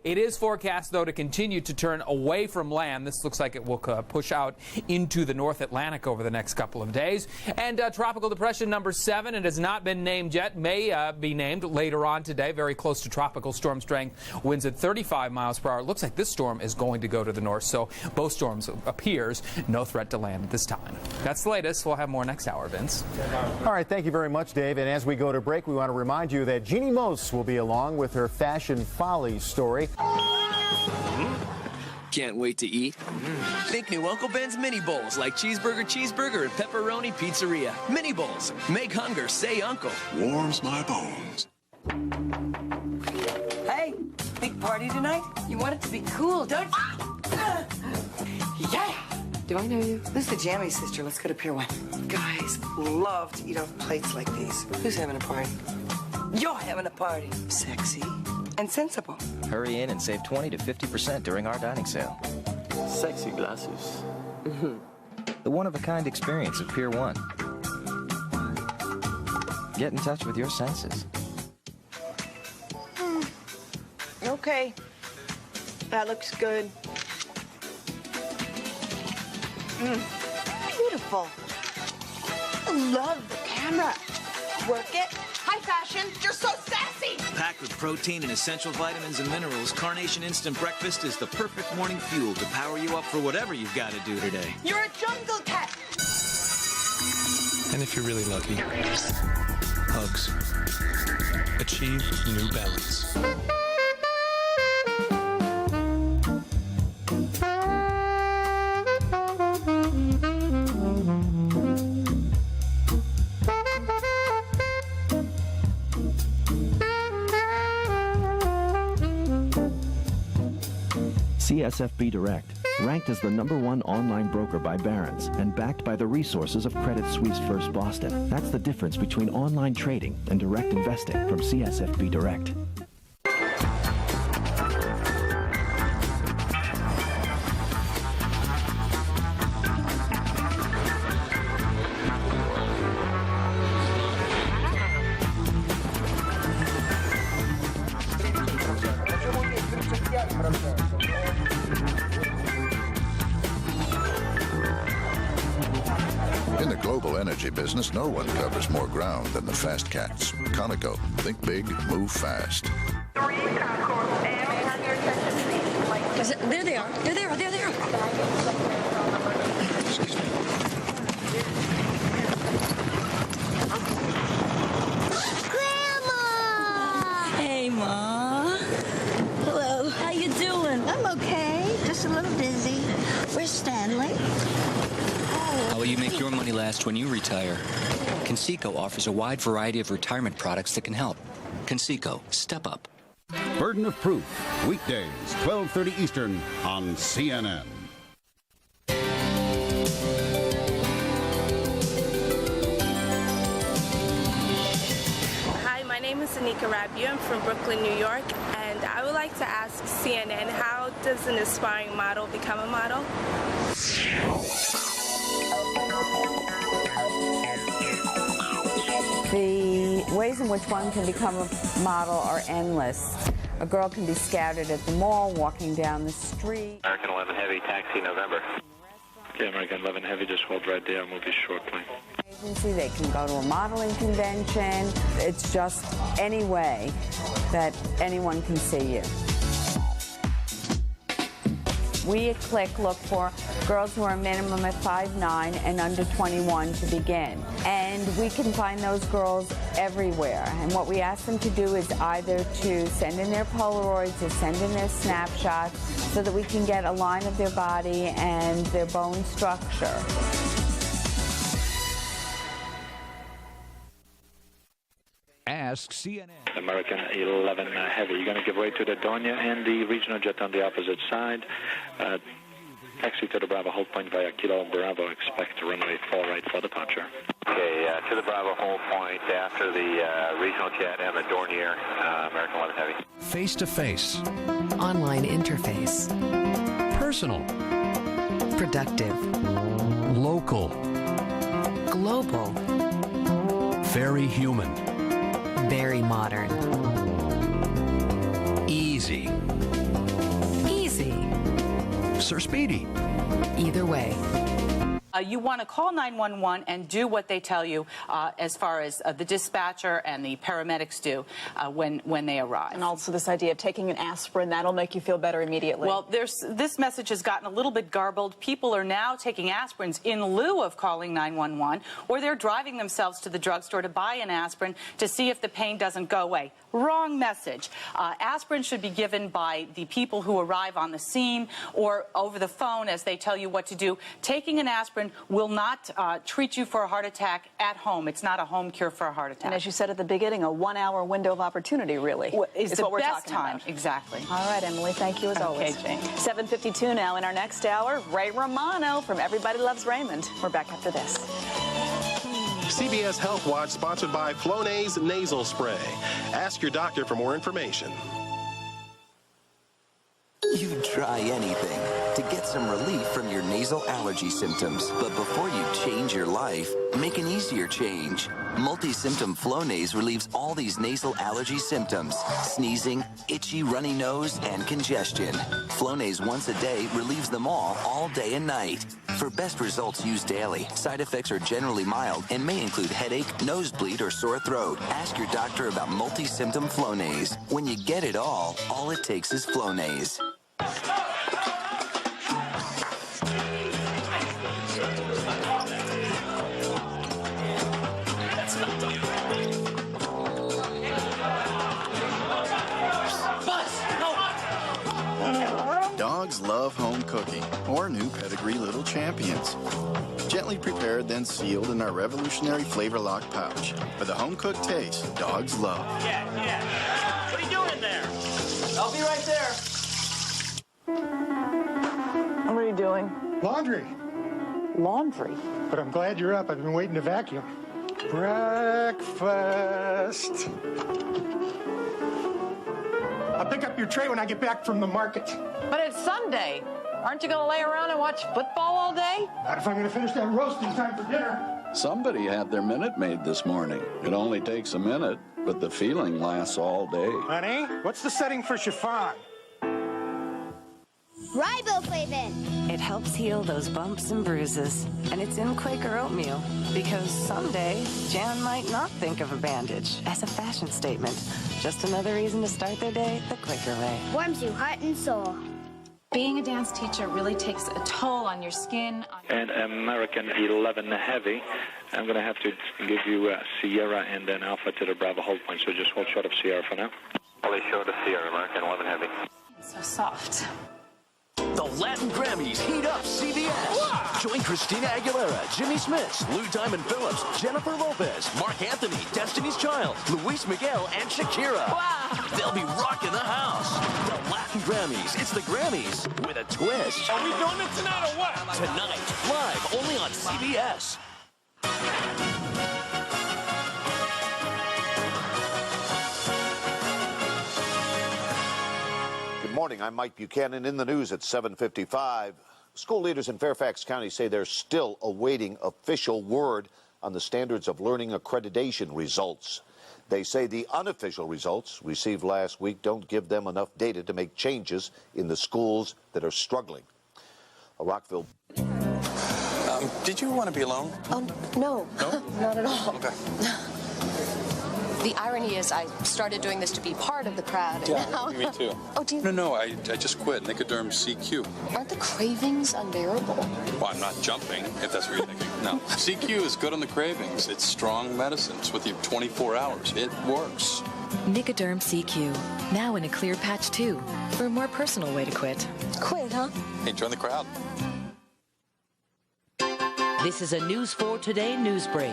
It is forecast, though, to continue to turn away from land. This looks like it will push out into the North Atlantic over the next couple of days. And tropical depression number 7, it has not been named yet, may be named later on today, very close to tropical storm strength, winds at 35 miles per hour. It looks like this storm is going to go to the north, so both storms appears no threat to land at this time. That's the latest. We'll have more next hour, Vince. All right, thank you very much, Dave. And as we go to break, we want to remind you that Jeannie Mose will be along with her Fashion Follies story. Can't wait to eat? Think new Uncle Ben's Mini Bowls, like cheeseburger and pepperoni pizzeria. Mini Bowls. Make hunger say uncle. Warms my bones. Hey, big party tonight? You want it to be cool, don't you? Yeah! Do I know you? This is the Jammy sister. Let's go to Pier 1. Guys love to eat off plates like these. Who's having a party? You're having a party. Sexy and sensible. Hurry in and save 20 to 50% during our dining sale. Sexy glasses. The one-of-a-kind experience of Pier 1. Get in touch with your senses. Okay. That looks good. Beautiful. I love the camera. Work it. High fashion. You're so sassy. Packed with protein and essential vitamins and minerals, Carnation Instant Breakfast is the perfect morning fuel to power you up for whatever you've got to do today. You're a jungle cat. And if you're really lucky, hugs. Achieve New Balance. CSFB Direct, ranked as the #1 online broker by Barron's and backed by the resources of Credit Suisse First Boston. That's the difference between online trading and direct investing from CSFB Direct. In the global energy business, no one covers more ground than the fast cats. Conoco, think big, move fast. There they are. There they are. There they are. Excuse me. Grandma! Hey, Ma. Hello. How you doing? I'm okay. Just a little busy. Where's Stanley? How will you make your money last when you retire? Conseco offers a wide variety of retirement products that can help. Conseco, step up. Burden of Proof, weekdays, 12:30 Eastern on CNN. Hi, my name is Anika Rabiu. I'm from Brooklyn, New York, and I would like to ask CNN, how does an aspiring model become a model? The ways in which one can become a model are endless. A girl can be scouted at the mall, walking down the street. American 11 Heavy, taxi November. Okay, American 11 Heavy, just hold right there. I'll move you shortly. Agency, they can go to a modeling convention. It's just any way that anyone can see you. We at Click look for girls who are a minimum at 5'9" and under 21 to begin. And we can find those girls everywhere. And what we ask them to do is either to send in their Polaroids or send in their snapshots so that we can get a line of their body and their bone structure. Ask CNN. American 11 Heavy. You're going to give way to the Donia and the regional jet on the opposite side. Taxi to the Bravo hold point via Kilo Bravo. Expect runway 4 right for departure. Okay, to the Bravo hold point after the regional jet and the Dornier, American 11 Heavy. Face-to-face. Online interface. Personal. Productive. Local. Global. Very human. Very modern. Easy. Sir Speedy. Either way. You want to call 911 and do what they tell you as far as the dispatcher and the paramedics do when they arrive. And also this idea of taking an aspirin, that'll make you feel better immediately. Well, this message has gotten a little bit garbled. People are now taking aspirins in lieu of calling 911, or they're driving themselves to the drugstore to buy an aspirin to see if the pain doesn't go away. Wrong message. Aspirin should be given by the people who arrive on the scene or over the phone as they tell you what to do. Taking an aspirin will not treat you for a heart attack at home. It's not a home cure for a heart attack. And as you said at the beginning, a 1 hour window of opportunity, really, is what we're best talking time. about. Exactly. All right, Emily, thank you as always. Okay, Jane. 7:52 now. In our next hour, Ray Romano from Everybody Loves Raymond. We're back after this. CBS Health Watch, sponsored by Flonase Nasal Spray. Ask your doctor for more information. You'd try anything to get some relief from your nasal allergy symptoms. But before you change your life, make an easier change. Multi-symptom Flonase relieves all these nasal allergy symptoms: sneezing, itchy, runny nose, and congestion. Flonase once a day relieves them all day and night. For best results, use daily. Side effects are generally mild and may include headache, nosebleed, or sore throat. Ask your doctor about multi-symptom Flonase. When you get it all it takes is Flonase. Dogs love home cooking, or new pedigree little champions. Gently prepared, then sealed in our revolutionary flavor lock pouch. With a home-cooked taste dogs love. Yeah. What are you doing there? I'll be right there. What are you doing? Laundry. Laundry? But I'm glad you're up. I've been waiting to vacuum. Breakfast. I'll pick up your tray when I get back from the market. But it's Sunday. Aren't you going to lay around and watch football all day? Not if I'm going to finish that roast in time for dinner. Somebody had their Minute Maid this morning. It only takes a minute, but the feeling lasts all day. Honey, what's the setting for chiffon? Riboflavin. It helps heal those bumps and bruises. And it's in Quaker oatmeal. Because someday, Jan might not think of a bandage as a fashion statement. Just another reason to start their day the Quaker way. Warms you heart and soul. Being a dance teacher really takes a toll on your skin. And American 11 Heavy. I'm going to have to give you Sierra and then Alpha to the Bravo hold point. So just hold short of Sierra for now. Holy short of Sierra, American 11 Heavy. So soft. The Latin Grammys heat up CBS. Wow. Join Christina Aguilera, Jimmy Smith, Lou Diamond Phillips, Jennifer Lopez, Mark Anthony, Destiny's Child, Luis Miguel, and Shakira. Wow. They'll be rocking the house. The Latin Grammys. It's the Grammys with a twist. Are we doing it tonight or what? Tonight, live only on CBS. Good morning. I'm Mike Buchanan. In the news at 7:55. School leaders in Fairfax County say they're still awaiting official word on the standards of learning accreditation results. They say the unofficial results received last week don't give them enough data to make changes in the schools that are struggling. A Rockville. Did you want to be alone? No. No? Not at all. Okay. The irony is I started doing this to be part of the crowd. And Yeah, now... me too. Oh, do you... No, I just quit. Nicoderm CQ. Aren't the cravings unbearable? Well, I'm not jumping, if that's what you're thinking. No. CQ is good on the cravings. It's strong medicine. It's with you 24 hours. It works. Nicoderm CQ. Now in a clear patch, too. For a more personal way to quit. Quit, huh? Hey, join the crowd. This is a News 4 Today news break.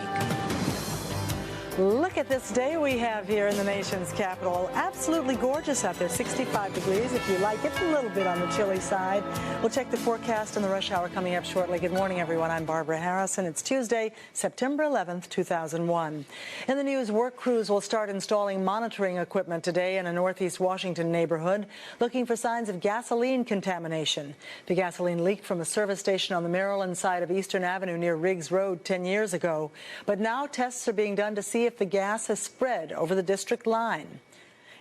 Look at this day we have here in the nation's capital. Absolutely gorgeous out there, 65 degrees if you like it, a little bit on the chilly side. We'll check the forecast and the rush hour coming up shortly. Good morning, everyone. I'm Barbara Harrison. It's Tuesday, September 11th, 2001. In the news, work crews will start installing monitoring equipment today in a northeast Washington neighborhood, looking for signs of gasoline contamination. The gasoline leaked from a service station on the Maryland side of Eastern Avenue near Riggs Road 10 years ago. But now tests are being done to see if the gas has spread over the district line.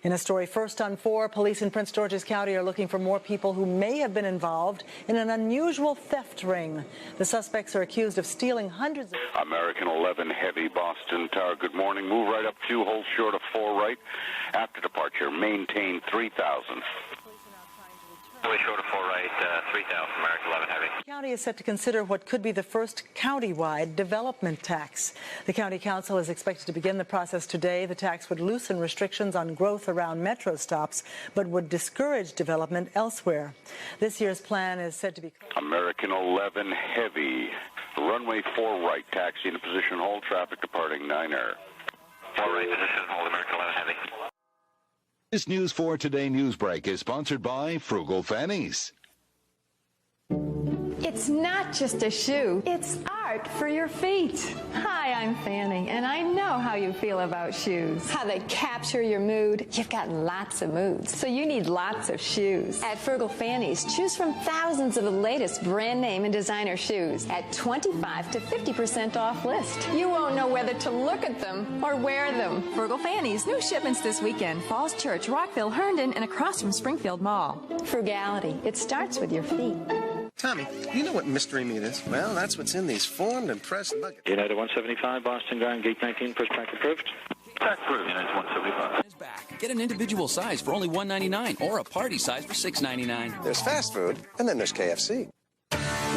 In a story first on 4, police in Prince George's County are looking for more people who may have been involved in an unusual theft ring. The suspects are accused of stealing hundreds of... American 11 Heavy, Boston Tower. Good morning. Move right up 2, hold short of 4 right. After departure, maintain 3,000. Short of 4 right, 3,000, American 11 Heavy. The county is set to consider what could be the first county-wide development tax. The county council is expected to begin the process today. The tax would loosen restrictions on growth around metro stops, but would discourage development elsewhere. This year's plan is said to be... American 11 Heavy, runway 4 right, taxi into position, hold, traffic departing 9 air. 4 right, position, hold, American 11 Heavy. This News 4 Today news break is sponsored by Frugal Fannies. It's not just a shoe, it's art for your feet. Hi, I'm Fanny, and I know how you feel about shoes. How they capture your mood. You've got lots of moods, so you need lots of shoes. At Frugal Fannies, choose from thousands of the latest brand name and designer shoes at 25 to 50% off list. You won't know whether to look at them or wear them. Frugal Fannies, new shipments this weekend. Falls Church, Rockville, Herndon, and across from Springfield Mall. Frugality. It starts with your feet. Tommy, you know what mystery meat is? Well, that's what's in these formed and pressed nuggets. United 175, Boston Ground, Gate 19, pushback approved. Back approved, United 175. Back. Get an individual size for only $1.99 or a party size for $6.99. There's fast food, and then there's KFC.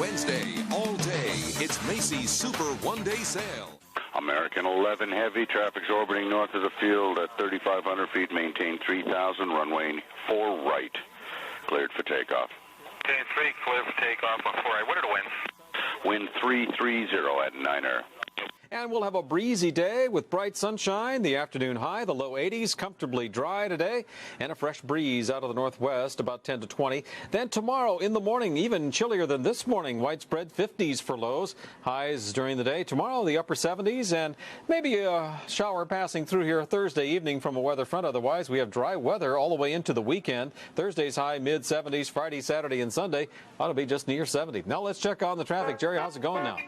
Wednesday, all day, it's Macy's Super One-Day Sale. American 11 Heavy, traffic's orbiting north of the field at 3,500 feet, maintain 3,000, runway 4 right, cleared for takeoff. 3, clear for takeoff on 4 right. What are the winds? Wind 330 at 9 air. And we'll have a breezy day with bright sunshine, the afternoon high, the low 80s, comfortably dry today, and a fresh breeze out of the northwest, about 10 to 20. Then tomorrow in the morning, even chillier than this morning, widespread 50s for lows, highs during the day. Tomorrow, the upper 70s, and maybe a shower passing through here Thursday evening from a weather front. Otherwise, we have dry weather all the way into the weekend. Thursday's high mid-70s, Friday, Saturday, and Sunday ought to be just near 70. Now let's check on the traffic. Jerry, how's it going now?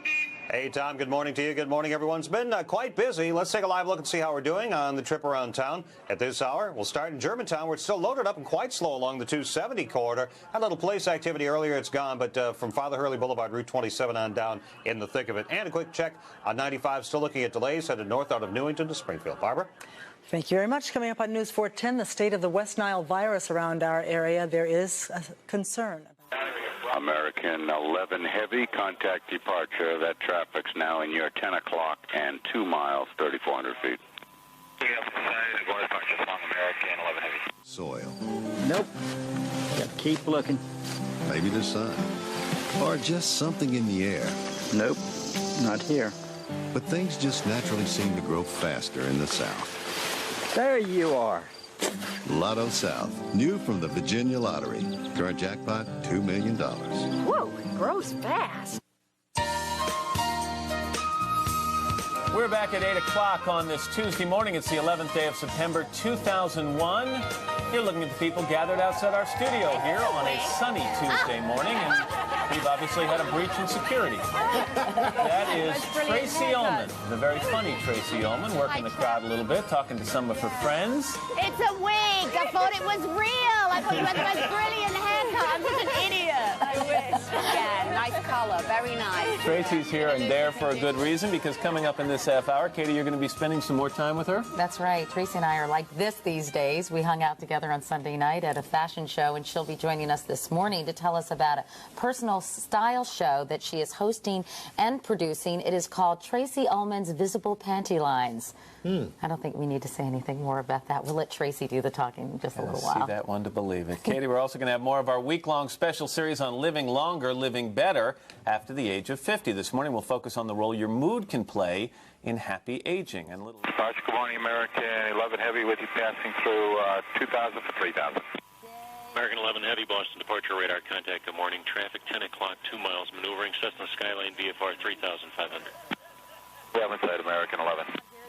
Hey, Tom, good morning to you. Good morning, everyone. It's been quite busy. Let's take a live look and see how we're doing on the trip around town. At this hour, we'll start in Germantown, where it's still loaded up and quite slow along the 270 corridor. Had a little police activity earlier. It's gone, but from Father Hurley Boulevard, Route 27 on down in the thick of it. And a quick check on 95, still looking at delays, headed north out of Newington to Springfield. Barbara? Thank you very much. Coming up on News 410, the state of the West Nile virus around our area. There is a concern. American 11 Heavy, contact departure. That traffic's now in your 10 o'clock and 2 miles, 3,400 feet. American 11 Heavy. Soil. Nope. Got to keep looking. Maybe the sun. Or just something in the air. Nope. Not here. But things just naturally seem to grow faster in the South. There you are. Lotto South, new from the Virginia Lottery. Current jackpot, $2 million. Whoa, it grows fast. We're back at 8 o'clock on this Tuesday morning. It's the 11th day of September, 2001. You're looking at the people gathered outside our studio here on a sunny Tuesday morning, and we've obviously had a breach in security. That is Tracy Ullman, the very funny Tracy Ullman, working the crowd a little bit, talking to some of her friends. It's a wig. I thought it was real. I thought you had the most brilliant haircut. I'm just an idiot. I wish. Yeah, nice color. Very nice. Tracy's here and there for a good reason, because coming up in this half hour, Katie, you're going to be spending some more time with her? That's right. Tracy and I are like this these days. We hung out together on Sunday night at a fashion show, and she'll be joining us this morning to tell us about a personal style show that she is hosting and producing. It is called Tracy Ullman's Visible Panty Lines. I don't think we need to say anything more about that. We'll let Tracy do the talking in just a little while. See that one to believe it. Katie, we're also going to have more of our week-long special series on living longer, living better after the age of 50. This morning we'll focus on the role your mood can play in happy aging. And little. Good morning, American 11 Heavy with you, passing through 2,000 for 3,000. American 11 Heavy, Boston departure radar contact. Good morning. Traffic 10 o'clock, 2 miles, maneuvering Cessna Skyline VFR 3,500. We have inside American 11.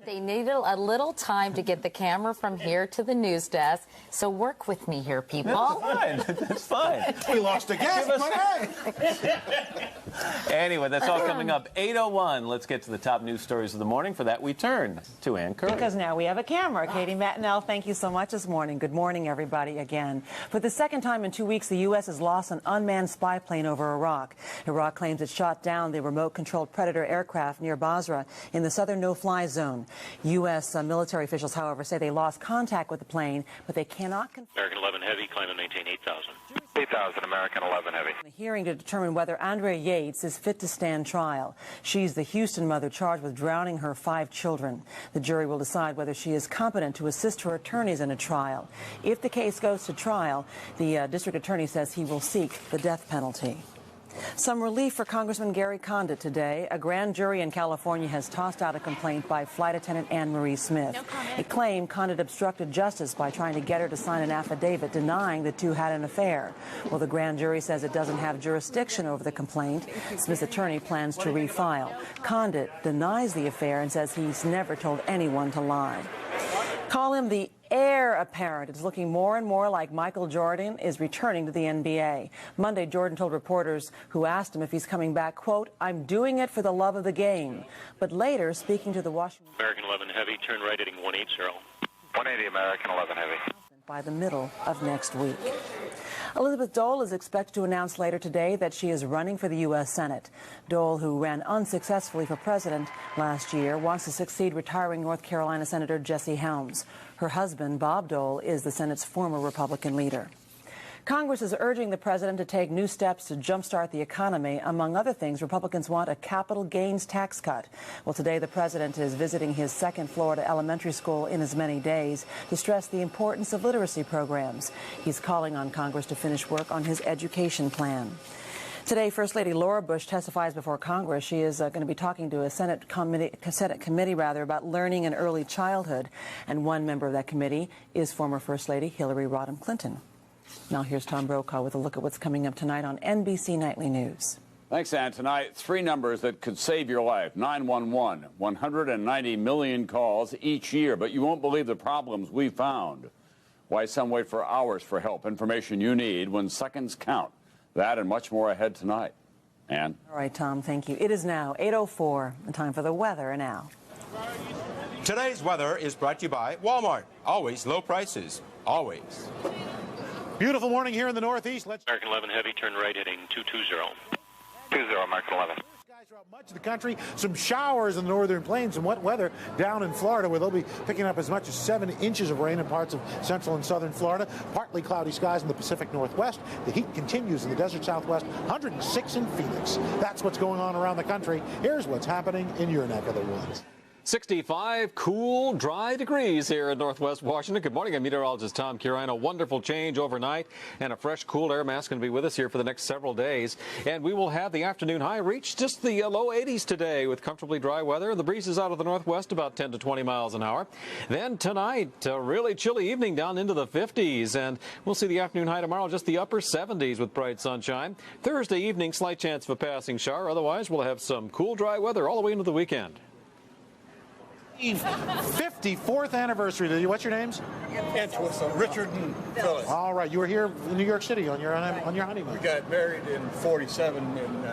They needed a little time to get the camera from here to the news desk, so work with me here, people. That's fine. That's fine. We lost a guest, but hey. Anyway, that's all coming up. 8:01. Let's get to the top news stories of the morning. For that, we turn to Ann Curry. Because now we have a camera. Katie Mattinell, thank you so much this morning. Good morning, everybody, again. For the second time in 2 weeks, the U.S. has lost an unmanned spy plane over Iraq. Iraq claims it shot down the remote-controlled Predator aircraft near Basra in the southern no-fly zone. U.S. military officials, however, say they lost contact with the plane, but they cannot confirm. American 11 Heavy, climb and maintain 8,000. 8,000, American 11 Heavy. The hearing to determine whether Andrea Yates is fit to stand trial. She's the Houston mother charged with drowning her 5 children. The jury will decide whether she is competent to assist her attorneys in a trial. If the case goes to trial, the district attorney says he will seek the death penalty. Some relief for Congressman Gary Condit today. A grand jury in California has tossed out a complaint by Flight Attendant Anne Marie Smith. It claimed Condit obstructed justice by trying to get her to sign an affidavit denying the two had an affair. Well, the grand jury says it doesn't have jurisdiction over the complaint. Smith's attorney plans to refile. Condit denies the affair and says he's never told anyone to lie. Call him the heir apparent. It's looking more and more like Michael Jordan is returning to the NBA. Monday, Jordan told reporters who asked him if he's coming back, quote, "I'm doing it for the love of the game." But later, speaking to the Washington... American 11 Heavy, turn right heading 180. 180, American 11 Heavy. By the middle of next week. Elizabeth Dole is expected to announce later today that she is running for the U.S. Senate. Dole, who ran unsuccessfully for president last year, wants to succeed retiring North Carolina Senator Jesse Helms. Her husband, Bob Dole, is the Senate's former Republican leader. Congress is urging the president to take new steps to jumpstart the economy. Among other things, Republicans want a capital gains tax cut. Well, today the president is visiting his second Florida elementary school in as many days to stress the importance of literacy programs. He's calling on Congress to finish work on his education plan. Today, First Lady Laura Bush testifies before Congress. She is going to be talking to a Senate committee about learning in early childhood. And one member of that committee is former First Lady Hillary Rodham Clinton. Now here's Tom Brokaw with a look at what's coming up tonight on NBC Nightly News. Thanks, Ann. Tonight, 3 numbers that could save your life. 911, 190 million calls each year, but you won't believe the problems we found. Why some wait for hours for help, information you need when seconds count. That and much more ahead tonight. Ann? All right, Tom, thank you. It is now 8:04, the time for the weather, and now. Today's weather is brought to you by Walmart. Always low prices. Always. Beautiful morning here in the Northeast. American 11 Heavy, turn right heading 220. 20, American 11. Much of the country, some showers in the northern plains and wet weather down in Florida, where they'll be picking up as much as 7 inches of rain in parts of central and southern Florida. Partly cloudy skies in the Pacific Northwest. The heat continues in the desert Southwest. 106 in Phoenix. That's what's going on around the country. Here's what's happening in your neck of the woods. 65 cool, dry degrees here in Northwest Washington. Good morning. I'm meteorologist Tom Curran. A wonderful change overnight, and a fresh, cool air mass going to be with us here for the next several days. And we will have the afternoon high reach just the low 80s today with comfortably dry weather. The breezes out of the northwest about 10 to 20 miles an hour. Then tonight, a really chilly evening down into the 50s. And we'll see the afternoon high tomorrow just the upper 70s with bright sunshine. Thursday evening, slight chance of a passing shower. Otherwise, we'll have some cool, dry weather all the way into the weekend. 54th anniversary. What's your names? Richard and Phyllis. All right, you were here in New York City on your honeymoon. We got married in '47 in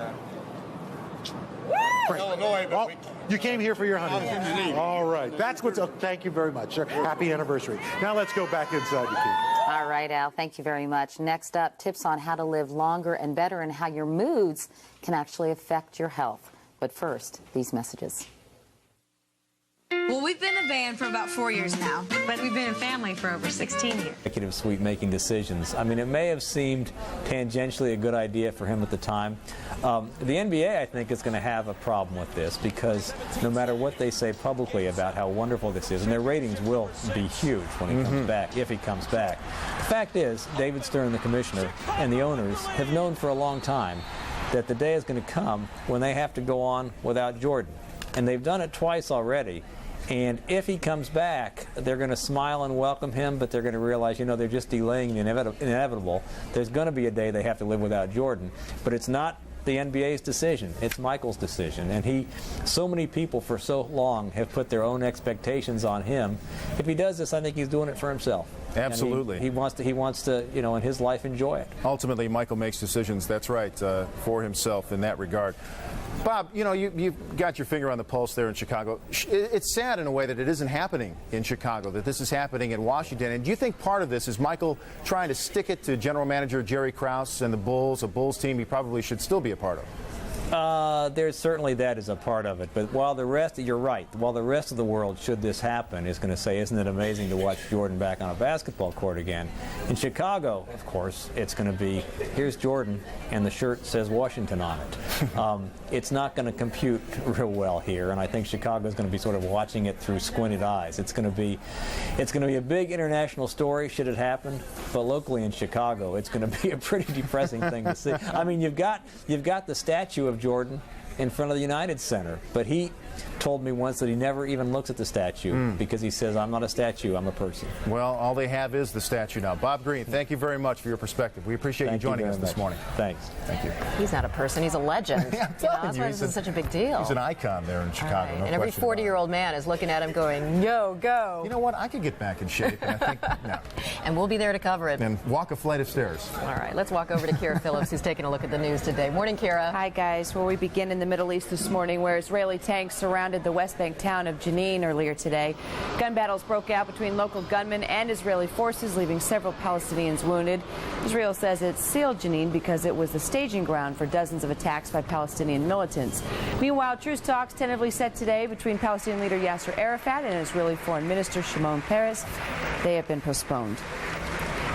Illinois, but you came here for your honeymoon. All right, that's what's up. Thank you very much, sir. Happy anniversary. Now let's go back inside the key. All right, Al, thank you very much. Next up, tips on how to live longer and better and how your moods can actually affect your health. But first, these messages. Well, we've been a band for about 4 years now, but we've been a family for over 16 years. Executive suite making decisions. I mean, it may have seemed tangentially a good idea for him at the time. The NBA, I think, is going to have a problem with this because no matter what they say publicly about how wonderful this is, and their ratings will be huge when he comes back, if he comes back. The fact is, David Stern, the commissioner, and the owners have known for a long time that the day is going to come when they have to go on without Jordan. And they've done it twice already. And if he comes back, they're going to smile and welcome him, but they're going to realize, you know, they're just delaying the inevitable. There's going to be a day they have to live without Jordan. But it's not the NBA's decision. It's Michael's decision. And so many people for so long have put their own expectations on him. If he does this, I think he's doing it for himself. Absolutely. He wants to, in his life, enjoy it. Ultimately, Michael makes decisions, that's right, for himself in that regard. Bob, you've got your finger on the pulse there in Chicago. It's sad in a way that it isn't happening in Chicago, that this is happening in Washington. And do you think part of this is Michael trying to stick it to General Manager Jerry Krause and the Bulls, a Bulls team he probably should still be a part of? There's certainly that as a part of it, but you're right, while the rest of the world, should this happen, is going to say, isn't it amazing to watch Jordan back on a basketball court again? In Chicago, of course, it's going to be, here's Jordan, and the shirt says Washington on it. It's not going to compute real well here, and I think Chicago is going to be sort of watching it through squinted eyes. It's going to be a big international story should it happen, but locally in Chicago, it's going to be a pretty depressing thing to see. I mean, you've got the statue of Jordan in front of the United Center, but he told me once that he never even looks at the statue because he says, I'm not a statue, I'm a person. Well, all they have is the statue now. Bob Green, thank you very much for your perspective. We appreciate you joining us this morning. Thanks. Thank you. He's not a person, he's a legend. That's why this is such a big deal. He's an icon there in Chicago. Right. And every 40-year-old man is looking at him going, yo, go. You know what? I could get back in shape, and I think, no. And we'll be there to cover it. And walk a flight of stairs. All right, let's walk over to Kira Phillips, who's taking a look at the news today. Morning, Kira. Hi, guys. Well, we begin in the Middle East this morning, where Israeli tanks surrounded the West Bank town of Jenin earlier today. Gun battles broke out between local gunmen and Israeli forces, leaving several Palestinians wounded. Israel says it sealed Jenin because it was the staging ground for dozens of attacks by Palestinian militants. Meanwhile, truce talks tentatively set today between Palestinian leader Yasser Arafat and Israeli Foreign Minister Shimon Peres. They have been postponed.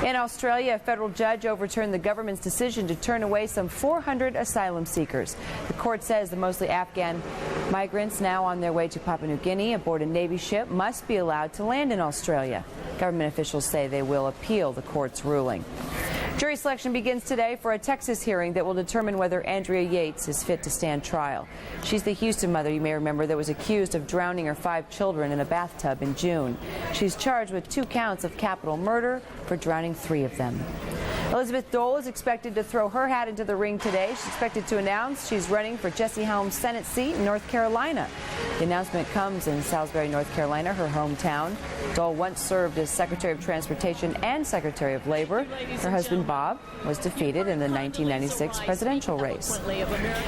In Australia, a federal judge overturned the government's decision to turn away some 400 asylum seekers. The court says the mostly Afghan migrants now on their way to Papua New Guinea aboard a Navy ship must be allowed to land in Australia. Government officials say they will appeal the court's ruling. Jury selection begins today for a Texas hearing that will determine whether Andrea Yates is fit to stand trial. She's the Houston mother, you may remember, that was accused of drowning her 5 children in a bathtub in June. She's charged with 2 counts of capital murder for drowning 3 of them. Elizabeth Dole is expected to throw her hat into the ring today. She's expected to announce she's running for Jesse Helms' Senate seat in North Carolina. The announcement comes in Salisbury, North Carolina, her hometown. Dole once served as Secretary of Transportation and Secretary of Labor. Her husband, Bob, was defeated in the 1996 presidential race.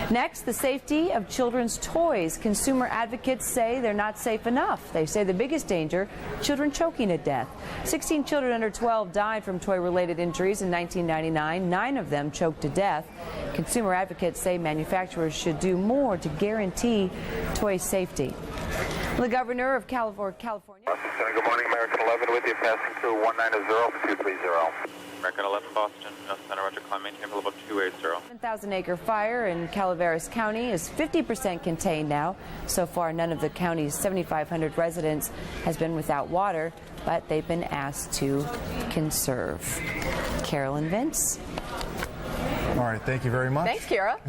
Next, the safety of children's toys. Consumer advocates say they're not safe enough. They say the biggest danger, children choking to death. 16 children under 12 died from toy-related injuries in 1999. 9 of them choked to death. Consumer advocates say manufacturers should do more to guarantee toy safety. The governor of California. Good morning, American 11 with you, passing through 190-230. American 11 Boston, Center Roger, climb maintain level 280. 7,000-acre fire in Calaveras County is 50% contained now. So far, none of the county's 7,500 residents has been without water, but they've been asked to conserve. Carolyn Vince. All right, thank you very much. Thanks, Kira.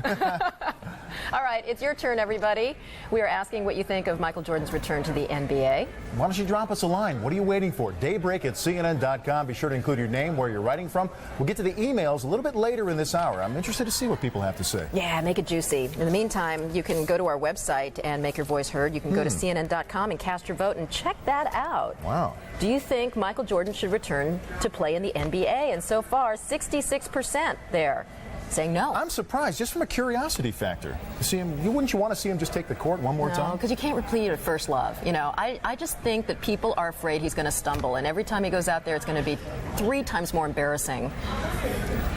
All right, it's your turn, everybody. We are asking what you think of Michael Jordan's return to the NBA. Why don't you drop us a line? What are you waiting for? Daybreak@CNN.com. Be sure to include your name, where you're writing from. We'll get to the emails a little bit later in this hour. I'm interested to see what people have to say. Yeah, make it juicy. In the meantime, you can go to our website and make your voice heard. You can go to CNN.com and cast your vote and check that out. Wow. Do you think Michael Jordan should return to play in the NBA? And so far, 66% there saying no. I'm surprised, just from a curiosity factor. See him, wouldn't you want to see him just take the court one more time? No, because you can't repeat a first love. You know, I just think that people are afraid he's going to stumble, and every time he goes out there, it's going to be 3 times more embarrassing.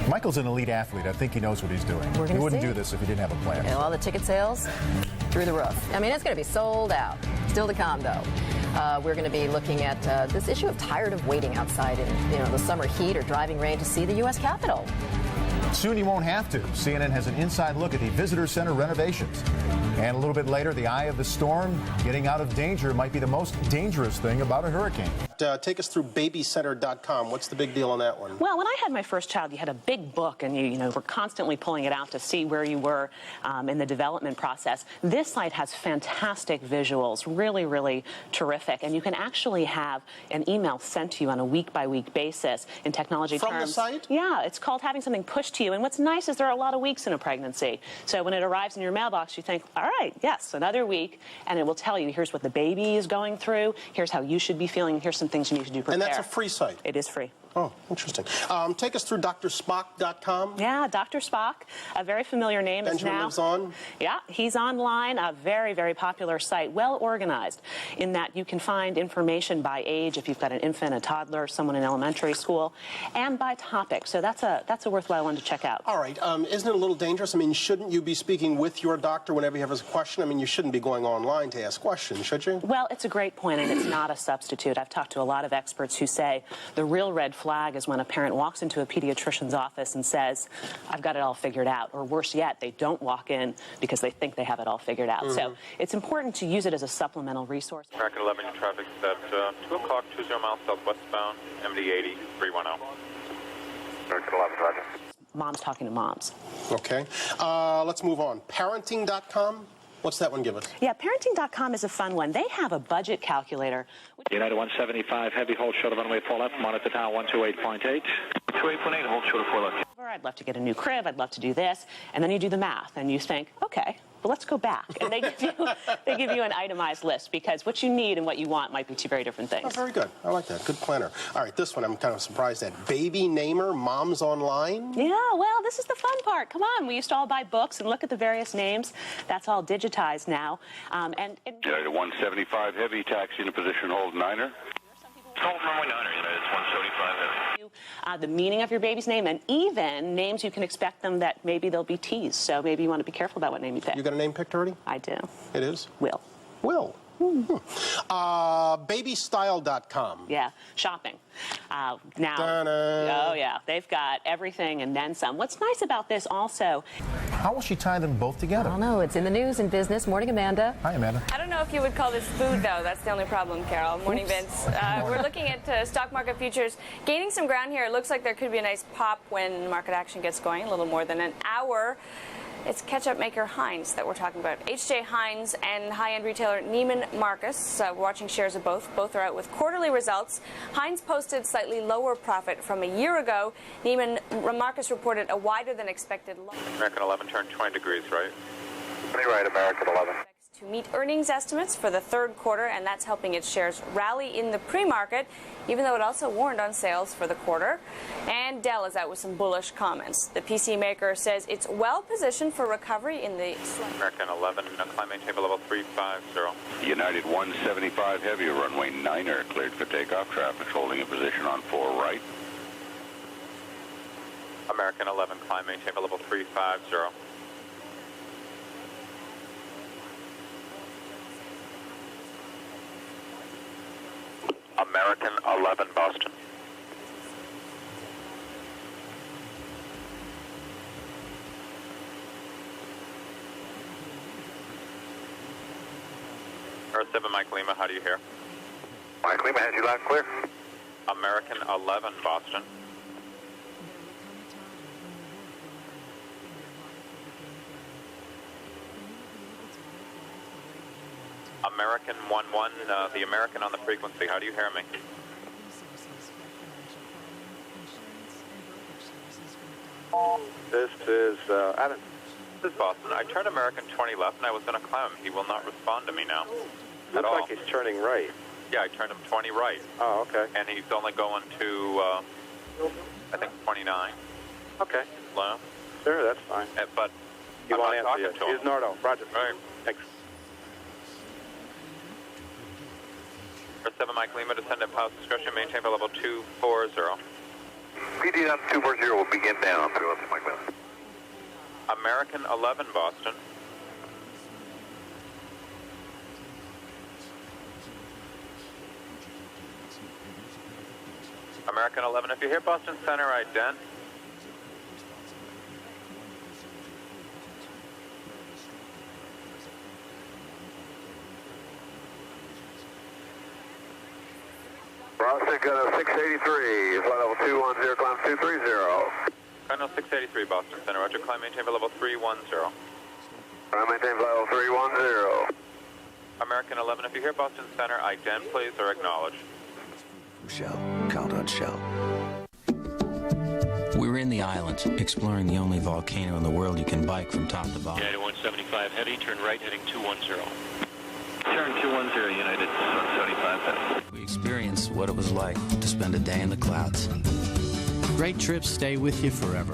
Michael's an elite athlete. I think he knows what he's doing. He wouldn't do this if he didn't have a plan. You know, all the ticket sales through the roof. I mean, it's going to be sold out. Still to come, though. We're going to be looking at this issue of tired of waiting outside in the summer heat or driving rain to see the U.S. Capitol. Soon you won't have to. CNN has an inside look at the visitor center renovations. And a little bit later, the eye of the storm. Getting out of danger might be the most dangerous thing about a hurricane. Take us through babycenter.com. What's the big deal on that one? Well, when I had my first child, you had a big book, and you were constantly pulling it out to see where you were in the development process. This site has fantastic visuals, really, really terrific, and you can actually have an email sent to you on a week-by-week basis in technology terms. From the site? Yeah, it's called having something pushed to you, and what's nice is there are a lot of weeks in a pregnancy. So when it arrives in your mailbox, you think, all right, yes, another week, and it will tell you, here's what the baby is going through, here's how you should be feeling, here's some things you need to do to prepare. And that's a free site? It is free. Oh, interesting. Take us through drspock.com. Yeah, Dr. Spock, a very familiar name. Benjamin lives on? Yeah, he's online, a very, very popular site, well organized in that you can find information by age if you've got an infant, a toddler, someone in elementary school, and by topic. So that's a worthwhile one to check out. All right. Isn't it a little dangerous? I mean, shouldn't you be speaking with your doctor whenever you have a question? I mean, you shouldn't be going online to ask questions, should you? Well, it's a great point, and it's not a substitute. I've talked to a lot of experts who say the real red flag is when a parent walks into a pediatrician's office and says, I've got it all figured out. Or worse yet, they don't walk in because they think they have it all figured out. So it's important to use it as a supplemental resource. American 11 traffic at 2 o'clock, 20 miles southwestbound, MD 80, 310. American 11, Roger. Moms talking to moms. Okay. Let's move on. Parenting.com. What's that one give us? Yeah, parenting.com is a fun one. They have a budget calculator. United 175, heavy, hold short of runway 4 left, monitor tower 128.8. 28.8, hold short of 4 left. I'd love to get a new crib, I'd love to do this, and then you do the math, and you think, okay, well, let's go back. And they give you an itemized list, because what you need and what you want might be two very different things. Oh, very good. I like that. Good planner. All right, this one I'm kind of surprised at. Baby Namer, Moms Online? Yeah, well, this is the fun part. Come on, we used to all buy books and look at the various names. That's all digitized now. United 175 heavy, taxi in position, hold 9er. Hold runway 9er, United 175 heavy. The meaning of your baby's name, and even names you can expect them that maybe they'll be teased. So maybe you want to be careful about what name you pick. You got a name picked already? I do. It is? Will. Will. Babystyle.com. Yeah, shopping. Now, Ta-da. oh yeah, they've got everything and then some. What's nice about this also? How will she tie them both together? I don't know. It's in the news and business. Morning, Amanda. Hi, Amanda. I don't know if you would call this food, though. That's the only problem, Carol. Morning, Vince. We're looking at stock market futures gaining some ground here. It looks like there could be a nice pop when market action gets going, a little more than an hour. It's ketchup maker Heinz that we're talking about. H.J. Heinz and high-end retailer Neiman Marcus. We're watching shares of both. Both are out with quarterly results. Heinz posted slightly lower profit from a year ago. Neiman Marcus reported a wider than expected loss. American 11 turned 20 degrees, right? 20 right, American 11. To meet earnings estimates for the third quarter, and that's helping its shares rally in the pre-market, even though it also warned on sales for the quarter. And Dell is out with some bullish comments. The PC maker says it's well positioned for recovery in the... American 11, climb maintain level 350. United 175 heavy, runway 9er, cleared for takeoff. Traffic holding a position on 4 right. American 11, climb maintain level 350. American 11, Boston. Earth 7, Mike Lima, how do you hear? Mike Lima has you loud and clear. American 11, Boston. American 11, the American on the frequency, how do you hear me? This is Adam. This is Boston. I turned American 20 left and I was going to climb him. He will not respond to me now. Looks like he's turning right. Yeah, I turned him 20 right. Oh, okay. And he's only going to, I think, 29. Okay. Slow. Sure, that's fine. But you I'm not talking to him. He's Nardo. Roger. Right. Thanks. Earth 7, Mike Lima, descendant pilot discretion, maintain for level 240. PD down 240 will begin down through us, Mike Lima. American 11, Boston. American 11, if you hear Boston Center, ident. Cardinal 683, flight level 210, climb 230. Cardinal 683, Boston Center, roger, climb maintain for level 310. Climb maintain for level 310. American 11, if you hear Boston Center, ident please or acknowledge. Shell, countdown shell. We were in the islands, exploring the only volcano in the world you can bike from top to bottom. United 175 heavy, turn right heading 210. Turn 210, United 175 heavy. We experienced what it was like to spend a day in the clouds. Great trips stay with you forever.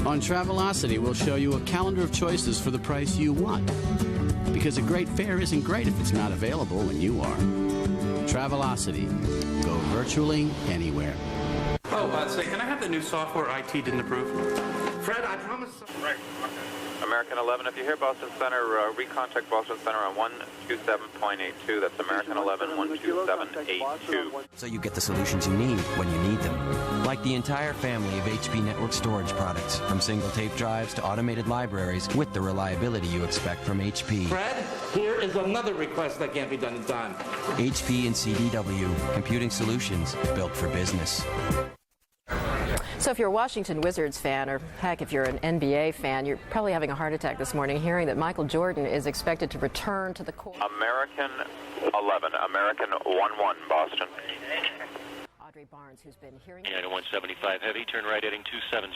On Travelocity, we'll show you a calendar of choices for the price you want. Because a great fare isn't great if it's not available when you are. Travelocity. Go virtually anywhere. Oh, say, can I have the new software IT didn't approve? Fred, I promise. Right. American 11, if you hear Boston Center, recontact Boston Center on 127.82. That's American 11, 127.82. So you get the solutions you need when you need them. Like the entire family of HP network storage products, from single tape drives to automated libraries, with the reliability you expect from HP. Fred, here is another request that can't be done in time. HP and CDW, computing solutions built for business. So if you're a Washington Wizards fan, or heck, if you're an NBA fan, you're probably having a heart attack this morning hearing that Michael Jordan is expected to return to the court. American 11, American 11, Boston. Audrey Barnes, who's been hearing... United 175 heavy, turn right heading 270.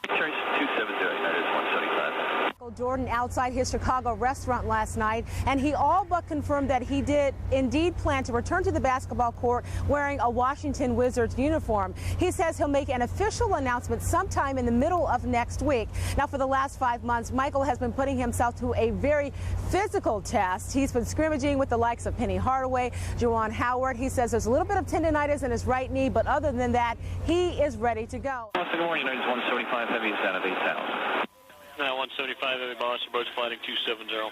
Turn 270, United 175. Michael Jordan outside his Chicago restaurant last night, and he all but confirmed that he did indeed plan to return to the basketball court wearing a Washington Wizards uniform. He says he'll make an official announcement sometime in the middle of next week. Now, for the last 5 months, Michael has been putting himself to a very physical test. He's been scrimmaging with the likes of Penny Hardaway, Juwan Howard. He says there's a little bit of tendonitis in his right knee, but other than that, he is ready to go. Good morning, United 175 heavy is down at 8,000. Now 175 heavy, Boston, approach flighting 270.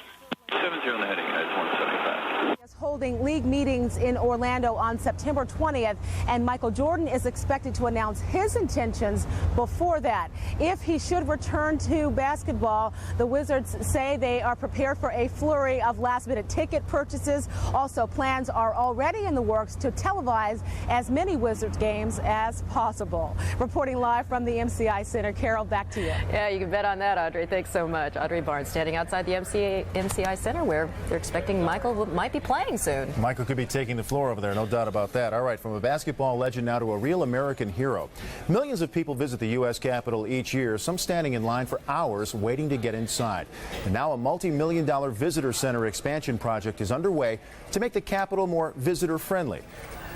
70 on the heading, United 175. Is holding league meetings in Orlando on September 20th, and Michael Jordan is expected to announce his intentions before that. If he should return to basketball, the Wizards say they are prepared for a flurry of last-minute ticket purchases. Also, plans are already in the works to televise as many Wizards games as possible. Reporting live from the MCI Center, Carol, back to you. Yeah, you can bet on that, Audrey. Thanks so much. Audrey Barnes standing outside the MCI Center, where they're expecting Michael might be playing soon. Michael could be taking the floor over there, no doubt about that. All right, from a basketball legend now to a real American hero. Millions of people visit the U.S. Capitol each year, some standing in line for hours waiting to get inside. And now a multi-million-dollar visitor center expansion project is underway to make the Capitol more visitor-friendly.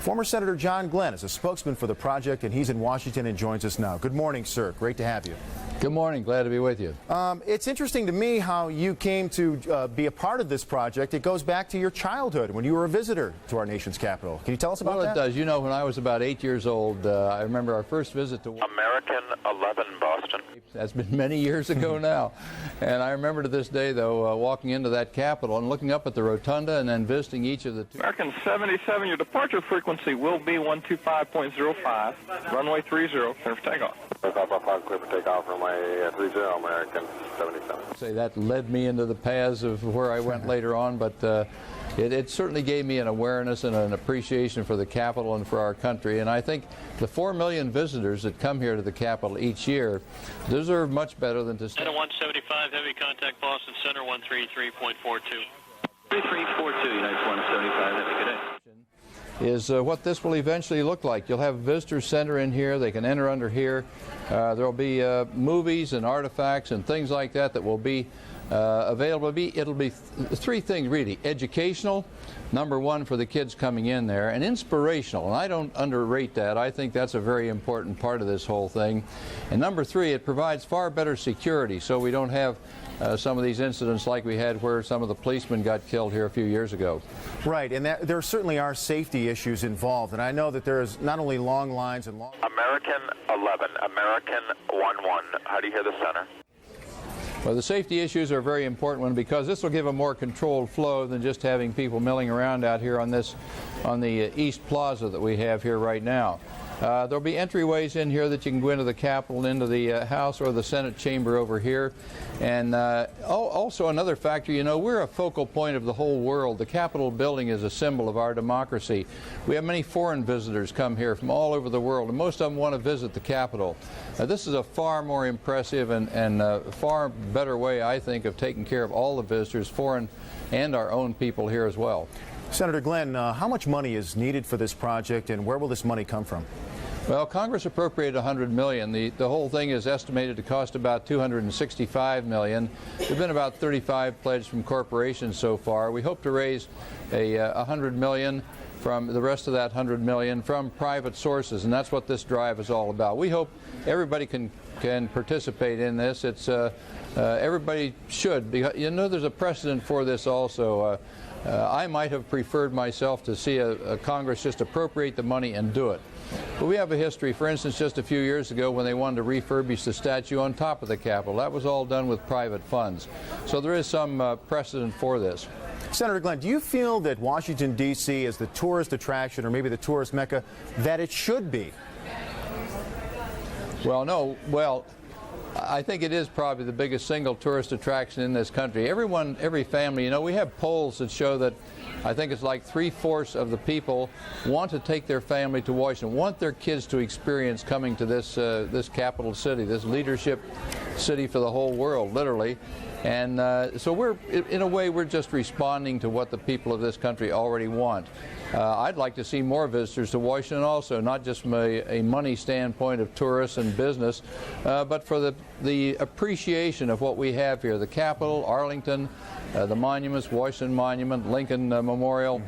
Former Senator John Glenn is a spokesman for the project, and he's in Washington and joins us now. Good morning, sir. Great to have you. Good morning. Glad to be with you. It's interesting to me how you came to be a part of this project. It goes back to your childhood when you were a visitor to our nation's capital. Can you tell us about that? Well, it does. You know, when I was about 8 years old, I remember our first visit to American 11, Boston. That's been many years ago now. And I remember to this day, though, walking into that Capitol and looking up at the rotunda and then visiting each of the two. American 77, your departure frequency will be 125.05, runway 30, clear for takeoff. Clear for takeoff, runway 30, American 77. Say that led me into the paths of where I went later on, but it certainly gave me an awareness and an appreciation for the Capitol and for our country. And I think the 4 million visitors that come here to the Capitol each year deserve much better than to stay. 175 heavy, contact Boston Center 133.42. 3342, United 175 heavy, good day. Is what this will eventually look like. You'll have a visitor center in here. They can enter under here. There will be movies and artifacts and things like that that will be available. It'll be three things really: educational, number one, for the kids coming in there, and inspirational. And I don't underrate that. I think that's a very important part of this whole thing. And number three, it provides far better security, so we don't have some of these incidents like we had where some of the policemen got killed here a few years ago. Right, and there certainly are safety issues involved, and I know that there's not only long lines and long... American 11, American 11, how do you hear the center? Well, the safety issues are a very important one because this will give a more controlled flow than just having people milling around out here on the East Plaza that we have here right now. There'll be entryways in here that you can go into the Capitol, into the House or the Senate chamber over here. And also another factor, you know, we're a focal point of the whole world. The Capitol building is a symbol of our democracy. We have many foreign visitors come here from all over the world, and most of them want to visit the Capitol. This is a far more impressive and far better way, I think, of taking care of all the visitors, foreign and our own people here as well. Senator Glenn, how much money is needed for this project, and where will this money come from? Well, Congress appropriated $100 million. The whole thing is estimated to cost about $265 million. There have been about 35 pledged from corporations so far. We hope to raise $100 million from the rest of that $100 million from private sources, and that's what this drive is all about. We hope everybody can participate in this. It's everybody should. You know, there's a precedent for this also. I might have preferred myself to see a Congress just appropriate the money and do it. But we have a history. For instance, just a few years ago when they wanted to refurbish the statue on top of the Capitol, that was all done with private funds. So there is some precedent for this. Senator Glenn, do you feel that Washington, D.C. is the tourist attraction or maybe the tourist mecca that it should be? Well, no. Well, I think it is probably the biggest single tourist attraction in this country. Every family, you know, we have polls that show that I think it's like 3/4 of the people want to take their family to Washington, want their kids to experience coming to this capital city, this leadership city for the whole world, literally. And so we're, in a way, we're just responding to what the people of this country already want. I'd like to see more visitors to Washington also, not just from a money standpoint of tourists and business, but for the appreciation of what we have here, the Capitol, Arlington, the monuments, Washington Monument, Lincoln Memorial,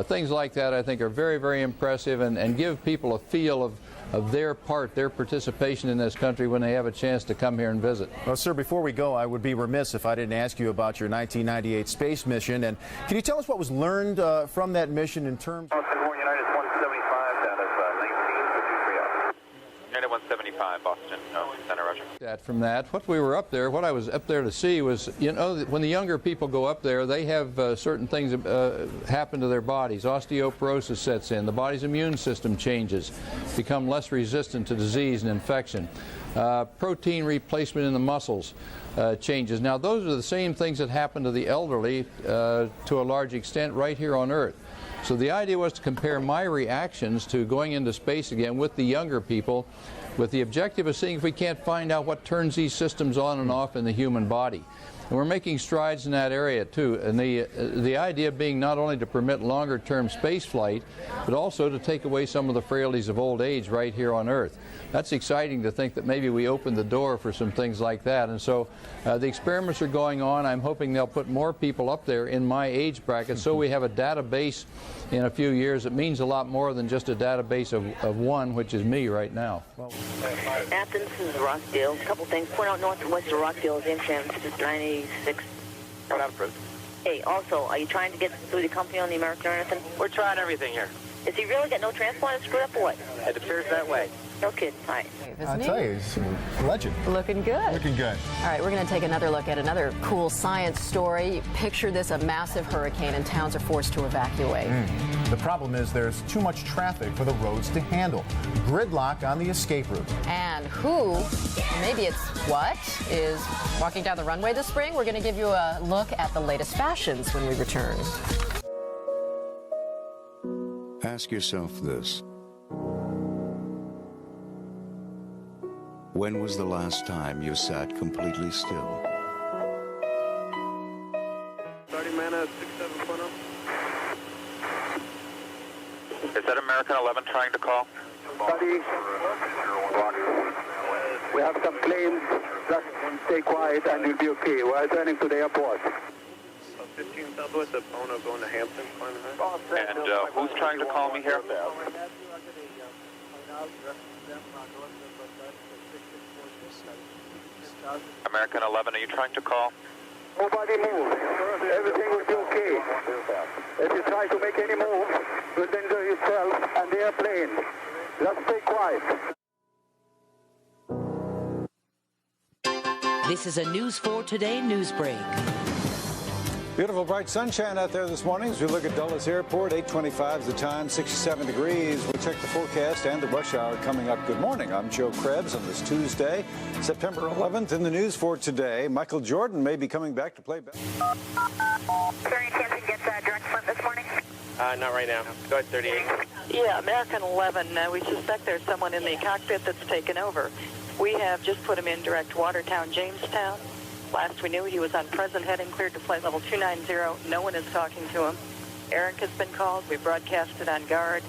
things like that I think are very, very impressive and give people a feel of their part, their participation in this country when they have a chance to come here and visit. Well, sir, before we go, I would be remiss if I didn't ask you about your 1998 space mission. And can you tell us what was learned from that mission in terms of... United 175 down at 19, United 175, Boston, Center, Roger. From that, what I was up there to see was, you know, when the younger people go up there, they have certain things happen to their bodies. Osteoporosis sets in. The body's immune system changes, become less resistant to disease and infection. Protein replacement in the muscles changes. Now, those are the same things that happen to the elderly to a large extent right here on Earth. So the idea was to compare my reactions to going into space again with the younger people, with the objective of seeing if we can't find out what turns these systems on and off in the human body. And we're making strides in that area too, and the idea being not only to permit longer-term space flight, but also to take away some of the frailties of old age right here on Earth. That's exciting to think that maybe we opened the door for some things like that. And so the experiments are going on. I'm hoping they'll put more people up there in my age bracket so we have a database in a few years. It means a lot more than just a database of one, which is me right now. Athens is Rockdale. A couple things. Point out north and west of Rockdale is in San Francisco 986. Hey, also, are you trying to get through the company on the American or anything? We're trying everything here. Is he really got no transponder screwed up or what? It appears that way. No kidding. All right. I'll tell you, he's a legend. Looking good. Looking good. All right, we're going to take another look at another cool science story. Picture this, a massive hurricane and towns are forced to evacuate. The problem is there's too much traffic for the roads to handle. Gridlock on the escape route. And who, maybe it's what, is walking down the runway this spring? We're going to give you a look at the latest fashions when we return. Ask yourself this. When was the last time you sat completely still? 30 minutes, 67.0. Is that American 11 trying to call? Buddy, we have some planes. Just stay quiet and you'll be okay. We're turning to the airport. 15 Southwest of Bono going to Hampton. And who's trying to call me here? American 11, are you trying to call? Nobody move. Everything will be okay. If you try to make any move, you'll endanger yourself and the airplane. Just stay quiet. This is a News 4 Today news break. Beautiful bright sunshine out there this morning as we look at Dulles Airport. 8:25 is the time, 67 degrees. We'll check the forecast and the rush hour coming up. Good morning. I'm Joe Krebs on this Tuesday, September 11th. In the news for today, Michael Jordan may be coming back to play back. Is there any chance he gets direct flip this morning? Not right now. Go ahead, 38. Yeah, American 11. We suspect there's someone in the cockpit that's taken over. We have just put him in direct Watertown, Jamestown. Last we knew, he was on present heading, cleared to flight level 290. No one is talking to him. Eric has been called. We broadcasted on guard.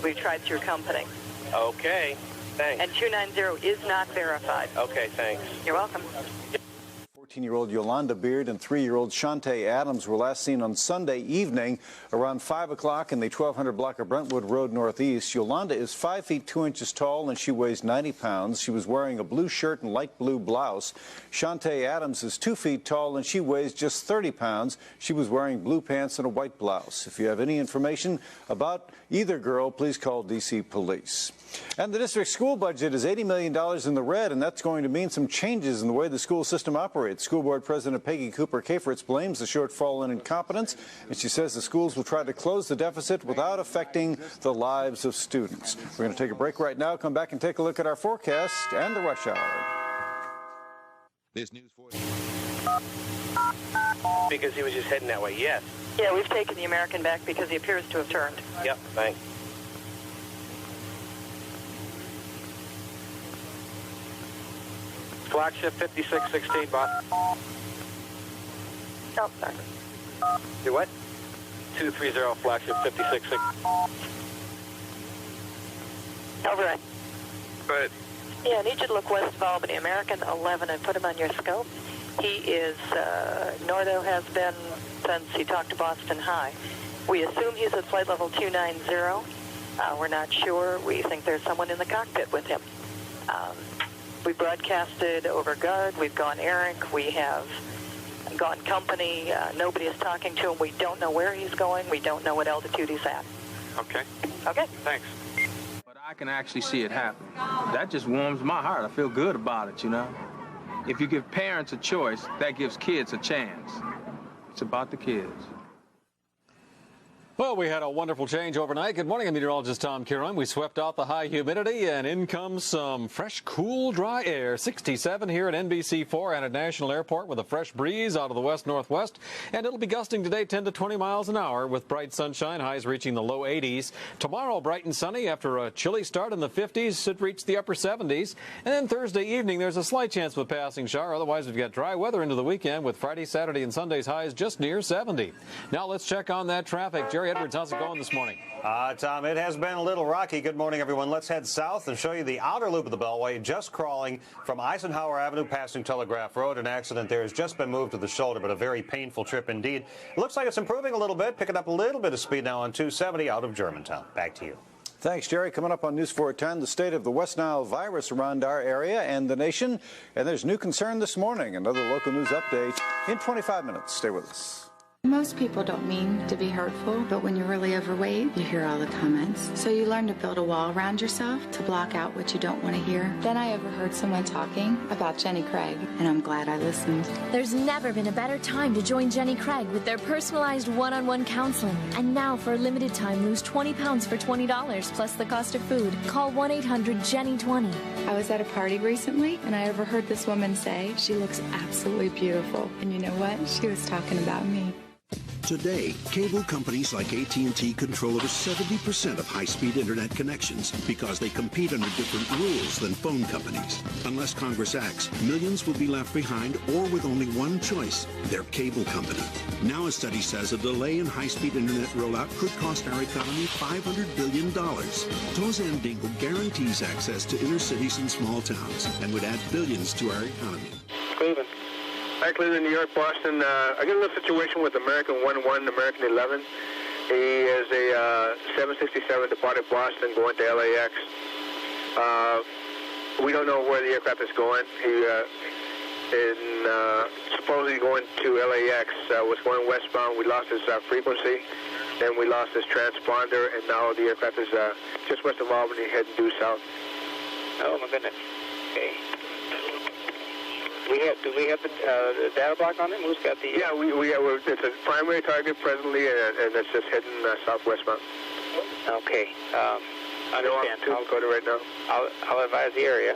We tried through company. Okay, thanks. And 290 is not verified. Okay, thanks. You're welcome. 14-year-old Yolanda Beard and 3-year-old Shantae Adams were last seen on Sunday evening around 5 o'clock in the 1200 block of Brentwood Road Northeast. Yolanda is 5 feet 2 inches tall and she weighs 90 pounds. She was wearing a blue shirt and light blue blouse. Shantae Adams is 2 feet tall and she weighs just 30 pounds. She was wearing blue pants and a white blouse. If you have any information about either girl, please call D.C. Police. And the district school budget is $80 million in the red, and that's going to mean some changes in the way the school system operates. School Board President Peggy Cooper-Kaferitz blames the shortfall in incompetence, and she says the schools will try to close the deficit without affecting the lives of students. We're going to take a break right now, come back and take a look at our forecast and the rush hour. This news for Because he was just heading that way, yes. Yeah, we've taken the American back because he appears to have turned. Yep, thanks. Flagship 5616, Bob. Oh, sorry. Do what? 230, flagship 5616. Override. Go ahead. Yeah, I need you to look west of Albany, American 11, and put him on your scope. He is, Nordo has been since he talked to Boston High. We assume he's at flight level 290. We're not sure. We think there's someone in the cockpit with him. We broadcasted over guard. We've gone Eric. We have gone company. Nobody is talking to him. We don't know where he's going. We don't know what altitude he's at. Okay. Okay. Thanks. But I can actually see it happen. That just warms my heart. I feel good about it, you know. If you give parents a choice, that gives kids a chance. It's about the kids. Well, we had a wonderful change overnight. Good morning, I'm meteorologist Tom Kieran. We swept out the high humidity, and in comes some fresh, cool, dry air. 67 here at NBC4 and at National Airport with a fresh breeze out of the west-northwest. And it'll be gusting today 10 to 20 miles an hour with bright sunshine, highs reaching the low 80s. Tomorrow, bright and sunny after a chilly start in the 50s, should reach the upper 70s. And then Thursday evening, there's a slight chance of a passing shower. Otherwise, we've got dry weather into the weekend with Friday, Saturday, and Sunday's highs just near 70. Now let's check on that traffic. Jerry Edwards, how's it going this morning? Tom, it has been a little rocky. Good morning, everyone. Let's head south and show you the outer loop of the Beltway, just crawling from Eisenhower Avenue passing Telegraph Road. An accident there has just been moved to the shoulder, but a very painful trip indeed. It looks like it's improving a little bit, picking up a little bit of speed now on 270 out of Germantown. Back to you. Thanks, Jerry. Coming up on News 4 at 10, the state of the West Nile virus around our area and the nation. And there's new concern this morning. Another local news update in 25 minutes. Stay with us. Most people don't mean to be hurtful, but when you're really overweight, you hear all the comments. So you learn to build a wall around yourself to block out what you don't want to hear. Then I overheard someone talking about Jenny Craig, and I'm glad I listened. There's never been a better time to join Jenny Craig with their personalized one-on-one counseling. And now, for a limited time, lose 20 pounds for $20 plus the cost of food. Call 1-800-JENNY20. I was at a party recently, and I overheard this woman say she looks absolutely beautiful. And you know what? She was talking about me. Today, cable companies like AT&T control over 70% of high-speed internet connections because they compete under different rules than phone companies. Unless Congress acts, millions will be left behind or with only one choice, their cable company. Now a study says a delay in high-speed internet rollout could cost our economy $500 billion. Tozan Dingle guarantees access to inner cities and small towns and would add billions to our economy. Cleveland. Hi, Cleveland, New York, Boston. I got a little situation with American 11, American 11. He is a 767 departed Boston going to LAX. We don't know where the aircraft is going. He is supposedly going to LAX. Was going westbound. We lost his frequency. Then we lost his transponder, and now the aircraft is just west of Albany, heading due south. Oh, my goodness. Okay. Do we have the data block on it? Who's got the... Yeah, it's a primary target presently, and it's just heading southwestbound. Okay. Understand. I'll go to right now. I'll advise the area.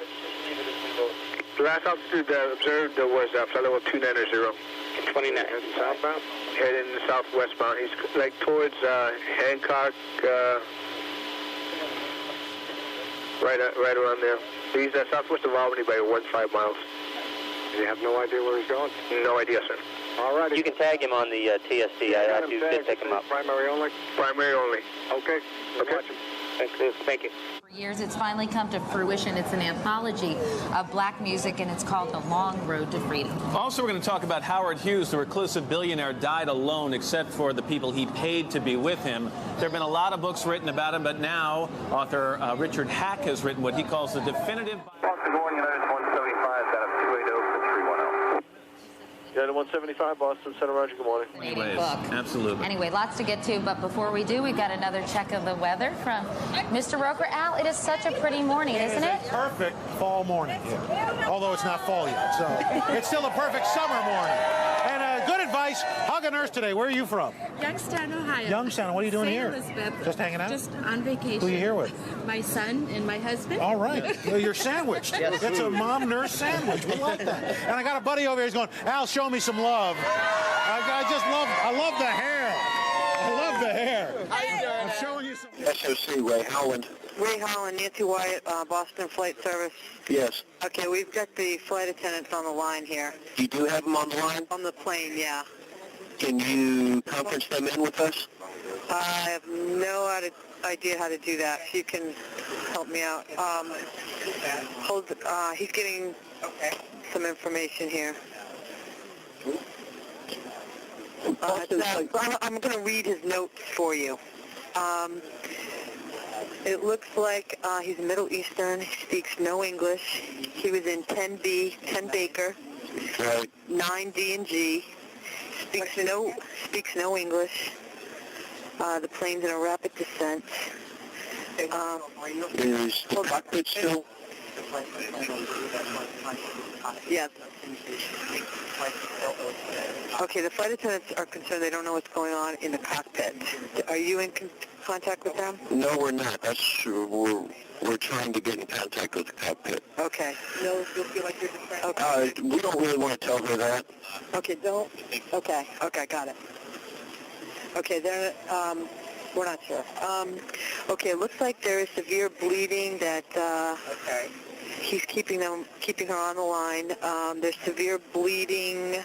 The last altitude observed was flight level 290. 29. Southbound? Heading southwestbound. He's like towards Hancock, right around there. He's southwest of Albany by 15 miles. You have no idea where he's going? No idea, sir. All right. You can tag him on the TSC. I did pick him up. Primary only? Primary only. Okay. Okay. Thank you. For years, it's finally come to fruition. It's an anthology of black music, and it's called The Long Road to Freedom. Also, we're going to talk about Howard Hughes, the reclusive billionaire, died alone except for the people he paid to be with him. There have been a lot of books written about him, but now author Richard Hack has written what he calls the definitive... Boston going United 175 out of 280 for 310. United 175, Boston Center, Roger, good morning. Anyways, book. Absolutely. Anyway, lots to get to, but before we do, we've got another check of the weather from Mr. Roker. Al, it is such a pretty morning, isn't it? Perfect fall morning, although it's not fall yet, so it's still a perfect summer morning. And good advice, hug a nurse today. Where are you from? Youngstown, Ohio. Youngstown, what are you doing here? Elizabeth. Just hanging out? Just on vacation. Who are you here with? My son and my husband. All right. Well, you're sandwiched. It's a mom-nurse sandwich. We like that. And I got a buddy over here who's going, Al, show me some love. I love the hair. I love the hair. I'm showing you some. SOC, Ray Howland. Ray Holland, Nancy Wyatt, Boston Flight Service. Yes. Okay, we've got the flight attendants on the line here. You do have them on the line? On the plane, yeah. Can you conference them in with us? I have no idea how to do that. If you can help me out. He's getting some information here. I'm going to read his notes for you. It looks like he's Middle Eastern. He speaks no English. He was in 10B, 10 Baker, 9D and G. Speaks no English. The plane's in a rapid descent. Is the cockpit still? Yes. Okay, the flight attendants are concerned they don't know what's going on in the cockpit. Are you in contact with them? No, we're not. We're trying to get in contact with the cockpit. Okay. No, you'll feel like you're distracted. Okay. We don't really want to tell her that. Okay, don't. Okay, got it. Okay, we're not sure. Okay, it looks like there is severe bleeding that he's keeping her on the line. There's severe bleeding.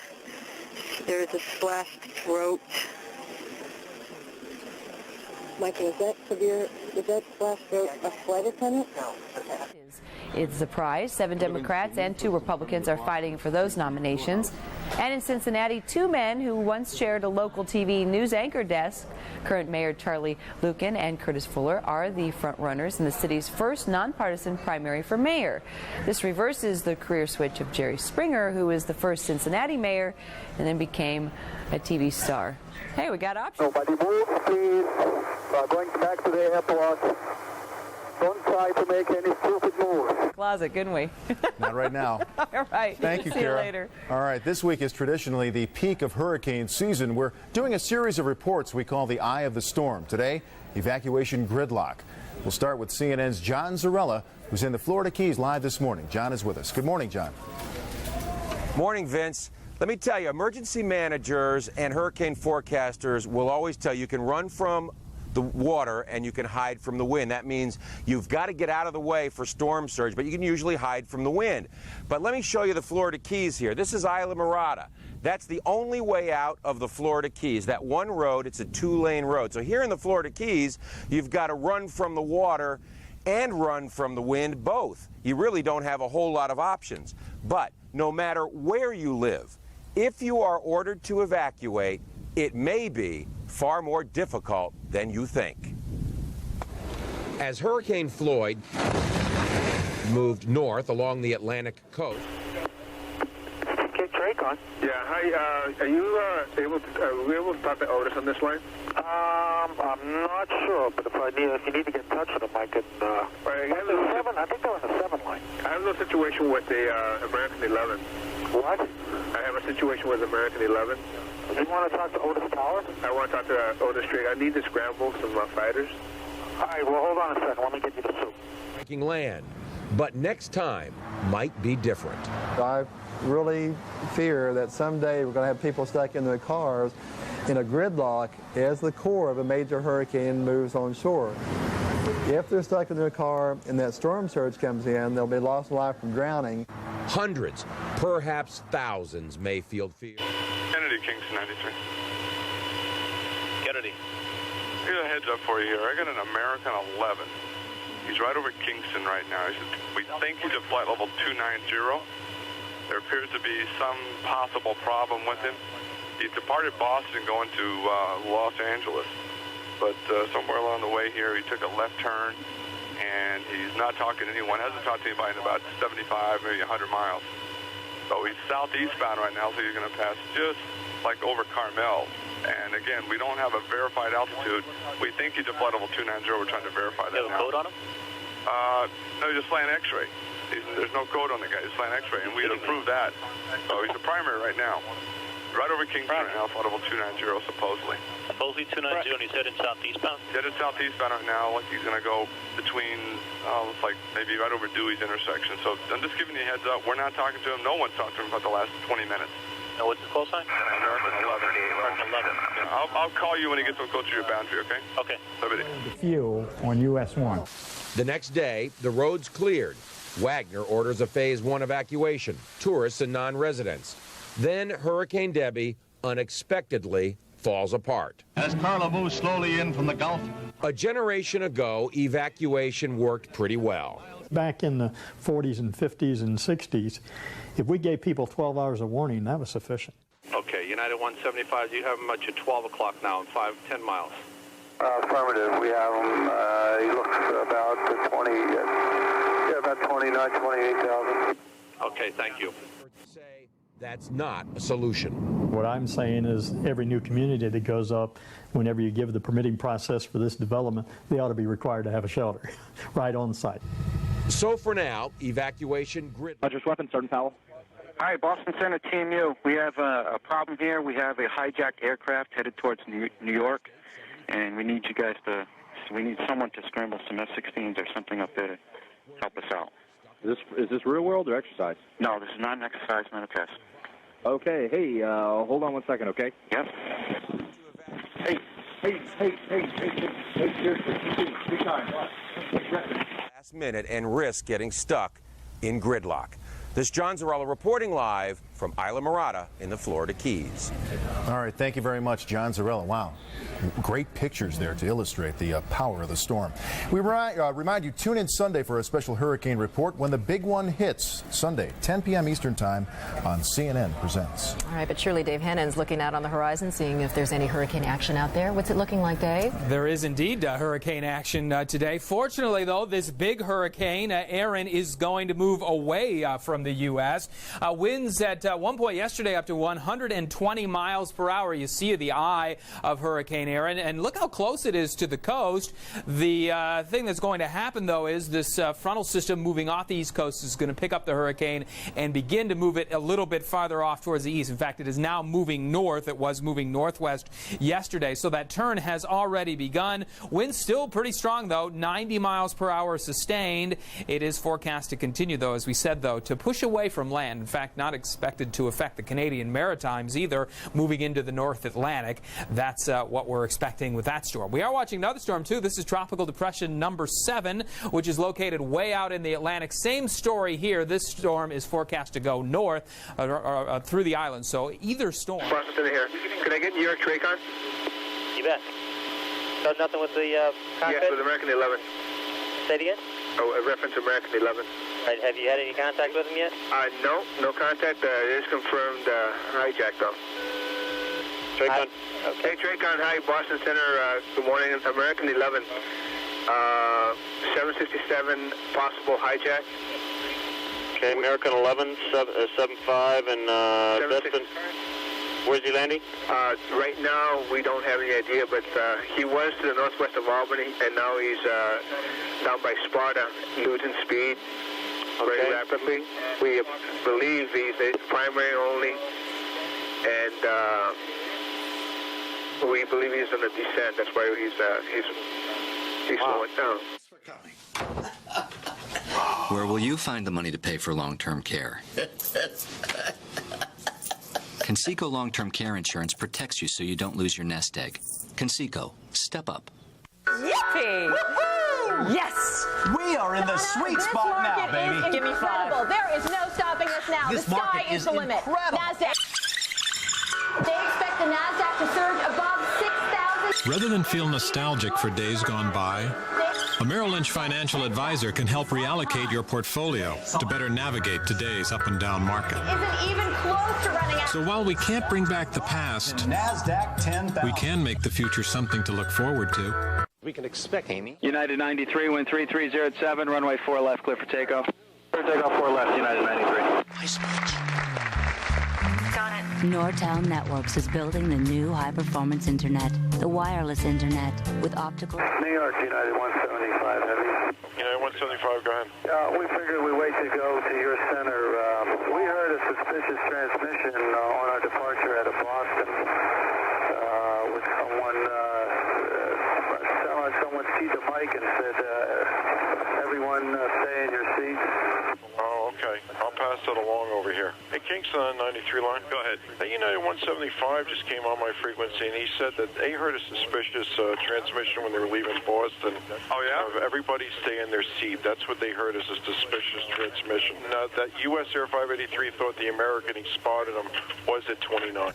There's a slashed throat. Michael, is that severe? Is that slashed throat a flight attendant? No. It's a surprise. 7 Democrats and 2 Republicans are fighting for those nominations. And in Cincinnati, 2 men who once shared a local TV news anchor desk, current Mayor Charlie Luken and Curtis Fuller, are the frontrunners in the city's first nonpartisan primary for mayor. This reverses the career switch of Jerry Springer, who was the first Cincinnati mayor and then became a TV star. Hey, we got options. Nobody move, please. Going back to the airport. Don't try to make any stupid moves. Closet, couldn't we? Not right now. All right. Thank you, See Kara. you later. All right, this week is traditionally the peak of hurricane season. We're doing a series of reports we call the Eye of the Storm. Today, evacuation gridlock. We'll start with CNN's John Zarrella, who's in the Florida Keys live this morning. John is with us. Good morning, John. Morning, Vince. Let me tell you, emergency managers and hurricane forecasters will always tell you you can run from the water and you can hide from the wind. That means you've got to get out of the way for storm surge, but you can usually hide from the wind. But let me show you the Florida Keys here. This is Isla Mirada. That's the only way out of the Florida Keys. That one road, it's a 2-lane road. So here in the Florida Keys, you've got to run from the water and run from the wind, both. You really don't have a whole lot of options. But no matter where you live, if you are ordered to evacuate, it may be far more difficult than you think. As Hurricane Floyd moved north along the Atlantic coast. Get Drake on. Yeah, hi, are you able to talk to Otis on this line? I'm not sure, but if you need to get in touch with them, I can. I think they're on the 7 line. I have a little situation with the American 11. What? I have a situation with American 11. You want to talk to Otis Tower? I want to talk to Otis Street. I need to scramble some fighters. All right, well, hold on a second. Let me get you the soup. Breaking land. But next time might be different. I really fear that someday we're going to have people stuck in their cars in a gridlock as the core of a major hurricane moves on shore. If they're stuck in their car and that storm surge comes in, they'll be lost alive from drowning. Hundreds, perhaps thousands may feel fear. Kennedy, Kingston 93. Kennedy. I got a heads up for you here. I got an American 11. He's right over Kingston right now. We think he's at flight level 290. There appears to be some possible problem with him. He departed Boston going to Los Angeles, but somewhere along the way here he took a left turn, and he's not talking to anyone, hasn't talked to anybody in about 75, maybe 100 miles. So he's southeastbound right now, so he's going to pass just like over Carmel. And again, we don't have a verified altitude. We think he's at flight level 290. We're trying to verify that now. You have a code on him? No, he's just flying X-ray. There's no code on the guy. He's flying X-ray, and we had approved that. So he's a primary right now. Right over Kingston right now, flight level 290, supposedly. Supposedly 290, and he's headed southeastbound? He's headed southeastbound right now. Like he's going to go between, looks like maybe right over Dewey's intersection. So I'm just giving you a heads up. We're not talking to him. No one's talked to him about the last 20 minutes. Now, what's his call sign? American 11. American 11. Yeah, I'll call you when he gets so close to your boundary, okay? Okay. Fuel on US 1. The next day, the roads cleared. Wagner orders a Phase 1 evacuation, tourists and non-residents. Then Hurricane Debbie unexpectedly falls apart. As Carla moves slowly in from the Gulf. A generation ago, evacuation worked pretty well. Back in the 40s and 50s and 60s, if we gave people 12 hours of warning, that was sufficient. Okay, United 175, you have him at 12 o'clock now, 10 miles. Affirmative. We have him. He looks about 20, about 29, 28,000. Okay, thank you. That's not a solution. What I'm saying is every new community that goes up, whenever you give the permitting process for this development, they ought to be required to have a shelter right on site. So for now, evacuation grid. Roger, weapon, Sergeant Powell. Hi, Boston Center, Team U. We have a problem here. We have a hijacked aircraft headed towards New York, and we need you guys we need someone to scramble some F-16s or something up there to help us out. Is this real world or exercise? No, this is not an exercise, not a test. Okay, hey, hold on 1 second, okay? Yep. Hey, seriously, be kind. Last minute and risk getting stuck in gridlock. This is John Zarella reporting live from Isla Mirada in the Florida Keys. All right, thank you very much, John Zarella. Wow, great pictures there to illustrate the power of the storm. We remind you, tune in Sunday for a special hurricane report when the big one hits. Sunday, 10 p.m. Eastern Time on CNN Presents. All right, but surely Dave Hennon's looking out on the horizon, seeing if there's any hurricane action out there. What's it looking like, Dave? There is indeed hurricane action today. Fortunately, though, this big hurricane, Aaron, is going to move away from the U.S. Winds at one point yesterday up to 120 miles per hour. You see the eye of Hurricane Aaron, and look how close it is to the coast. The thing that's going to happen, though, is this frontal system moving off the east coast is going to pick up the hurricane and begin to move it a little bit farther off towards the east. In fact, it is now moving north. It was moving northwest yesterday, so that turn has already begun. Winds still pretty strong, though, 90 miles per hour sustained. It is forecast to continue, though, as we said, though, to push away from land. In fact, not expected to affect the Canadian Maritimes either, moving into the North Atlantic. That's what we're expecting with that storm. We are watching another storm, too. This is Tropical Depression number 7, which is located way out in the Atlantic. Same story here. This storm is forecast to go north through the island. So either storm. Boston Center here. Can I get New York Tracon? You bet. So nothing with the cockpit? Yes, with American 11. Say it again? Oh, a reference to American 11. Right, have you had any contact with him yet? No contact. It is confirmed hijacked, though. Tracon. Okay. Hey, Tracon, hi, Boston Center. Good morning. It's American 11. 767, possible hijack. Okay, American 11, 75, and Destin. Where's he landing? Right now, we don't have any idea, but he was to the northwest of Albany, and now he's down by Sparta, Newton speed. very rapidly. We believe he's a primary only, and we believe he's in a descent. That's why he's slowing down. Where will you find the money to pay for long-term care? Conseco long-term care insurance protects you so you don't lose your nest egg. Conseco, step up. Yippee! Yes! We are in the sweet spot now, baby. Give me five. There is no stopping us now. This the sky market is the limit. incredible. NASDAQ. They expect the NASDAQ to surge above 6,000. Rather than feel nostalgic for days gone by, a Merrill Lynch financial advisor can help reallocate your portfolio to better navigate today's up and down market. Isn't even close to running out. So while we can't bring back the past, NASDAQ 10,000. we can make the future something to look forward to. We can expect, Amy. United 93, wind 330 runway 4 left, clear for takeoff. Clear takeoff 4 left, United 93. Got it. Nortel Networks is building the new high-performance internet, the wireless internet, with optical... New York, United 175, heavy. United 175, go ahead. We figured we wait to go to your center. We heard a suspicious transmission on our departure out of Boston with someone keyed the mic and said, everyone stay in your seats. Oh, okay. I'll pass that along over here. Hey, Kingston on 93 line. Go ahead. Hey, United 175 just came on my frequency, and he said that they heard a suspicious transmission when they were leaving Boston. Oh, yeah? Everybody stay in their seat. That's what they heard as a suspicious transmission. Now, that U.S. Air 583 thought the American he spotted him was at 29.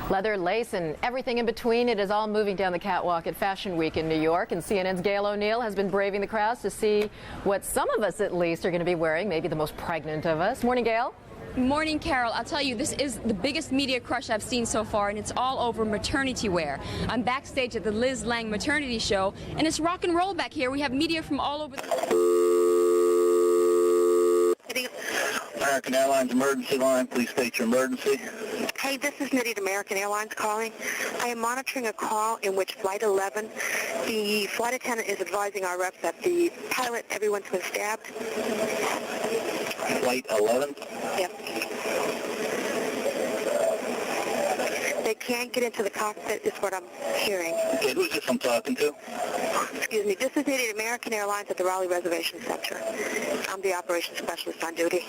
Leather, lace, and everything in between. It is all moving down the catwalk at Fashion Week in New York. And CNN's Gail O'Neill has been braving the crowds to see what some of us, at least, are going to be wearing, maybe the most pregnant of us. Morning, Gail. Morning, Carol. I'll tell you, this is the biggest media crush I've seen so far, and it's all over maternity wear. I'm backstage at the Liz Lang maternity show, and it's rock and roll back here. We have media from all over American Airlines emergency line, please state your emergency. Hey, this is Nitty at American Airlines calling. I am monitoring a call in which Flight 11, the flight attendant is advising our reps that the pilot, everyone's been stabbed. Flight 11? Yep. They can't get into the cockpit is what I'm hearing. Okay, who's this I'm talking to? Excuse me, this is Nitty at American Airlines at the Raleigh Reservation Center. I'm the operations specialist on duty.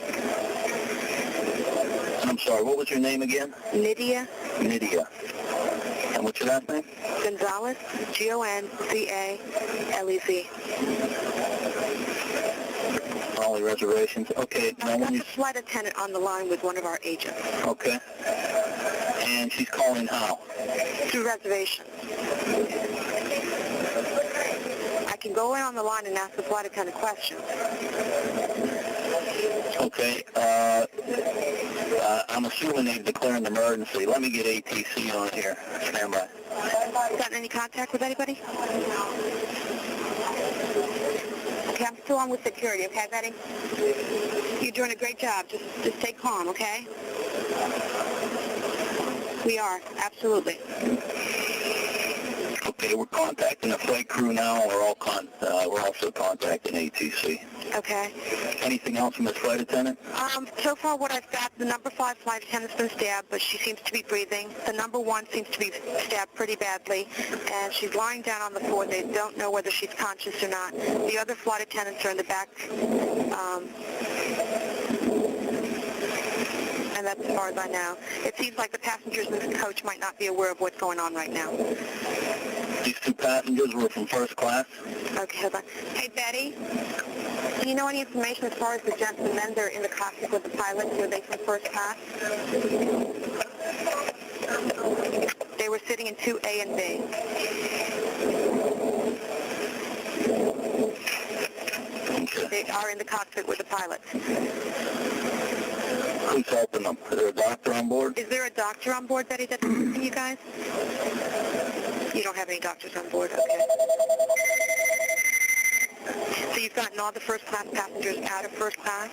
I'm sorry, what was your name again? Nydia. Nydia. And what's your last name? Gonzalez, Gonzalez. Raleigh reservations. Okay. Now when you... flight attendant on the line with one of our agents. Okay. And she's calling how? Through reservation. I can go in on the line and ask the flight attendant questions. Okay. I'm assuming they've declared an emergency. Let me get ATC on here. Stand by. Got any contact with anybody? Okay, I'm still on with security, okay, Betty? You're doing a great job. Just stay calm, okay? We are, absolutely. Okay, we're contacting the flight crew now. We're also contacting ATC. Okay. Anything else from this flight attendant? So far what I've got, the number 5 flight attendant's been stabbed, but she seems to be breathing. The number 1 seems to be stabbed pretty badly, and she's lying down on the floor. They don't know whether she's conscious or not. The other flight attendants are in the back, and that's as far as I know. It seems like the passengers in the coach might not be aware of what's going on right now. These 2 passengers were from first class? Okay, hold on. Hey, Betty, do you know any information as far as the gentlemen that are in the cockpit with the pilot? Were they from first class? They were sitting in 2A and B. They are in the cockpit with the pilots. Who's helping them? Is there a doctor on board? Is there a doctor on board, Betty, that's helping you guys? You don't have any doctors on board, okay. So you've gotten all the first class passengers out of first class?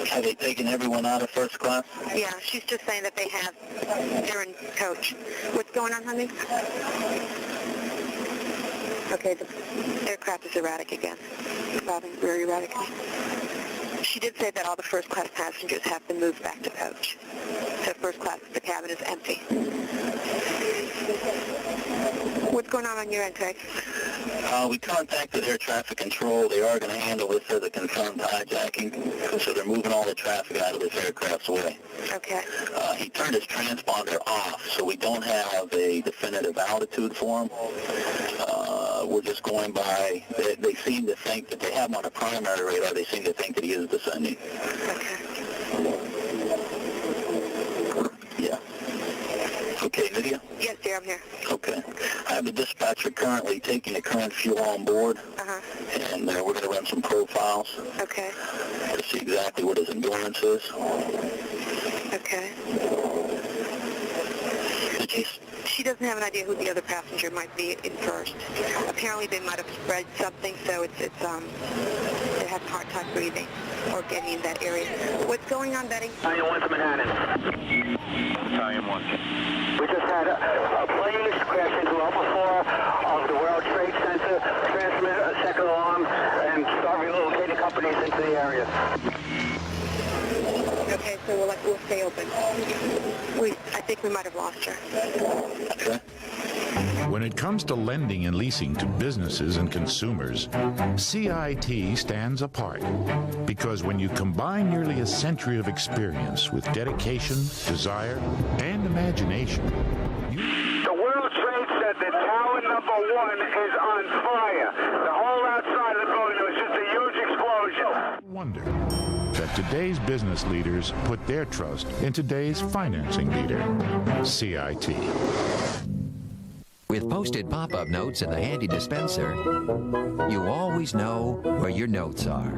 Have they taken everyone out of first class? Yeah, she's just saying that they have. They're in coach. What's going on, honey? Okay, the aircraft is erratic again. Bobbing very erratically. She did say that all the first class passengers have been moved back to coach. So first class, the cabin is empty. What's going on your end, Craig? We contacted air traffic control. They are going to handle this as a confirmed hijacking, so they're moving all the traffic out of this aircraft's way. Okay. He turned his transponder off, so we don't have a definitive altitude for him. We're just going by, they seem to think that they have him on a primary radar. They seem to think that he is descending. Okay. Yeah. Okay, Lydia? Yes, dear, I'm here. Okay. I have the dispatcher currently taking the current fuel on board, and we're going to run some profiles. Okay. To see exactly what his endurance is. Okay. She doesn't have an idea who the other passenger might be in first. Apparently they might have spread something, so they have a hard time breathing or getting in that area. What's going on, Betty? Italian 1 to Manhattan. Italian 1. We just had a plane crash into Level 4 of the World Trade Center, transmit a second alarm, and start relocating companies into the area. Okay, so we'll stay open. I think we might have lost her. Okay. When it comes to lending and leasing to businesses and consumers, CIT stands apart because when you combine nearly a century of experience with dedication, desire, and imagination, The World Trade Center, tower number 1 is on fire. The whole outside of the building was just a huge explosion. wonder that today's business leaders put their trust in today's financing leader, CIT. With posted pop-up notes and the handy dispenser, you always know where your notes are.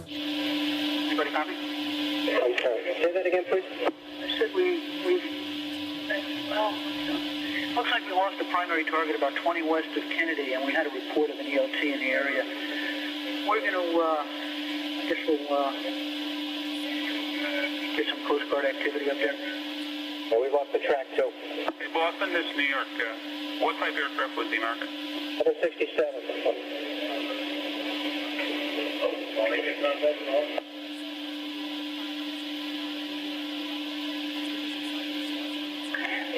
Anybody copy? I'm sorry. Say that again, please. I said looks like we lost the primary target about 20 west of Kennedy, and we had a report of an ELT in the area. We're going to, I guess we'll get some Coast Guard activity up there. Well, we lost the track, too. Boston, this is New York. What type of aircraft was the American? 767.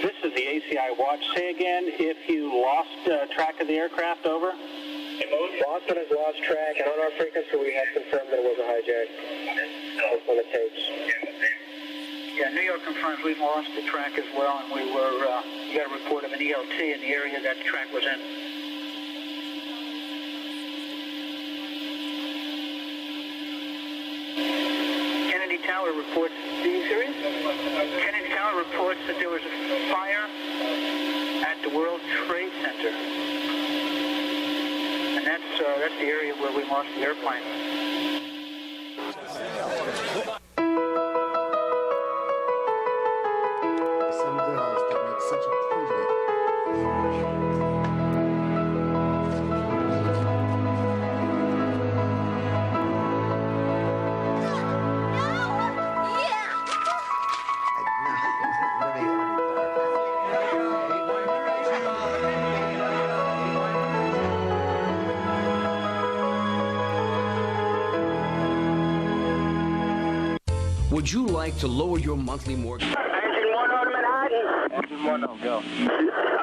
This is the ACI watch. Say again, if you lost track of the aircraft, over? Boston has lost track, and on our frequency we have confirmed that it was a hijack. That's on the tapes. Yeah, New York confirms we've lost the track as well, and we got a report of an ELT in the area that track was in. Kennedy Tower reports, Kennedy Tower reports that there was a fire at the World Trade Center. And that's the area where we lost the airplane. Would you like to lower your monthly mortgage? Engine 1 on Manhattan. Engine 1 on, go.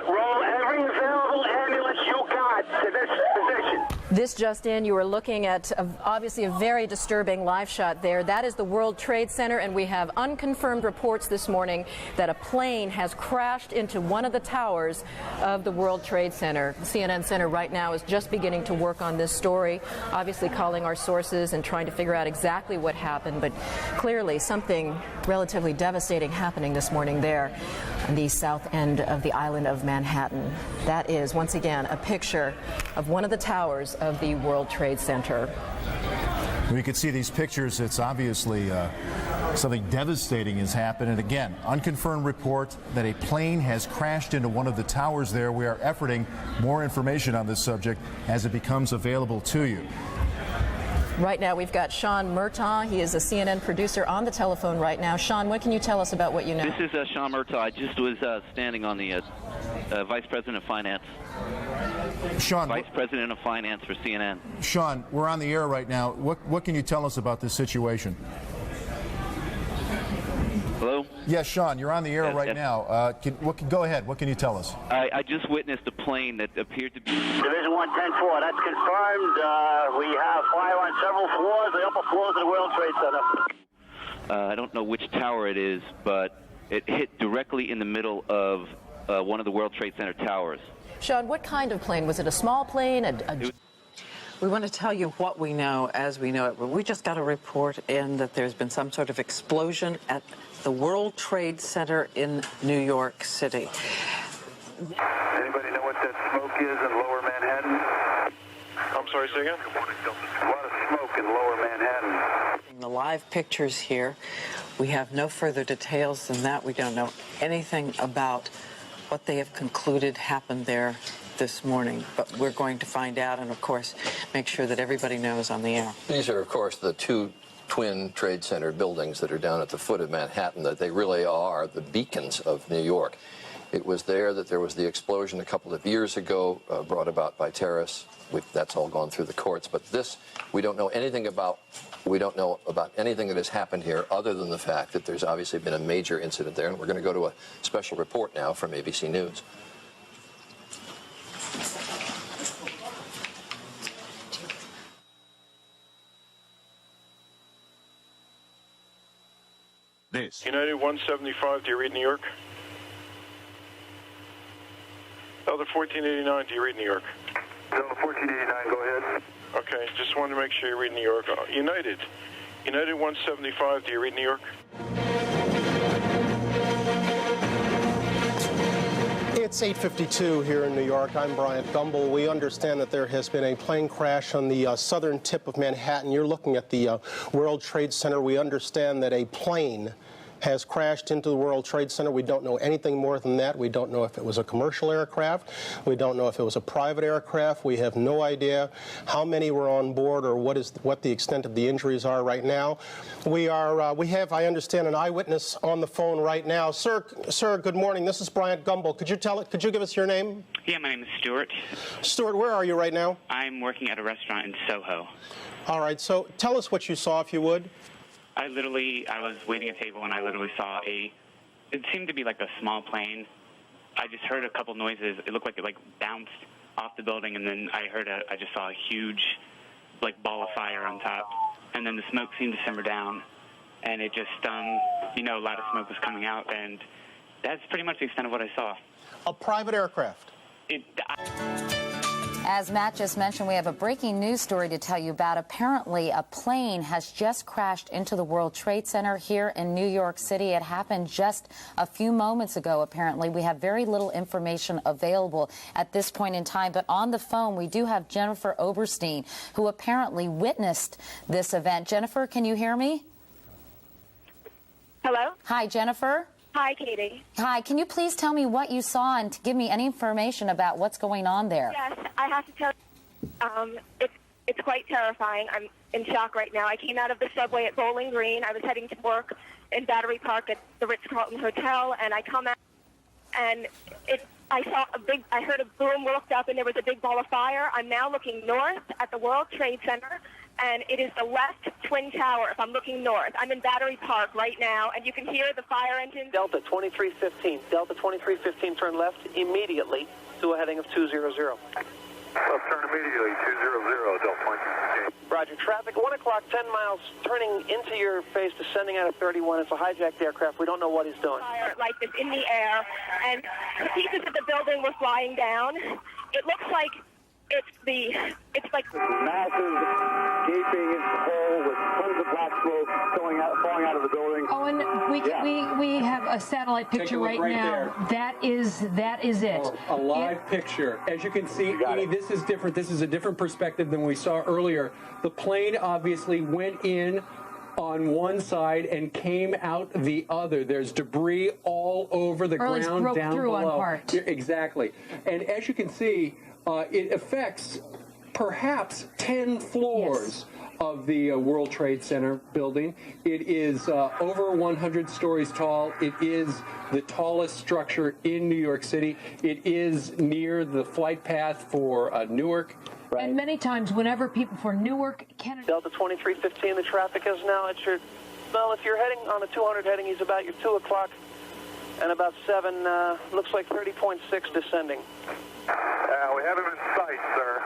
Roll every available ambulance you got to this position. This just in, you are looking at obviously a very disturbing live shot there. That is the World Trade Center, and we have unconfirmed reports this morning that a plane has crashed into one of the towers of the World Trade Center. The CNN Center right now is just beginning to work on this story, obviously calling our sources and trying to figure out exactly what happened, but clearly something relatively devastating happening this morning there on the south end of the island of Manhattan. That is, once again, a picture of one of the towers of the World Trade Center. We could see these pictures. It's obviously something devastating has happened. And again, unconfirmed report that a plane has crashed into one of the towers there. We are efforting more information on this subject as it becomes available to you. Right now, we've got Sean Murtaugh. He is a CNN producer on the telephone right now. Sean, what can you tell us about what you know? This is Sean Murtaugh. I just was standing on the Vice President of Finance. Sean, Vice President of Finance for CNN. Sean, we're on the air right now. What can you tell us about this situation? Hello? Yes, Sean, you're on the air right now. Go ahead. What can you tell us? I just witnessed a plane that appeared to be... Division 110-4, that's confirmed. We have fire on several floors, the upper floors of the World Trade Center. I don't know which tower it is, but it hit directly in the middle of one of the World Trade Center towers. Sean, what kind of plane? Was it a small plane? We want to tell you what we know as we know it. We just got a report in that there's been some sort of explosion at the World Trade Center in New York City. Anybody know what that smoke is in Lower Manhattan? I'm sorry, say again? A lot of smoke in Lower Manhattan. The live pictures here, we have no further details than that. We don't know anything about what they have concluded happened there this morning, but we're going to find out and, of course, make sure that everybody knows on the air. These are, of course, the two twin Trade Center buildings that are down at the foot of Manhattan, that they really are the beacons of New York. It was there that there was the explosion a couple of years ago brought about by terrorists. That's all gone through the courts, but this we don't know anything about. We don't know about anything that has happened here other than the fact that there's obviously been a major incident there, and we're going to go to a special report now from ABC News. This. United 175, do you read New York? Delta 1489, do you read New York? Delta 1489, go ahead. Okay, just wanted to make sure you read New York. United 175, do you read New York? It's 8:52 here in New York. I'm Bryant Gumbel. We understand that there has been a plane crash on the southern tip of Manhattan. You're looking at the World Trade Center. We understand that a plane has crashed into the World Trade Center. We don't know anything more than that. We don't know if it was a commercial aircraft. We don't know if it was a private aircraft. We have no idea how many were on board or what the extent of the injuries are right now. We have, I understand, an eyewitness on the phone right now. Sir, good morning. This is Bryant Gumbel. Could you give us your name? Yeah, my name is Stuart. Stuart, where are you right now? I'm working at a restaurant in Soho. All right, so tell us what you saw, if you would. I was waiting at a table and I literally saw it seemed to be like a small plane. I just heard a couple noises. It looked like it bounced off the building, and then I just saw a huge ball of fire on top. And then the smoke seemed to simmer down, and it just, a lot of smoke was coming out, and that's pretty much the extent of what I saw. A private aircraft? As Matt just mentioned, we have a breaking news story to tell you about. Apparently, a plane has just crashed into the World Trade Center here in New York City. It happened just a few moments ago, apparently. We have very little information available at this point in time. But on the phone, we do have Jennifer Oberstein, who apparently witnessed this event. Jennifer, can you hear me? Hello? Hi, Jennifer. Hi, Katie. Hi, can you please tell me what you saw and to give me any information about what's going on there? Yes, I have to tell you, it's quite terrifying. I'm in shock right now. I came out of the subway at Bowling Green. I was heading to work in Battery Park at the Ritz-Carlton Hotel, and I come out, and I heard a boom, looked up, and there was a big ball of fire. I'm now looking north at the World Trade Center, and it is the left twin tower if I'm looking north. I'm in Battery Park right now, and you can hear the fire engine. Delta 2315. Delta 2315, turn left immediately to a heading of 200. Left turn immediately, 200, Delta 2315. Roger, traffic, 1 o'clock, 10 miles, turning into your face, descending out of 31. It's a hijacked aircraft. We don't know what he's doing. Fire like this in the air, and pieces of the building were flying down. It looks like it's like massive gaping hole with tons of black smoke falling out of the building. Owen, we have a satellite picture right now. There. That is it. A live picture. As you can see, Edie, this is different. This is a different perspective than we saw earlier. The plane obviously went in on one side and came out the other. There's debris all over the ground broke down through below. On part. Exactly. And as you can see, it affects perhaps 10 floors. of the World Trade Center building. It is over 100 stories tall. It is the tallest structure in New York City. It is near the flight path for Newark. Right. And many times, whenever people for Newark, Canada. Delta 2315, the traffic is now at your, well, if you're heading on a 200 heading, he's about your 2 o'clock and about 7, looks like 30.6 descending. We have him in sight, sir.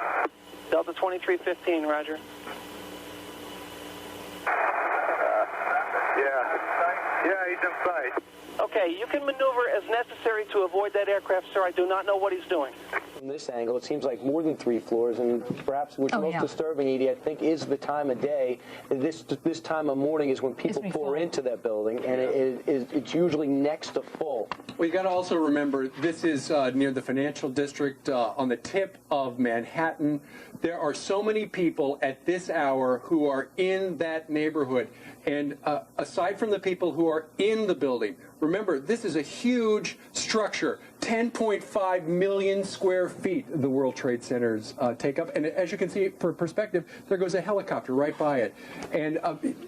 Delta 2315, roger. Yeah, he's in sight. Okay, you can maneuver as necessary to avoid that aircraft, sir. I do not know what he's doing. From this angle, it seems like more than 3 floors, and perhaps what's most disturbing, Edie, I think, is the time of day. This time of morning is when people pour into that building, and it's usually next to full. Well, you got to also remember, this is near the financial district on the tip of Manhattan. There are so many people at this hour who are in that neighborhood. And aside from the people who are in the building, remember, this is a huge structure, 10.5 million square feet the World Trade Centers take up. And as you can see, for perspective, there goes a helicopter right by it. And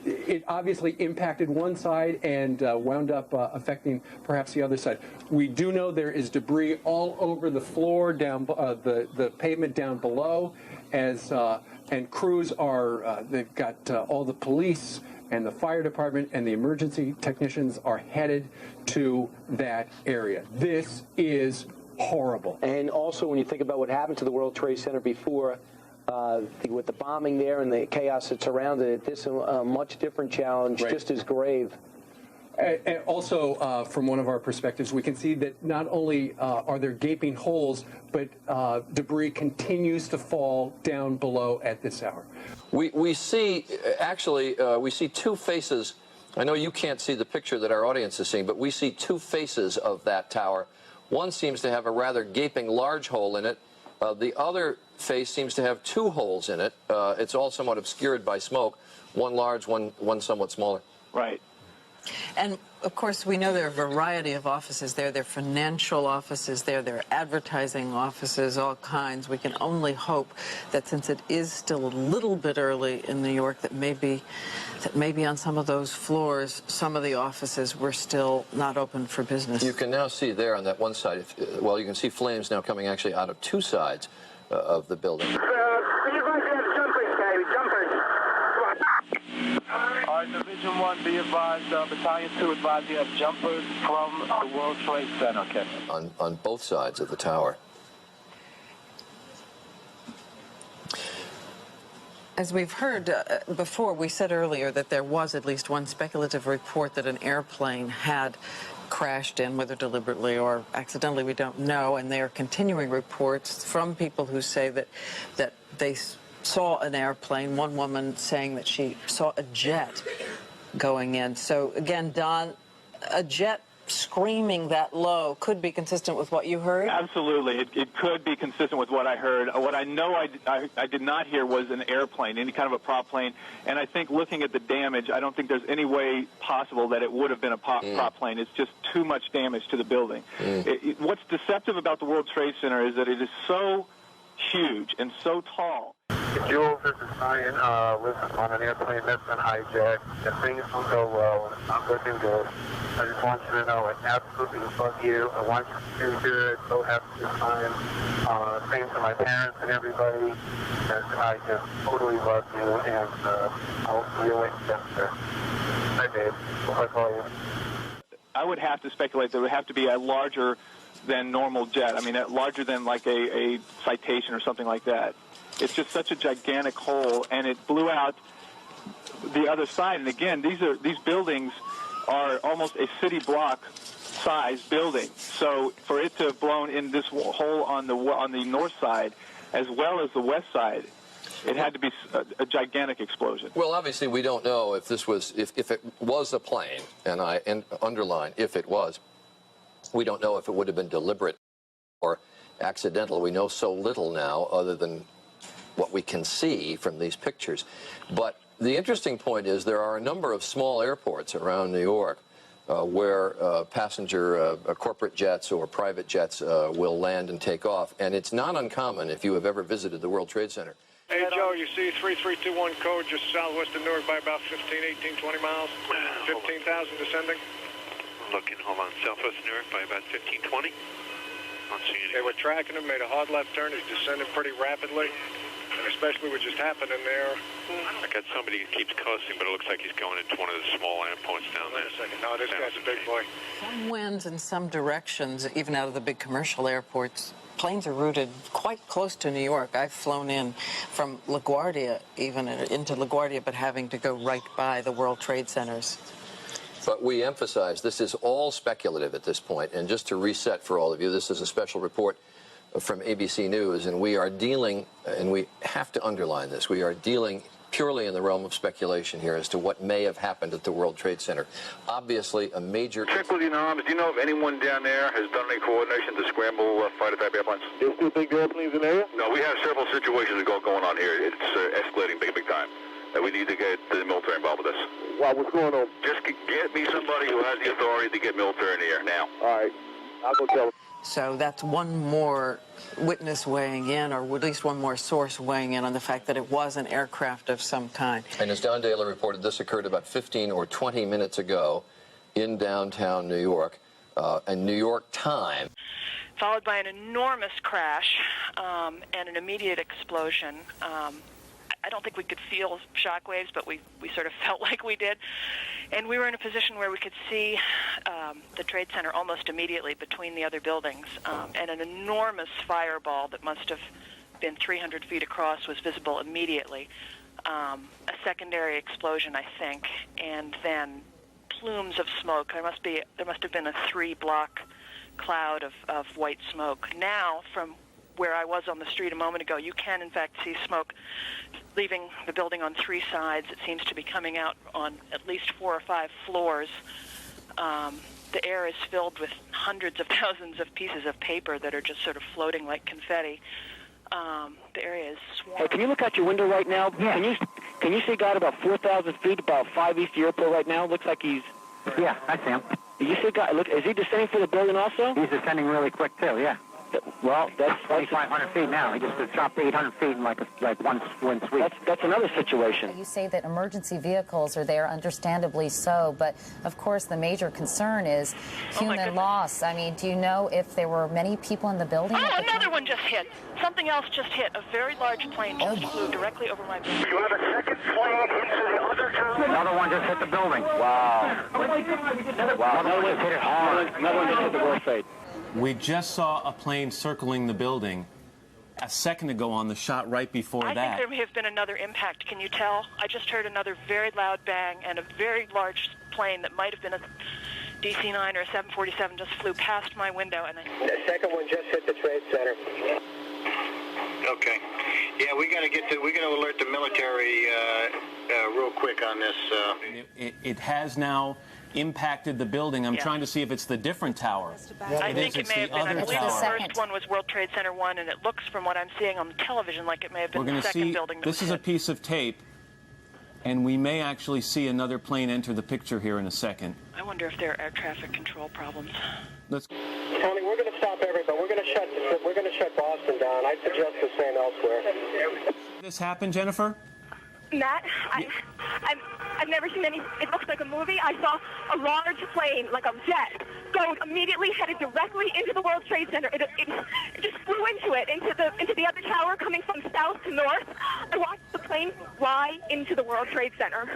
it obviously impacted one side and wound up affecting perhaps the other side. We do know there is debris all over the floor, down the pavement down below, and crews are, they've got all the police and the fire department and the emergency technicians are headed to that area. This is horrible. And also, when you think about what happened to the World Trade Center before, with the bombing there and the chaos that surrounded it, this is a much different challenge, just as grave. And also, from one of our perspectives, we can see that not only are there gaping holes, but debris continues to fall down below at this hour. We see, actually, we see 2 faces. I know you can't see the picture that our audience is seeing, but we see 2 faces of that tower. One seems to have a rather gaping large hole in it. The other face seems to have 2 holes in it. It's all somewhat obscured by smoke, one large, one somewhat smaller. Right. And, of course, we know there are a variety of offices there. There are financial offices there. There are advertising offices, all kinds. We can only hope that since it is still a little bit early in New York, that maybe on some of those floors, some of the offices were still not open for business. You can now see there on that one side, well, you can see flames now coming actually out of 2 sides of the building. All right, Division 1, be advised, Battalion 2 advised you have jumpers from the World Trade Center, okay? On both sides of the tower. As we've heard before, we said earlier that there was at least one speculative report that an airplane had crashed in, whether deliberately or accidentally, we don't know. And there are continuing reports from people who say that they saw an airplane, one woman saying that she saw a jet going in. So again, Don, a jet screaming that low could be consistent with what you heard? Absolutely. It could be consistent with what I heard. What I know I did not hear was an airplane, any kind of a prop plane. And I think looking at the damage, I don't think there's any way possible that it would have been a prop plane. It's just too much damage to the building. What's deceptive about the World Trade Center is that it is so huge and so tall. Jules, this is Ryan. Listen, on an airplane that's been hijacked, and things will go well. It's not looking good. I just want you to know I absolutely love you. I want you to do good. So happy to time. Same to my parents and everybody. And I just totally love you, and I'll see you later. Hi, Dave. I'll call you. I would have to speculate that it would have to be a larger than normal jet. I mean, larger than like a Citation or something like that. It's just such a gigantic hole, and it blew out the other side. And again, these buildings are almost a city block size building. So for it to have blown in this hole on the north side as well as the west side, it had to be a gigantic explosion. Well, obviously, we don't know if this was if it was a plane, and I underline if it was. We don't know if it would have been deliberate or accidental. We know so little now, other than what we can see from these pictures. But the interesting point is there are a number of small airports around New York where passenger corporate jets or private jets will land and take off. And it's not uncommon, if you have ever visited the World Trade Center, Hey, Joe, you see 3321 code just southwest of Newark by about 15, 18, 20 miles, 15,000 descending. Looking, hold on, southwest Newark by about 15, 20. Not seeing anything. They were tracking him, made a hard left turn. He's descending pretty rapidly, and especially what just happened in there. I got somebody who keeps cussing, but it looks like he's going into one of the small endpoints down there. No, this guy's a big boy. Some winds in some directions, even out of the big commercial airports. Planes are routed quite close to New York. I've flown in from LaGuardia, even into LaGuardia, but having to go right by the World Trade Centers. But we emphasize this is all speculative at this point. And just to reset for all of you, this is a special report from ABC News, and we are dealing, and we have to underline this, we are dealing purely in the realm of speculation here as to what may have happened at the World Trade Center. Obviously, a major... Check with your arms. Do you know if anyone down there has done any coordination to scramble fighter-type airplanes? Do you still think the airplanes in the area? No, we have several situations going on here. It's escalating big time. We need to get the military involved with this. Wow, what's going on? Just get me somebody who has the authority to get military in the air now. All right. I'll go tell them. So that's one more witness weighing in, or at least one more source weighing in on the fact that it was an aircraft of some kind. And as Don Daly reported, this occurred about 15 or 20 minutes ago in downtown New York, and New York time. Followed by an enormous crash and an immediate explosion. I don't think we could feel shock waves, but we sort of felt like we did. And we were in a position where we could see the Trade Center almost immediately between the other buildings. And an enormous fireball that must have been 300 feet across was visible immediately. A secondary explosion, I think, and then plumes of smoke. There must have been a 3-block cloud of white smoke. Now, from where I was on the street a moment ago, you can, in fact, see smoke leaving the building on 3 sides. It seems to be coming out on at least 4 or 5 floors. The air is filled with hundreds of thousands of pieces of paper that are just sort of floating like confetti. The area is swarming. Hey, can you look out your window right now? Yeah. Can you see a guy at about 4,000 feet, about 5 east of the airport right now? Looks like he's... Yeah, I see him. You see a guy, look, is he descending for the building also? He's descending really quick, too, yeah. Well, that's 2,500 feet now. He just dropped 800 feet in like one sweep. That's another situation. You say that emergency vehicles are there, understandably so, but of course the major concern is human loss. I mean, do you know if there were many people in the building? Oh, another one just hit. Something else just hit. A very large plane just flew directly over my building. You have a second plane into the other tower. Another one just hit the building. Wow. Wow. Another one hit it hard. Another one just hit the World Trade. We just saw a plane circling the building a second ago on the shot right before that. I think there may have been another impact. Can you tell? I just heard another very loud bang, and a very large plane that might have been a DC-9 or a 747 just flew past my window. And the second one just hit the Trade Center. Okay. Yeah, we got to alert the military real quick on this. It has now impacted the building. I'm trying to see if it's the different tower. I think it may have been. I believe the first one was World Trade Center 1, and it looks, from what I'm seeing on the television, like it may have been the second building. This is a piece of tape, and we may actually see another plane enter the picture here in a second. I wonder if there are air traffic control problems. Tony, we're going to stop everybody. We're going to shut Boston down. I suggest the same elsewhere. This happened, Jennifer? Matt, I've never seen any. It looks like a movie. I saw a large plane, like a jet, go immediately headed directly into the World Trade Center. It just flew into it, into the other tower, coming from south to north. I watched the plane fly into the World Trade Center.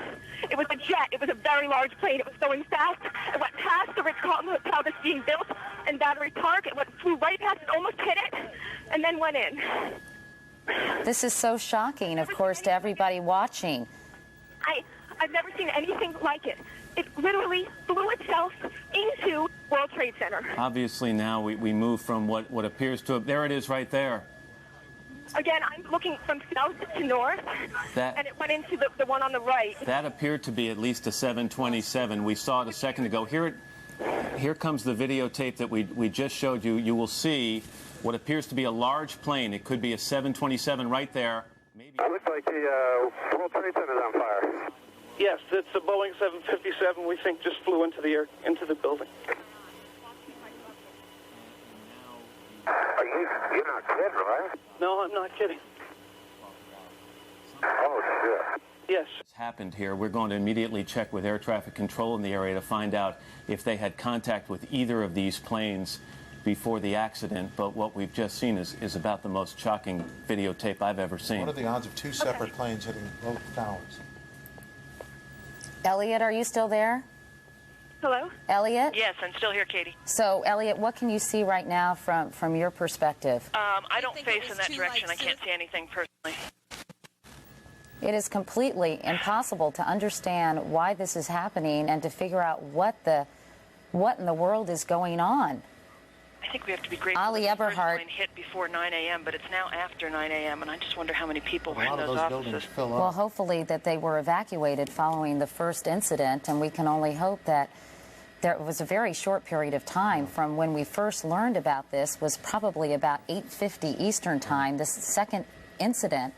It was a jet. It was a very large plane. It was going fast. It went past the Ritz-Carlton Hotel that's being built in Battery Park. It flew right past it, almost hit it, and then went in. This is so shocking, of course, to everybody watching. I've never seen anything like it. It literally flew itself into World Trade Center. Obviously now we move from what appears to... There it is right there. Again, I'm looking from south to north, and it went into the one on the right. That appeared to be at least a 727. We saw it a second ago. Here comes the videotape that we just showed you. You will see what appears to be a large plane. It could be a 727 right there. Maybe. It looks like the World Trade Center is on fire. Yes, it's a Boeing 757. We think just flew into the building. You're not kidding, right? No, I'm not kidding. Yes. What's happened here? We're going to immediately check with air traffic control in the area to find out if they had contact with either of these planes before the accident. But what we've just seen is about the most shocking videotape I've ever seen. What are the odds of two separate planes hitting both towers? Elliot, are you still there? Hello? Elliot? Yes, I'm still here, Katie. So, Elliot, what can you see right now from your perspective? I don't face in that direction. I can't see anything personally. It is completely impossible to understand why this is happening and to figure out what in the world is going on. I think we have to be grateful Ali that the first Eberhard plane hit before 9 a.m., but it's now after 9 a.m., and I just wonder how many people were in those offices. Well, hopefully that they were evacuated following the first incident, and we can only hope that there was a very short period of time from when we first learned about this was probably about 8:50 Eastern Time. This second incident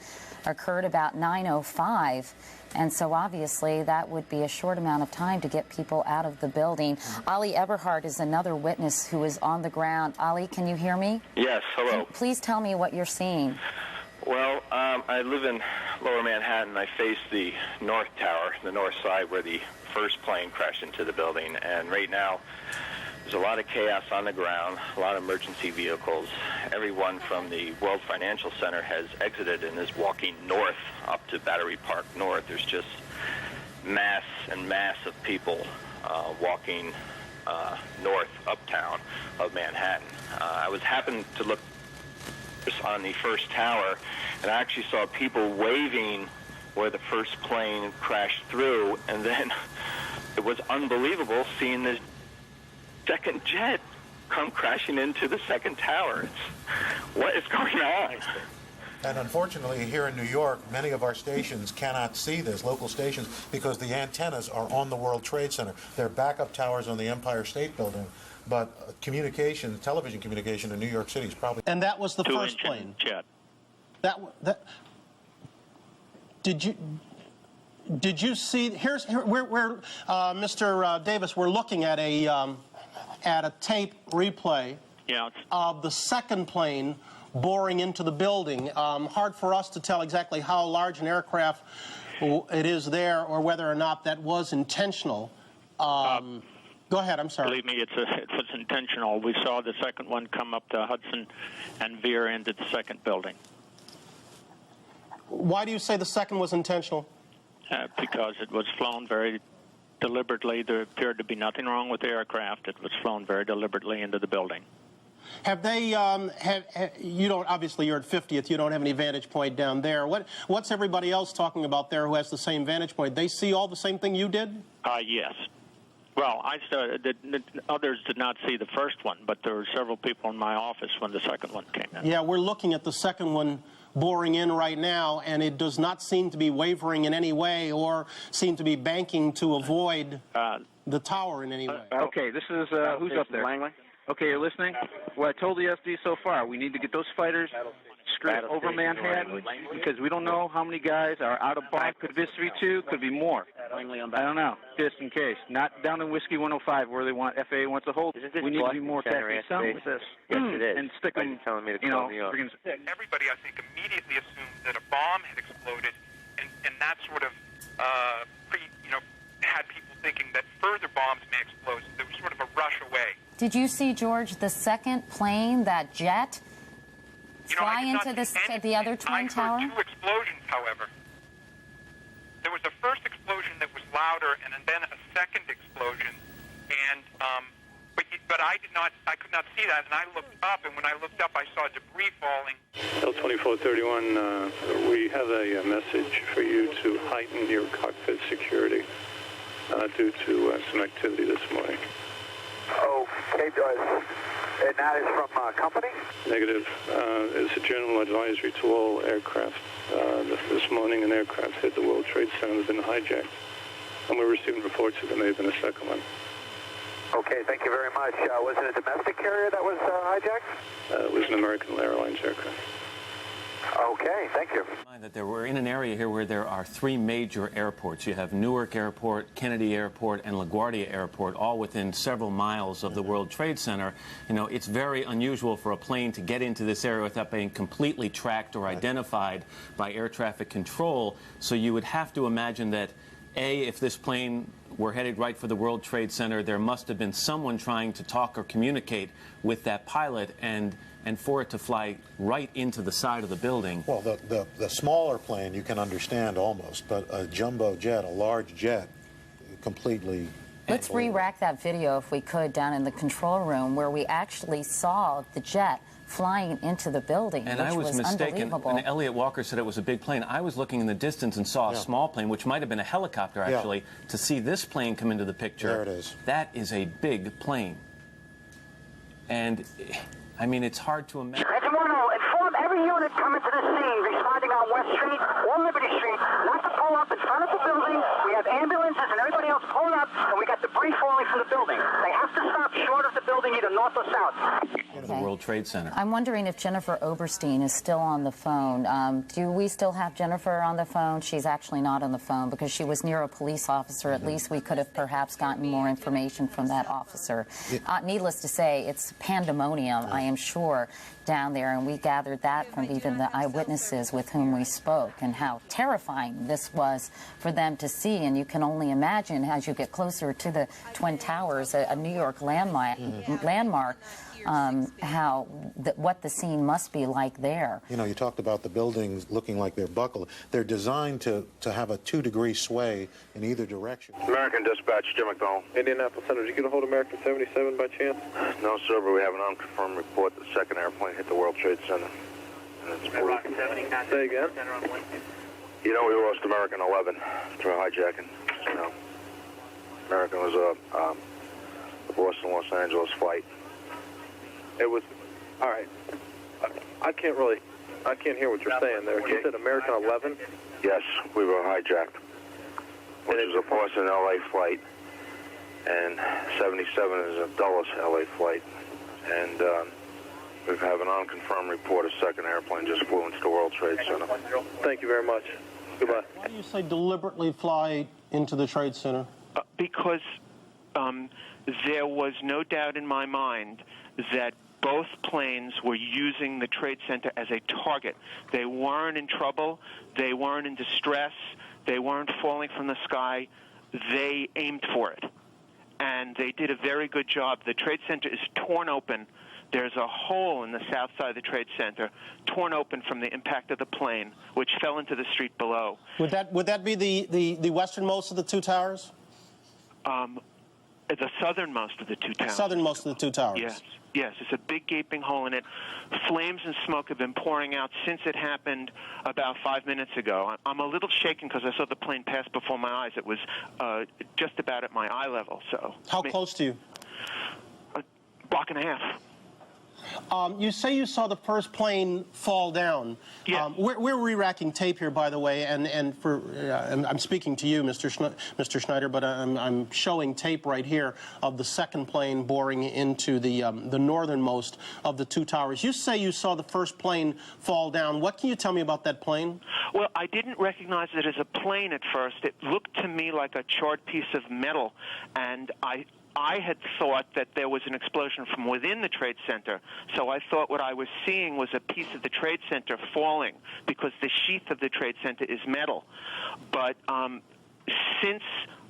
occurred about 9:05, and so obviously that would be a short amount of time to get people out of the building. Ali Eberhard is another witness who is on the ground. Ali, can you hear me? Yes, hello. Please tell me what you're seeing. Well, I live in Lower Manhattan. I face the north tower, the north side where the first plane crashed into the building, and right now there's a lot of chaos on the ground, a lot of emergency vehicles. Everyone from the World Financial Center has exited and is walking north up to Battery Park North. There's just mass and mass of people walking north uptown of Manhattan. I happened to look on the first tower, and I actually saw people waving where the first plane crashed through, and then it was unbelievable seeing this second jet come crashing into the second tower. What is going on? And unfortunately, here in New York, many of our stations cannot see this, local stations, because the antennas are on the World Trade Center. They're backup towers on the Empire State Building, but communication, television communication in New York City is probably... And that was the first plane? Jet. Did you see? We're Mr. Davis. We're looking at a tape replay of the second plane boring into the building. Hard for us to tell exactly how large an aircraft it is there, or whether or not that was intentional. Go ahead. I'm sorry. Believe me, it's intentional. We saw the second one come up to Hudson and veer into the second building. Why do you say the second was intentional? Because it was flown very deliberately. There appeared to be nothing wrong with the aircraft. It was flown very deliberately into the building. Have they? You don't. Obviously, you're at 50th. You don't have any vantage point down there. What's everybody else talking about there who has the same vantage point? They see all the same thing you did? Yes. Well, others did not see the first one, but there were several people in my office when the second one came in. Yeah, we're looking at the second one boring in right now, and it does not seem to be wavering in any way or seem to be banking to avoid the tower in any way. Okay, this is, who's up there? Langley. Okay, you're listening? Well, I told the SD so far, we need to get those fighters straight over Manhattan, because we don't know how many guys are out of bomb. Could be 3-2, could be more. I don't know, just in case. Not down in Whiskey 105 where they want, FAA wants to hold. We need to be more tactical with this. Yes, it is. And stick them, Everybody, I think, immediately assumed that a bomb had exploded, and that sort of, had people thinking that further bombs may explode. So there was sort of a rush away. Did you see, George, the second plane, that jet, fly into the other Twin Tower? I heard two explosions, however. There was a first explosion that was louder, and then a second explosion, and but I could not see that, and I looked up, and when I looked up, I saw debris falling. L2431, we have a message for you to heighten your cockpit security due to some activity this morning. Okay, and that is from company? Negative. It's a general advisory to all aircraft. This morning, an aircraft hit the World Trade Center and has been hijacked. And we're receiving reports that there may have been a second one. Okay, thank you very much. Was it a domestic carrier that was hijacked? It was an American Airlines aircraft. Okay, thank you. That we're in an area here where there are 3 major airports. You have Newark Airport, Kennedy Airport, and LaGuardia Airport, all within several miles of the World Trade Center. You know, it's very unusual for a plane to get into this area without being completely tracked or identified by air traffic control. So you would have to imagine that, A, if this plane were headed right for the World Trade Center, there must have been someone trying to talk or communicate with that pilot, and for it to fly right into the side of the building. Well, the smaller plane you can understand almost, but a jumbo jet, a large jet, completely... Let's re-rack that video, if we could, down in the control room where we actually saw the jet flying into the building, and which I was mistaken. Unbelievable. And Elliot Walker said it was a big plane. I was looking in the distance and saw a small plane, which might have been a helicopter, actually. To see this plane come into the picture, there it is. That is a big plane. And, I mean, it's hard to imagine. Inform every unit coming to the scene, responding on West Street or Liberty Street, not to pull up in front of the building. We have ambulances and everybody else pulling up, and we got debris falling from the building. They have to stop short of the building, either north or south. The World Trade Center. I'm wondering if Jennifer Oberstein is still on the phone. Do we still have Jennifer on the phone? She's actually not on the phone because she was near a police officer. At least we could have perhaps gotten more information from that officer. Needless to say, it's pandemonium, I am sure, down there, and we gathered that from even the eyewitnesses with whom we spoke, and how terrifying this was for them to see. And you can only imagine, as you get closer to the Twin Towers, a New York landmark, what the scene must be like there. You know, you talked about the buildings looking like they're buckled. They're designed to have a 2-degree sway in either direction. American Dispatch, Jim McDonald. Indianapolis Center, did you get a hold of American 77 by chance? No, sir, but we have an unconfirmed report that the second airplane hit the World Trade Center. American 70, say again? You know, we lost American 11 through hijacking. You know, American was a Boston-Los Angeles flight. It was, all right. I can't hear what you're saying there. You said American 11? Yes, we were hijacked, which is a Boston-LA flight, and 77 is a Dulles-LA flight, and we have an unconfirmed report a second airplane just flew into the World Trade Center. Thank you very much. Goodbye. Why do you say deliberately fly into the Trade Center? Because there was no doubt in my mind that both planes were using the Trade Center as a target. They weren't in trouble. They weren't in distress. They weren't falling from the sky. They aimed for it. And they did a very good job. The Trade Center is torn open. There's a hole in the south side of the Trade Center, torn open from the impact of the plane, which fell into the street below. Would that be the westernmost of the 2 towers? The southernmost of the 2 towers. Southernmost of the 2 towers. Yes, it's a big gaping hole in it. Flames and smoke have been pouring out since it happened about 5 minutes ago. I'm a little shaken because I saw the plane pass before my eyes. It was just about at my eye level. So how close to you? A block and a half. You say you saw the first plane fall down. Yeah. We're re-racking tape here, by the way, and I'm speaking to you, Mr. Schneider, but I'm showing tape right here of the second plane boring into the northernmost of the 2 towers. You say you saw the first plane fall down. What can you tell me about that plane? Well, I didn't recognize it as a plane at first. It looked to me like a charred piece of metal, and I had thought that there was an explosion from within the Trade Center, so I thought what I was seeing was a piece of the Trade Center falling because the sheath of the Trade Center is metal. But since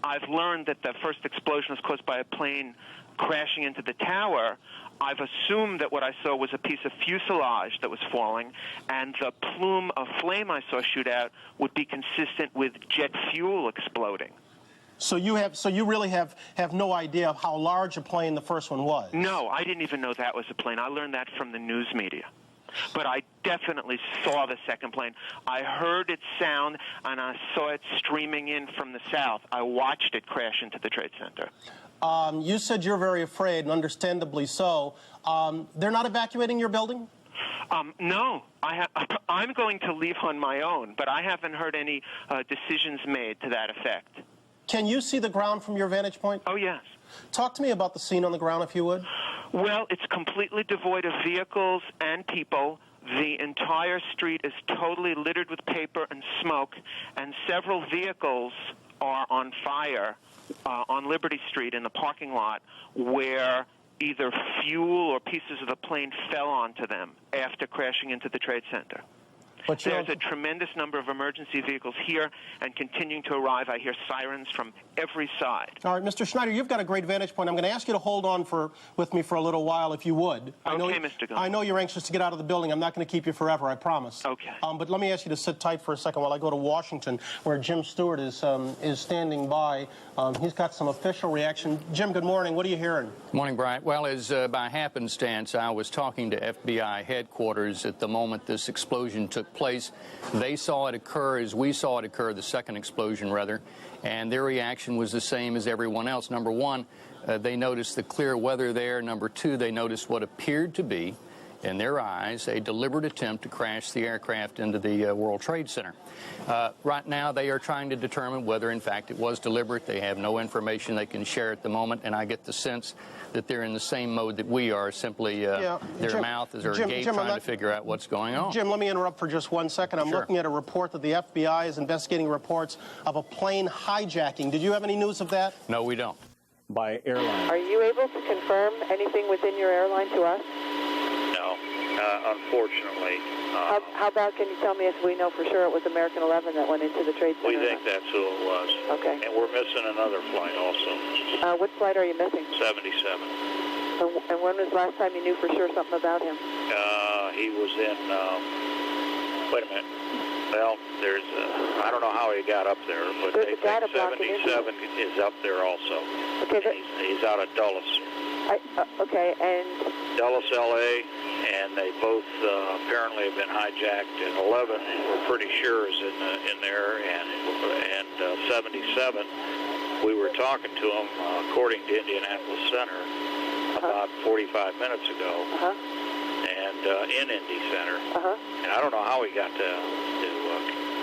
I've learned that the first explosion was caused by a plane crashing into the tower, I've assumed that what I saw was a piece of fuselage that was falling, and the plume of flame I saw shoot out would be consistent with jet fuel exploding. So you really have no idea of how large a plane the first one was? No, I didn't even know that was a plane. I learned that from the news media. But I definitely saw the second plane. I heard it sound, and I saw it streaming in from the south. I watched it crash into the Trade Center. You said you're very afraid, and understandably so. They're not evacuating your building? No. I'm going to leave on my own, but I haven't heard any decisions made to that effect. Can you see the ground from your vantage point? Oh, yes. Talk to me about the scene on the ground, if you would. Well, it's completely devoid of vehicles and people. The entire street is totally littered with paper and smoke, and several vehicles are on fire on Liberty Street in the parking lot where either fuel or pieces of the plane fell onto them after crashing into the Trade Center. There's a tremendous number of emergency vehicles here and continuing to arrive. I hear sirens from every side. All right, Mr. Schneider, you've got a great vantage point. I'm going to ask you to hold on with me for a little while, if you would. Okay, Mr. Gunn. I know you're anxious to get out of the building. I'm not going to keep you forever, I promise. Okay. But let me ask you to sit tight for a second while I go to Washington, where Jim Stewart is standing by. He's got some official reaction. Jim, good morning. What are you hearing? Good morning, Brian. Well, as by happenstance, I was talking to FBI headquarters at the moment this explosion took place. They saw it occur as we saw it occur, the second explosion, rather, and their reaction was the same as everyone else. Number one, they noticed the clear weather there. Number two, they noticed what appeared to be, in their eyes, a deliberate attempt to crash the aircraft into the World Trade Center. Right now, they are trying to determine whether, in fact, it was deliberate. They have no information they can share at the moment, and I get the sense that they're in the same mode that we are, simply their mouth is agape trying to figure out what's going on. Jim, let me interrupt for just 1 second. I'm looking at a report that the FBI is investigating reports of a plane hijacking. Did you have any news of that? No, we don't. By airline. Are you able to confirm anything within your airline to us? No, unfortunately. How about, can you tell me if we know for sure it was American 11 that went into the Trade Center? We think that's who it was. Okay. And we're missing another flight also. What flight are you missing? 77. And when was the last time you knew for sure something about him? He was in, wait a minute. Well, there's, I don't know how he got up there, but they think 77 is up there also. Okay. He's out of Dulles. Okay, and... Dulles, L.A., and they both apparently have been hijacked, and 11 we're pretty sure is in there, and 77, we were talking to him, according to Indianapolis Center, about 45 minutes ago, and in Indy Center, and I don't know how he got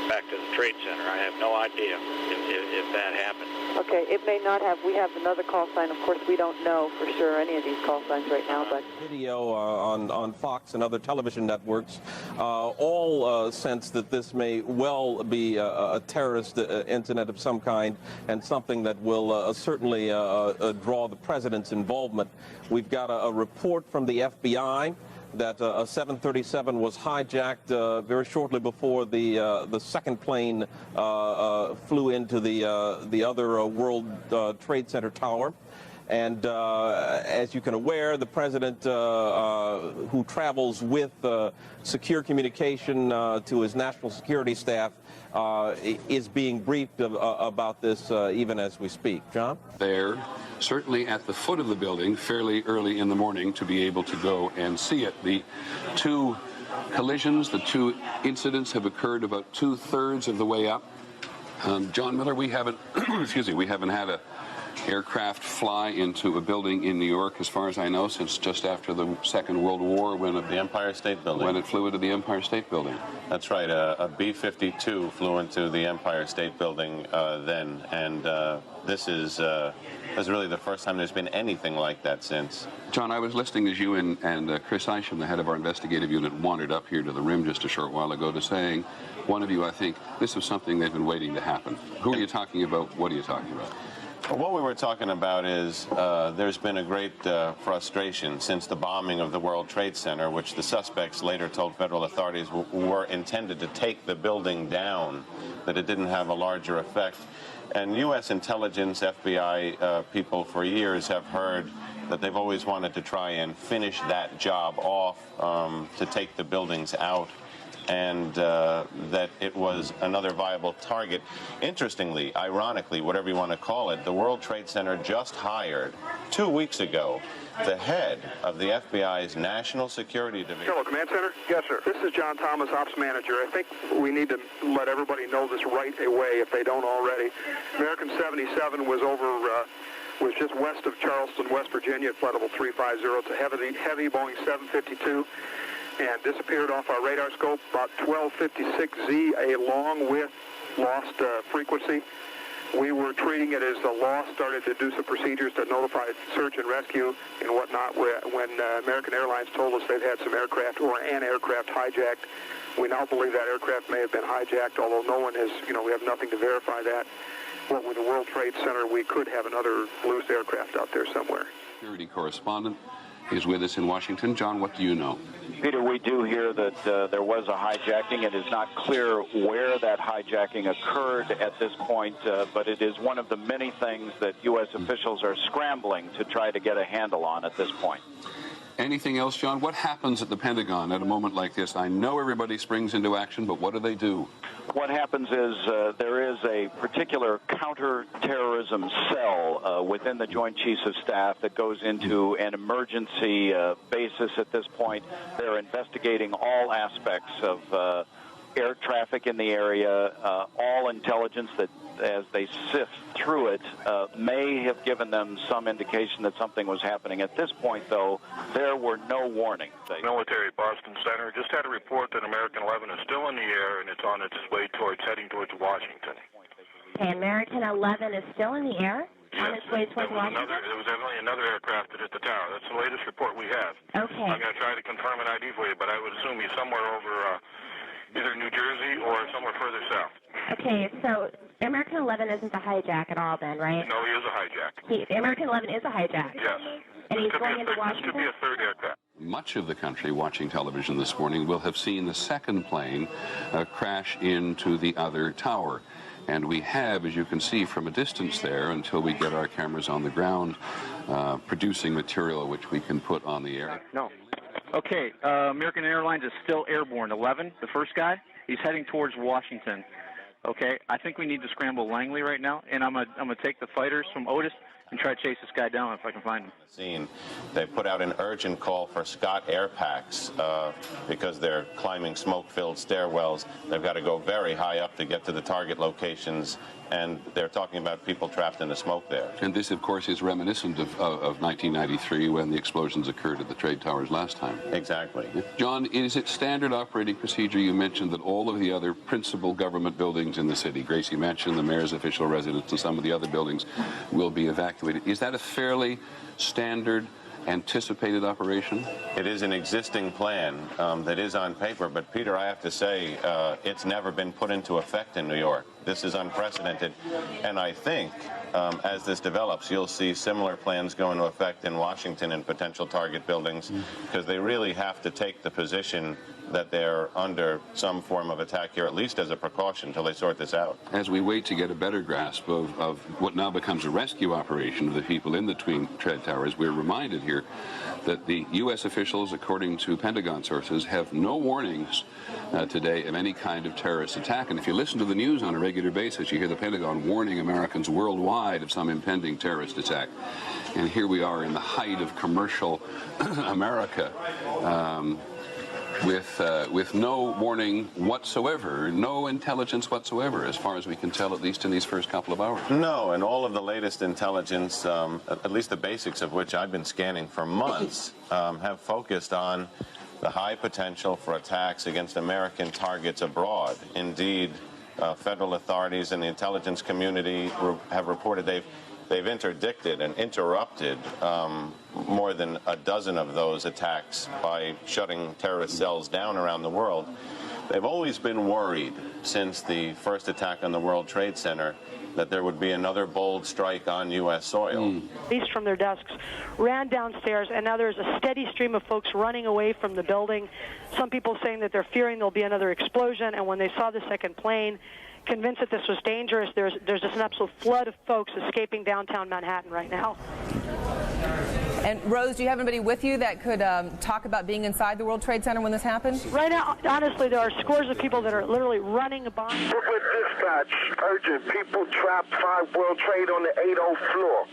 back to the Trade Center. I have no idea if that happened. Okay, it may not have. We have another call sign. Of course, we don't know for sure any of these call signs right now, but... Video on Fox and other television networks all sense that this may well be a terrorist incident of some kind, and something that will certainly draw the president's involvement. We've got a report from the FBI that a 737 was hijacked very shortly before the second plane flew into the other World Trade Center tower. And as you can aware, the president, who travels with secure communication to his national security staff, is being briefed about this even as we speak. John? There, certainly at the foot of the building, fairly early in the morning, to be able to go and see it. The two collisions, the two incidents have occurred about 2/3 of the way up. John Miller, we haven't, excuse me, we haven't had a aircraft fly into a building in New York, as far as I know, since just after the Second World War, when the Empire State Building. When it flew into the Empire State Building. That's right. A B-52 flew into the Empire State Building then, and this is really the first time there's been anything like that since. John, I was listening as you and Chris Isham, the head of our investigative unit, wandered up here to the rim just a short while ago to saying, one of you, I think, this was something they've been waiting to happen. Who are you talking about? What are you talking about? What we were talking about is there's been a great frustration since the bombing of the World Trade Center, which the suspects later told federal authorities were intended to take the building down, that it didn't have a larger effect. And U.S. intelligence, FBI people for years have heard that they've always wanted to try and finish that job off, to take the buildings out, and that it was another viable target. Interestingly, ironically, whatever you want to call it, the World Trade Center just hired 2 weeks ago the head of the FBI's National Security Division. Hello, Command Center? Yes, sir. This is John Thomas, Ops Manager. I think we need to let everybody know this right away if they don't already. American 77 was was just west of Charleston, West Virginia at flight level 350. It's a heavy Boeing 752. And disappeared off our radar scope about 1256Z, along with lost frequency. We were treating it as the law started to do some procedures to notify search and rescue and whatnot. When American Airlines told us they've had some aircraft or an aircraft hijacked, we now believe that aircraft may have been hijacked, although no one has, we have nothing to verify that. What with the World Trade Center, we could have another loose aircraft out there somewhere. Security correspondent is with us in Washington. John, what do you know? Peter, we do hear that there was a hijacking. It is not clear where that hijacking occurred at this point, but it is one of the many things that U.S. officials are scrambling to try to get a handle on at this point. Anything else, John? What happens at the Pentagon at a moment like this? I know everybody springs into action, but what do? What happens is there is a particular counterterrorism cell within the Joint Chiefs of Staff that goes into an emergency basis at this point. They're investigating all aspects of air traffic in the area, all intelligence that, as they sift through it, may have given them some indication that something was happening. At this point, though, there were no warnings. Military Boston Center just had a report that American 11 is still in the air and it's on its way heading towards Washington. Okay, American 11 is still in the air? Yes. On its way towards Washington? There was evidently another aircraft that hit the tower. That's the latest report we have. Okay. I'm going to try to confirm an ID for you, but I would assume he's somewhere over either New Jersey or somewhere further south. Okay, so American 11 isn't a hijack at all then, right? No, he is a hijack. American 11 is a hijack? Yes. And he's going into Washington? This could be a third aircraft. Much of the country watching television this morning will have seen the second plane crash into the other tower. And we have, as you can see from a distance there, until we get our cameras on the ground, producing material which we can put on the air. No. Okay, American Airlines is still airborne. 11, the first guy, he's heading towards Washington. Okay, I think we need to scramble Langley right now, and I'm gonna take the fighters from Otis and try to chase this guy down if I can find him. They put out an urgent call for Scott air packs because they're climbing smoke-filled stairwells. They've got to go very high up to get to the target locations, and they're talking about people trapped in the smoke there. And this, of course, is reminiscent of 1993 when the explosions occurred at the trade towers last time. Exactly. John, is it standard operating procedure? You mentioned that all of the other principal government buildings in the city, Gracie Mansion, the mayor's official residence, and some of the other buildings will be evacuated. Is that a fairly standard anticipated operation? It is an existing plan that is on paper, but Peter, I have to say, it's never been put into effect in New York. This is unprecedented, and I think as this develops, you'll see similar plans go into effect in Washington and potential target buildings, because they really have to take the position that they're under some form of attack here, at least as a precaution, until they sort this out. As we wait to get a better grasp of what now becomes a rescue operation of the people in the twin trade towers, we're reminded here that the U.S. officials, according to Pentagon sources, have no warnings today of any kind of terrorist attack. And if you listen to the news on a regular basis, you hear the Pentagon warning Americans worldwide of some impending terrorist attack. And here we are in the height of commercial America. With no warning whatsoever, no intelligence whatsoever, as far as we can tell, at least in these first couple of hours. No, and all of the latest intelligence, at least the basics of which I've been scanning for months, have focused on the high potential for attacks against American targets abroad. Indeed, federal authorities and the intelligence community have reported they've interdicted and interrupted more than a dozen of those attacks by shutting terrorist cells down around the world. They've always been worried since the first attack on the World Trade Center that there would be another bold strike on U.S. soil. Police from their desks ran downstairs, and now there's a steady stream of folks running away from the building. Some people saying that they're fearing there'll be another explosion, and when they saw the second plane, convinced that this was dangerous, there's just an absolute flood of folks escaping downtown Manhattan right now. And Rose, do you have anybody with you that could talk about being inside the World Trade Center when this happened? Right now, honestly, there are scores of people that are literally running by. With dispatch, urgent, people trapped 5 World Trade on the 80 floor.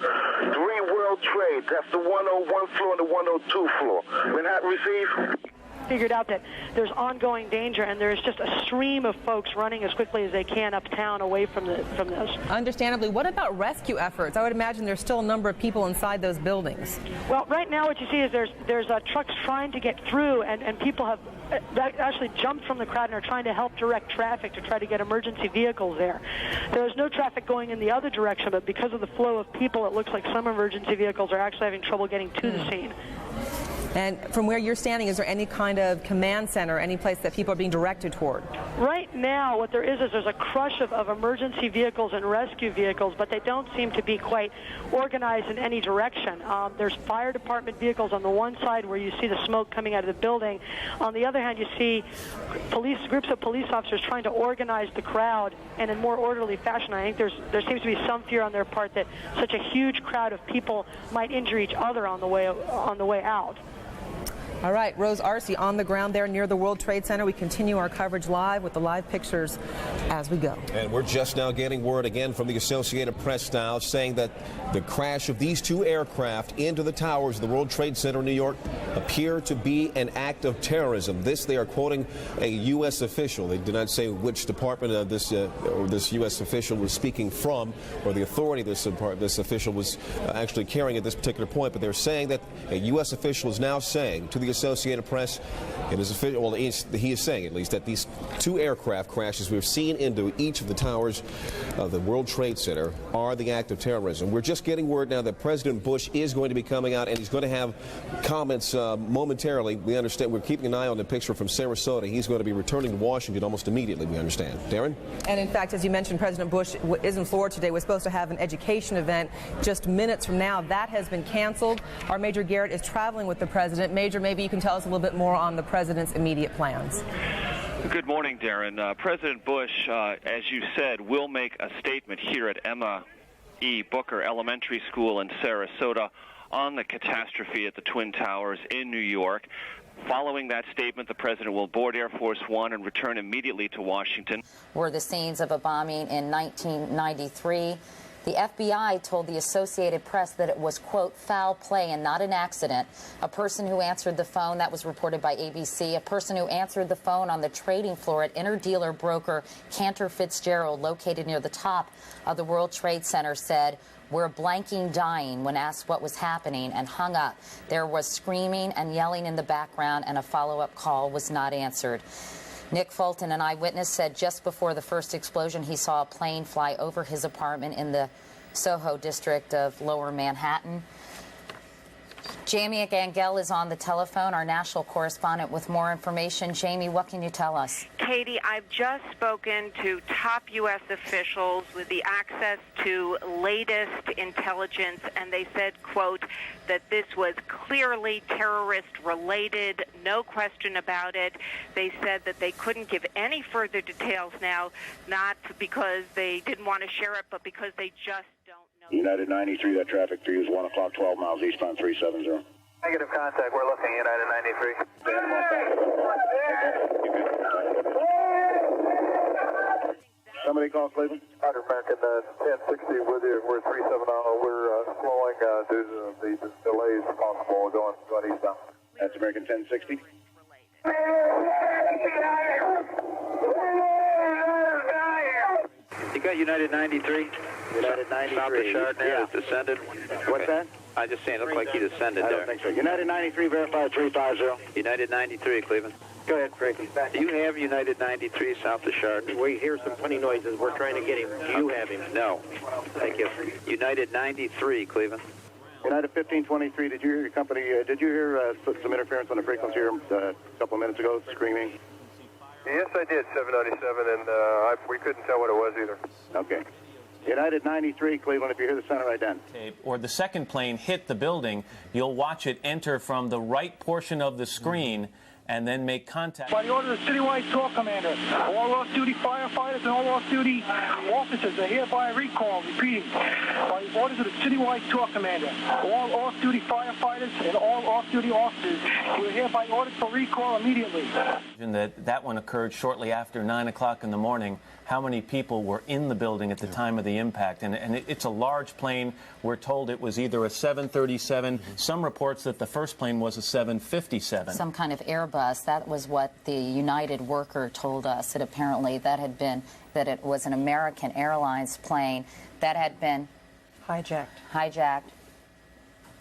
3 World Trade, that's the 101 floor and the 102 floor. Manhattan received? figured out that there's ongoing danger, and there's just a stream of folks running as quickly as they can uptown away from this. Understandably, what about rescue efforts? I would imagine there's still a number of people inside those buildings. Well, right now what you see is there's trucks trying to get through, and people have actually jumped from the crowd and are trying to help direct traffic to try to get emergency vehicles there. There is no traffic going in the other direction, but because of the flow of people, it looks like some emergency vehicles are actually having trouble getting to the scene. And from where you're standing, is there any kind of command center, any place that people are being directed toward? Right now, what there is there's a crush of emergency vehicles and rescue vehicles, but they don't seem to be quite organized in any direction. There's fire department vehicles on the one side where you see the smoke coming out of the building. On the other hand, you see groups of police officers trying to organize the crowd in a more orderly fashion. I think there seems to be some fear on their part that such a huge crowd of people might injure each other on the way out. All right, Rose Arce on the ground there near the World Trade Center. We continue our coverage live with the live pictures as we go. And we're just now getting word again from the Associated Press now saying that the crash of these two aircraft into the towers of the World Trade Center in New York appear to be an act of terrorism. This, they are quoting a U.S. official. They did not say which department of this U.S. official was speaking from, or the authority this official was actually carrying at this particular point, but they're saying that a U.S. official is now saying to the Associated Press, it is official, well, he is saying at least that these two aircraft crashes we've seen into each of the towers of the World Trade Center are the act of terrorism. We're just getting word now that President Bush is going to be coming out, and he's going to have comments momentarily. We understand, we're keeping an eye on the picture from Sarasota. He's going to be returning to Washington almost immediately, we understand. Darren? And in fact, as you mentioned, President Bush is in Florida today. We're supposed to have an education event just minutes from now. That has been canceled. Our Major Garrett is traveling with the president. Major, maybe you can tell us a little bit more on the president's immediate plans. Good morning, Darren. President Bush, as you said, will make a statement here at Emma E. Booker Elementary School in Sarasota on the catastrophe at the Twin Towers in New York. Following that statement, the president will board Air Force One and return immediately to Washington. Were the scenes of a bombing in 1993. The FBI told the Associated Press that it was, quote, foul play and not an accident. A person who answered the phone, that was reported by ABC, a person who answered the phone on the trading floor at interdealer broker Cantor Fitzgerald, located near the top of the World Trade Center, said, "We're blanking dying," when asked what was happening, and hung up. There was screaming and yelling in the background, and a follow-up call was not answered. Nick Fulton, an eyewitness, said just before the first explosion he saw a plane fly over his apartment in the Soho district of Lower Manhattan. Jamie Gangel is on the telephone, our national correspondent, with more information. Jamie, what can you tell us? Katie, I've just spoken to top U.S. officials with the access to latest intelligence, and they said, quote, that this was clearly terrorist-related, no question about it. They said that they couldn't give any further details now, not because they didn't want to share it, but because they just don't know. United 93, that traffic for you is 1 o'clock, 12 miles eastbound 370. Negative contact, we're looking United 93. Somebody call Cleveland? Roger, American 1060 with you. We're 370. We're slowing due to the delays possible going eastbound. That's American 1060. You got United 93? United 93. South of Chardonnay, Yeah. has descended. What's that? I just saying, it looked like he descended I there. don't think so. United 93, verified 350. United 93, Cleveland. Go ahead, Frankie. Do you have United 93 south of Chardonnay? We hear some funny noises. We're trying to get him. Do you have him? No. Thank you. United 93, Cleveland. United 1523, did you hear your company, did you hear some interference on the frequency here a couple of minutes ago, screaming? Yes, I did, 797, and we couldn't tell what it was either. Okay. United 93, Cleveland, if you hear the center ident. Or the second plane hit the building, you'll watch it enter from the right portion of the screen and then make contact. By the order of the citywide tour commander, all off-duty firefighters and all off-duty officers are hereby recalled. Repeating, by the orders of the citywide tour commander, all off-duty firefighters and all off-duty officers, you are hereby ordered for recall immediately. That one occurred shortly after 9 o'clock in the morning. how many people were in the building at the time of the impact. And it's a large plane. We're told it was either a 737. Some reports that the first plane was a 757. Some kind of Airbus. That was what the United worker told us. That apparently that it was an American Airlines plane that had been hijacked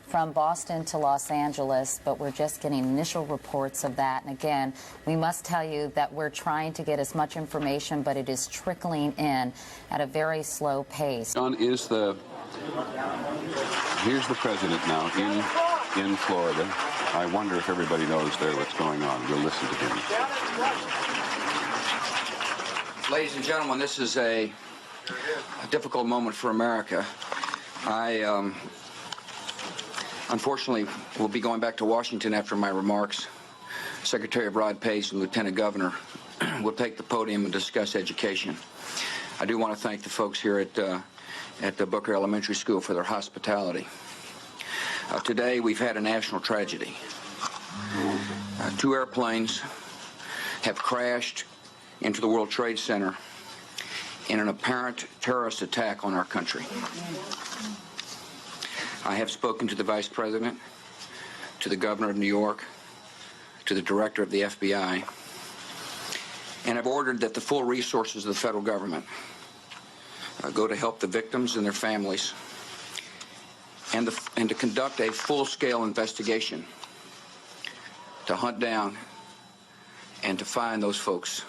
from Boston to Los Angeles, but we're just getting initial reports of that. And again, we must tell you that we're trying to get as much information, but it is trickling in at a very slow pace. Here's the president now in Florida. I wonder if everybody knows there what's going on. We'll listen to him. Ladies and gentlemen, this is a difficult moment for America. I unfortunately will be going back to Washington after my remarks. Secretary of Rod Pace and Lieutenant Governor will take the podium and discuss education. I do want to thank the folks here at the Booker Elementary School for their hospitality. Today we've had a national tragedy. 2 airplanes have crashed into the World Trade Center in an apparent terrorist attack on our country. I have spoken to the Vice President, to the Governor of New York, to the Director of the FBI, and have ordered that the full resources of the federal government go to help the victims and their families, and to conduct a full-scale investigation to hunt down and to find those folks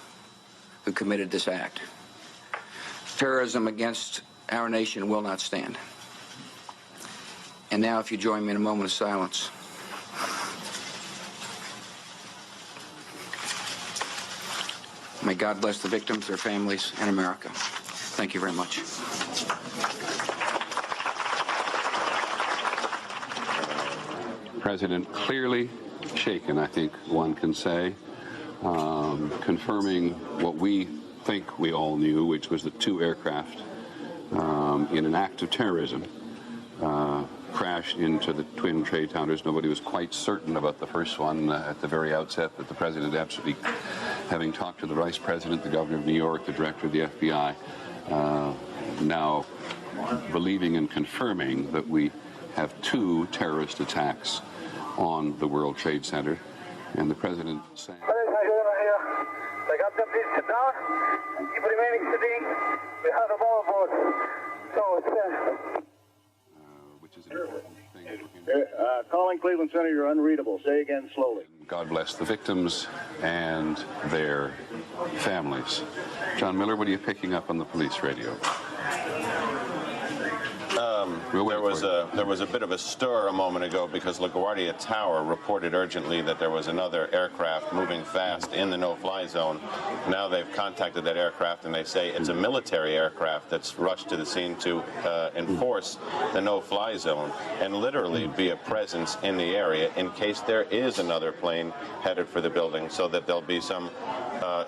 who committed this act. Terrorism against our nation will not stand. And now, if you join me in a moment of silence. May God bless the victims, their families, and America. Thank you very much. President clearly shaken, I think one can say, confirming what we think we all knew, which was that 2 aircraft in an act of terrorism crashed into the twin trade towers. Nobody was quite certain about the first one at the very outset, but the president absolutely, having talked to the vice president, the governor of New York, the director of the FBI, now believing and confirming that we have 2 terrorist attacks on the World Trade Center, and the president saying, They got them please sit down, keep remaining sitting. We have them all aboard. So it's which is an important thing. Calling Cleveland Center, you're unreadable. Say again slowly. God bless the victims and their families. John Miller, what are you picking up on the police radio? There was a bit of a stir a moment ago because LaGuardia Tower reported urgently that there was another aircraft moving fast in the no-fly zone. Now they've contacted that aircraft and they say it's a military aircraft that's rushed to the scene to enforce the no-fly zone and literally be a presence in the area in case there is another plane headed for the building, so that there'll be some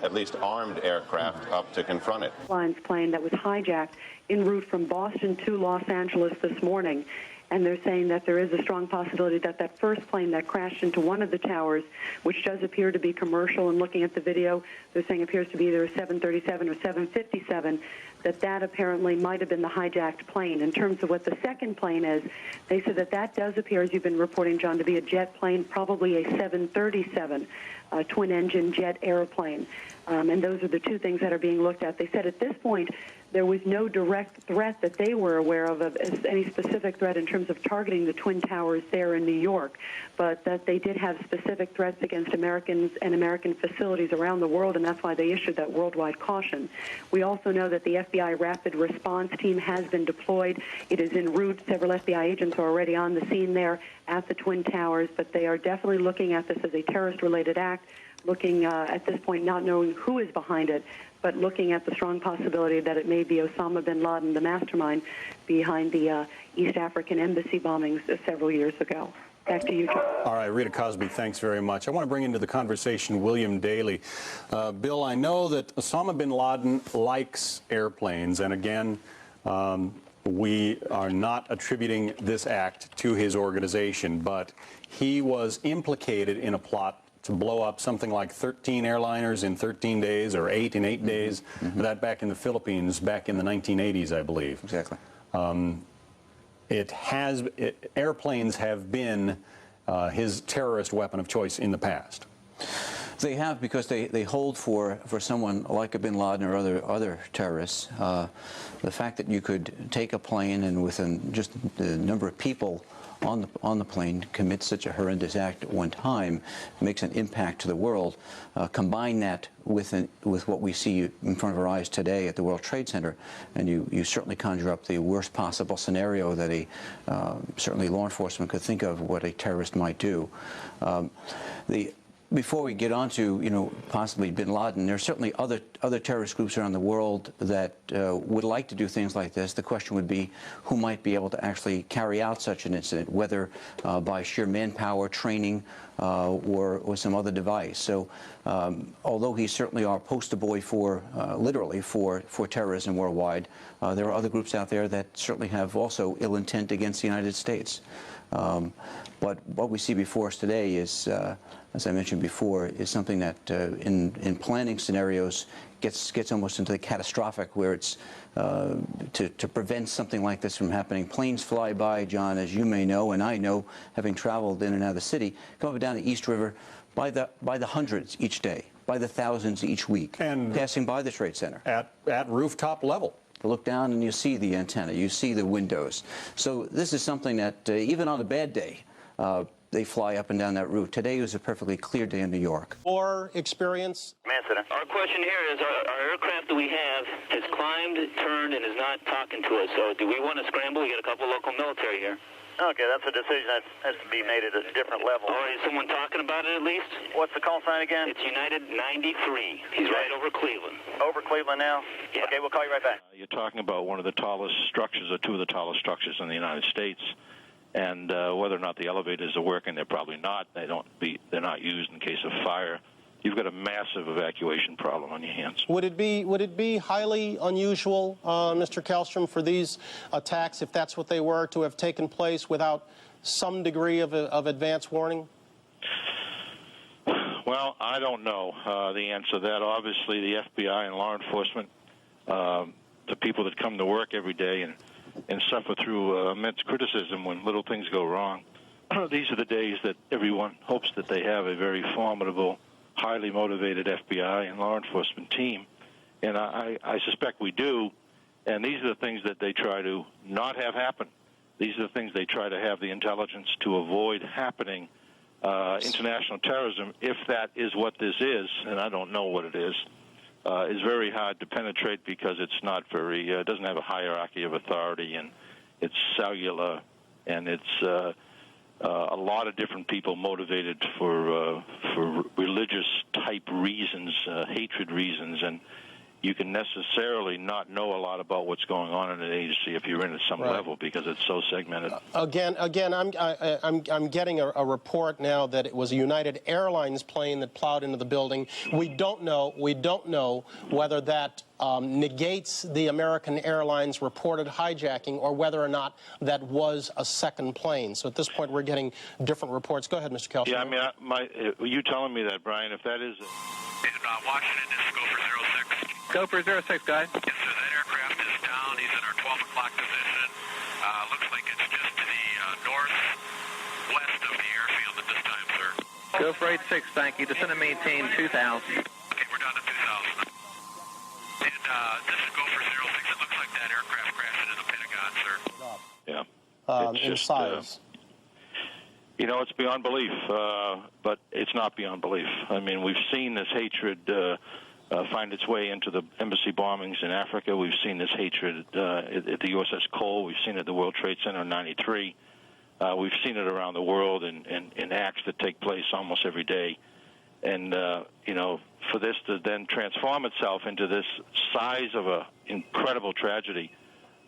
at least armed aircraft up to confront it. Plane that was hijacked en route from Boston to Los Angeles this morning. And they're saying that there is a strong possibility that that first plane that crashed into one of the towers, which does appear to be commercial, and looking at the video, they're saying appears to be either a 737 or 757, that apparently might have been the hijacked plane. In terms of what the second plane is, they said that does appear, as you've been reporting, John, to be a jet plane, probably a 737, twin-engine jet airplane. And those are the 2 things that are being looked at. They said at this point there was no direct threat that they were aware of as any specific threat in terms of targeting the Twin Towers there in New York, but that they did have specific threats against Americans and American facilities around the world, and that's why they issued that worldwide caution. We also know that the FBI Rapid Response Team has been deployed. It is en route. Several FBI agents are already on the scene there at the Twin Towers, but they are definitely looking at this as a terrorist-related act, looking at this point not knowing who is behind it, but looking at the strong possibility that it may be Osama bin Laden, the mastermind behind the East African embassy bombings several years ago. Back to you, John. All right, Rita Cosby, thanks very much. I want to bring into the conversation William Daly. Bill, I know that Osama bin Laden likes airplanes, and again, we are not attributing this act to his organization, but he was implicated in a plot to blow up something like 13 airliners in 13 days or 8 in 8 days. That back in the Philippines back in the 1980s, I believe. Exactly. Airplanes have been his terrorist weapon of choice in the past. They have, because they hold for someone like a bin Laden or other terrorists. The fact that you could take a plane and within just the number of people on the plane commit such a horrendous act at one time makes an impact to the world. Combine that with what we see in front of our eyes today at the World Trade Center, and you certainly conjure up the worst possible scenario that certainly law enforcement could think of what a terrorist might do. Before we get on to, possibly bin Laden, there are certainly other terrorist groups around the world that would like to do things like this. The question would be who might be able to actually carry out such an incident, whether by sheer manpower, training, or some other device. So although he's certainly our poster boy literally for terrorism worldwide, there are other groups out there that certainly have also ill intent against the United States. But what we see before us today is, as I mentioned before, is something that in planning scenarios gets almost into the catastrophic, where it's to prevent something like this from happening. Planes fly by, John, as you may know, and I know, having traveled in and out of the city, come up and down the East River by the hundreds each day, by the thousands each week, and passing by the Trade Center. At rooftop level. Look down and you see the antenna, you see the windows. So this is something that even on a bad day, they fly up and down that route. Today was a perfectly clear day in New York. Or experience? Our question here is our aircraft that we have has climbed, turned, and is not talking to us. So do we want to scramble? We got a couple local military here. Okay, that's a decision that has to be made at a different level. All right, is someone talking about it at least? What's the call sign again? It's United 93. He's right over Cleveland. Over Cleveland now? Yeah. Okay, we'll call you right back. You're talking about one of the tallest structures, or two of the tallest structures in the United States. And whether or not the elevators are working, they're probably not. They're not used in case of fire. You've got a massive evacuation problem on your hands. Would it be highly unusual, Mr. Kallstrom, for these attacks, if that's what they were, to have taken place without some degree of advance warning? Well, I don't know the answer to that. Obviously, the FBI and law enforcement, the people that come to work every day and suffer through immense criticism when little things go wrong. These are the days that everyone hopes that they have a very formidable, highly motivated FBI and law enforcement team. And I suspect we do. And these are the things that they try to not have happen. These are the things they try to have the intelligence to avoid happening. International terrorism, if that is what this is, and I don't know what it is very hard to penetrate because it's not very, it doesn't have a hierarchy of authority, and it's cellular, and it's a lot of different people motivated for religious type reasons, hatred reasons, and you can necessarily not know a lot about what's going on in an agency if you're in at some level, because it's so segmented. Again, I'm getting a report now that it was a United Airlines plane that plowed into the building. We don't know whether that negates the American Airlines reported hijacking, or whether or not that was a second plane. So at this point, we're getting different reports. Go ahead, Mr. Kallstrom. Yeah, I mean, you telling me that, Brian? If that is Washington, this is Gopher 06. Gopher 06, guy. Yes, sir, that aircraft is down. He's in our 12 o'clock position. Looks like it's just to the northwest of the airfield at this time, sir. Gopher 86, thank you. Descend and maintain 2,000. Okay, we're down to 2,000. And this is Gopher 06. It looks like that aircraft crashed into the Pentagon, sir. Yeah. In size. You know, it's beyond belief, but it's not beyond belief. I mean, we've seen this hatred find its way into the embassy bombings in Africa. We've seen this hatred at the USS Cole. We've seen it at the World Trade Center in '93. We've seen it around the world in acts that take place almost every day. And, you know, for this to then transform itself into this size of an incredible tragedy,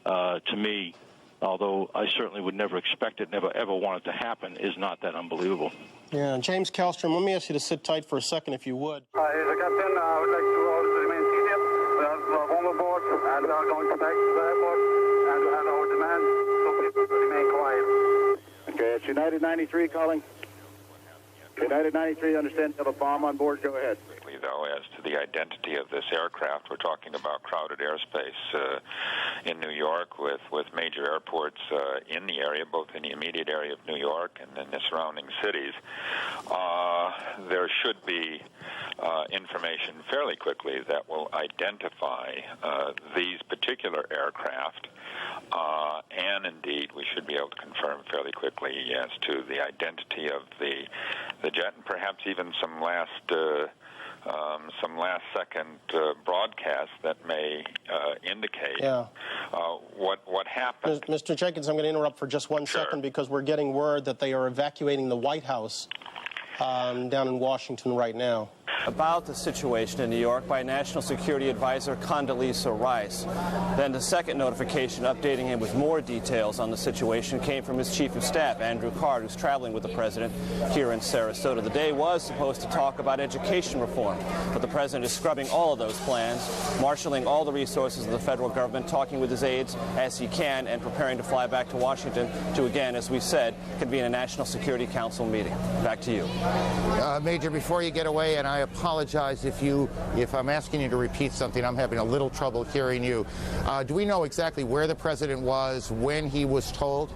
to me, although I certainly would never expect it, never ever want it to happen, is not that unbelievable. Yeah, James Kallstrom, let me ask you to sit tight for a second, if you would. Here's the captain. I would like to order to remain seated. We have bomb aboard, and we are going to back to the airport, and we have our demand, so please remain quiet. Okay, it's United 93 calling. United 93, understand you have a bomb on board. Go ahead. Though, as to the identity of this aircraft, we're talking about crowded airspace in New York with major airports in the area, both in the immediate area of New York and in the surrounding cities. There should be information fairly quickly that will identify these particular aircraft, and indeed we should be able to confirm fairly quickly as to the identity of the jet, and perhaps even some last-second broadcasts that may indicate what happened. Mr. Jenkins, I'm going to interrupt for just one second because we're getting word that they are evacuating the White House down in Washington right now. About the situation in New York by National Security Advisor Condoleezza Rice. Then the second notification updating him with more details on the situation came from his Chief of Staff, Andrew Card, who's traveling with the President here in Sarasota. The day was supposed to talk about education reform, but the President is scrubbing all of those plans, marshaling all the resources of the federal government, talking with his aides as he can, and preparing to fly back to Washington to, again, as we said, convene a National Security Council meeting. Back to you. Major, before you get away, and I apologize if I'm asking you to repeat something. I'm having a little trouble hearing you. Do we know exactly where the President was when he was told?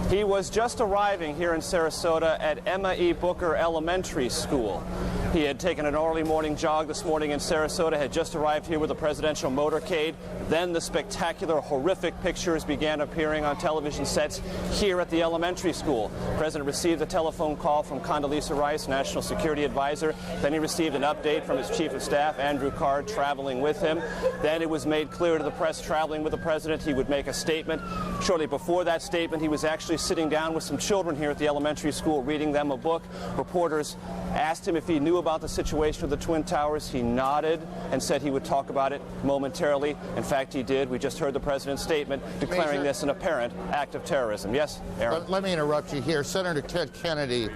He was just arriving here in Sarasota at Emma E. Booker Elementary School. He had taken an early morning jog this morning in Sarasota, had just arrived here with a presidential motorcade. Then the spectacular, horrific pictures began appearing on television sets here at the elementary school. The President received a telephone call from Condoleezza Rice, National Security Advisor. Then he received an update from his Chief of Staff, Andrew Card, traveling with him. Then it was made clear to the press, traveling with the President, he would make a statement. Shortly before that statement, he was actually sitting down with some children here at the elementary school, reading them a book. Reporters asked him if he knew about the situation with the Twin Towers. He nodded and said he would talk about it momentarily. In fact, he did. We just heard the President's statement declaring Major, this an apparent act of terrorism. Yes, Aaron? Let me interrupt you here. Senator Ted Kennedy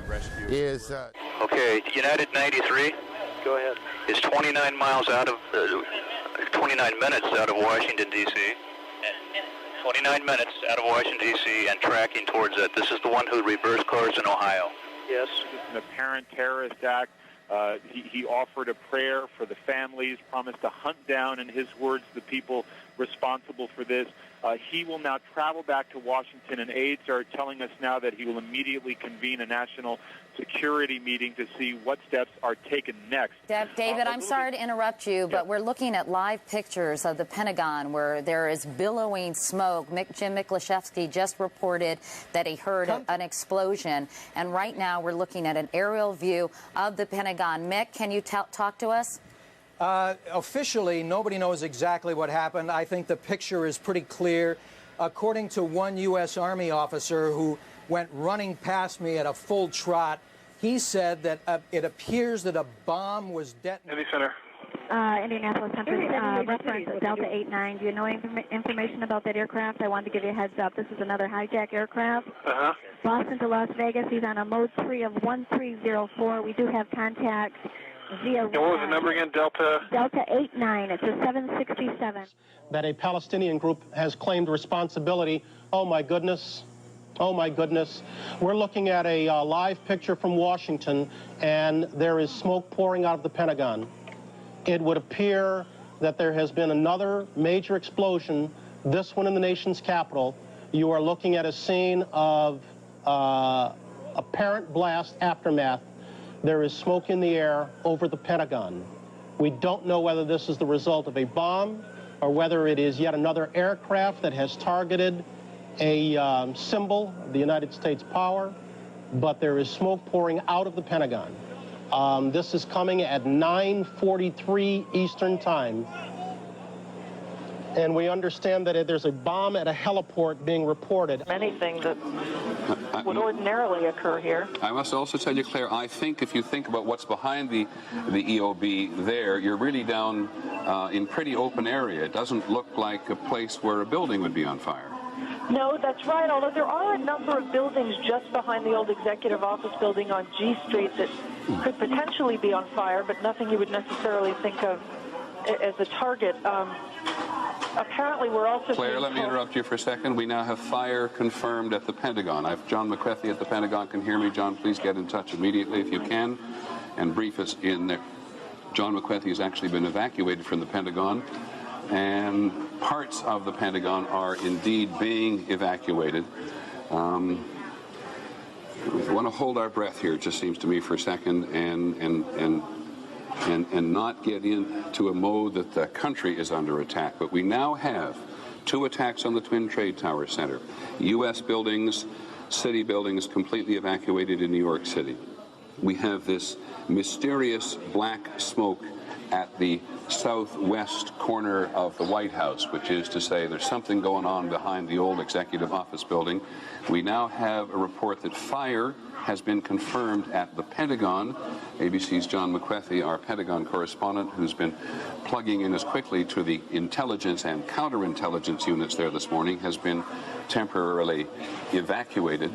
is... Okay, United 93. Go ahead. Is 29 miles out of... 29 minutes out of Washington, D.C. 29 minutes out of Washington, D.C. and tracking towards it. This is the one who reversed course in Ohio. Yes. It's an apparent terrorist act. He offered a prayer for the families, promised to hunt down, in his words, the people responsible for this. He will now travel back to Washington, and aides are telling us now that he will immediately convene a national security meeting to see what steps are taken next. David, I'm sorry to interrupt you, but we're looking at live pictures of the Pentagon where there is billowing smoke. Jim Miklashevsky just reported that he heard an explosion, and right now we're looking at an aerial view of the Pentagon. Mick, can you talk to us? Officially, nobody knows exactly what happened. I think the picture is pretty clear. According to one U.S. Army officer who went running past me at a full trot, he said that it appears that a bomb was detonated. Navy Center. Indianapolis Central, reference Delta 89. Do you know information about that aircraft? I wanted to give you a heads up. This is another hijack aircraft. Boston to Las Vegas. He's on a mode 3 of 1304. We do have contact via... And what was the number again? Delta 89. It's a 767. That a Palestinian group has claimed responsibility. Oh, my goodness. Oh, my goodness. We're looking at a live picture from Washington, and there is smoke pouring out of the Pentagon. It would appear that there has been another major explosion, this one in the nation's capital. You are looking at a scene of apparent blast aftermath. There is smoke in the air over the Pentagon. We don't know whether this is the result of a bomb or whether it is yet another aircraft that has targeted a symbol of the United States power, but there is smoke pouring out of the Pentagon. This is coming at 9:43 Eastern Time. And we understand that there's a bomb at a heliport being reported. Many things that would ordinarily occur here. I must also tell you, Claire, I think if you think about what's behind the EOB there, you're really down in pretty open area. It doesn't look like a place where a building would be on fire. No, that's right, although there are a number of buildings just behind the old executive office building on G Street that could potentially be on fire, but nothing you would necessarily think of as a target. apparently we're also... Claire, let me interrupt you for a second. We now have fire confirmed at the Pentagon. John McCarthy at the Pentagon can hear me. John, please get in touch immediately if you can and brief us in there. John McCarthy has actually been evacuated from the Pentagon, and parts of the Pentagon are indeed being evacuated. We want to hold our breath here, it just seems to me, for a second, and not get into a mode that the country is under attack. But we now have 2 attacks on the Twin Trade Tower Center. U.S. buildings, city buildings completely evacuated in New York City. We have this mysterious black smoke at the southwest corner of the White House, which is to say there's something going on behind the old executive office building. We now have a report that fire has been confirmed at the Pentagon. ABC's John McCarthy, our Pentagon correspondent, who's been plugging in as quickly to the intelligence and counterintelligence units there this morning, has been temporarily evacuated.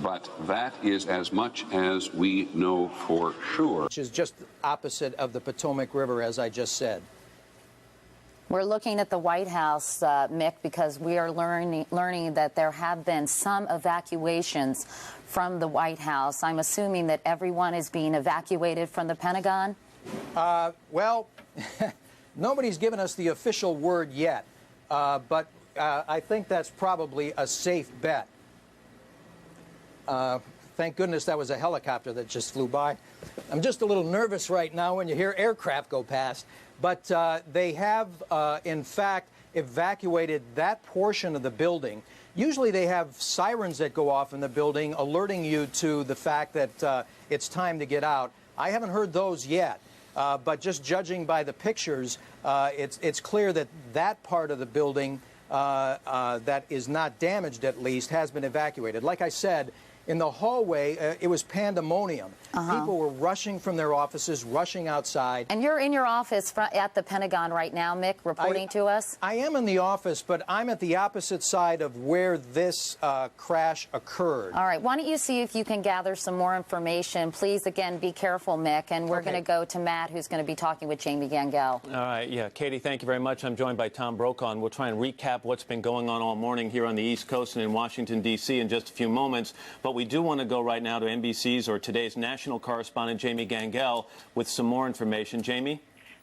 But that is as much as we know for sure. Which is just opposite of the Potomac River, as I just said. We're looking at the White House, Mick, because we are learning that there have been some evacuations from the White House. I'm assuming that everyone is being evacuated from the Pentagon? Well, nobody's given us the official word yet, but I think that's probably a safe bet. Thank goodness that was a helicopter that just flew by. I'm just a little nervous right now when you hear aircraft go past. But they have, in fact, evacuated that portion of the building. Usually they have sirens that go off in the building alerting you to the fact that it's time to get out. I haven't heard those yet. But just judging by the pictures, it's clear that that part of the building that is not damaged, at least, has been evacuated. Like I said, in the hallway, it was pandemonium. People were rushing from their offices, rushing outside. And you're in your office at the Pentagon right now, Mick, reporting to us? I am in the office, but I'm at the opposite side of where this crash occurred. All right. Why don't you see if you can gather some more information. Please, again, be careful, Mick. And we're going to go to Matt, who's going to be talking with Jamie Gangel. All right. Yeah. Katie, thank you very much. I'm joined by Tom Brokaw, and we'll try and recap what's been going on all morning here on the East Coast and in Washington, D.C. in just a few moments. But we do want to go right now to NBC's or today's national correspondent, Jamie Gangel, with some more information. Jamie?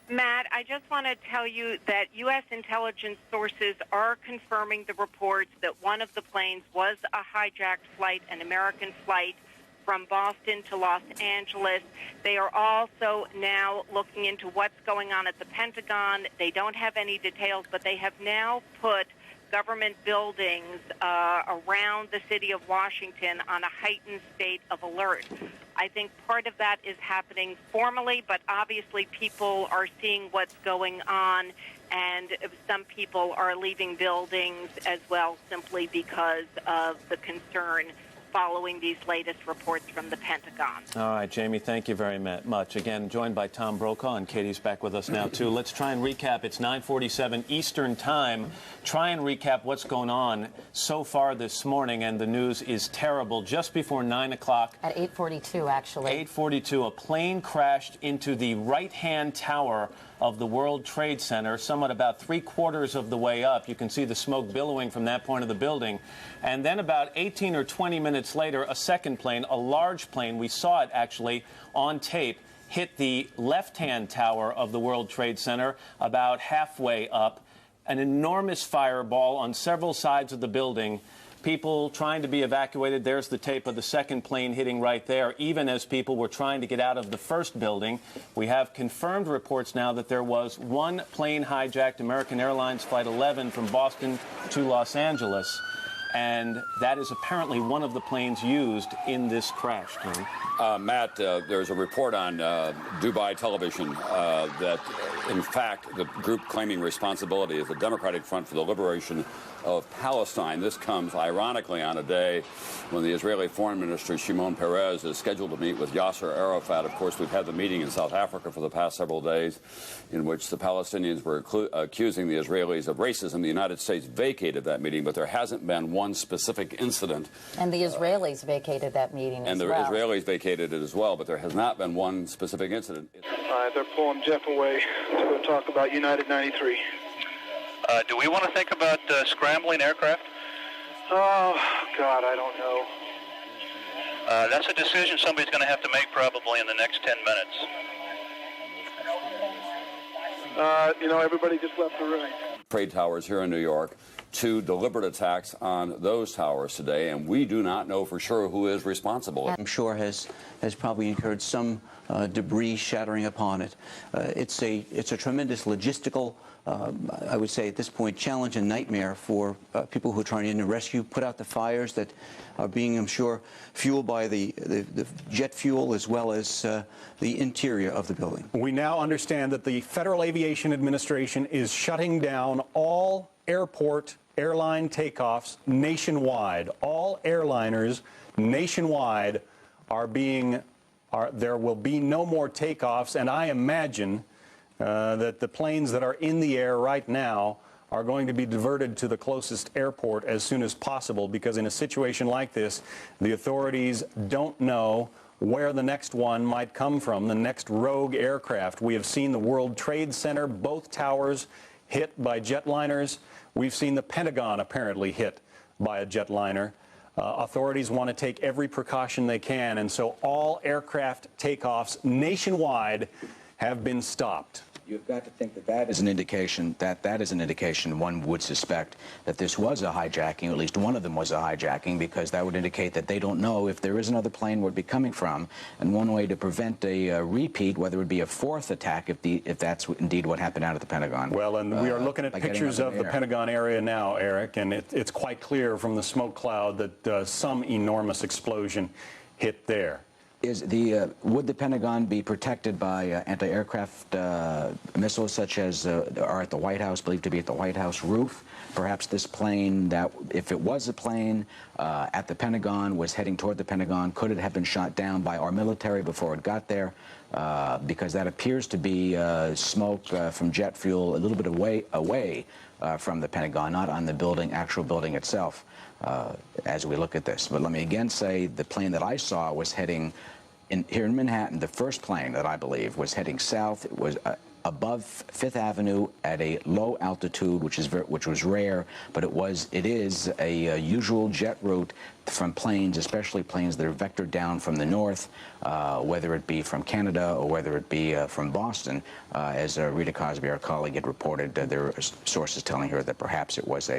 Matt, I just want to tell you that U.S. intelligence sources are confirming the reports that one of the planes was a hijacked flight, an American flight from Boston to Los Angeles. They are also now looking into what's going on at the Pentagon. They don't have any details, but they have now put government buildings around the city of Washington on a heightened state of alert. I think part of that is happening formally, but obviously people are seeing what's going on, and some people are leaving buildings as well simply because of the concern following these latest reports from the Pentagon. All right, Jamie, thank you very much. Again, joined by Tom Brokaw, and Katie's back with us now, too. Let's try and recap. It's 9:47 Eastern Time. Try and recap what's going on so far this morning, and the news is terrible. Just before 9 o'clock. At 8:42, actually. 8:42, a plane crashed into the right-hand tower of the World Trade Center, somewhat about 3/4 of the way up. You can see the smoke billowing from that point of the building. And then about 18 or 20 minutes later, a second plane, a large plane, we saw it actually on tape, hit the left-hand tower of the World Trade Center about halfway up. An enormous fireball on several sides of the building. People trying to be evacuated. There's the tape of the second plane hitting right there, even as people were trying to get out of the first building. We have confirmed reports now that there was one plane hijacked, American Airlines Flight 11 from Boston to Los Angeles. And that is apparently one of the planes used in this crash, Matt, there's a report on Dubai television that, in fact, the group claiming responsibility is the Democratic Front for the Liberation of Palestine. This comes, ironically, on a day when the Israeli Foreign Minister, Shimon Peres, is scheduled to meet with Yasser Arafat. Of course, we've had the meeting in South Africa for the past several days in which the Palestinians were accusing the Israelis of racism. The United States vacated that meeting, but there hasn't been one specific incident. And the Israelis vacated that meeting as well. And the Israelis vacated it as well, but there has not been one specific incident. They're pulling Jeff away to go talk about United 93. Do we want to think about scrambling aircraft? Oh, God, I don't know. That's a decision somebody's going to have to make probably in the next 10 minutes. You know, everybody just left the room. Trade towers here in New York, 2 deliberate attacks on those towers today, and we do not know for sure who is responsible. I'm sure has probably incurred some debris shattering upon it. It's a tremendous logistical, I would say at this point, challenge and nightmare for people who are trying to rescue, put out the fires that are being, I'm sure, fueled by the jet fuel as well as the interior of the building. We now understand that the Federal Aviation Administration is shutting down all airline takeoffs nationwide. All airliners nationwide there will be no more takeoffs, and I imagine that the planes that are in the air right now are going to be diverted to the closest airport as soon as possible, because in a situation like this, the authorities don't know where the next one might come from, the next rogue aircraft. We have seen the World Trade Center, both towers hit by jetliners. We've seen the Pentagon apparently hit by a jetliner. Authorities want to take every precaution they can, and so all aircraft takeoffs nationwide have been stopped. You've got to think that that is an indication one would suspect that this was a hijacking, or at least one of them was a hijacking, because that would indicate that they don't know if there is another plane where it would be coming from. And one way to prevent a repeat, whether it would be a fourth attack, if that's indeed what happened out at the Pentagon. Well, and we are looking at pictures of the Pentagon area now, Eric, and it's quite clear from the smoke cloud that some enormous explosion hit there. Would the Pentagon be protected by anti-aircraft missiles such as are at the White House, believed to be at the White House roof? Perhaps this plane, that if it was a plane at the Pentagon, was heading toward the Pentagon, could it have been shot down by our military before it got there? Because that appears to be smoke from jet fuel a little bit away from the Pentagon, not on the actual building itself, as we look at this. But let me again say the plane that I saw was heading here in Manhattan. The first plane that I believe was heading south. It was above Fifth Avenue at a low altitude, which was rare, but it is a usual jet route from planes, especially planes that are vectored down from the north, whether it be from Canada or whether it be from Boston. As Rita Cosby, our colleague, had reported, there are sources telling her that perhaps it was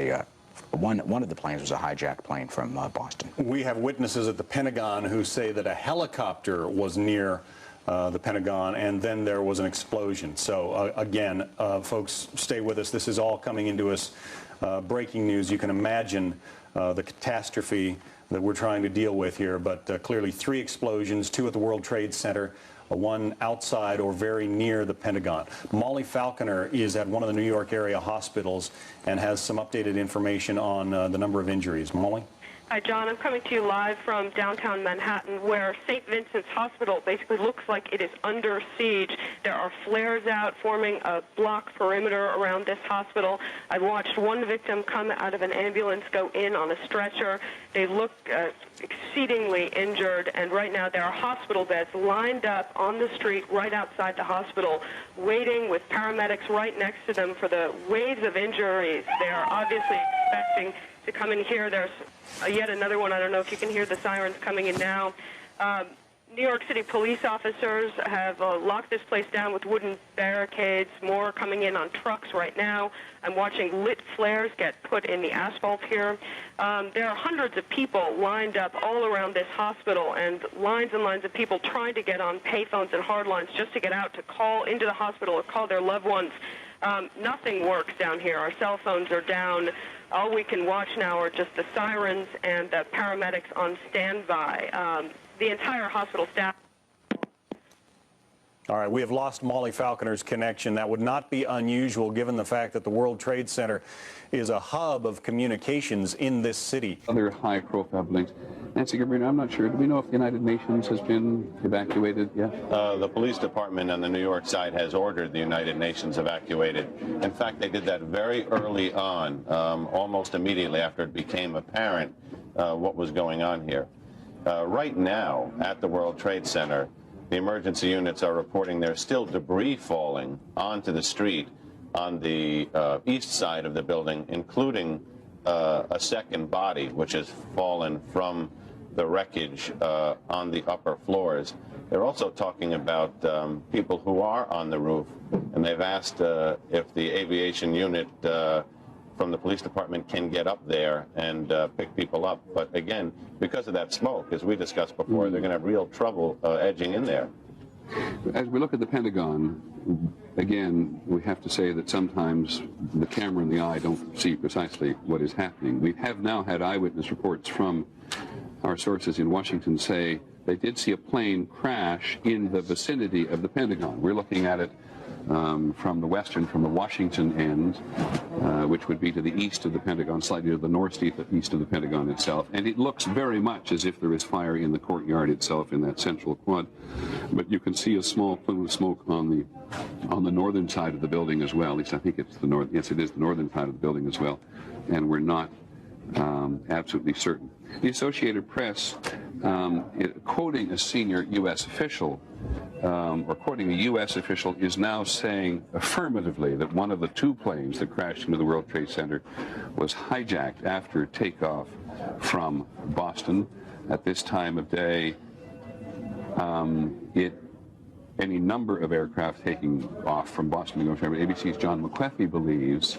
one of the planes was a hijacked plane from Boston. We have witnesses at the Pentagon who say that a helicopter was near the Pentagon, and then there was an explosion. So again, folks, stay with us. This is all coming into us. Breaking news. You can imagine the catastrophe that we're trying to deal with here, but clearly 3 explosions, 2 at the World Trade Center, 1 outside or very near the Pentagon. Molly Falconer is at one of the New York area hospitals and has some updated information on the number of injuries. Molly? Hi, John. I'm coming to you live from downtown Manhattan, where St. Vincent's Hospital basically looks like it is under siege. There are flares out forming a block perimeter around this hospital. I've watched one victim come out of an ambulance, go in on a stretcher. They look exceedingly injured, and right now there are hospital beds lined up on the street right outside the hospital, waiting with paramedics right next to them for the waves of injuries. They are obviously expecting to come in here. There's yet another one. I don't know if you can hear the sirens coming in now. New York City police officers have locked this place down with wooden barricades. More coming in on trucks right now. I'm watching lit flares get put in the asphalt here. There are hundreds of people lined up all around this hospital, and lines of people trying to get on payphones and hard lines just to get out to call into the hospital or call their loved ones. Nothing works down here. Our cell phones are down. All we can watch now are just the sirens and the paramedics on standby. The entire hospital staff. All right, we have lost Molly Falconer's connection. That would not be unusual given the fact that the World Trade Center is a hub of communications in this city. Other high-profile buildings. Nancy Gabriel, I'm not sure. Do we know if the United Nations has been evacuated yet? The police department on the New York side has ordered the United Nations evacuated. In fact, they did that very early on, almost immediately after it became apparent what was going on here. Right now, at the World Trade Center, the emergency units are reporting there's still debris falling onto the street on the east side of the building, including a second body, which has fallen from the wreckage on the upper floors. They're also talking about people who are on the roof, and they've asked if the aviation unit from the police department can get up there and pick people up. But again, because of that smoke, as we discussed before, they're going to have real trouble edging in there. As we look at the Pentagon, again, we have to say that sometimes the camera and the eye don't see precisely what is happening. We have now had eyewitness reports from our sources in Washington say they did see a plane crash in the vicinity of the Pentagon. We're looking at it from the Washington end, which would be to the east of the Pentagon, slightly to the northeast of the Pentagon itself. And it looks very much as if there is fire in the courtyard itself in that central quad. But you can see a small plume of smoke on the northern side of the building as well. At least I think it's the north. Yes, it is the northern side of the building as well. And we're not absolutely certain. The Associated Press, quoting a senior U.S. official, or quoting a U.S. official, is now saying affirmatively that one of the two planes that crashed into the World Trade Center was hijacked after takeoff from Boston. At this time of day, any number of aircraft taking off from Boston to go to ABC's John McCarthy believes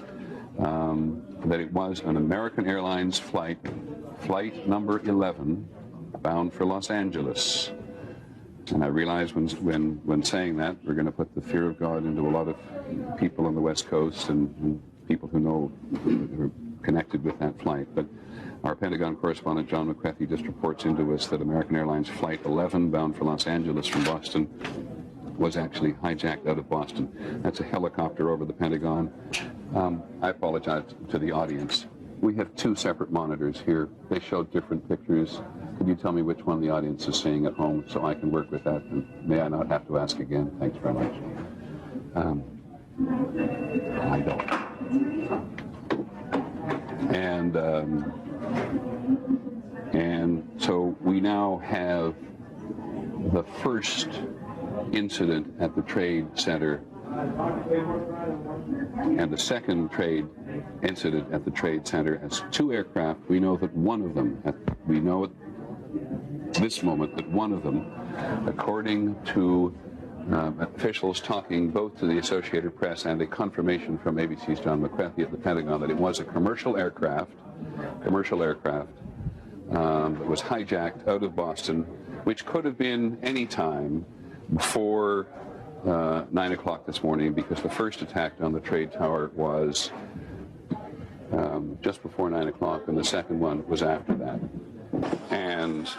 that it was an American Airlines flight number 11, bound for Los Angeles. And I realize when saying that, we're going to put the fear of God into a lot of people on the West Coast and people who know who are connected with that flight. But our Pentagon correspondent John McCarthy just reports into us that American Airlines Flight 11, bound for Los Angeles from Boston, was actually hijacked out of Boston. That's a helicopter over the Pentagon. I apologize to the audience. We have two separate monitors here. They show different pictures. Could you tell me which one the audience is seeing at home so I can work with that? And may I not have to ask again? Thanks very much. I don't. And so we now have the first incident at the Trade Center and the second trade incident at the Trade Center as two aircraft. We know that one of them, we know at this moment that one of them, according to officials talking both to the Associated Press and a confirmation from ABC's John McCarthy at the Pentagon, that it was a commercial aircraft that was hijacked out of Boston, which could have been any time before 9 o'clock this morning, because the first attack on the Trade Tower was just before 9 o'clock, and the second one was after that. And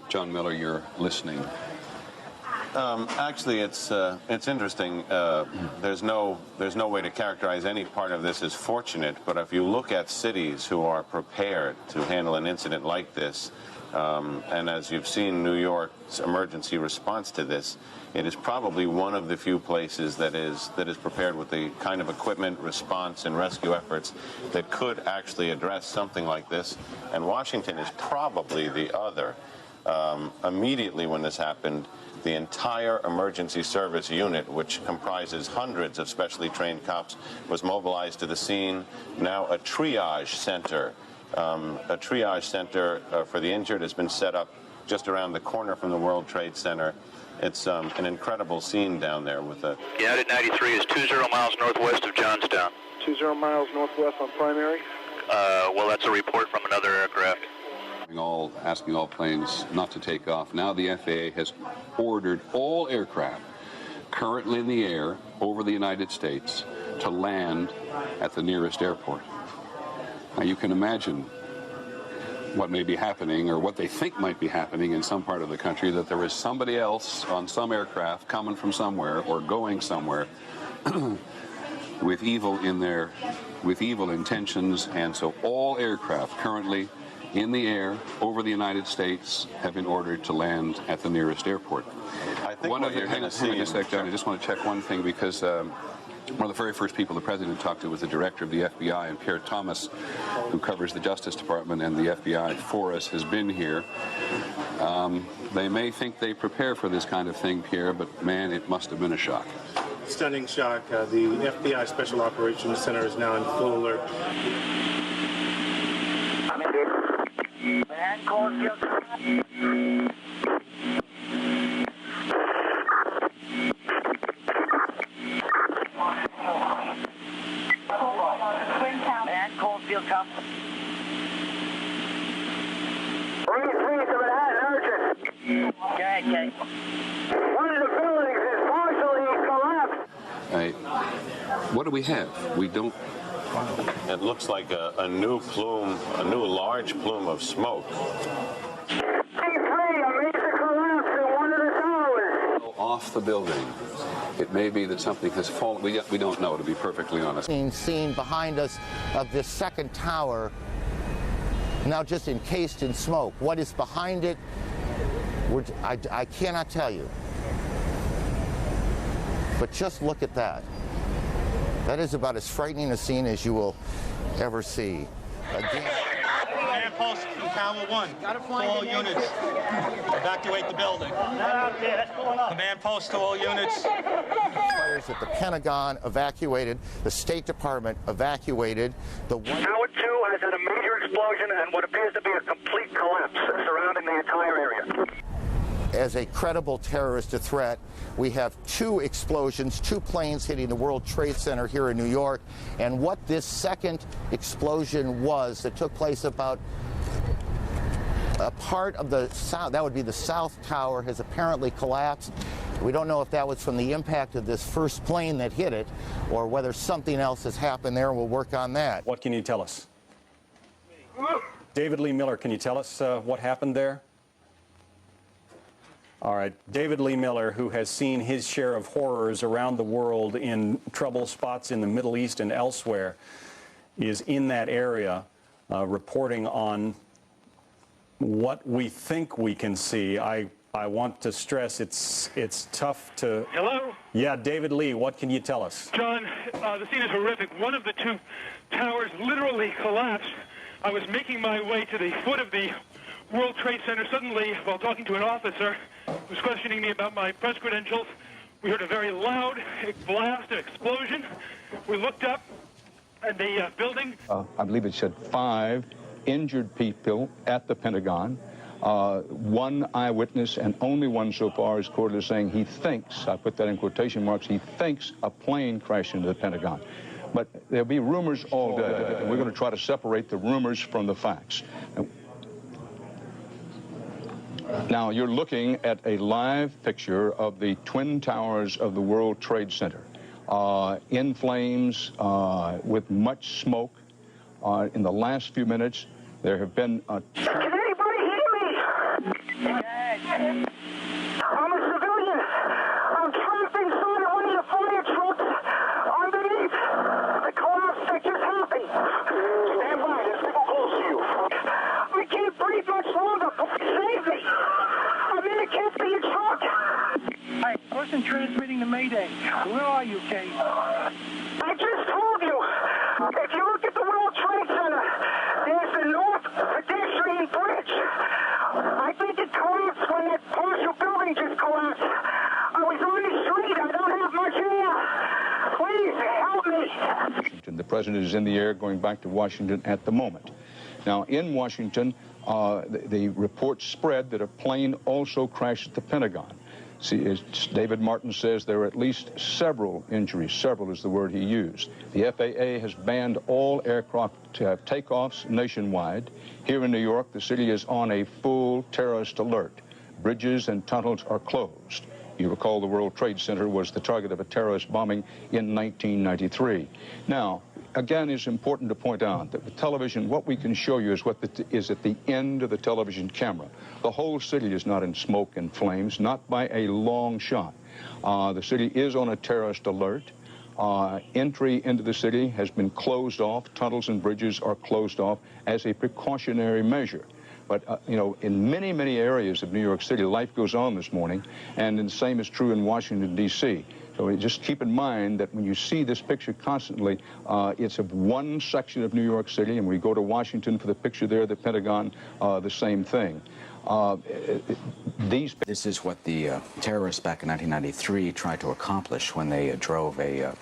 John Miller, you're listening. Actually, it's interesting. There's no way to characterize any part of this as fortunate, but if you look at cities who are prepared to handle an incident like this, and as you've seen New York's emergency response to this, it is probably one of the few places that is prepared with the kind of equipment, response, and rescue efforts that could actually address something like this. And Washington is probably the other. Immediately when this happened, the entire emergency service unit, which comprises hundreds of specially trained cops, was mobilized to the scene. Now a triage center for the injured has been set up just around the corner from the World Trade Center. It's an incredible scene down there with a... United 93 is 20 miles northwest of Johnstown. 20 miles northwest on primary? Well, that's a report from another aircraft. Asking all planes not to take off. Now the FAA has ordered all aircraft currently in the air over the United States to land at the nearest airport. Now you can imagine what may be happening, or what they think might be happening in some part of the country, that there is somebody else on some aircraft coming from somewhere or going somewhere with evil intentions. And so all aircraft currently in the air over the United States have been ordered to land at the nearest airport. I think what you're going to see... I just want to check one thing, because one of the very first people the President talked to was the director of the FBI, and Pierre Thomas, who covers the Justice Department and the FBI for us, has been here. They may think they prepare for this kind of thing, Pierre, but man, it must have been a shock. stunning shock. The FBI Special Operations Center is now in full alert. One of the buildings is partially collapsed. What do we have? We don't. It looks like a new plume, a new large plume of smoke. Off the building. It may be that something has fallen. We don't know, to be perfectly honest. Scene behind us of this second tower, now just encased in smoke. What is behind it, I cannot tell you. But just look at that. That is about as frightening a scene as you will ever see. Again. Command post from Tower 1. To all units, evacuate the building. Command post to all units. Fires at the Pentagon evacuated, the State Department evacuated. The Tower 2 has had a major explosion and what appears to be a complete collapse surrounding the entire area. As a credible terrorist threat, we have 2 explosions, 2 planes hitting the World Trade Center here in New York. And what this second explosion was that took place about a part of the south, that would be the South Tower, has apparently collapsed. We don't know if that was from the impact of this first plane that hit it or whether something else has happened there. We'll work on that. What can you tell us? David Lee Miller, can you tell us what happened there? All right, David Lee Miller, who has seen his share of horrors around the world in trouble spots in the Middle East and elsewhere, is in that area reporting on what we think we can see. I want to stress it's tough to... Hello? Yeah, David Lee, what can you tell us? John, the scene is horrific. One of the 2 towers literally collapsed. I was making my way to the foot of the World Trade Center. Suddenly, while talking to an officer who was questioning me about my press credentials, we heard a very loud blast, an explosion. We looked up, and the building... I believe it said 5 injured people at the Pentagon. 1 eyewitness, and only one so far, is quoted as saying he thinks, I put that in quotation marks, he thinks a plane crashed into the Pentagon. But there'll be rumors all day, and we're going to try to separate the rumors from the facts. Now, you're looking at a live picture of the Twin Towers of the World Trade Center, in flames, with much smoke. In the last few minutes, there have been... Can anybody hear me? I'm a civilian. I'm trapped inside one of the fire trucks underneath. The collapse that just happened. Stand by, there's people close to you. I can't breathe much longer. Save me. I'm in a camping truck. Hi, person transmitting the Mayday. Where are you, Kate? I just told you. If you look at the World Trade Center, there's the North Pedestrian Bridge. I think it collapsed when that partial building just collapsed. I was on the street. I don't have much air. Please help me. The president is in the air going back to Washington at the moment. Now, in Washington, the reports spread that a plane also crashed at the Pentagon. See, as David Martin says, there are at least several injuries. Several is the word he used. The FAA has banned all aircraft takeoffs nationwide. Here in New York, the city is on a full terrorist alert. Bridges and tunnels are closed. You recall the World Trade Center was the target of a terrorist bombing in 1993. Now, again, it's important to point out that with television, what we can show you is what is at the end of the television camera. The whole city is not in smoke and flames, not by a long shot. The city is on a terrorist alert. Entry into the city has been closed off. Tunnels and bridges are closed off as a precautionary measure. But, you know, in many, many areas of New York City, life goes on this morning, and the same is true in Washington, D.C. So just keep in mind that when you see this picture constantly, it's of one section of New York City, and we go to Washington for the picture there, the Pentagon, the same thing. This is what the terrorists back in 1993 tried to accomplish when they drove a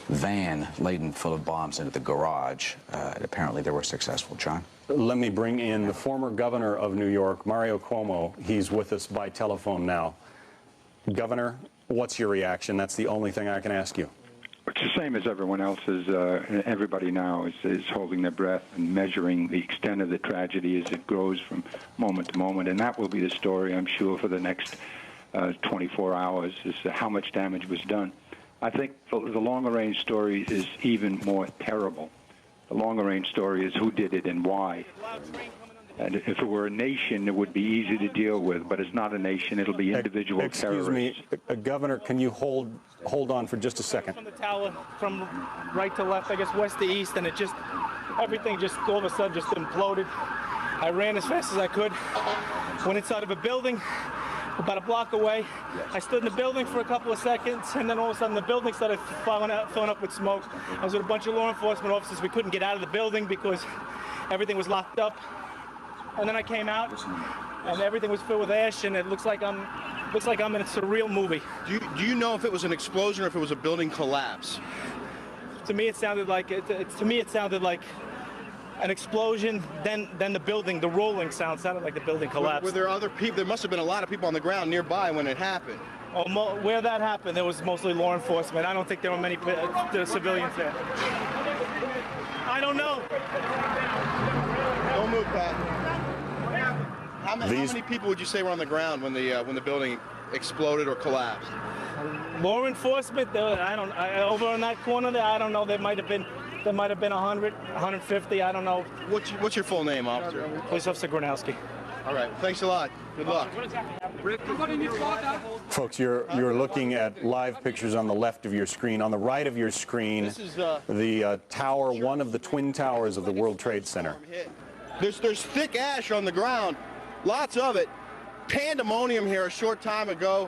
van laden full of bombs into the garage. Apparently they were successful. John? Let me bring in the former governor of New York, Mario Cuomo. He's with us by telephone now. Governor, what's your reaction? That's the only thing I can ask you. It's the same as everyone else is. Everybody now is holding their breath and measuring the extent of the tragedy as it grows from moment to moment. And that will be the story, I'm sure, for the next 24 hours, is how much damage was done. I think the longer-range story is even more terrible. The longer-range story is who did it and why. And if it were a nation, it would be easy to deal with, but it's not a nation. It'll be individual terrorists. Excuse me, Governor, can you hold on for just a second? From the tower, from right to left, I guess west to east, and everything just all of a sudden just imploded. I ran as fast as I could, went inside of a building about a block away. I stood in the building for a couple of seconds, and then all of a sudden the building started filling up with smoke. I was with a bunch of law enforcement officers. We couldn't get out of the building because everything was locked up. And then I came out, and everything was filled with ash, and it looks like I'm in a surreal movie. Do you know if it was an explosion or if it was a building collapse? To me, it sounded like an explosion. Then the building, the rolling sound sounded like the building collapsed. Were there other people? There must have been a lot of people on the ground nearby when it happened. Oh, where that happened, there was mostly law enforcement. I don't think there were many civilians there. I don't know. Don't move, Pat. How many people would you say were on the ground when the building exploded or collapsed? Law enforcement, over in that corner there, I don't know. There might have been 100, 150. I don't know. What's your full name, officer? Police Officer Gronowski. All right. Thanks a lot. Good luck. Folks, you're looking at live pictures on the left of your screen. On the right of your screen, this is the tower, one of the twin towers of the World Trade Center. There's thick ash on the ground. Lots of it. Pandemonium here a short time ago.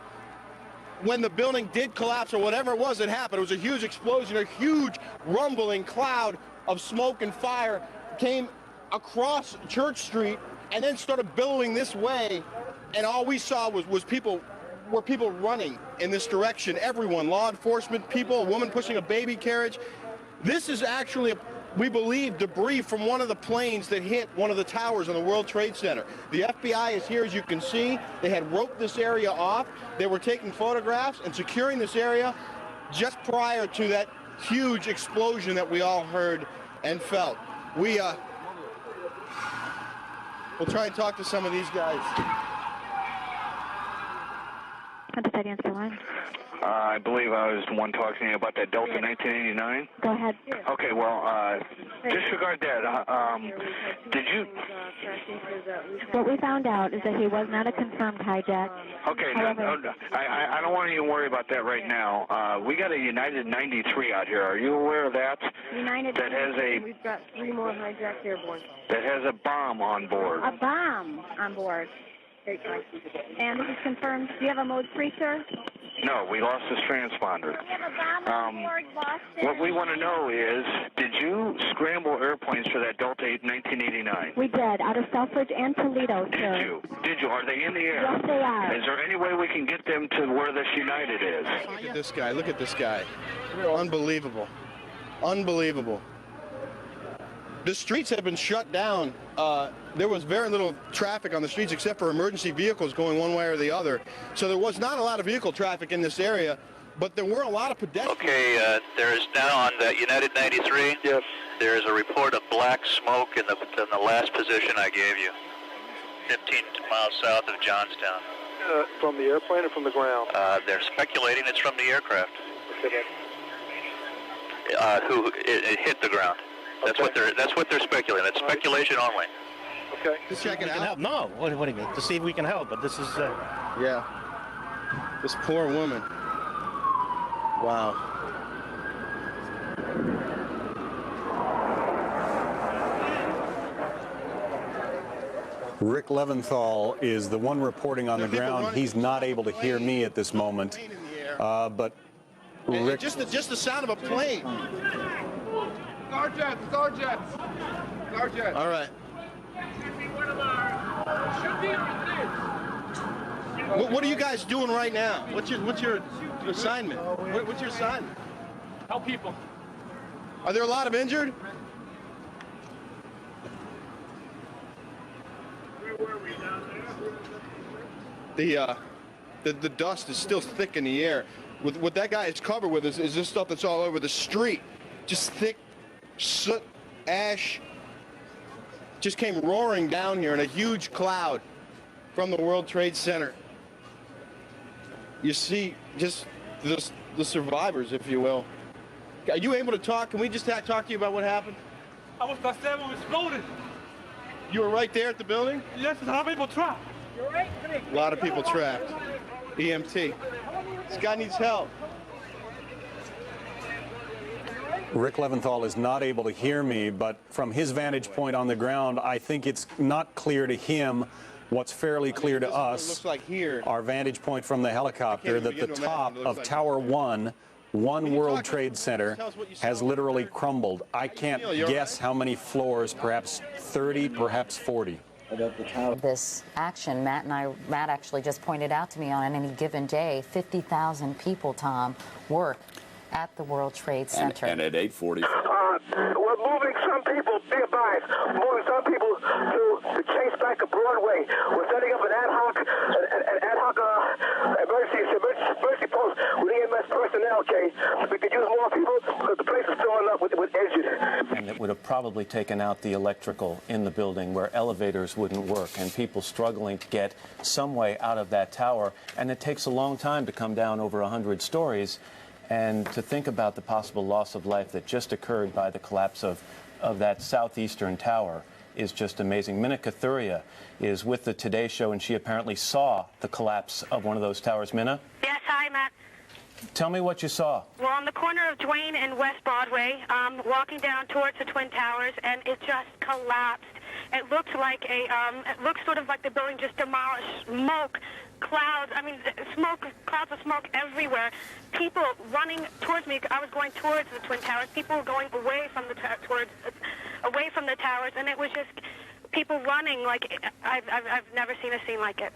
When the building did collapse or whatever it was that happened, it was a huge explosion, a huge rumbling cloud of smoke and fire came across Church Street and then started billowing this way, and all we saw was people running in this direction. Everyone, law enforcement, people, a woman pushing a baby carriage. This is actually, we believe, debris from one of the planes that hit one of the towers on the World Trade Center. The FBI is here, as you can see. They had roped this area off. They were taking photographs and securing this area just prior to that huge explosion that we all heard and felt. We'll try and talk to some of these guys. I believe I was the one talking to you about that Delta 1989. Go ahead. Okay, well, disregard that. Did you... What we found out is that he was not a confirmed hijack. Okay, I don't want you to worry about that right now. We got a United 93 out here. Are you aware of that? United that has a... We've got 3 more hijacked airborne. That has a bomb on board. A bomb on board. And this is confirmed. Do you have a mode 3, sir? No, we lost this transponder. We have a bomb on board, Boston. What we want to know is, did you scramble airplanes for that Delta 1989? We did, out of Selfridge and Toledo, sir. Did you? Are they in the air? Yes, they are. Is there any way we can get them to where this United is? Look at this guy. Look at this guy. Unbelievable. Unbelievable. The streets have been shut down. There was very little traffic on the streets except for emergency vehicles going one way or the other. So there was not a lot of vehicle traffic in this area, but there were a lot of pedestrians. Okay, there is now on the United 93. Yes. There is a report of black smoke in the last position I gave you, 15 miles south of Johnstown. From the airplane or from the ground? They're speculating it's from the aircraft. Okay. It hit the ground. That's what they're speculating. It's speculation only. Okay. To check it out. No. What do you mean? To see if we can help. But this is. Yeah. This poor woman. Wow. Rick Leventhal is the one reporting on the ground. He's not able to hear me at this moment. But Rick... Just the sound of a plane. Guard jets. All right. What are you guys doing right now? What's your assignment? What's your assignment? Help people. Are there a lot of injured? The dust is still thick in the air. What that guy is covered with is this stuff that's all over the street. Just thick soot, ash. Just came roaring down here in a huge cloud from the World Trade Center. You see just the survivors, if you will. Are you able to talk? Can we just talk to you about what happened? I was there when it exploded. You were right there at the building? Yes, a lot of people trapped. You're right. A lot of people trapped. EMT. This guy needs help. Rick Leventhal is not able to hear me, but from his vantage point on the ground, I think it's not clear to him what's fairly clear to us. Looks like here. Our vantage point from the helicopter, that the top of Tower 1, One World Trade Center, has literally crumbled. I can't guess how many floors, perhaps 30, perhaps 40. This action, Matt actually just pointed out to me, on any given day, 50,000 people, Tom, work at the World Trade Center. And at 8:40. We're moving some people, be advised, moving some people to Chase back to Broadway. We're setting up an ad hoc emergency post with EMS personnel, okay? We could use more people because the place is filling up with injured. And it would have probably taken out the electrical in the building where elevators wouldn't work and people struggling to get some way out of that tower. And it takes a long time to come down over 100 stories. And to think about the possible loss of life that just occurred by the collapse of that southeastern tower is just amazing. Minna Kathuria is with the Today Show, and she apparently saw the collapse of one of those towers. Minna? Yes, hi, Matt. Tell me what you saw. Well, on the corner of Duane and West Broadway, walking down towards the Twin Towers, and it just collapsed. It looked like it looks sort of like the building just demolished. Smoke, clouds, clouds of smoke everywhere. People running towards me. I was going towards the Twin Towers. People were going away from the towers, and it was just people running like I've never seen a scene like it.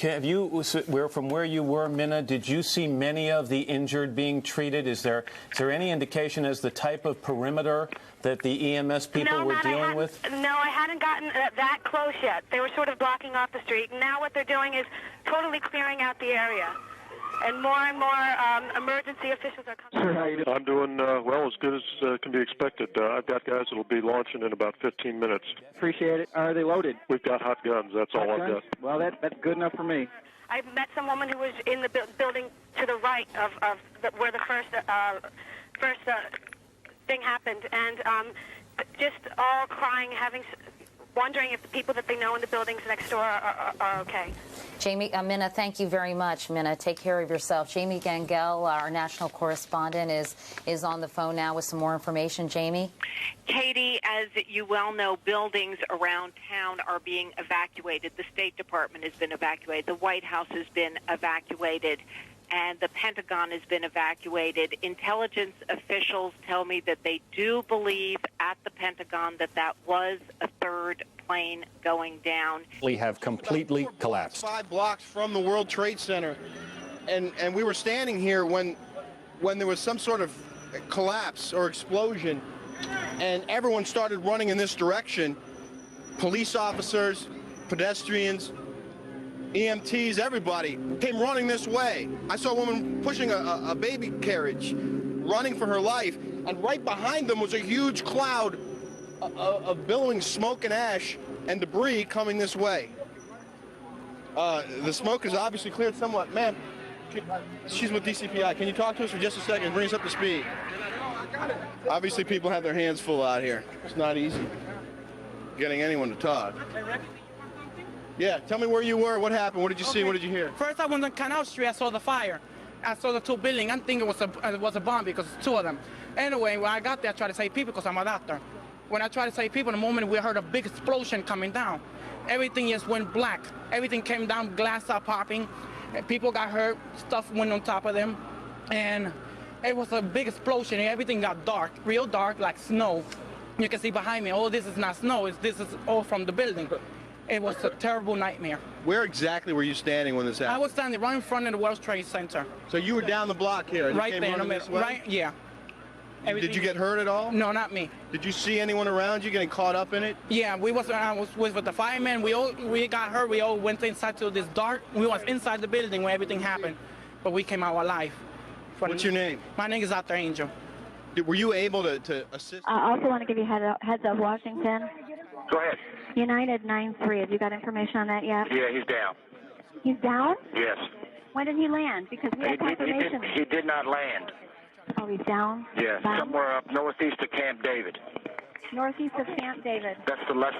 Have you, from where you were, Minna, did you see many of the injured being treated? Is there any indication as the type of perimeter that the EMS people were dealing with? No, I hadn't gotten that close yet. They were sort of blocking off the street. Now what they're doing is totally clearing out the area. And more emergency officials are coming. Sir, how you doing? I'm doing well, as good as can be expected. I've got guys that will be launching in about 15 minutes. Appreciate it. Are they loaded? We've got hot guns. That's all I've got. Well, that's good enough for me. I met some woman who was in the building to the right of where the first thing happened, and just all crying, wondering if the people that they know in the buildings next door are okay. Jamie, Minna, thank you very much. Minna, take care of yourself. Jamie Gangel, our national correspondent, is on the phone now with some more information. Jamie? Katie, as you well know, buildings around town are being evacuated. The State Department has been evacuated. The White House has been evacuated. And the Pentagon has been evacuated. Intelligence officials tell me that they do believe at the Pentagon that was a third plane going down. We have completely collapsed. 5 blocks from the World Trade Center, and we were standing here when there was some sort of collapse or explosion, and everyone started running in this direction. Police officers, pedestrians, EMTs, everybody came running this way. I saw a woman pushing a baby carriage, running for her life, and right behind them was a huge cloud of billowing smoke and ash and debris coming this way. The smoke is obviously cleared somewhat. Ma'am, she's with DCPI. Can you talk to us for just a second and bring us up to speed? Obviously, people have their hands full out here. It's not easy getting anyone to talk. Yeah, tell me where you were, what happened, what did you see, what did you hear? First I went on Canal Street, I saw the fire. I saw the 2 buildings. I think it was a bomb because it's 2 of them. Anyway, when I got there, I tried to save people because I'm a doctor. When I tried to save people, the moment we heard a big explosion coming down, everything just went black. Everything came down, glass started popping, people got hurt, stuff went on top of them, and it was a big explosion, and everything got dark, real dark, like snow. You can see behind me, oh, this is not snow, this is all from the building. It was a terrible nightmare. Where exactly were you standing when this happened? I was standing right in front of the World Trade Center. So you were down the block here? And Right you came there in the running this middle. way? Right, yeah. Did you get hurt at all? No, not me. Did you see anyone around you getting caught up in it? Yeah, I was with the firemen. We got hurt. We all went inside to this dark. We was inside the building where everything happened, but we came out alive. What's your name? My name is Dr. Angel. Were you able to assist? I also want to give you heads up, Washington. Go ahead. United 9-3. Have you got information on that yet? Yeah, he's down. He's down? Yes. When did he land? Because we have confirmation. He did not land. Oh, he's down? Yeah, Down? somewhere up northeast of Camp David. Northeast of Camp David. That's the last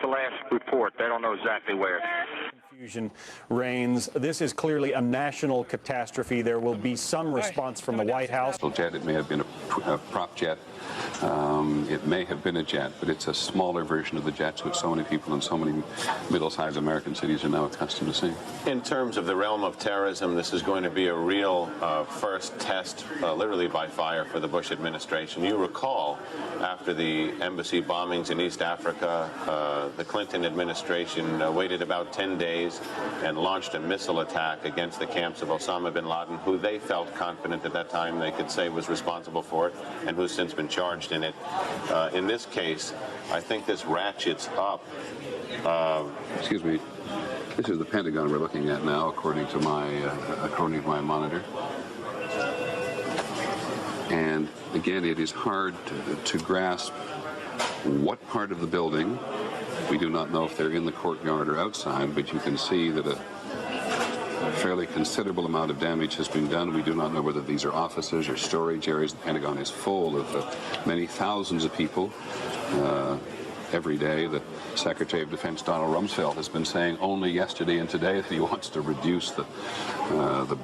report. They don't know exactly where. Confusion reigns. This is clearly a national catastrophe. There will be some response from the White House. Jet, it may have been a prop jet. It may have been a jet, but it's a smaller version of the jets which so many people in so many middle-sized American cities are now accustomed to seeing. In terms of the realm of terrorism, this is going to be a real first test, literally by fire, for the Bush administration. You recall, after the embassy bombings in East Africa, the Clinton administration waited about 10 days and launched a missile attack against the camps of Osama bin Laden, who they felt confident at that time they could say was responsible for it, and who's since been charged in it. In this case, I think this ratchets up. Excuse me. This is the Pentagon we're looking at now, according to my monitor. And again, it is hard to grasp what part of the building. We do not know if they're in the courtyard or outside, but you can see that a fairly considerable amount of damage has been done. We do not know whether these are offices or storage areas. The Pentagon is full of many thousands of people every day. The Secretary of Defense, Donald Rumsfeld, has been saying only yesterday and today that he wants to reduce the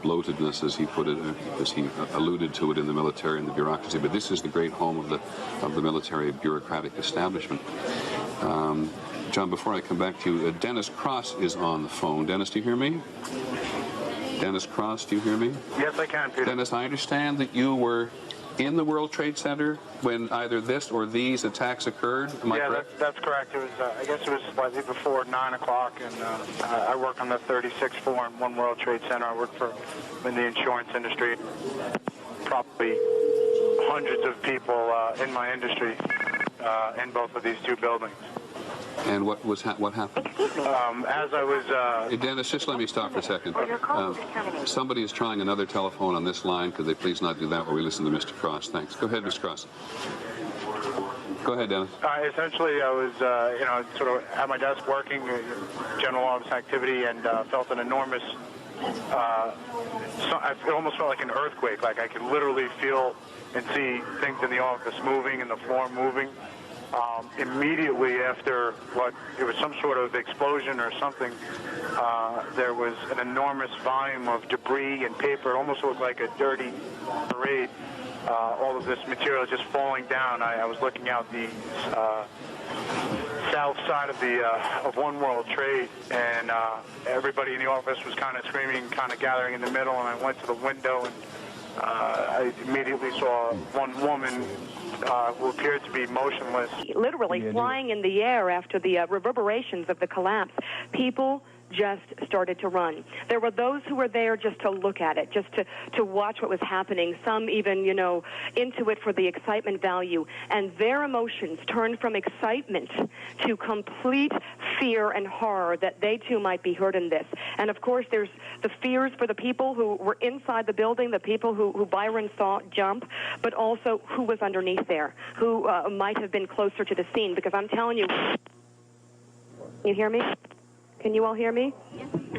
bloatedness, as he put it, as he alluded to it, in the military and the bureaucracy. But this is the great home of the military bureaucratic establishment. John, before I come back to you, Dennis Cross is on the phone. Dennis, do you hear me? Dennis Cross, do you hear me? Yes, I can, Peter. Dennis, I understand that you were in the World Trade Center when either this or these attacks occurred. Am I correct? That's correct. It was, I guess it was slightly before 9 o'clock, and I work on the 36th floor in One World Trade Center. I work in the insurance industry. Probably hundreds of people in my industry in both of these two buildings. And what happened? As I was... Hey, Dennis, just let me stop for a second. Somebody is trying another telephone on this line. Could they please not do that while we listen to Mr. Cross? Thanks. Go ahead, Mr. Cross. Go ahead, Dennis. Essentially, I was, sort of at my desk working, general office activity, and felt an enormous... it almost felt like an earthquake. Like I could literally feel and see things in the office moving and the floor moving. Immediately after it was some sort of explosion or something, there was an enormous volume of debris and paper. It almost looked like a dirty parade. All of this material just falling down. I was looking out the south side of One World Trade, and everybody in the office was kind of screaming, kind of gathering in the middle, and I went to the window, and I immediately saw one woman who appeared to be motionless. Literally flying in the air after the reverberations of the collapse. People just started to run. There were those who were there just to look at it, just to watch what was happening. Some even, into it for the excitement value. And their emotions turned from excitement to complete fear and horror that they too might be hurt in this. And of course, there's the fears for the people who were inside the building, the people who Byron saw jump, but also who was underneath there, who might have been closer to the scene. Because I'm telling you, you hear me? Can you all hear me?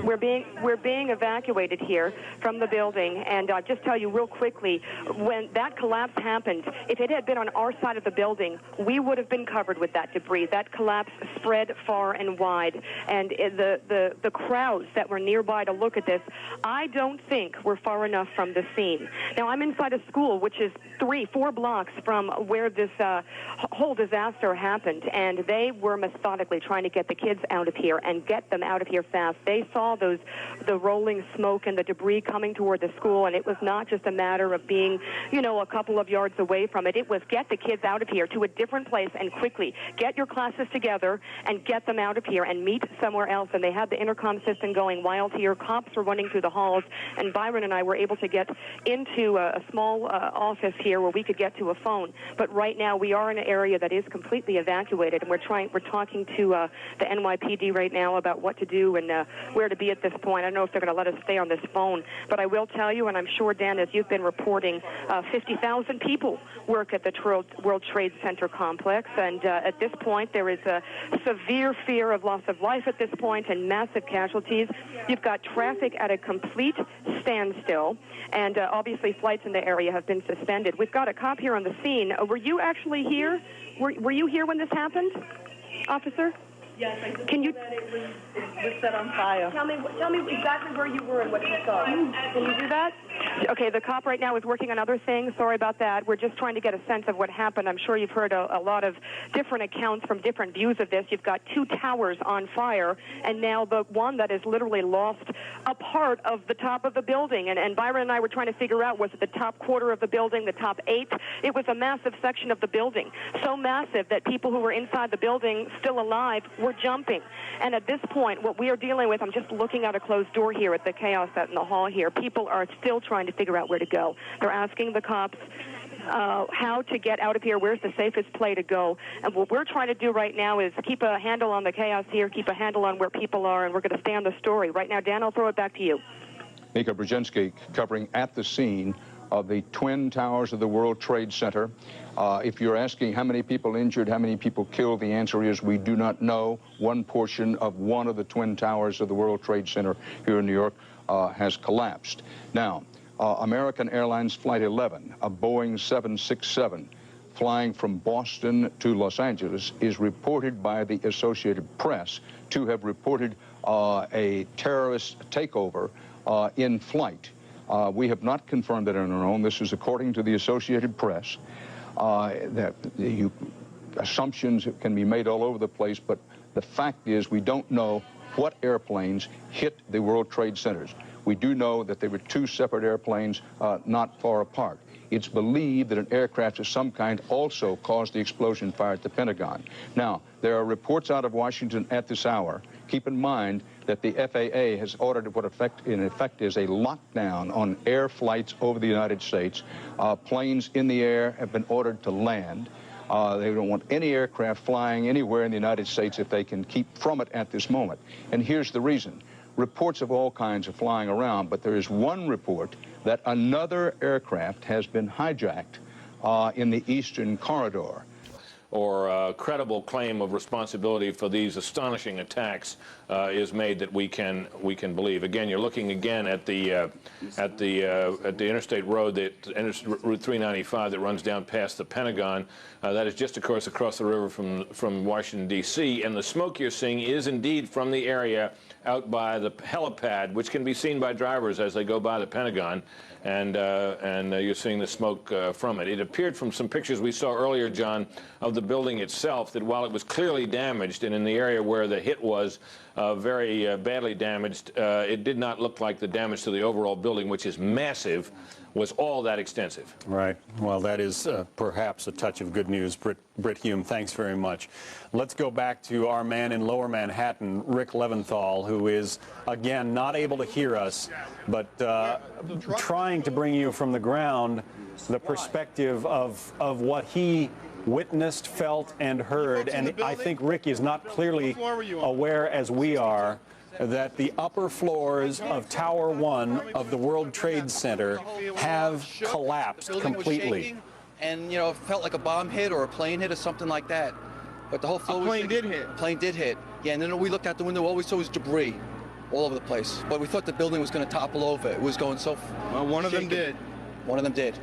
We're being evacuated here from the building, and I'll just tell you real quickly, when that collapse happened, if it had been on our side of the building, we would have been covered with that debris. That collapse spread far and wide, and the crowds that were nearby to look at this, I don't think were far enough from the scene. Now, I'm inside a school, which is 3-4 blocks from where this whole disaster happened, and they were methodically trying to get the kids out of here and get them out of here fast. They saw the rolling smoke and the debris coming toward the school, and it was not just a matter of being, you know, a couple of yards away from it. It was get the kids out of here to a different place and quickly. Get your classes together and get them out of here and meet somewhere else. And they had the intercom system going wild here. Cops were running through the halls, and Byron and I were able to get into a small office here where we could get to a phone. But right now we are in an area that is completely evacuated, and we're talking to the NYPD right now about what to do and where to be at this point. I don't know if they're going to let us stay on this phone, but I will tell you, and I'm sure, Dan, as you've been reporting, 50,000 people work at the World Trade Center complex, and at this point there is a severe fear of loss of life at this point and massive casualties. You've got traffic at a complete standstill, and obviously flights in the area have been suspended. We've got a cop here on the scene. Were you actually here? Were you here when this happened, officer? Yes, I just Can you that it was set on fire. tell me exactly where you were and what you saw? Can you do that? Okay, the cop right now is working on other things. Sorry about that. We're just trying to get a sense of what happened. I'm sure you've heard a lot of different accounts from different views of this. You've got 2 towers on fire, and now the one that has literally lost a part of the top of the building. And Byron and I were trying to figure out, was it the top quarter of the building, the top 8? It was a massive section of the building, so massive that people who were inside the building still alive were jumping. And at this point, what we are dealing with, I'm just looking out a closed door here at the chaos out in the hall here. People are still trying to figure out where to go. They're asking the cops how to get out of here, where's the safest place to go. And what we're trying to do right now is keep a handle on the chaos here, keep a handle on where people are, and we're going to stay on the story. Right now, Dan, I'll throw it back to you. Mika Brzezinski covering at the scene of the Twin Towers of the World Trade Center. If you're asking how many people injured, how many people killed, the answer is we do not know. One portion of one of the Twin Towers of the World Trade Center here in New York has collapsed. Now, American Airlines Flight 11, a Boeing 767, flying from Boston to Los Angeles, is reported by the Associated Press to have reported a terrorist takeover in flight. We have not confirmed it on our own. This is according to the Associated Press. Assumptions can be made all over the place, but the fact is we don't know what airplanes hit the World Trade Centers. We do know that there were 2 separate airplanes not far apart. It's believed that an aircraft of some kind also caused the explosion fire at the Pentagon. Now, there are reports out of Washington at this hour. Keep in mind that the FAA has ordered what in effect is a lockdown on air flights over the United States. Planes in the air have been ordered to land. They don't want any aircraft flying anywhere in the United States if they can keep from it at this moment. And here's the reason. Reports of all kinds are flying around, but there is one report that another aircraft has been hijacked in the Eastern Corridor. Or a credible claim of responsibility for these astonishing attacks is made that we can believe. Again, you're looking again at the interstate road, Route 395 that runs down past the Pentagon. That is just, of course, across the river from Washington D.C. And the smoke you're seeing is indeed from the area out by the helipad, which can be seen by drivers as they go by the Pentagon. And you're seeing the smoke from it. It appeared from some pictures we saw earlier, John, of the building itself, that while it was clearly damaged, and in the area where the hit was very badly damaged, it did not look like the damage to the overall building, which is massive, was all that extensive. Right. Well, that is perhaps a touch of good news. Britt Hume, thanks very much. Let's go back to our man in Lower Manhattan, Rick Leventhal, who is, again, not able to hear us, but trying to bring you from the ground the perspective of what he witnessed, felt, and heard. And I think Rick is not clearly aware, as we are, that the upper floors of Tower 1 of the World Trade Center have collapsed completely. And, you know, it felt like a bomb hit or a plane hit or something like that. But the whole floor plane did hit. Plane did hit. Yeah, and then we looked out the window, all we saw was debris all over the place. But we thought the building was going to topple over. It was going so... Well, one of them did. One of them did.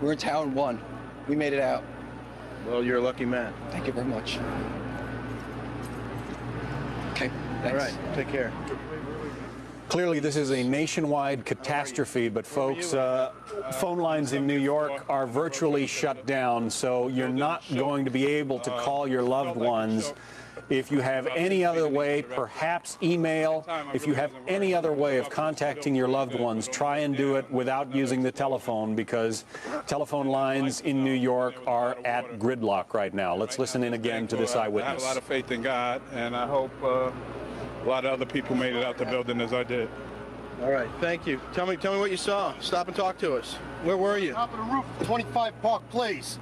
We were in Tower 1. We made it out. Well, you're a lucky man. Thank you very much. Okay, thanks. All right, take care. Clearly, this is a nationwide catastrophe, but folks, phone lines in New York are virtually shut down, so you're not going to be able to call your loved ones If you have any other way, perhaps email. If you have any other way of contacting your loved ones, try and do it without using the telephone, because telephone lines in New York are at gridlock right now. Let's listen in again to this eyewitness. I have a lot of faith in God, and I hope a lot of other people made it out the building as I did. All right, thank you. Tell me what you saw. Stop and talk to us. Where were you? Top of the roof, 25 Park Place.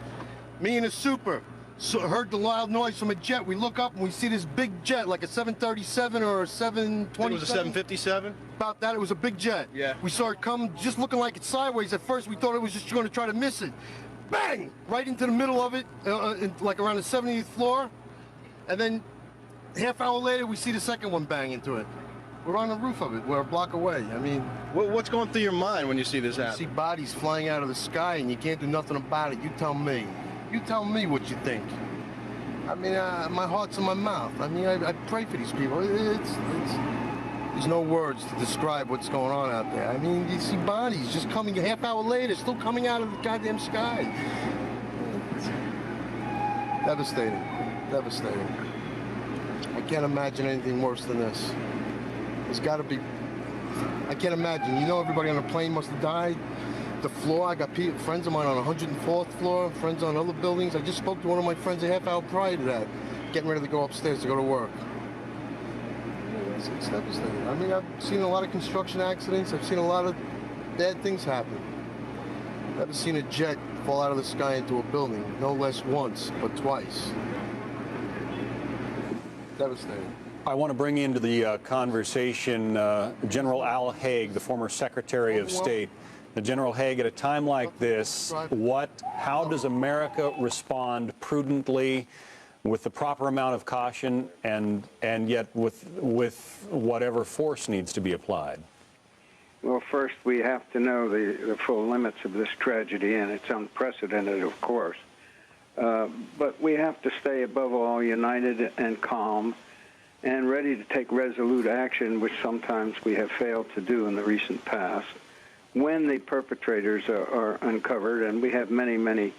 Me and a super. So heard the loud noise from a jet. We look up and we see this big jet, like a 737 or a 727. It was a 757? About that, it was a big jet. Yeah. We saw it come, just looking like it's sideways. At first, we thought it was just going to try to miss it. Bang! Right into the middle of it, like around the 70th floor. And then, half hour later, we see the second one bang into it. We're on the roof of it. We're a block away. I mean, what's going through your mind when you see this happen? You see bodies flying out of the sky, and you can't do nothing about it. You tell me. You tell me what you think. I mean, my heart's in my mouth. I mean, I pray for these people. There's no words to describe what's going on out there. I mean, you see bodies just coming a half hour later, still coming out of the goddamn sky. It's devastating. Devastating. I can't imagine anything worse than this. There's got to be. I can't imagine. You know, everybody on the plane must have died. The floor, I got friends of mine on 104th floor, friends on other buildings. I just spoke to one of my friends a half hour prior to that, getting ready to go upstairs to go to work. It's devastating. I mean, I've seen a lot of construction accidents. I've seen a lot of bad things happen. I've never seen a jet fall out of the sky into a building, no less once, but twice. Devastating. I want to bring into the conversation General Al Haig, the former Secretary of State. General Haig, at a time like this, how does America respond prudently, with the proper amount of caution, and yet with whatever force needs to be applied? Well, first we have to know the full limits of this tragedy, and it's unprecedented, of course. But we have to stay above all united and calm and ready to take resolute action, which sometimes we have failed to do in the recent past, when the perpetrators are uncovered, and we have many, many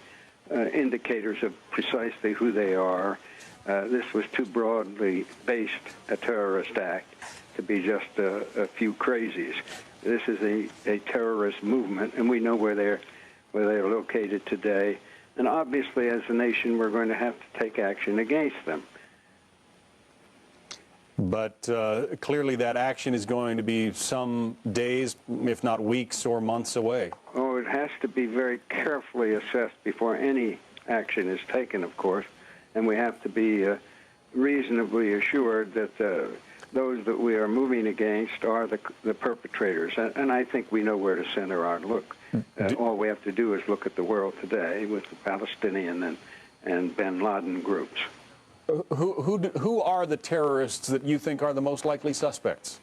indicators of precisely who they are. This was too broadly based a terrorist act to be just a few crazies. This is a terrorist movement, and we know where they're located today. And obviously, as a nation, we're going to have to take action against them. But clearly that action is going to be some days, if not weeks or months away. Oh, it has to be very carefully assessed before any action is taken, of course. And we have to be reasonably assured that those that we are moving against are the perpetrators. And I think we know where to center our look. All we have to do is look at the world today with the Palestinian and bin Laden groups. Who are the terrorists that you think are the most likely suspects?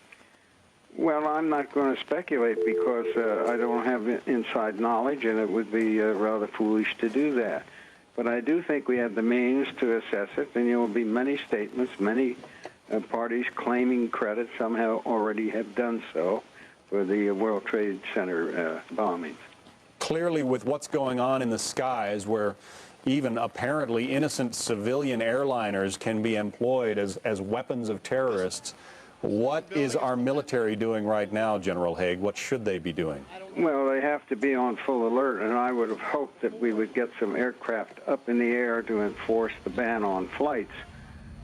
Well, I'm not going to speculate because I don't have inside knowledge, and it would be rather foolish to do that. But I do think we have the means to assess it, and there will be many statements, many parties claiming credit, somehow already have done so, for the World Trade Center bombings. Clearly, with what's going on in the skies, where even apparently innocent civilian airliners can be employed as weapons of terrorists, what is our military doing right now, General Haig? What should they be doing? Well, they have to be on full alert, and I would have hoped that we would get some aircraft up in the air to enforce the ban on flights.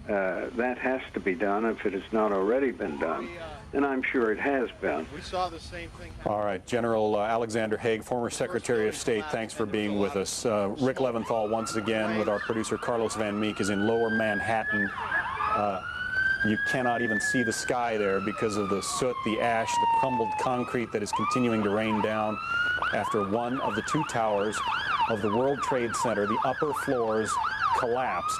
That has to be done if it has not already been done, and I'm sure it has been. We saw the same thing. All right, General Alexander Haig, former Secretary of State, thanks for being with us. Rick Leventhal once again with our producer Carlos Van Meek is in Lower Manhattan. You cannot even see the sky there because of the soot, the ash, the crumbled concrete that is continuing to rain down after one of the two towers of the World Trade Center, the upper floors, collapsed.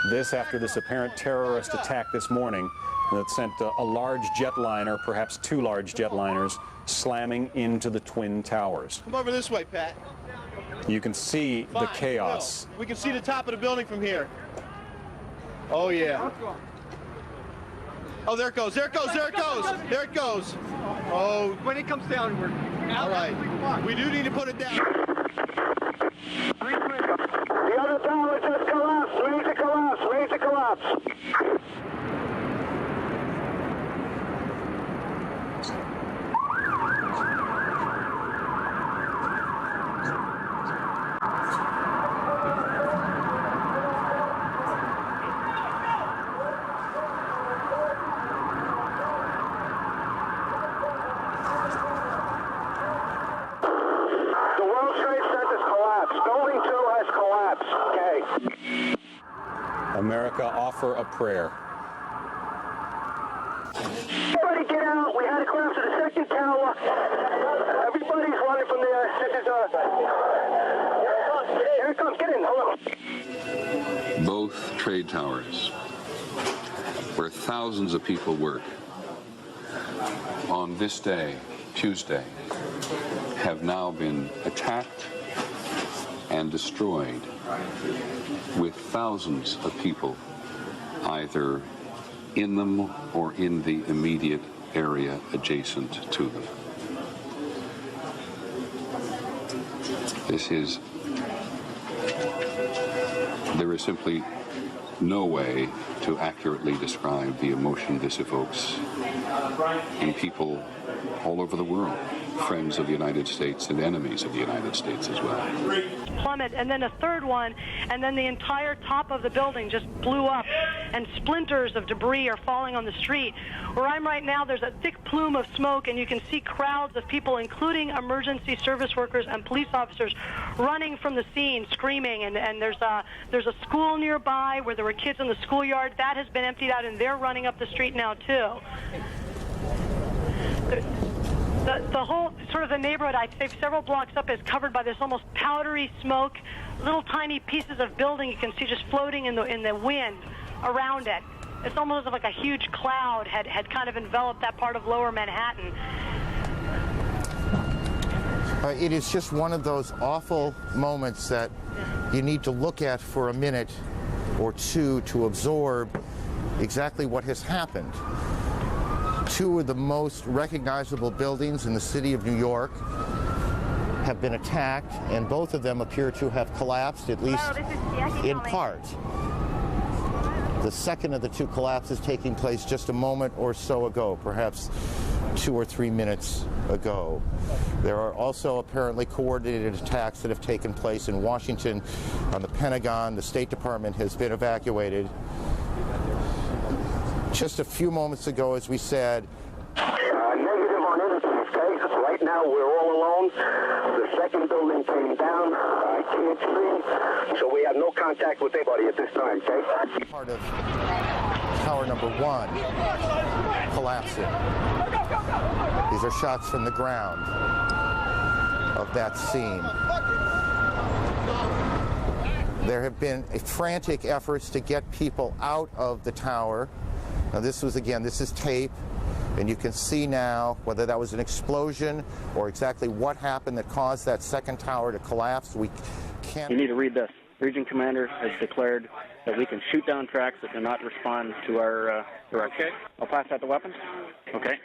This after this apparent terrorist attack this morning that sent a large jetliner, perhaps two large jetliners, slamming into the Twin Towers. Come over this way, Pat. You can see the chaos. We can see the top of the building from here. Oh, yeah. Oh, there it goes, there it goes, there it goes, there it goes. Oh. When it comes down, we're all right. We do need to put it down. The other the tower just collapsed. Major collapse. Major collapse. The World Trade Center's collapsed. Building 2 has collapsed. Okay. America, offer a prayer. Everybody get out. We had to collapse to the second tower. Everybody's running from there. This is here it comes. Get in. Hold on. Both trade towers, where thousands of people work, on this day, Tuesday, have now been attacked and destroyed, with thousands of people either in them or in the immediate area adjacent to them. There is simply no way to accurately describe the emotion this evokes in people all over the world, friends of the United States and enemies of the United States as well. Plummet, and then a third one, and then the entire top of the building just blew up, and splinters of debris are falling on the street. Where I'm right now, there's a thick plume of smoke, and you can see crowds of people, including emergency service workers and police officers, running from the scene, screaming. And there's a school nearby where there were kids in the schoolyard. That has been emptied out, and they're running up the street now too. The whole sort of the neighborhood, I'd say several blocks up, is covered by this almost powdery smoke. Little tiny pieces of building you can see just floating in the wind around it. It's almost like a huge cloud had kind of enveloped that part of lower Manhattan. It is just one of those awful moments that you need to look at for a minute or two to absorb exactly what has happened. Two of the most recognizable buildings in the city of New York have been attacked, and both of them appear to have collapsed, at least in part. The second of the two collapses taking place just a moment or so ago, perhaps 2 or 3 minutes ago. There are also apparently coordinated attacks that have taken place in Washington on the Pentagon. The State Department has been evacuated. Just a few moments ago, as we said, Negative on anything, okay? Right now, we're all alone. The second building came down. I can't see. So we have no contact with anybody at this time, okay? Part of tower number 1 collapsing. These are shots from the ground of that scene. There have been frantic efforts to get people out of the tower. Now this is tape, and you can see now whether that was an explosion or exactly what happened that caused that second tower to collapse. We can't. You need to read this. Region Commander has declared that we can shoot down tracks that do not respond to our direction. Okay. I'll pass that to weapons. Okay.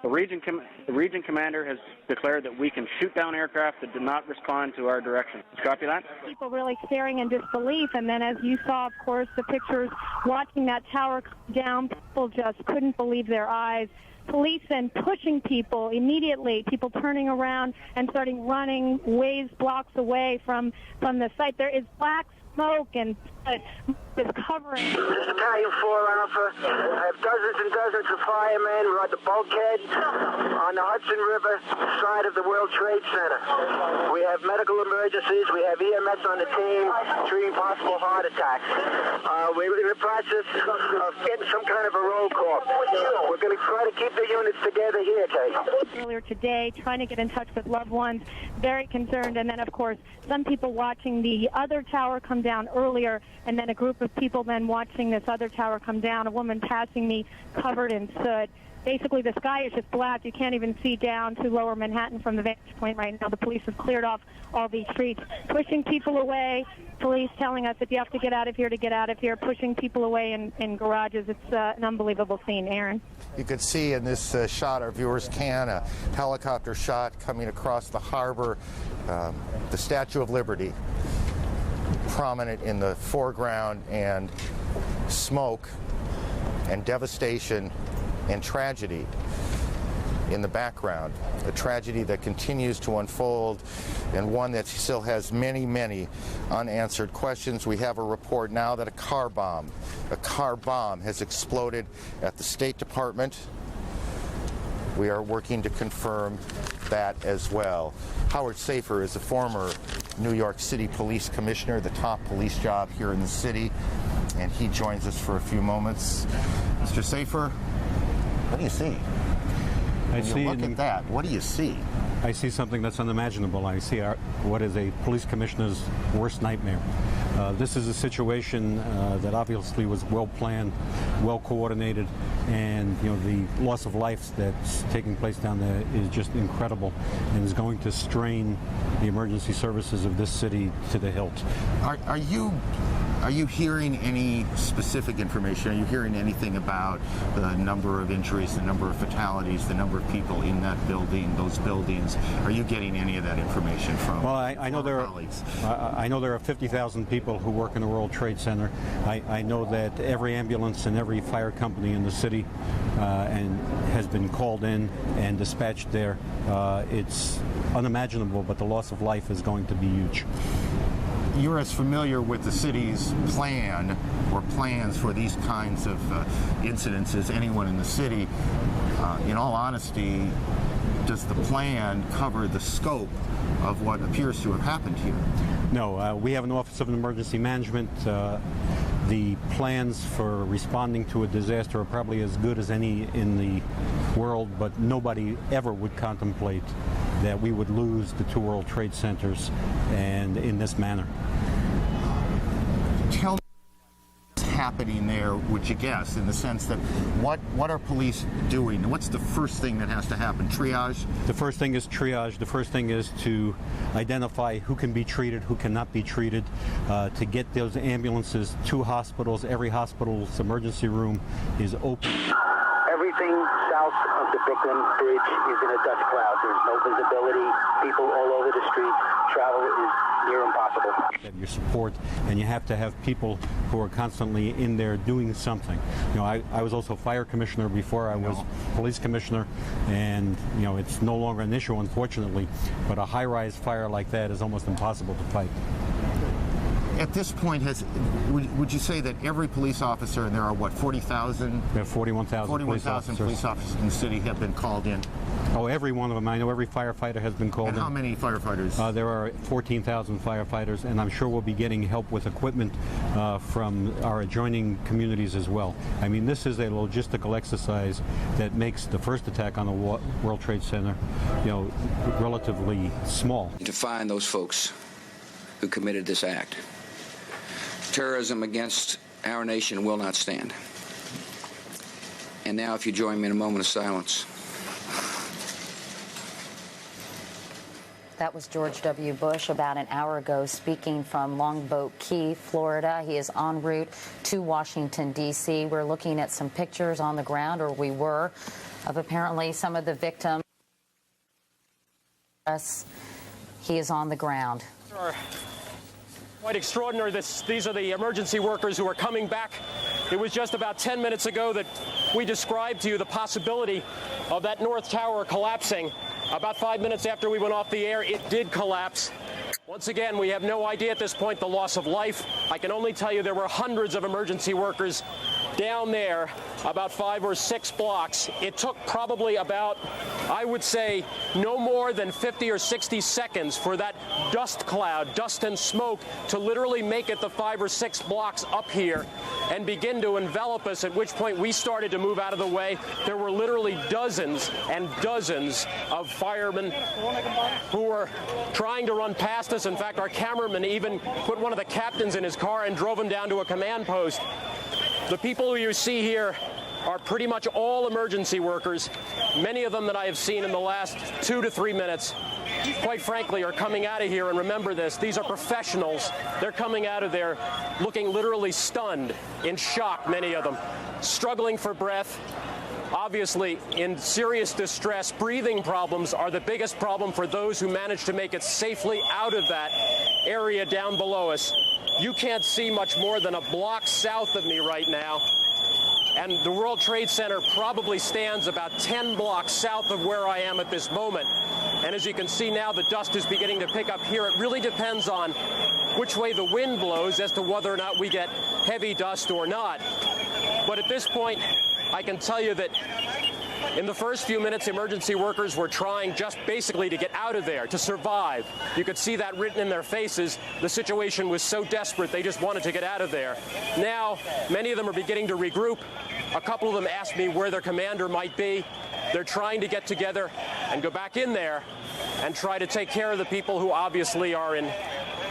The Region Commander has declared that we can shoot down aircraft that do not respond to our direction. Copy that? People really staring in disbelief, and then as you saw, of course, the pictures watching that tower come down, people just couldn't believe their eyes. Police then pushing people immediately, people turning around and starting running ways, blocks away from the site. There is black smoke and is covering. This is Battalion 4 Alpha. I have dozens and dozens of firemen. We're at the bulkhead on the Hudson River side of the World Trade Center. We have medical emergencies. We have EMS on the team treating possible heart attacks. We're in the process of getting some kind of a roll call. We're going to try to keep the units together here, Kate. Earlier today, trying to get in touch with loved ones, very concerned. And then, of course, some people watching the other tower come down earlier, and then a group of people then watching this other tower come down, a woman passing me covered in soot. Basically, the sky is just black. You can't even see down to lower Manhattan from the vantage point right now. The police have cleared off all these streets, pushing people away. Police telling us that you have to get out of here to get out of here, pushing people away in garages. It's an unbelievable scene. Aaron? You can see in this shot, our viewers can, a helicopter shot coming across the harbor, the Statue of Liberty. prominent in the foreground, and smoke and devastation and tragedy in the background. A tragedy that continues to unfold, and one that still has many, many unanswered questions. We have a report now that a car bomb has exploded at the State Department. We are working to confirm that as well. Howard Pfeifer is a former New York City Police Commissioner, the top police job here in the city, and he joins us for a few moments. Mr. Pfeifer, what do you see? Look at that. What do you see? I see something that's unimaginable. I see what is a police commissioner's worst nightmare. This is a situation that obviously was well planned, well coordinated, and the loss of life that's taking place down there is just incredible, and is going to strain the emergency services of this city to the hilt. Are you hearing any specific information? Are you hearing anything about the number of injuries, the number of fatalities, the number of people in that building, those buildings? Are you getting any of that information from? Well, I know there are 50,000 people who work in the World Trade Center. I know that every ambulance and every fire company in the city and has been called in and dispatched there. It's unimaginable, but the loss of life is going to be huge. You're as familiar with the city's plan or plans for these kinds of incidents as anyone in the city. In all honesty, does the plan cover the scope of what appears to have happened here? No, we have an Office of Emergency Management. The plans for responding to a disaster are probably as good as any in the world, but nobody ever would contemplate that we would lose the two World Trade Centers and in this manner. Tell me what's happening there, would you guess, in the sense that what are police doing? What's the first thing that has to happen? Triage? The first thing is triage. The first thing is to identify who can be treated, who cannot be treated, to get those ambulances to hospitals. Every hospital's emergency room is open. Everything south of the Brooklyn Bridge is in a dust cloud. There's no visibility. People all over the streets. Travel is near impossible. Your support, and you have to have people who are constantly in there doing something. I was also fire commissioner before I was police commissioner, and it's no longer an issue, unfortunately, but a high-rise fire like that is almost impossible to fight. At this point, would you say that every police officer, and there are what, 40,000? There are 41,000 police officers in the city have been called in? Oh, every one of them. I know every firefighter has been called in. And how many firefighters? There are 14,000 firefighters, and I'm sure we'll be getting help with equipment from our adjoining communities as well. I mean, this is a logistical exercise that makes the first attack on the World Trade Center, relatively small. To find those folks who committed this act. Terrorism against our nation will not stand. And now, if you join me in a moment of silence. That was George W. Bush about an hour ago speaking from Longboat Key, Florida. He is en route to Washington, D.C. We're looking at some pictures on the ground, or we were, of apparently some of the victims. He is on the ground. Quite extraordinary. These are the emergency workers who are coming back. It was just about 10 minutes ago that we described to you the possibility of that North Tower collapsing. About 5 minutes after we went off the air, it did collapse. Once again, we have no idea at this point the loss of life. I can only tell you there were hundreds of emergency workers down there, about 5 or 6 blocks. It took probably about, I would say, no more than 50 or 60 seconds for that dust cloud, dust and smoke, to literally make it the 5 or 6 blocks up here and begin to envelop us, at which point we started to move out of the way. There were literally dozens and dozens of firemen who were trying to run past us. In fact, our cameraman even put one of the captains in his car and drove him down to a command post. The people who you see here are pretty much all emergency workers. Many of them that I have seen in the last 2 to 3 minutes, quite frankly, are coming out of here. And remember this, these are professionals. They're coming out of there looking literally stunned, in shock, many of them, struggling for breath, obviously in serious distress. Breathing problems are the biggest problem for those who manage to make it safely out of that area down below us. You can't see much more than a block south of me right now. And the World Trade Center probably stands about 10 blocks south of where I am at this moment. And as you can see now, the dust is beginning to pick up here. It really depends on which way the wind blows as to whether or not we get heavy dust or not. But at this point, I can tell you that in the first few minutes, emergency workers were trying just basically to get out of there, to survive. You could see that written in their faces. The situation was so desperate, they just wanted to get out of there. Now, many of them are beginning to regroup. A couple of them asked me where their commander might be. They're trying to get together and go back in there and try to take care of the people who obviously are in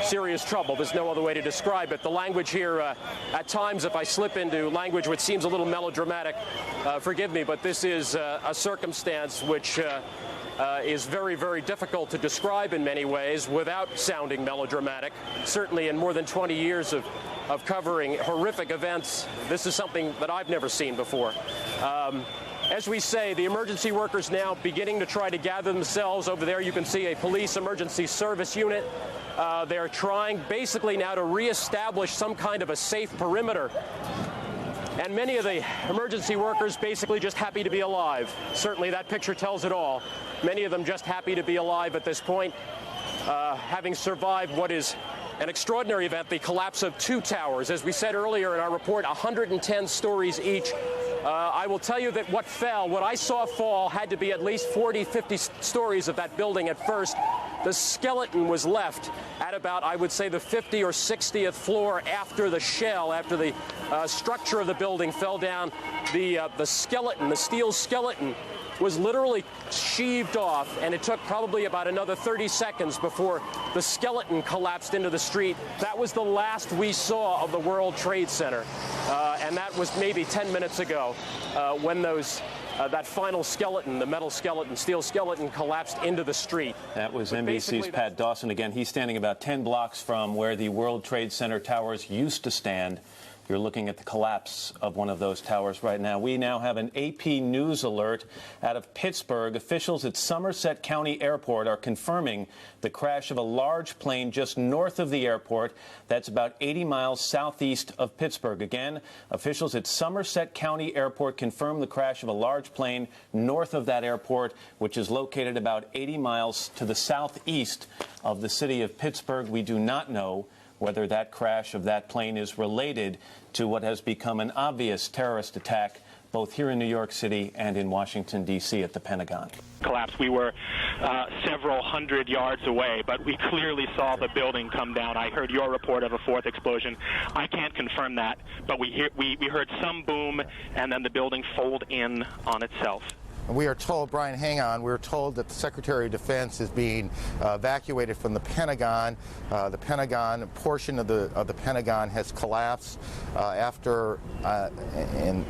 serious trouble. There's no other way to describe it. The language here, at times, if I slip into language which seems a little melodramatic, forgive me, but this is a circumstance which is very, very difficult to describe in many ways without sounding melodramatic. Certainly in more than 20 years of covering horrific events, this is something that I've never seen before. As we say, the emergency workers now beginning to try to gather themselves. Over there you can see a police emergency service unit. They're trying basically now to reestablish some kind of a safe perimeter. And many of the emergency workers basically just happy to be alive. Certainly that picture tells it all. Many of them just happy to be alive at this point, having survived what is an extraordinary event, the collapse of 2 towers. As we said earlier in our report, 110 stories each. I will tell you that what I saw fall had to be at least 40, 50 stories of that building at first. The skeleton was left at about, I would say, the 50th or 60th floor after the shell, after the structure of the building fell down. The skeleton, the steel skeleton, was literally sheaved off, and it took probably about another 30 seconds before the skeleton collapsed into the street. That was the last we saw of the World Trade Center, and that was maybe 10 minutes ago when that final skeleton, the metal skeleton, steel skeleton, collapsed into the street. That was NBC's Pat Dawson again. He's standing about 10 blocks from where the World Trade Center towers used to stand. You're looking at the collapse of one of those towers right now. We now have an AP News alert out of Pittsburgh. Officials at Somerset County Airport are confirming the crash of a large plane just north of the airport. That's about 80 miles southeast of Pittsburgh. Again, officials at Somerset County Airport confirm the crash of a large plane north of that airport, which is located about 80 miles to the southeast of the city of Pittsburgh. We do not know whether that crash of that plane is related to what has become an obvious terrorist attack both here in New York City and in Washington, D.C. at the Pentagon. Collapse. We were several hundred yards away, but we clearly saw the building come down. I heard your report of a 4th explosion. I can't confirm that, but we heard some boom, and then the building fold in on itself. We are told, Brian, hang on, we're told that the Secretary of Defense is being evacuated from the Pentagon. The Pentagon, portion of the Pentagon has collapsed after, and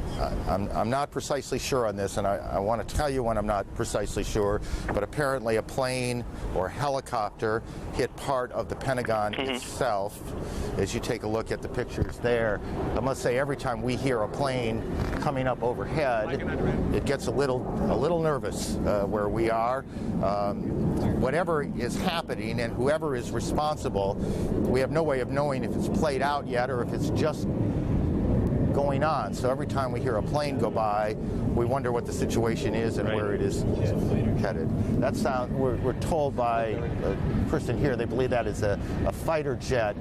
I'm not precisely sure on this, and I want to tell you when I'm not precisely sure, but apparently a plane or helicopter hit part of the Pentagon itself. As you take a look at the pictures there, I must say every time we hear a plane coming up overhead, it gets a little nervous where we are. Whatever is happening and whoever is responsible, we have no way of knowing if it's played out yet or if it's just going on. So every time we hear a plane go by, we wonder what the situation is and where it is headed. That sound, we're told by a person here, they believe that is a fighter jet.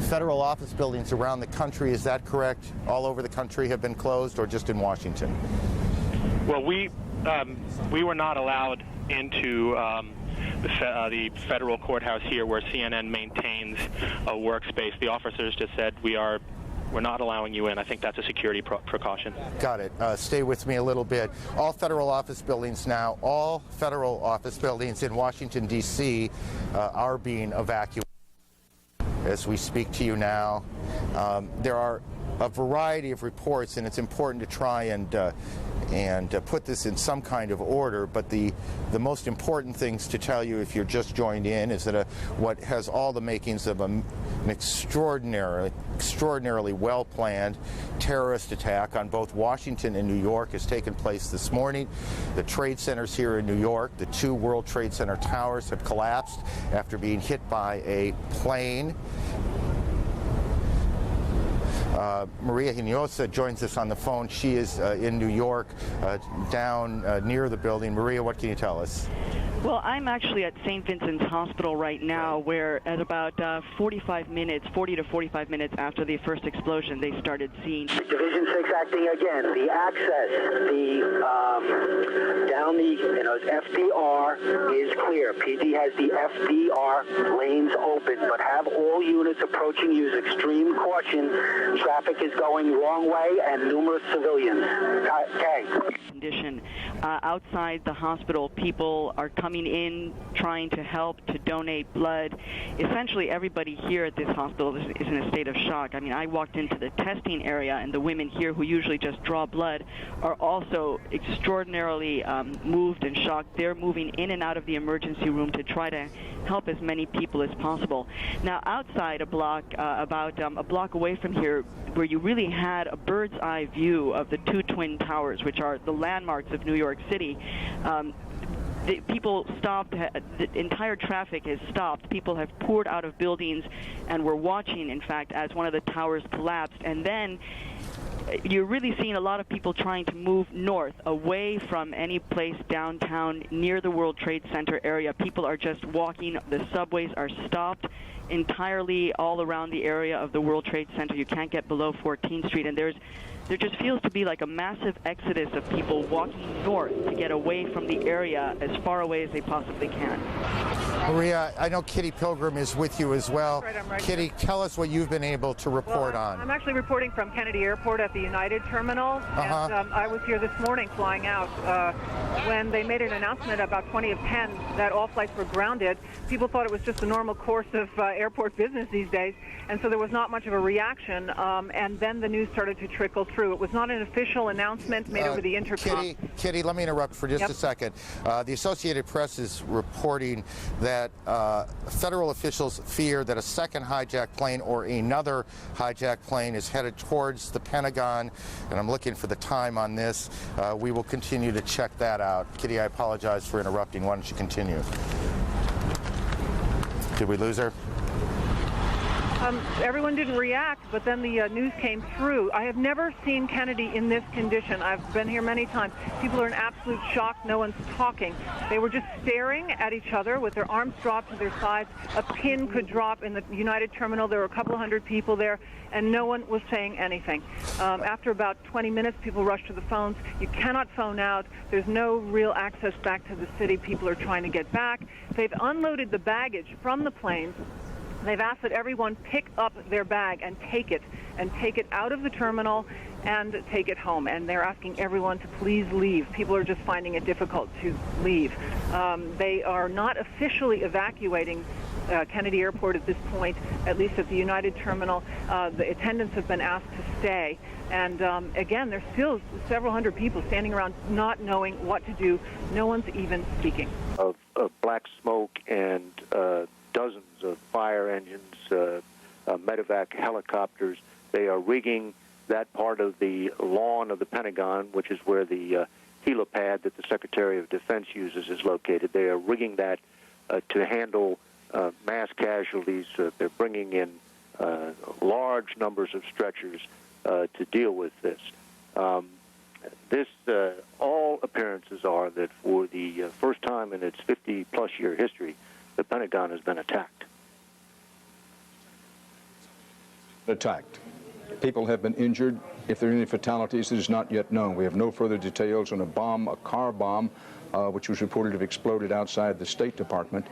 Federal office buildings around the country, is that correct? All over the country have been closed, or just in Washington? Well, we were not allowed into the federal courthouse here, where CNN maintains a workspace. The officers just said we're not allowing you in. I think that's a security precaution. Got it. Stay with me a little bit. All federal office buildings now, all federal office buildings in Washington, D.C. Are being evacuated as we speak to you now. There are a variety of reports, and it's important to try and put this in some kind of order, but the most important things to tell you if you're just joined in is that what has all the makings of an extraordinarily well-planned terrorist attack on both Washington and New York has taken place this morning. The trade centers here in New York, the 2 World Trade Center towers have collapsed after being hit by a plane. Maria Hinojosa joins us on the phone. She is in New York, down near the building. Maria, what can you tell us? Well, I'm actually at St. Vincent's Hospital right now, where at about 40 to 45 minutes after the first explosion, they started seeing... Division 6 acting again. The access, down the FDR is clear. PD has the FDR lanes open, but have all units approaching use extreme caution. Traffic is going wrong way and numerous civilians. Okay. Condition. Outside the hospital, people are coming in trying to help, to donate blood. Essentially, everybody here at this hospital is in a state of shock. I mean, I walked into the testing area, and the women here who usually just draw blood are also extraordinarily moved and shocked. They're moving in and out of the emergency room to try to help as many people as possible. Now, outside a block, about a block away from here, where you really had a bird's eye view of the 2 twin towers, which are the landmarks of New York City, people stopped, the entire traffic has stopped. People have poured out of buildings and were watching, in fact, as one of the towers collapsed. And then you're really seeing a lot of people trying to move north, away from any place downtown near the World Trade Center area. People are just walking. The subways are stopped entirely all around the area of the World Trade Center. You can't get below 14th Street, and there just feels to be like a massive exodus of people walking north to get away from the area as far away as they possibly can. Maria, I know Kitty Pilgrim is with you as well. Right, I'm right Kitty, here. tell us what you've been able to report on. I'm actually reporting from Kennedy Airport at the United Terminal, and I was here this morning flying out when they made an announcement about 20 of 10 that all flights were grounded. People thought it was just the normal course of airport business these days, and so there was not much of a reaction, and then the news started to trickle through. It was not an official announcement made over the intercom. Kitty, let me interrupt for just a second. The Associated Press is reporting that federal officials fear that a second hijacked plane or another hijacked plane is headed towards the Pentagon, and I'm looking for the time on this. We will continue to check that out. Kitty, I apologize for interrupting. Why don't you continue? Did we lose her? Everyone didn't react, but then the news came through. I have never seen Kennedy in this condition. I've been here many times. People are in absolute shock. No one's talking. They were just staring at each other with their arms dropped to their sides. A pin could drop in the United Terminal. There were a couple hundred people there, and no one was saying anything. After about 20 minutes, people rushed to the phones. You cannot phone out. There's no real access back to the city. People are trying to get back. They've unloaded the baggage from the planes. They've asked that everyone pick up their bag and take it out of the terminal and take it home. And they're asking everyone to please leave. People are just finding it difficult to leave. They are not officially evacuating Kennedy Airport at this point, at least at the United Terminal. The attendants have been asked to stay. And again, there's still several hundred people standing around not knowing what to do. No one's even speaking. Of black smoke and dozens of fire engines, medevac helicopters. They are rigging that part of the lawn of the Pentagon, which is where the helipad that the Secretary of Defense uses is located. They are rigging that to handle mass casualties. They're bringing in large numbers of stretchers to deal with this. All appearances are that for the first time in its 50-plus year history, the Pentagon has been attacked. Attacked. People have been injured. If there are any fatalities, it is not yet known. We have no further details on a car bomb, which was reported to have exploded outside the State Department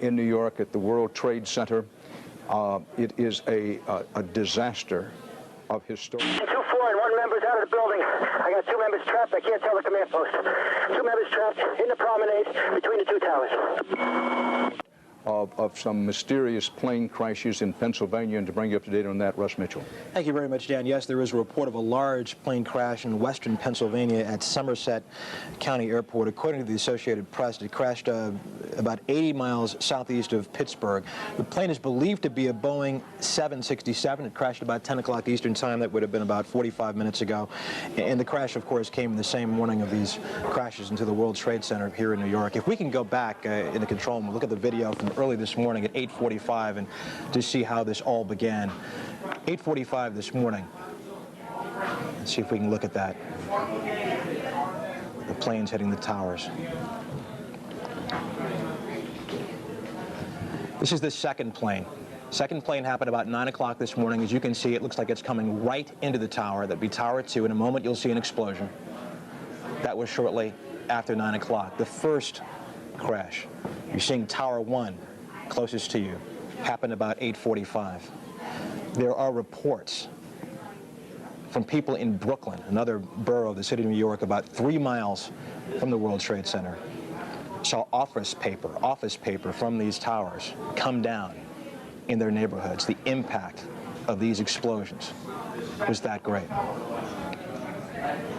in New York at the World Trade Center. It is a disaster of historic. 2-4 and one member's out of the building. I got 2 members trapped. I can't tell the command post. 2 members trapped in the promenade between the 2 towers. of some mysterious plane crashes in Pennsylvania, and to bring you up to date on that, Russ Mitchell. Thank you very much, Dan. Yes, there is a report of a large plane crash in western Pennsylvania at Somerset County Airport. According to the Associated Press, it crashed about 80 miles southeast of Pittsburgh. The plane is believed to be a Boeing 767. It crashed about 10 o'clock Eastern time. That would have been about 45 minutes ago. And the crash, of course, came in the same morning of these crashes into the World Trade Center here in New York. If we can go back in the control room, look at the video from early this morning at 8:45 and to see how this all began. 8:45 this morning. Let's see if we can look at that. The planes hitting the towers. This is the second plane. Second plane happened about 9 o'clock this morning. As you can see, it looks like it's coming right into the tower. That'd be Tower 2. In a moment, you'll see an explosion. That was shortly after 9 o'clock. The first crash, you're seeing Tower 1, closest to you, happened about 8:45. There are reports from people in Brooklyn, another borough of the city of New York, about 3 miles from the World Trade Center, saw office paper from these towers come down in their neighborhoods. The impact of these explosions was that great.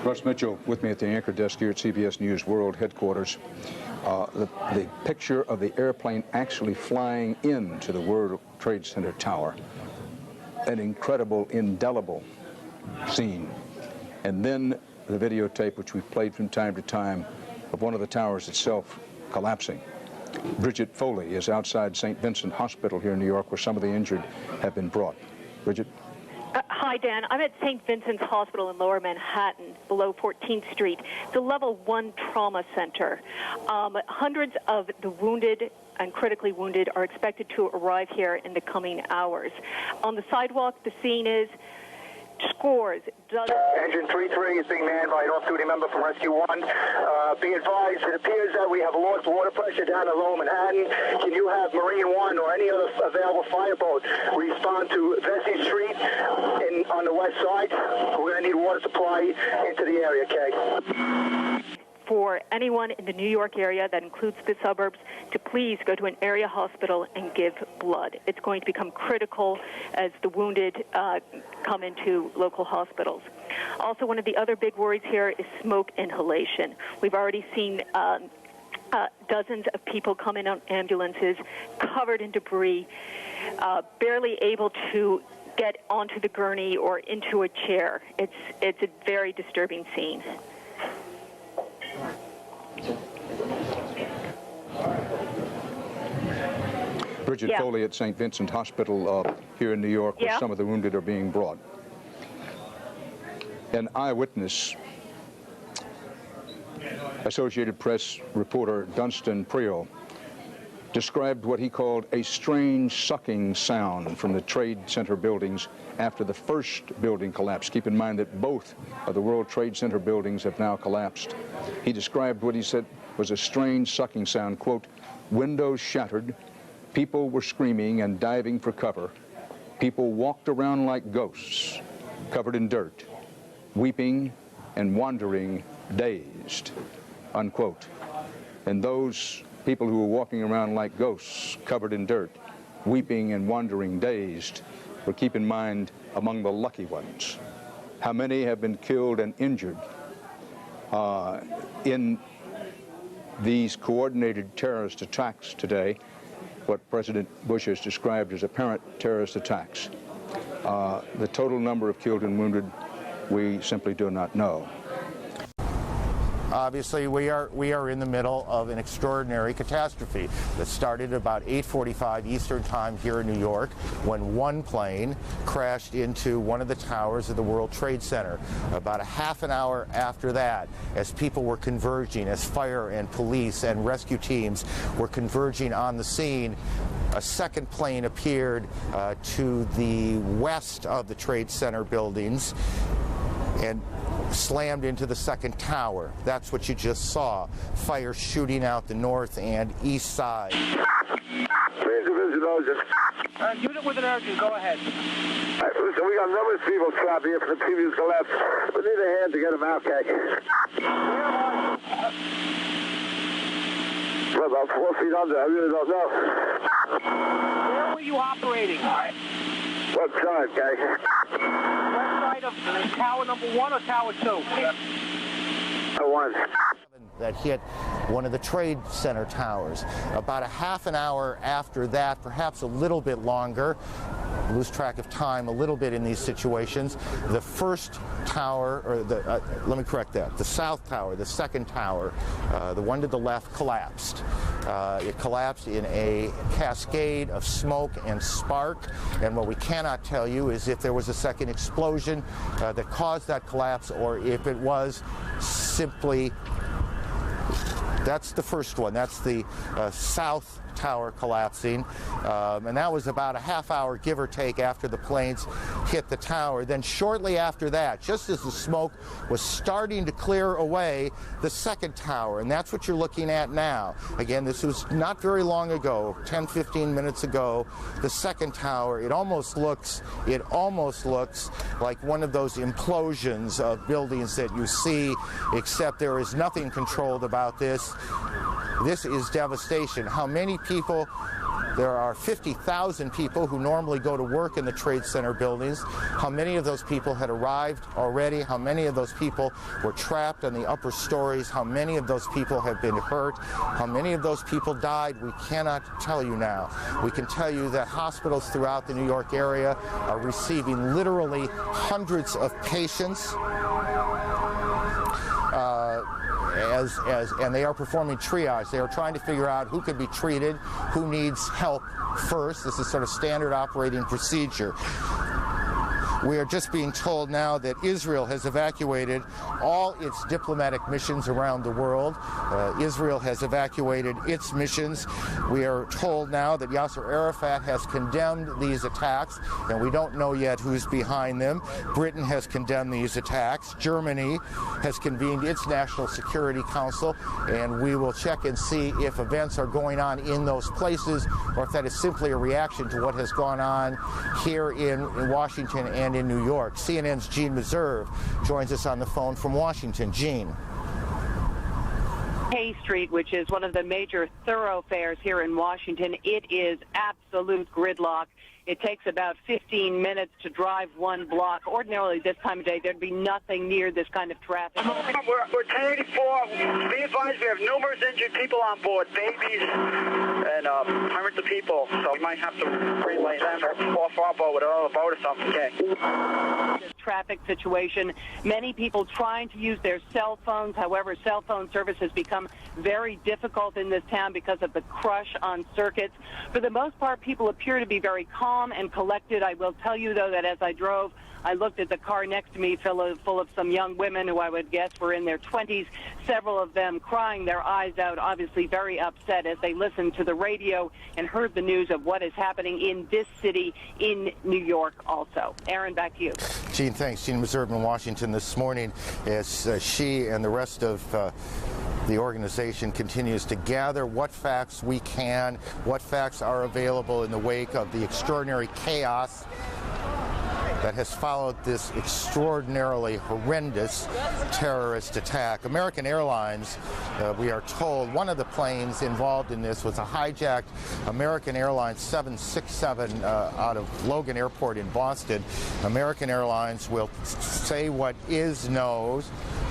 Russ Mitchell with me at the anchor desk here at CBS News World Headquarters. The picture of the airplane actually flying into the World Trade Center tower. An incredible, indelible scene. And then the videotape, which we've played from time to time, of one of the towers itself collapsing. Bridget Foley is outside St. Vincent Hospital here in New York, where some of the injured have been brought. Bridget? Hi, Dan. I'm at St. Vincent's Hospital in Lower Manhattan, below 14th Street. It's a level 1 trauma center. Hundreds of the wounded and critically wounded are expected to arrive here in the coming hours. On the sidewalk, the scene is scores, dozens. Engine 33 is being manned by an off-duty member from Rescue 1. Be advised, it appears that we have lost water pressure down in Lower Manhattan. Can you have Marine 1 or any other available fireboat respond to Vesey Street on the west side? We're going to need water supply into the area, okay? For anyone in the New York area, that includes the suburbs, to please go to an area hospital and give blood. It's going to become critical as the wounded come into local hospitals. Also, one of the other big worries here is smoke inhalation. We've already seen dozens of people come in on ambulances, covered in debris, barely able to get onto the gurney or into a chair. It's a very disturbing scene. Bridget Foley at St. Vincent Hospital here in New York, where some of the wounded are being brought. An eyewitness, Associated Press reporter Dunstan Priel, described what he called a strange sucking sound from the Trade Center buildings after the first building collapsed. Keep in mind that both of the World Trade Center buildings have now collapsed. He described what he said was a strange sucking sound, quote, windows shattered, people were screaming and diving for cover, people walked around like ghosts, covered in dirt, weeping and wandering, dazed, unquote. And those people who were walking around like ghosts, covered in dirt, weeping and wandering, dazed, were, keep in mind, among the lucky ones. How many have been killed and injured in these coordinated terrorist attacks today, what President Bush has described as apparent terrorist attacks? The total number of killed and wounded, we simply do not know. Obviously, we are in the middle of an extraordinary catastrophe that started about 8:45 Eastern Time here in New York, when one plane crashed into one of the towers of the World Trade Center. About a half an hour after that, as people were converging, as fire and police and rescue teams were converging on the scene, a second plane appeared to the west of the Trade Center buildings and slammed into the second tower. That's what you just saw. Fire shooting out the north and east side. Unit with an urgent, go ahead. Listen, we got numerous people trapped here from the previous collapse. We need a hand to get them out, okay? We're about 4 feet under. I really don't know. Where were you operating? What side, guys? West side of tower number 1 or tower 2? One. That hit one of the Trade Center towers. About a half an hour after that, perhaps a little bit longer, lose track of time a little bit in these situations, the first tower, or let me correct that, the south tower, the second tower, the one to the left, collapsed. It collapsed in a cascade of smoke and spark, and what we cannot tell you is if there was a second explosion that caused that collapse, or if it was simply, that's the first one, that's the south tower collapsing, and that was about a half hour, give or take, after the planes hit the tower. Then shortly after that, just as the smoke was starting to clear away, the second tower, and that's what you're looking at now. Again, this was not very long ago, 10-15 minutes ago. The second tower, it almost looks like one of those implosions of buildings that you see, except there is nothing controlled about this. This is devastation. How many people? There are 50,000 people who normally go to work in the Trade Center buildings. How many of those people had arrived already? How many of those people were trapped in the upper stories? How many of those people have been hurt? How many of those people died? We cannot tell you now. We can tell you that hospitals throughout the New York area are receiving literally hundreds of patients. And they are performing triage. They are trying to figure out who could be treated, who needs help first. This is sort of standard operating procedure. We are just being told now that Israel has evacuated all its diplomatic missions around the world. Israel has evacuated its missions. We are told now that Yasser Arafat has condemned these attacks, and we don't know yet who's behind them. Britain has condemned these attacks. Germany has convened its National Security Council, and we will check and see if events are going on in those places, or if that is simply a reaction to what has gone on here in Washington and in New York. CNN's Gene Meserve joins us on the phone from Washington. Gene. Hay Street, which is one of the major thoroughfares here in Washington, it is absolute gridlock. It takes about 15 minutes to drive one block. Ordinarily, this time of day, there'd be nothing near this kind of traffic. We're 1084. Be advised, we have numerous injured people on board, babies and hundreds of people. So we might have to relay them or off our boat with another boat or something. Okay. This traffic situation, many people trying to use their cell phones. However, cell phone service has become very difficult in this town because of the crush on circuits. For the most part, people appear to be very calm and collected. I will tell you, though, that as I drove, I looked at the car next to me full of some young women who I would guess were in their 20s, several of them crying their eyes out, obviously very upset as they listened to the radio and heard the news of what is happening in this city in New York also. Aaron, back to you. Gene, thanks. Gene Meserve in Washington this morning as she and the rest of the organization continues to gather what facts we can, what facts are available in the wake of the extraordinary chaos that has followed this extraordinarily horrendous terrorist attack. American Airlines, we are told, one of the planes involved in this was a hijacked American Airlines 767 out of Logan Airport in Boston. American Airlines will say what is known.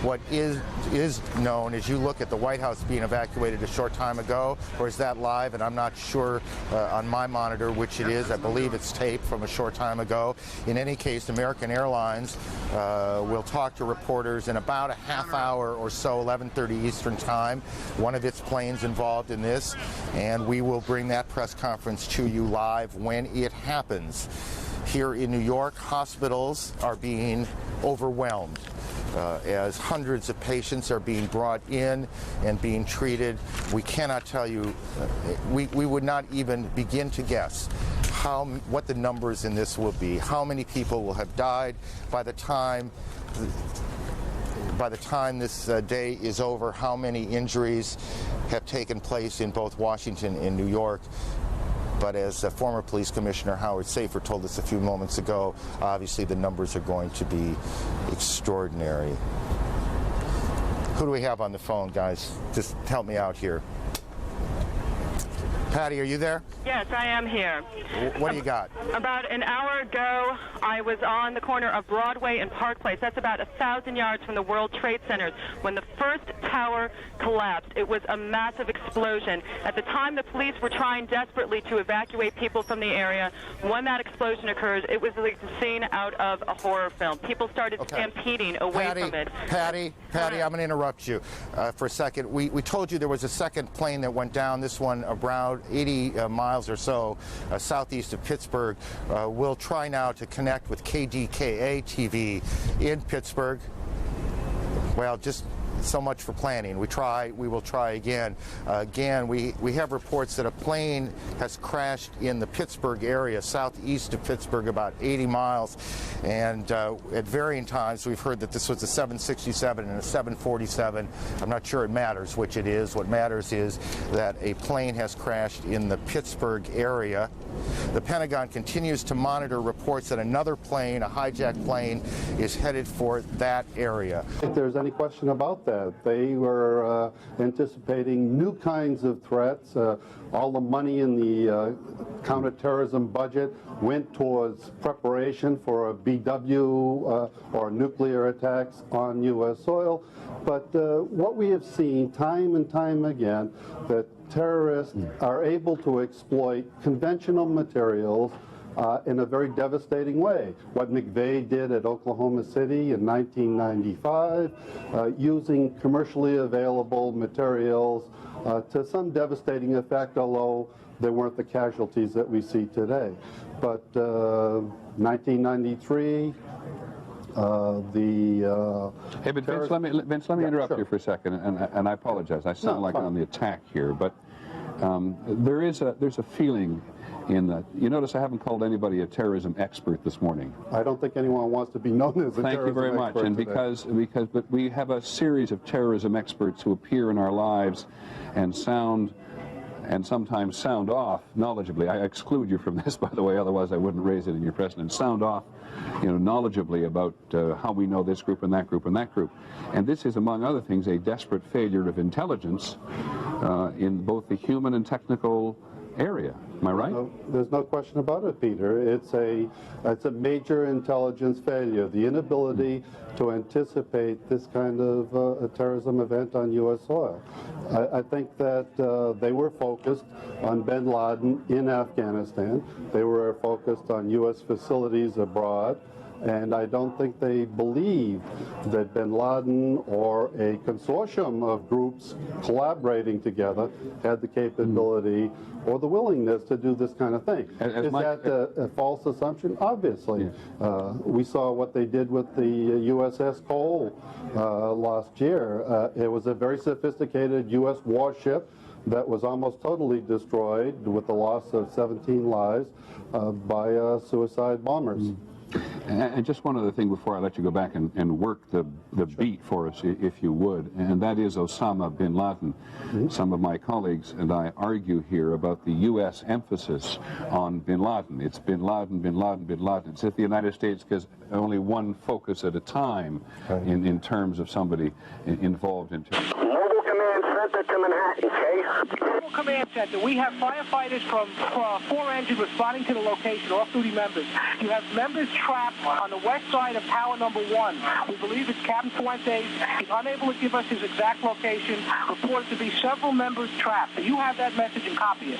What is known as you look at the White House being evacuated a short time ago, or is that live? And I'm not sure on my monitor which it is. I believe it's taped from a short time ago. In any case, American Airlines will talk to reporters in about a half hour or so, 11:30 Eastern Time. One of its planes involved in this, and we will bring that press conference to you live when it happens. Here in New York, hospitals are being overwhelmed. As hundreds of patients are being brought in and being treated. We cannot tell you, we would not even begin to guess what the numbers in this will be, how many people will have died by the time this day is over, how many injuries have taken place in both Washington and New York. But as former police commissioner Howard Safir told us a few moments ago, obviously the numbers are going to be extraordinary. Who do we have on the phone, guys? Just help me out here. Patty, are you there? Yes, I am here. What do you got? About an hour ago, I was on the corner of Broadway and Park Place. That's about 1,000 yards from the World Trade Center. When the first tower collapsed, it was a massive explosion. At the time, the police were trying desperately to evacuate people from the area. When that explosion occurred, it was like the scene out of a horror film. People started stampeding away from it. Patty, I'm going to interrupt you for a second. We told you there was a second plane that went down, this one around 80 miles or so southeast of Pittsburgh. We'll try now to connect with KDKA TV in Pittsburgh. Well, just so much for planning. We will try again. We have reports that a plane has crashed in the Pittsburgh area, southeast of Pittsburgh, about 80 miles. And at varying times, we've heard that this was a 767 and a 747. I'm not sure it matters which it is. What matters is that a plane has crashed in the Pittsburgh area. The Pentagon continues to monitor reports that another plane, a hijacked plane, is headed for that area. If there's any question about that, they were anticipating new kinds of threats. All the money in the counterterrorism budget went towards preparation for a BW or nuclear attacks on U.S. soil. But what we have seen time and time again, that terrorists are able to exploit conventional materials in a very devastating way. What McVeigh did at Oklahoma City in 1995, using commercially available materials to some devastating effect, although they weren't the casualties that we see today. But 1993, Hey, but Vince, let me interrupt you for a second, and I apologize. I sound like I'm on the attack here, but there's a feeling in that. You notice I haven't called anybody a terrorism expert this morning. I don't think anyone wants to be known as a terrorism expert. Thank you very much. And but we have a series of terrorism experts who appear in our lives and sometimes sound off knowledgeably. I exclude you from this, by the way, otherwise I wouldn't raise it in your presence. Sound off, knowledgeably about how we know this group and that group and that group. And this is, among other things, a desperate failure of intelligence in both the human and technical area. Am I right? There's no question about it, Peter. It's a major intelligence failure. The inability to anticipate this kind of a terrorism event on U.S. soil. I think that they were focused on bin Laden in Afghanistan. They were focused on U.S. facilities abroad. And I don't think they believed that bin Laden or a consortium of groups collaborating together had the capability or the willingness to do this kind of thing. Is that a false assumption? Obviously. Yeah. We saw what they did with the USS Cole last year. It was a very sophisticated U.S. warship that was almost totally destroyed with the loss of 17 lives by suicide bombers. And just one other thing before I let you go back and work the beat for us, if you would, and that is Osama bin Laden. Some of my colleagues and I argue here about the U.S. emphasis on bin Laden. It's bin Laden, bin Laden, bin Laden. It's if the United States gets only one focus at a time in terms of somebody involved in terrorism. Mobile Command Center to Manhattan, Chase. Mobile Command Center, we have firefighters from 4 engines responding to the location, off-duty members. You have members trapped on the west side of tower number 1. We believe it's Captain Fuentes. He's unable to give us his exact location. Reported to be several members trapped. You have that message and copy it.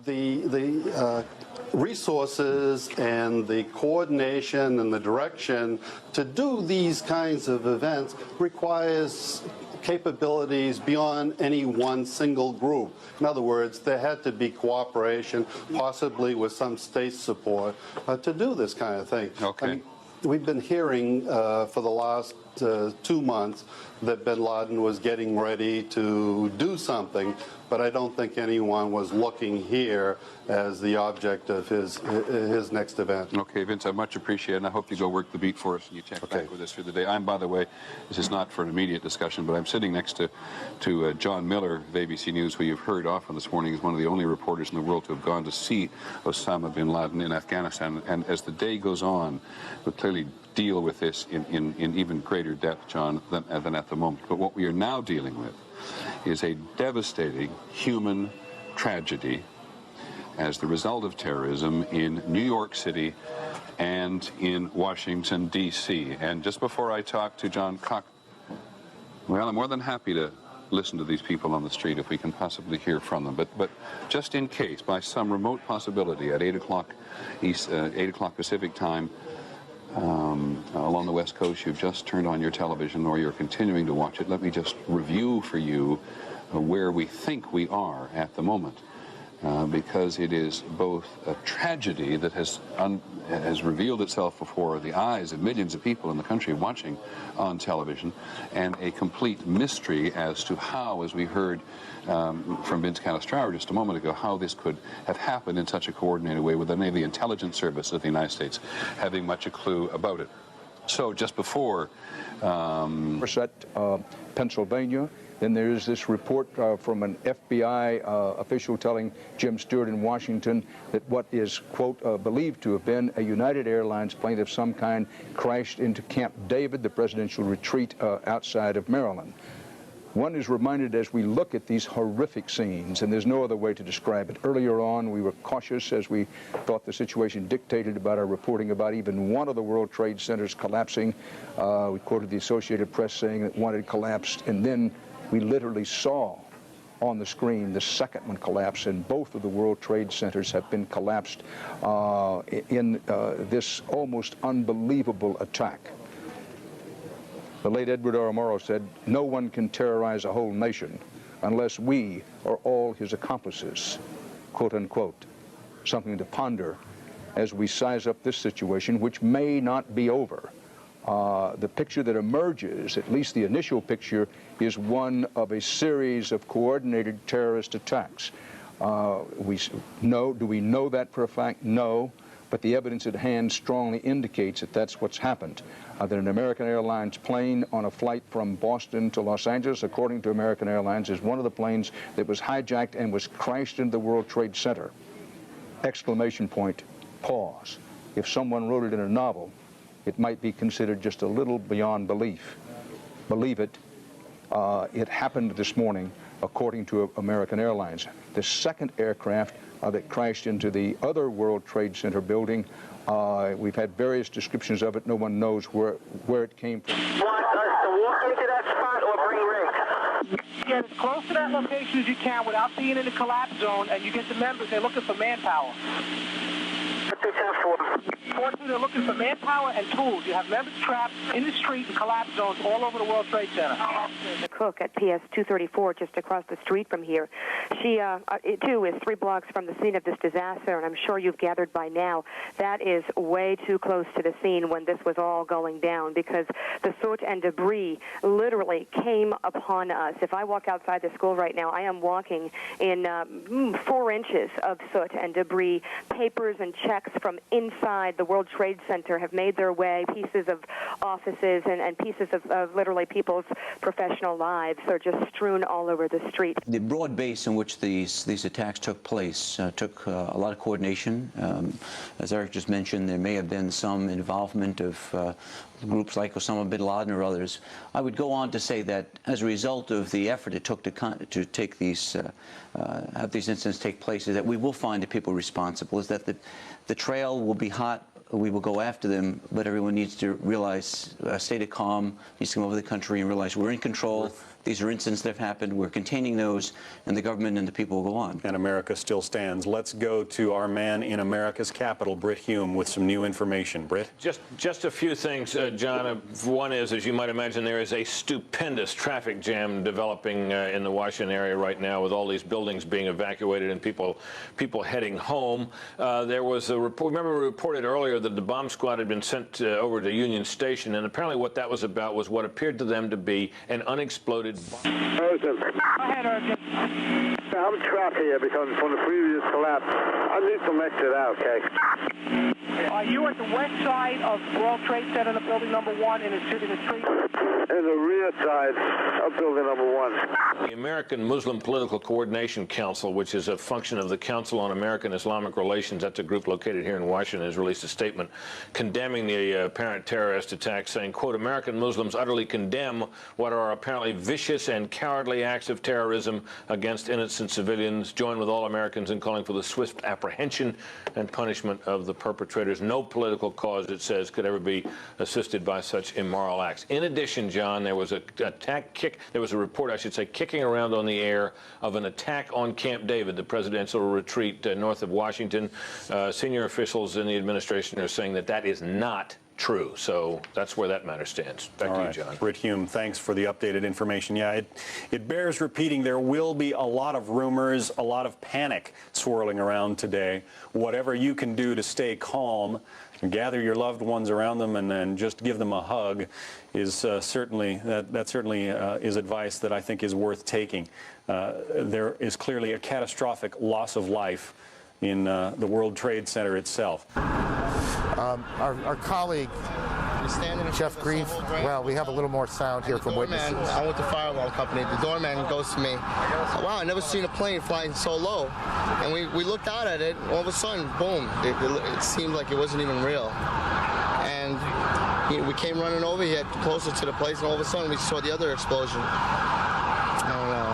The resources and the coordination and the direction to do these kinds of events requires capabilities beyond any one single group. In other words, there had to be cooperation, possibly with some state support, to do this kind of thing. Okay. I mean, we've been hearing for the last 2 months that bin Laden was getting ready to do something, but I don't think anyone was looking here as the object of his next event. Okay, Vince, I much appreciate it, and I hope you go work the beat for us and you check back with us through the day. I'm, by the way, this is not for an immediate discussion, but I'm sitting next to John Miller of ABC News, who you've heard often this morning is one of the only reporters in the world to have gone to see Osama bin Laden in Afghanistan. And as the day goes on, we'll clearly deal with this in even greater depth, John, than at the moment. But what we are now dealing with is a devastating human tragedy as the result of terrorism in New York City and in Washington, D.C. And just before I talk to John Cock, well, I'm more than happy to listen to these people on the street if we can possibly hear from them. But just in case, by some remote possibility, at 8 o'clock East, 8 o'clock Pacific time, along the West Coast, you've just turned on your television or you're continuing to watch it, let me just review for you where we think we are at the moment. Because it is both a tragedy that has revealed itself before the eyes of millions of people in the country watching on television, and a complete mystery as to how, as we heard from Vince Canistraro just a moment ago, how this could have happened in such a coordinated way with any of the intelligence service of the United States having much a clue about it. So just before Somerset, Pennsylvania. Then there's this report from an FBI official telling Jim Stewart in Washington that what is, quote, believed to have been a United Airlines plane of some kind crashed into Camp David, the presidential retreat outside of Maryland. One is reminded as we look at these horrific scenes, and there's no other way to describe it. Earlier on, we were cautious as we thought the situation dictated about our reporting about even one of the World Trade Centers collapsing. We quoted the Associated Press saying that one had collapsed, and then we literally saw on the screen the second one collapse, and both of the World Trade Centers have been collapsed in this almost unbelievable attack. The late Edward R. Murrow said, "No one can terrorize a whole nation unless we are all his accomplices," quote unquote. Something to ponder as we size up this situation, which may not be over. The picture that emerges, at least the initial picture, is one of a series of coordinated terrorist attacks. Do we know that for a fact? No, but the evidence at hand strongly indicates that that's what's happened. That an American Airlines plane on a flight from Boston to Los Angeles, according to American Airlines, is one of the planes that was hijacked and was crashed into the World Trade Center. Exclamation point, pause. If someone wrote it in a novel, it might be considered just a little beyond belief. Believe it. It happened this morning, according to American Airlines. The second aircraft that crashed into the other World Trade Center building, we've had various descriptions of it. No one knows where it came from. Want us to walk into that spot or bring rigs? Get as close to that location as you can without being in the collapse zone, and you get the members. They're looking for manpower. What's the test for? Fortunately, they're looking for manpower and tools. You have members trapped in the street and collapse zones all over the World Trade Center. The cook at PS 234, just across the street from here. She, too, is 3 blocks from the scene of this disaster, and I'm sure you've gathered by now that is way too close to the scene when this was all going down, because the soot and debris literally came upon us. If I walk outside the school right now, I am walking in 4 inches of soot and debris. Papers and checks from inside the World Trade Center have made their way. Pieces of offices and pieces of literally people's professional lives are just strewn all over the street. The broad base in which these attacks took place took a lot of coordination. As Eric just mentioned, there may have been some involvement of groups like Osama bin Laden or others. I would go on to say that as a result of the effort it took to take these, have these incidents take place, is that we will find the people responsible, is that the trail will be hot, we will go after them, but everyone needs to realize, a state of calm, needs to come over the country and realize we're in control. These are incidents that have happened. We're containing those, and the government and the people will go on. And America still stands. Let's go to our man in America's capital, Britt Hume, with some new information. Britt? Just a few things, John. One is, as you might imagine, there is a stupendous traffic jam developing in the Washington area right now, with all these buildings being evacuated and people heading home. There was a report. Remember, we reported earlier that the bomb squad had been sent over to Union Station, and apparently what that was about was what appeared to them to be an unexploded bomb. Urgent. Go ahead, Urgent. I'm trapped here because from the previous collapse. I need some exit out, okay? Are you at the west side of World Trade Center, the building number 1 in the street? In the rear side of building number 1. The American Muslim Political Coordination Council, which is a function of the Council on American Islamic Relations, that's a group located here in Washington, has released a statement condemning the apparent terrorist attack, saying, quote, American Muslims utterly condemn what are apparently vicious and cowardly acts of terrorism against innocent innocent civilians. Join with all Americans in calling for the swift apprehension and punishment of the perpetrators. No political cause, it says, could ever be assisted by such immoral acts. In addition, John, there was a report, I should say, kicking around on the air of an attack on Camp David, the presidential retreat north of Washington. Senior officials in the administration are saying that that is not true. So that's where that matter stands. Back to you, John. Britt Hume, thanks for the updated information. Yeah, it bears repeating. There will be a lot of rumors, a lot of panic swirling around today. Whatever you can do to stay calm, gather your loved ones around them, and then just give them a hug is certainly is advice that I think is worth taking. There is clearly a catastrophic loss of life in the World Trade Center itself. Our colleague, Jeff Green, well, we have a little more sound here from witnesses. I went to firewall company. The doorman goes to me, wow, I never seen a plane flying so low. And we looked out at it, all of a sudden, boom, it seemed like it wasn't even real. And we came running over here closer to the place, and all of a sudden we saw the other explosion. I don't know.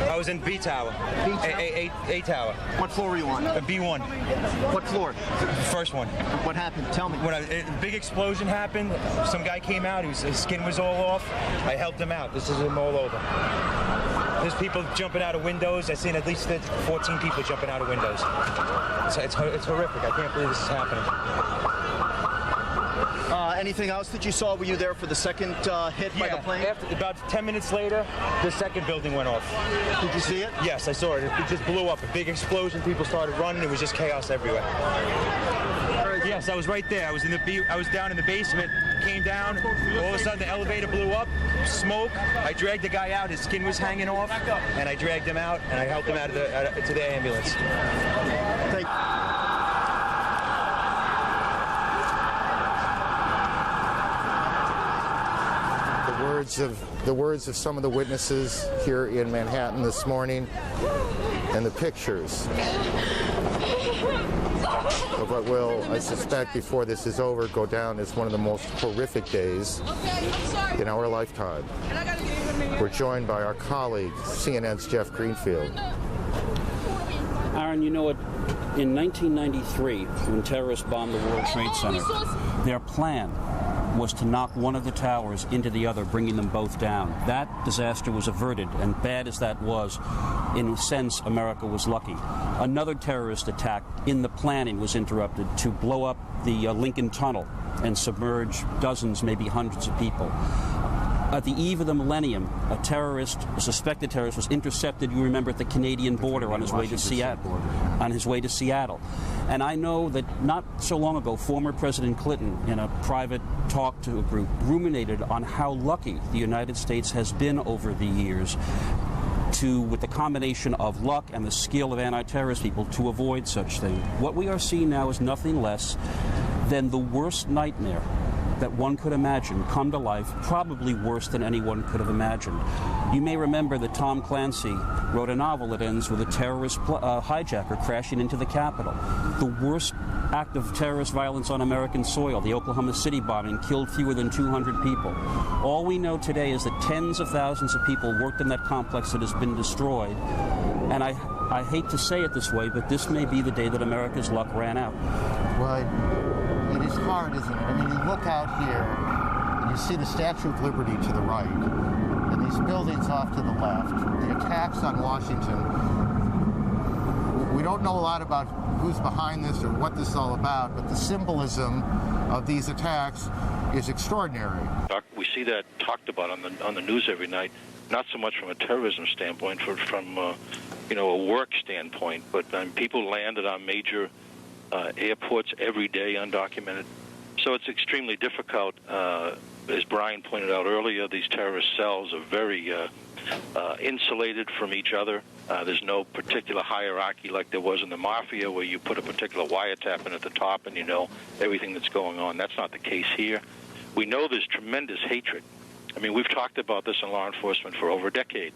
I was in B tower. A tower. What floor were you on? B1. What floor? First one. What happened? Tell me. When a big explosion happened, some guy came out. His skin was all off. I helped him out. This is him all over. There's people jumping out of windows. I've seen at least 14 people jumping out of windows. It's horrific. I can't believe this is happening. Anything else that you saw? Were you there for the second hit by the plane? About 10 minutes later, the second building went off. Did you see it? Yes, I saw it. It just blew up. A big explosion. People started running. It was just chaos everywhere. Yes, I was right there. I was down in the basement. Came down. All of a sudden, the elevator blew up. Smoke. I dragged the guy out. His skin was hanging off, and I dragged him out, and I helped him out to the ambulance. Thank you. The words of some of the witnesses here in Manhattan this morning, and the pictures of what will, I suspect, before this is over, go down as one of the most horrific days in our lifetime. We're joined by our colleague, CNN's Jeff Greenfield. Aaron, you know what? In 1993, when terrorists bombed the World Trade Center, their plan was to knock one of the towers into the other, bringing them both down. That disaster was averted, and bad as that was, in a sense, America was lucky. Another terrorist attack in the planning was interrupted to blow up the Lincoln Tunnel and submerge dozens, maybe hundreds of people. At the eve of the millennium, a suspected terrorist, was intercepted, you remember, at the Canadian border on his way to Seattle. And I know that not so long ago, former President Clinton, in a private talk to a group, ruminated on how lucky the United States has been over the years with the combination of luck and the skill of anti-terrorist people to avoid such things. What we are seeing now is nothing less than the worst nightmare that one could imagine come to life, probably worse than anyone could have imagined. You may remember that Tom Clancy wrote a novel that ends with a terrorist hijacker crashing into the Capitol. The worst act of terrorist violence on American soil, the Oklahoma City bombing, killed fewer than 200 people. All we know today is that tens of thousands of people worked in that complex that has been destroyed. And I hate to say it this way, but this may be the day that America's luck ran out. Well, it is hard, isn't it? I mean, you look out here and you see the Statue of Liberty to the right and these buildings off to the left, the attacks on Washington. We don't know a lot about who's behind this or what this is all about, but the symbolism of these attacks is extraordinary. We see that talked about on the news every night, not so much from a terrorism standpoint, from a work standpoint, but people landed on major airports every day, undocumented. So it's extremely difficult as Brian pointed out earlier, these terrorist cells are very insulated from each other. There's no particular hierarchy like there was in the Mafia, where you put a particular wiretap in at the top and you know everything that's going on. That's not the case here. We know there's tremendous hatred. I mean, we've talked about this in law enforcement for over a decade.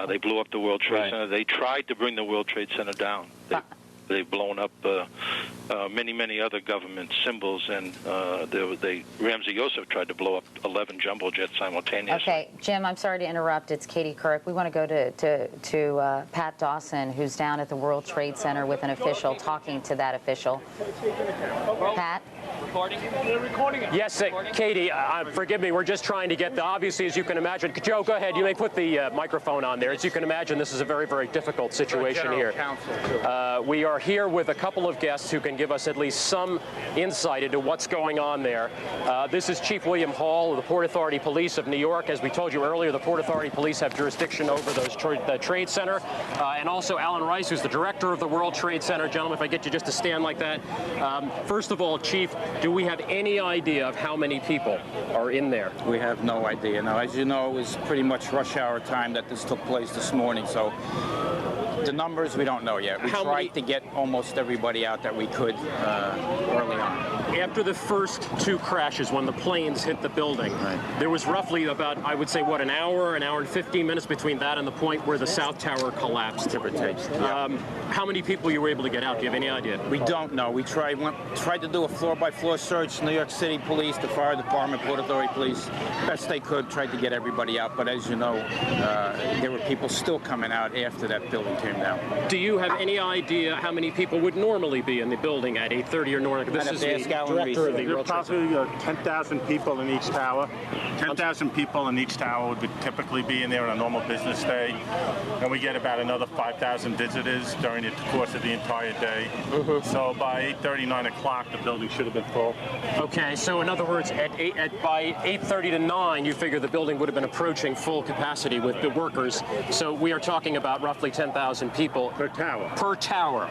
They blew up the World Trade Center. They tried to bring the World Trade Center down. They've blown up many other government symbols, and Ramsey Youssef tried to blow up 11 jumbo jets simultaneously. Okay, Jim, I'm sorry to interrupt. It's Katie Kirk. We want to go to Pat Dawson, who's down at the World Trade Center with an official, talking to that official. Pat? Recording? Yes, Katie, forgive me, we're just trying to get the, obviously, as you can imagine, Joe, go ahead, you may put the microphone on there. As you can imagine, this is a very, very difficult situation here. We are here with a couple of guests who can give us at least some insight into what's going on there. This is Chief William Hall of the Port Authority Police of New York. As we told you earlier, the Port Authority Police have jurisdiction over the Trade Center. And also Alan Rice, who's the director of the World Trade Center. Gentlemen, if I get you just to stand like that. First of all, Chief, do we have any idea of how many people are in there? We have no idea. Now, as you know, it was pretty much rush hour time that this took place this morning, so the numbers we don't know yet. We tried to get almost everybody out that we could early on. After the first two crashes, when the planes hit the building, there was roughly about, I would say, what, an hour and 15 minutes between that and the point where the South Tower collapsed. How many people you were able to get out? Do you have any idea? We don't know. We tried to do a floor-by-floor search. New York City Police, the Fire Department, Port Authority Police, best they could, tried to get everybody out. But as you know, there were people still coming out after that building came down. Do you have any idea how many people would normally be in the building at 8:30 or north? This is the director of the World Trade Center. There are probably 10,000 people in each tower. 10,000 people in each tower would typically be in there on a normal business day. And we get about another 5,000 visitors during the course of the entire day. So by 8:30, 9 o'clock, the building should have been full. Okay, so in other words, by 8:30 to 9, you figure the building would have been approaching full capacity with the workers. So we are talking about roughly 10,000 people per tower. Per tower.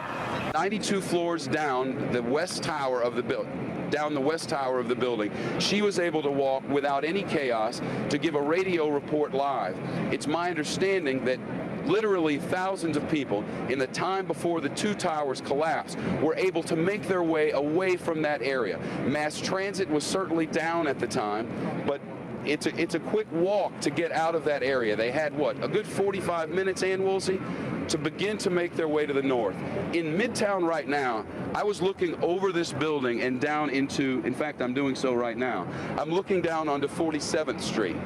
92 floors down the west tower of the building. Down the west tower of the building. She was able to walk without any chaos to give a radio report live. It's my understanding that literally thousands of people in the time before the two towers collapsed were able to make their way away from that area. Mass transit was certainly down at the time, but it's a quick walk to get out of that area. They had, what, a good 45 minutes, Ann Woolsey, to begin to make their way to the north. In Midtown right now, I was looking over this building and down into, in fact, I'm doing so right now. I'm looking down onto 47th Street,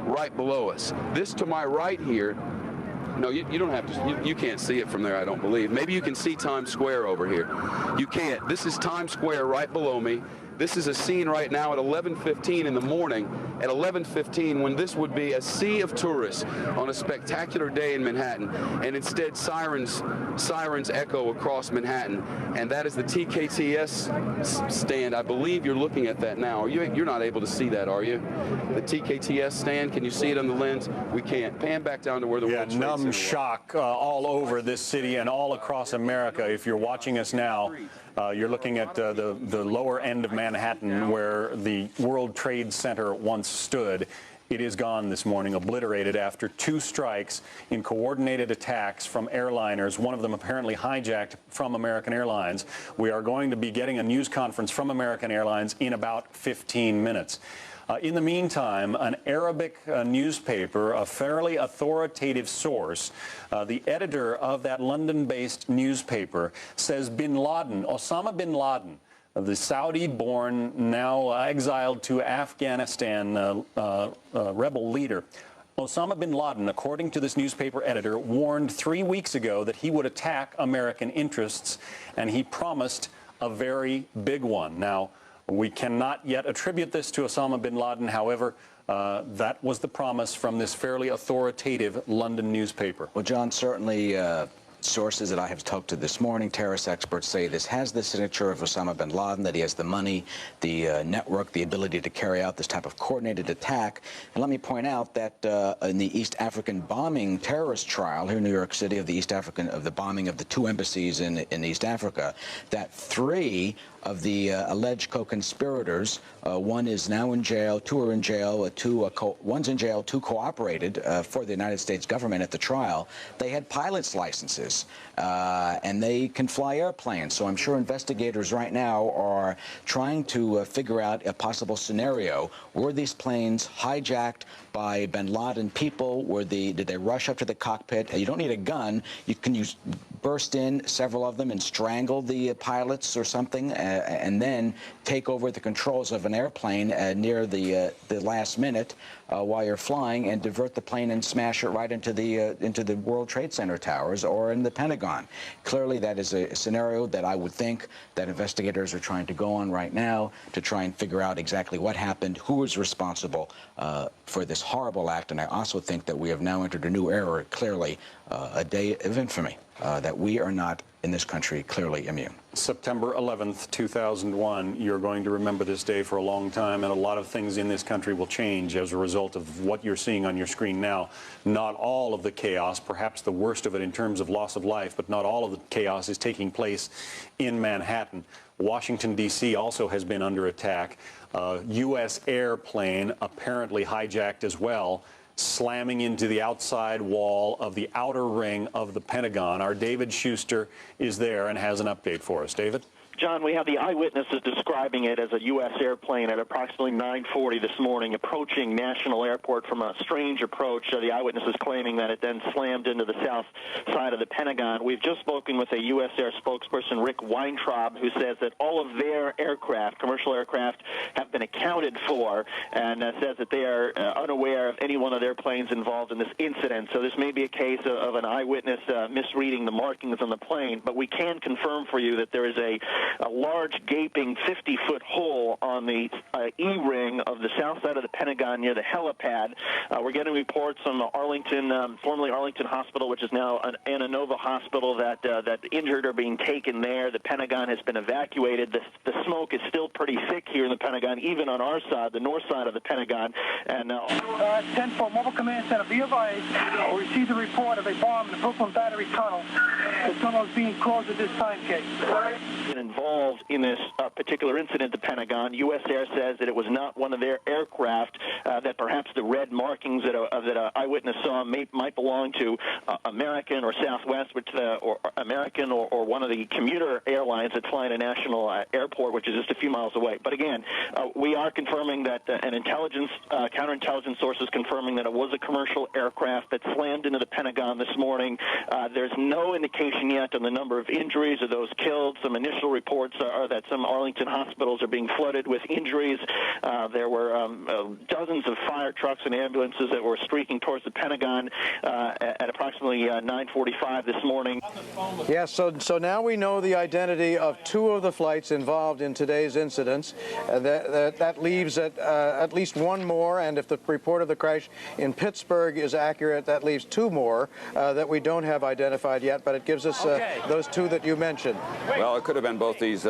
right below us. This to my right here, no, you don't have to, you can't see it from there, I don't believe. Maybe you can see Times Square over here. You can't. This is Times Square right below me. This is a scene right now at 11:15 in the morning, at 11:15 when this would be a sea of tourists on a spectacular day in Manhattan, and instead sirens echo across Manhattan, and that is the TKTS stand. I believe you're looking at that now. You're not able to see that, are you? The TKTS stand, can you see it on the lens? We can't. Pan back down to where the World Trade Center numb shock all over this city and all across America. If you're watching us now, you're looking at the lower end of Manhattan where the World Trade Center once stood. It is gone this morning, obliterated after two strikes in coordinated attacks from airliners, one of them apparently hijacked from American Airlines. We are going to be getting a news conference from American Airlines in about 15 minutes. In the meantime, an Arabic newspaper, a fairly authoritative source, the editor of that London-based newspaper says Osama bin Laden, the Saudi-born, now exiled to Afghanistan rebel leader, Osama bin Laden, according to this newspaper editor, warned 3 weeks ago that he would attack American interests, and he promised a very big one. Now, we cannot yet attribute this to Osama bin Laden. However, that was the promise from this fairly authoritative London newspaper. Well, John, certainly Sources that I have talked to this morning, terrorist experts say this has the signature of Osama bin Laden, that he has the money, the network, the ability to carry out this type of coordinated attack. And let me point out that in the East African bombing terrorist trial here in New York City of the bombing of the 2 embassies in East Africa, that 3 of the alleged co-conspirators, one is now in jail, 2 are in jail, one's in jail, 2 cooperated for the United States government at the trial. They had pilot's licenses, and they can fly airplanes. So I'm sure investigators right now are trying to figure out a possible scenario. Were these planes hijacked by bin Laden people? Did they rush up to the cockpit? You don't need a gun. You can burst in, several of them, and strangle the pilots or something, and then take over the controls of an airplane near the last minute while you're flying, and divert the plane and smash it right into the World Trade Center towers or in the Pentagon. Clearly, that is a scenario that I would think that investigators are trying to go on right now to try and figure out exactly what happened, who was responsible for this horrible act. And I also think that we have now entered a new era, clearly a day of infamy, that we are not in this country clearly immune. September 11th, 2001, you're going to remember this day for a long time, and a lot of things in this country will change as a result of what you're seeing on your screen now. Not all of the chaos, perhaps the worst of it in terms of loss of life, but not all of the chaos is taking place in Manhattan. Washington, D.C. also has been under attack. U.S. airplane apparently hijacked as well, slamming into the outside wall of the outer ring of the Pentagon. Our David Schuster is there and has an update for us. David? John, we have the eyewitnesses describing it as a U.S. airplane at approximately 9:40 this morning, approaching National Airport from a strange approach. The eyewitnesses claiming that it then slammed into the south side of the Pentagon. We've just spoken with a U.S. Air spokesperson, Rick Weintraub, who says that all of their aircraft, commercial aircraft, have been accounted for, and says that they are unaware of any one of their planes involved in this incident. So this may be a case of an eyewitness misreading the markings on the plane, but we can confirm for you that there is a large gaping 50-foot hole on the E-ring of the south side of the Pentagon near the helipad. We're getting reports from Arlington, formerly Arlington Hospital, which is now an Ananova Hospital, that injured are being taken there. The Pentagon has been evacuated. The smoke is still pretty thick here in the Pentagon, even on our side, the north side of the Pentagon. And 10-4 Mobile Command Center, be advised, we received a report of a bomb in the Brooklyn Battery Tunnel. The tunnel is being closed at this time, Kate. Involved in this particular incident, the Pentagon. U.S. Air says that it was not one of their aircraft, that perhaps the red markings that an eyewitness saw might belong to American or Southwest, or American or one of the commuter airlines that fly in a national airport, which is just a few miles away. But again, we are confirming that an counterintelligence source is confirming that it was a commercial aircraft that slammed into the Pentagon this morning. There's no indication yet on the number of injuries or those killed. Some initial reports are that some Arlington hospitals are being flooded with injuries. There were dozens of fire trucks and ambulances that were streaking towards the Pentagon at approximately 9:45 this morning. Yes, so now we know the identity of 2 of the flights involved in today's incidents. That leaves at least 1 more, and if the report of the crash in Pittsburgh is accurate, that leaves 2 more that we don't have identified yet, but it gives us those 2 that you mentioned. Well, it could have been both these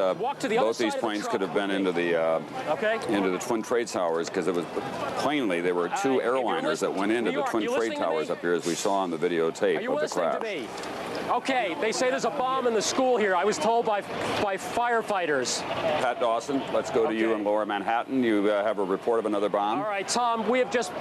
planes could have been into the Twin Trade Towers, because it was plainly there were 2 airliners that went into the Twin Trade Towers up here, as we saw on the videotape of the crash. Okay, they say there's a bomb in the school here. I was told by firefighters. Pat Dawson, let's go to you in Lower Manhattan. You have a report of another bomb. All right, Tom, we've just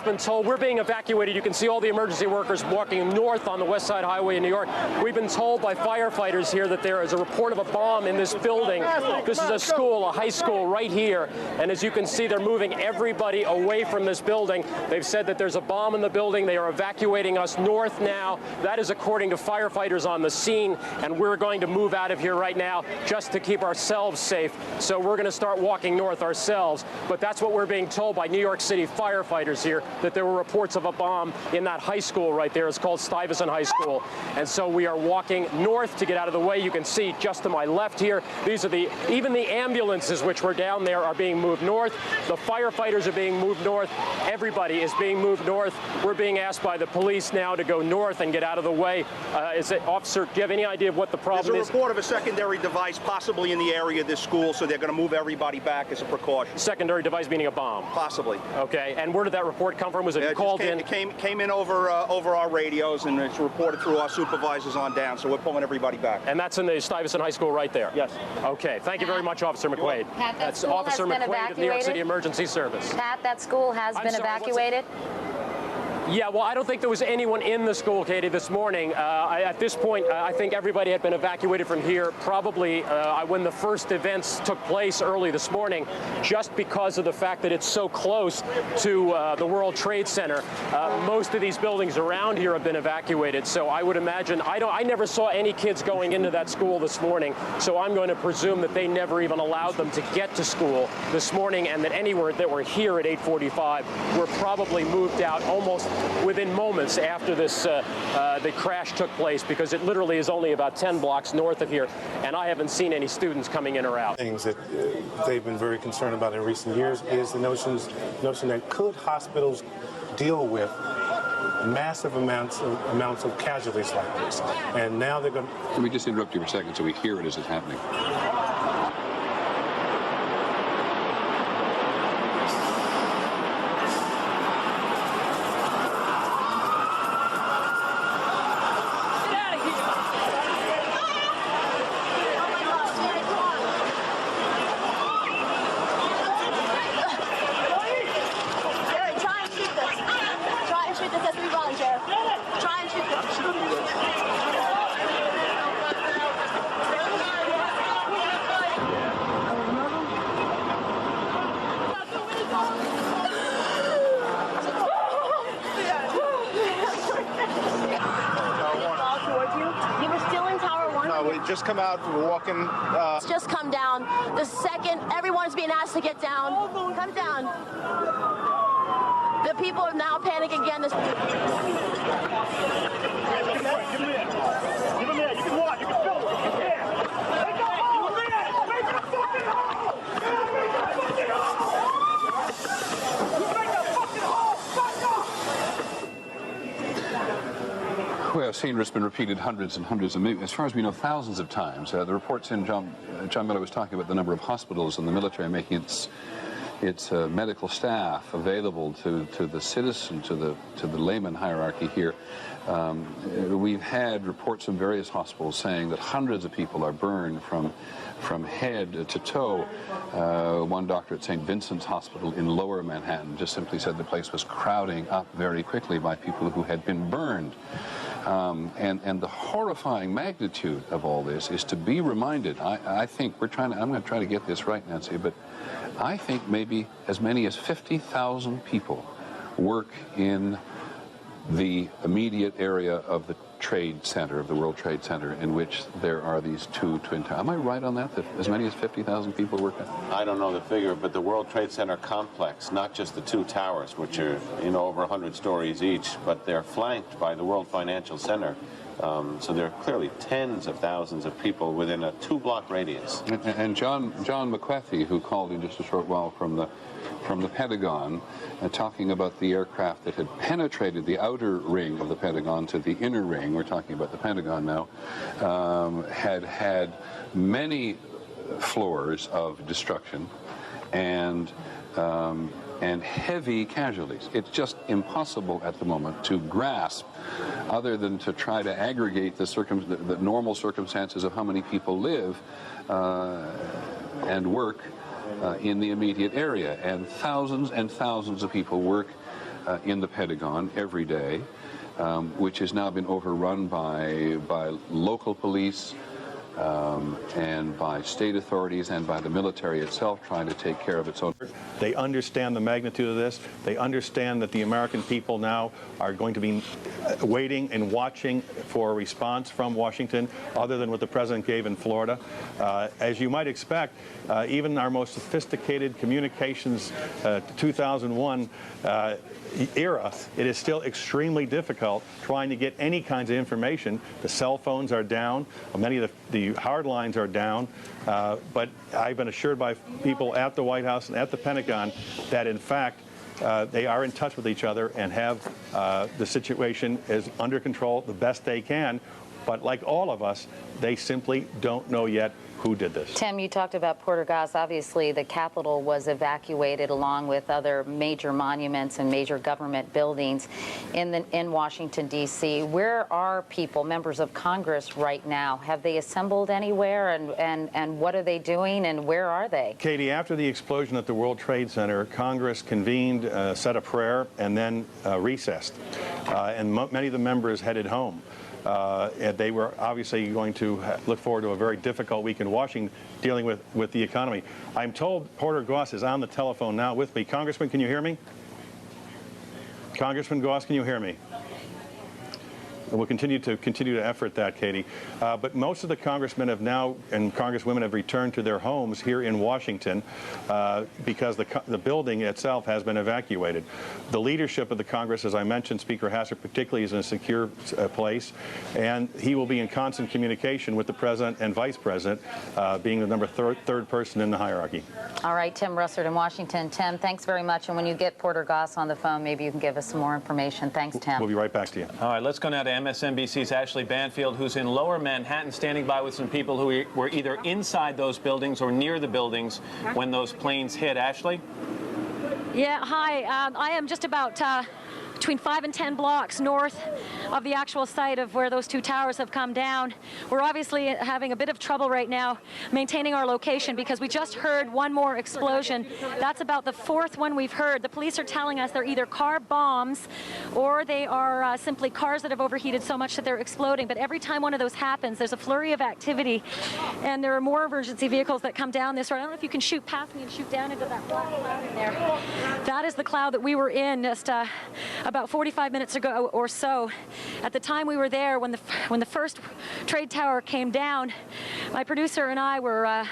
been told we're being evacuated. You can see all the emergency workers walking north on the West Side Highway in New York. We've been told by firefighters here that there is a report of a bomb in this building. This is a school, a high school right here. And as you can see, they're moving everybody away from this building. They've said that there's a bomb in the building. They are evacuating us north now. That is according to firefighters on the scene, and we're going to move out of here right now just to keep ourselves safe. So we're going to start walking north ourselves, but that's what we're being told by New York City firefighters here, that there were reports of a bomb in that high school right there. It's called Stuyvesant High School. And so we are walking north to get out of the way. You can see just to my left here, these are even the ambulances which were down there are being moved north. The firefighters are being moved north. Everybody is being moved north. We're being asked by the police now to go north and get out of the way. way. Officer, do you have any idea of what the problem is? There's a report of a secondary device possibly in the area of this school, so they're going to move everybody back as a precaution. Secondary device meaning a bomb? Possibly. Okay, and where did that report come from? Was it called in? It came in over our radios, and it's reported through our supervisors on down, so we're pulling everybody back. And that's in the Stuyvesant High School right there? Yes. Okay, thank you very much, Officer McQuaid. Pat, that's Officer McQuaid of New York City Emergency Service. Pat, that school has been evacuated? Yeah, well, I don't think there was anyone in the school, Katie, this morning. At this point, I think everybody had been evacuated from here probably when the first events took place early this morning, just because of the fact that it's so close to the World Trade Center. Most of these buildings around here have been evacuated, so I would imagine, I never saw any kids going into that school this morning, so I'm going to presume that they never even allowed them to get to school this morning, and that anywhere that were here at 8:45 were probably moved out almost within moments after this the crash took place, because it literally is only about 10 blocks north of here, and I haven't seen any students coming in or out. Things that they've been very concerned about in recent years is the notion that could hospitals deal with massive amounts of casualties like this, and now they're going to... Let me just interrupt you for a second so we hear it as it's happening. Just come out, we're walking. It's just come down. The second everyone's being asked to get down, come down. The people are now panicking again. Give him in. Give him in. You can walk. You can fill it. Yeah. Make a hole. Make a fucking hole. Make a fucking hole. Make a fucking hole. Fuck off. Well, scene has been repeated hundreds and hundreds of, as far as we know, thousands of times. The reports in John Miller was talking about the number of hospitals and the military making its medical staff available to the citizen, to the layman hierarchy here. We've had reports from various hospitals saying that hundreds of people are burned from head to toe. One doctor at St. Vincent's Hospital in Lower Manhattan just simply said the place was crowding up very quickly by people who had been burned. And the horrifying magnitude of all this is to be reminded. I think I'm going to try to get this right, Nancy, but I think maybe as many as 50,000 people work in the immediate area of the Trade Center, of the World Trade Center, in which there are these two twin towers. Am I right on that as many as 50,000 people work at? I don't know the figure, but the World Trade Center complex, not just the two towers, which are, over 100 stories each, but they're flanked by the World Financial Center. So there are clearly tens of thousands of people within a 2-block radius. And John McQuethy, who called in just a short while from the Pentagon, talking about the aircraft that had penetrated the outer ring of the Pentagon to the inner ring, we're talking about the Pentagon now, had many floors of destruction and heavy casualties. It's just impossible at the moment to grasp, other than to try to aggregate the normal circumstances of how many people live and work in the immediate area. And thousands of people work in the Pentagon every day, which has now been overrun by local police, and by state authorities and by the military itself trying to take care of its own. They understand the magnitude of this. They understand that the American people now are going to be waiting and watching for a response from Washington other than what the president gave in Florida. As you might expect, even our most sophisticated communications 2001 era, it is still extremely difficult trying to get any kinds of information. The cell phones are down. Many of the hard lines are down. But I've been assured by people at the White House and at the Pentagon that, in fact, they are in touch with each other and have the situation is under control the best they can. But like all of us, they simply don't know yet who did this. Tim, you talked about Porter Goss. Obviously, the Capitol was evacuated along with other major monuments and major government buildings in Washington, D.C. Where are people, members of Congress, right now? Have they assembled anywhere, and what are they doing, and where are they? Katie, after the explosion at the World Trade Center, Congress convened, said a prayer, and then recessed. And many of the members headed home. And they were obviously going to look forward to a very difficult week in Washington dealing with the economy. I'm told Porter Goss is on the telephone now with me. Congressman, can you hear me? Congressman Goss, can you hear me? We'll continue to effort that, Katie. But most of the congressmen have now, and congresswomen have returned to their homes here in Washington because the building itself has been evacuated. The leadership of the Congress, as I mentioned, Speaker Hassert particularly, is in a secure place, and he will be in constant communication with the President and Vice President, being the number third person in the hierarchy. All right, Tim Russert in Washington. Tim, thanks very much. And when you get Porter Goss on the phone, maybe you can give us some more information. Thanks, Tim. We'll be right back to you. All right, let's go now to MSNBC's Ashley Banfield, who's in Lower Manhattan, standing by with some people who were either inside those buildings or near the buildings when those planes hit. Ashley? Yeah, hi. I am just about between 5 and 10 blocks north of the actual site of where those two towers have come down. We're obviously having a bit of trouble right now maintaining our location because we just heard one more explosion. That's about the fourth one we've heard. The police are telling us they're either car bombs or they are simply cars that have overheated so much that they're exploding. But every time one of those happens, there's a flurry of activity, and there are more emergency vehicles that come down this road. I don't know if you can shoot past me and shoot down into that black cloud in there. That is the cloud that we were in just about 45 minutes ago or so. At the time we were there, when the first trade tower came down, my producer and I were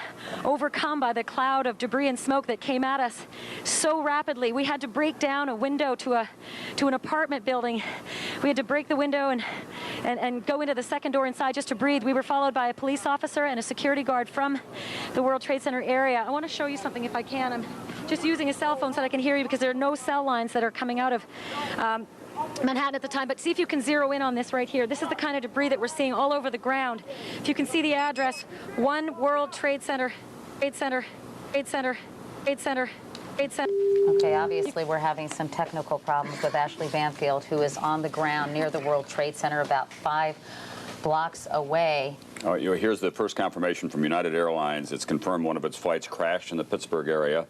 overcome by the cloud of debris and smoke that came at us so rapidly. We had to break down a window to an apartment building. We had to break the window and go into the second door inside just to breathe. We were followed by a police officer and a security guard from the World Trade Center area. I want to show you something if I can. I'm just using a cell phone so that I can hear you because there are no cell lines that are coming out of Manhattan at the time, but see if you can zero in on this right here. This is the kind of debris that we're seeing all over the ground. If you can see the address, 1 World Trade Center, Trade Center, Trade Center, Trade Center, Trade Center. Okay, obviously we're having some technical problems with Ashley Banfield, who is on the ground near the World Trade Center about 5 blocks away. All right, here's the first confirmation from United Airlines. It's confirmed one of its flights crashed in the Pittsburgh area.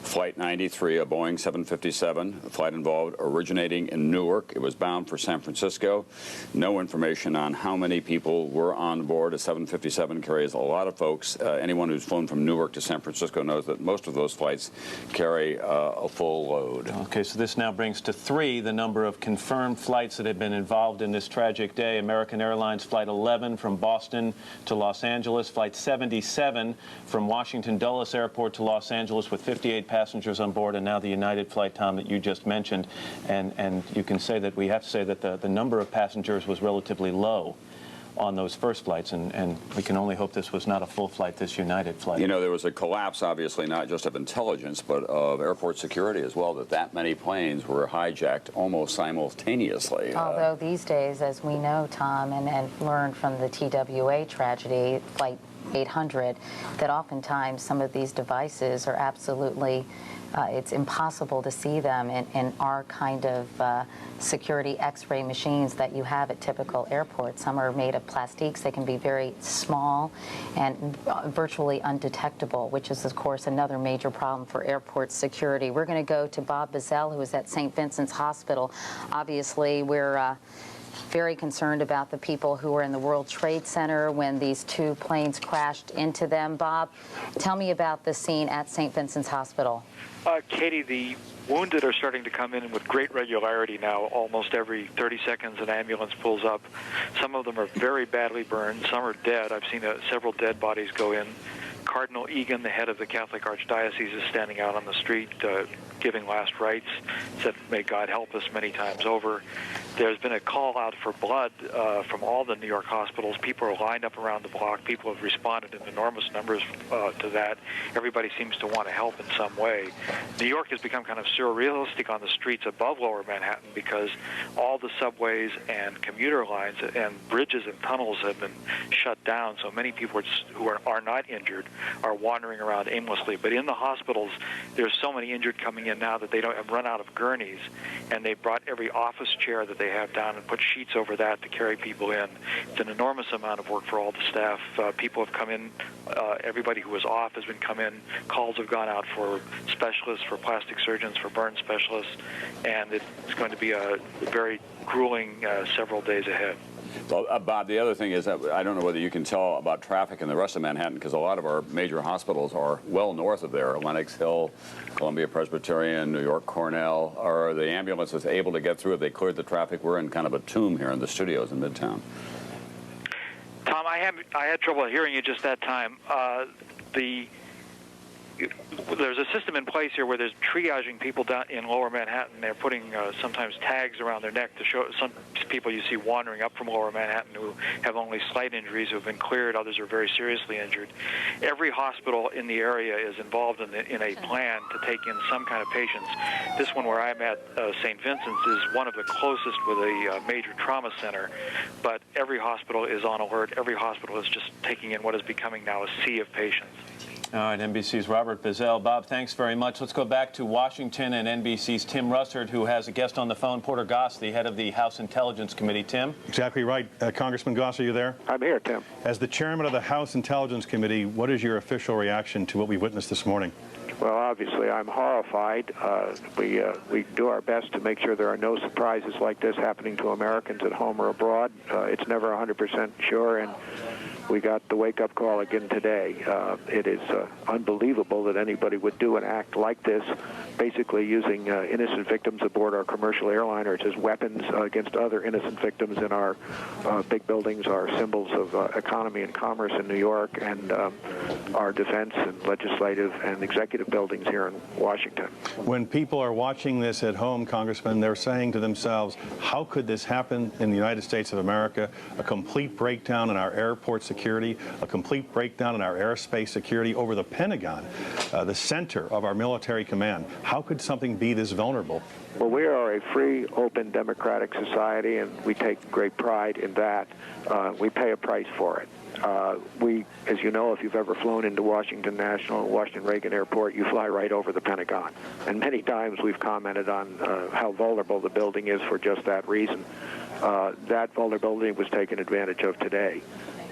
Flight 93, a Boeing 757, a flight involved originating in Newark. It was bound for San Francisco. No information on how many people were on board. A 757 carries a lot of folks. Anyone who's flown from Newark to San Francisco knows that most of those flights carry a full load. Okay, so this now brings to 3 the number of confirmed flights that have been involved in this tragic day. American Airlines Flight 11 from Boston to Los Angeles, Flight 77 from Washington Dulles Airport to Los Angeles with 58 passengers on board, and now the United flight, Tom, that you just mentioned. And you can say that we have to say that the number of passengers was relatively low on those first flights, and we can only hope this was not a full flight, this United flight. You know, there was a collapse, obviously, not just of intelligence, but of airport security as well, that many planes were hijacked almost simultaneously. Although these days, as we know, Tom, and learned from the TWA tragedy, Flight 800, that oftentimes some of these devices are absolutely it's impossible to see them in our kind of security X-ray machines that you have at typical airports. Some are made of plastiques. They can be very small and virtually undetectable, which is, of course, another major problem for airport security. We're going to go to Bob Bazell, who is at St. Vincent's Hospital. Obviously, we're very concerned about the people who were in the World Trade Center when these 2 planes crashed into them. Bob, tell me about the scene at St. Vincent's Hospital. Katie, the wounded are starting to come in with great regularity now. Almost every 30 seconds an ambulance pulls up. Some of them are very badly burned. Some are dead. I've seen several dead bodies go in. Cardinal Egan, the head of the Catholic Archdiocese, is standing out on the street giving last rites, said, "May God help us," many times over. There's been a call out for blood from all the New York hospitals. People are lined up around the block. People have responded in enormous numbers to that. Everybody seems to want to help in some way. New York has become kind of surrealistic on the streets above Lower Manhattan because all the subways and commuter lines and bridges and tunnels have been shut down, so many people who are not injured are wandering around aimlessly. But in the hospitals, there's so many injured coming in now that they don't have run out of gurneys, and they brought every office chair that they have down and put sheets over that to carry people in. It's an enormous amount of work for all the staff. People have come in. Everybody who was off has been come in. Calls have gone out for specialists, for plastic surgeons, for burn specialists, and it's going to be a very grueling several days ahead. Well, Bob, the other thing is that I don't know whether you can tell about traffic in the rest of Manhattan, because a lot of our major hospitals are well north of there. Lenox Hill, Columbia Presbyterian, New York Cornell. Are the ambulances able to get through? Have they cleared the traffic? We're in kind of a tomb here in the studios in Midtown. Tom, I had trouble hearing you just that time. There's a system in place here where there's triaging people down in Lower Manhattan. They're putting sometimes tags around their neck to show some people you see wandering up from Lower Manhattan who have only slight injuries, who have been cleared. Others are very seriously injured. Every hospital in the area is involved in a plan to take in some kind of patients. This one where I'm at, St. Vincent's, is one of the closest with a major trauma center. But every hospital is on alert. Every hospital is just taking in what is becoming now a sea of patients. All right, NBC's Robert Bazell. Bob, thanks very much. Let's go back to Washington and NBC's Tim Russert, who has a guest on the phone, Porter Goss, the head of the House Intelligence Committee. Tim? Exactly right. Congressman Goss, are you there? I'm here, Tim. As the chairman of the House Intelligence Committee, what is your official reaction to what we witnessed this morning? Well, obviously, I'm horrified. We do our best to make sure there are no surprises like this happening to Americans at home or abroad. It's never 100% sure, and we got the wake-up call again today. It is unbelievable that anybody would do an act like this, basically using innocent victims aboard our commercial airliners as weapons against other innocent victims in our big buildings, our symbols of economy and commerce in New York, and our defense and legislative and executive buildings here in Washington. When people are watching this at home, Congressman, they're saying to themselves, how could this happen in the United States of America? A complete breakdown in our airport security, a complete breakdown in our airspace security over the Pentagon, the center of our military command. How could something be this vulnerable? Well, we are a free, open, democratic society, and we take great pride in that. We pay a price for it. We, as you know, if you've ever flown into Washington National, Washington Reagan Airport, you fly right over the Pentagon. And many times we've commented on how vulnerable the building is for just that reason. That vulnerability was taken advantage of today.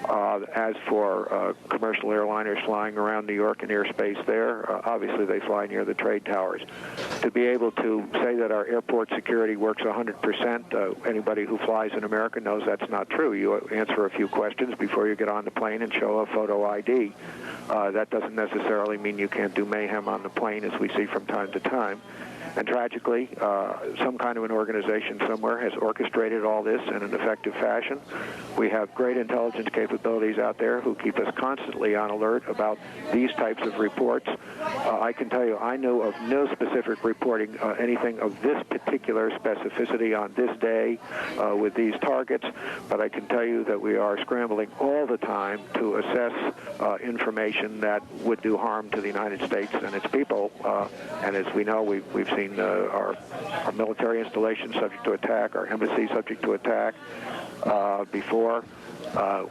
As for commercial airliners flying around New York and airspace there, obviously they fly near the trade towers. To be able to say that our airport security works 100%, anybody who flies in America knows that's not true. You answer a few questions before you get on the plane and show a photo ID. That doesn't necessarily mean you can't do mayhem on the plane, as we see from time to time. And tragically, some kind of an organization somewhere has orchestrated all this in an effective fashion. We have great intelligence capabilities out there who keep us constantly on alert about these types of reports. I can tell you I knew of no specific reporting anything of this particular specificity on this day with these targets, but I can tell you that we are scrambling all the time to assess information that would do harm to the United States and its people. And as we know, we've seen our military installations subject to attack, our embassy subject to attack before.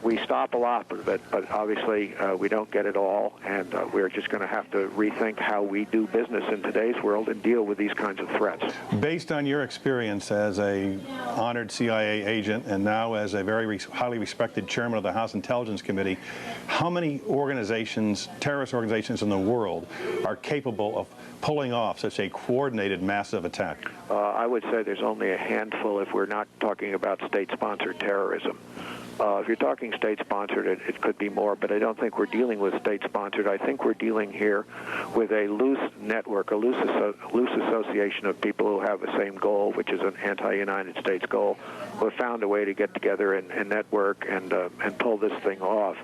We stop a lot of it, but obviously we don't get it all, and we're just going to have to rethink how we do business in today's world and deal with these kinds of threats. Based on your experience as a honored CIA agent and now as a very highly respected chairman of the House Intelligence Committee, how many organizations, terrorist organizations in the world, are capable of pulling off such a coordinated massive attack? I would say there's only a handful if we're not talking about state-sponsored terrorism. If you're talking state-sponsored, it could be more, but I don't think we're dealing with state-sponsored. I think we're dealing here with a loose network, a loose association of people who have the same goal, which is an anti-United States goal, who have found a way to get together and network and pull this thing off.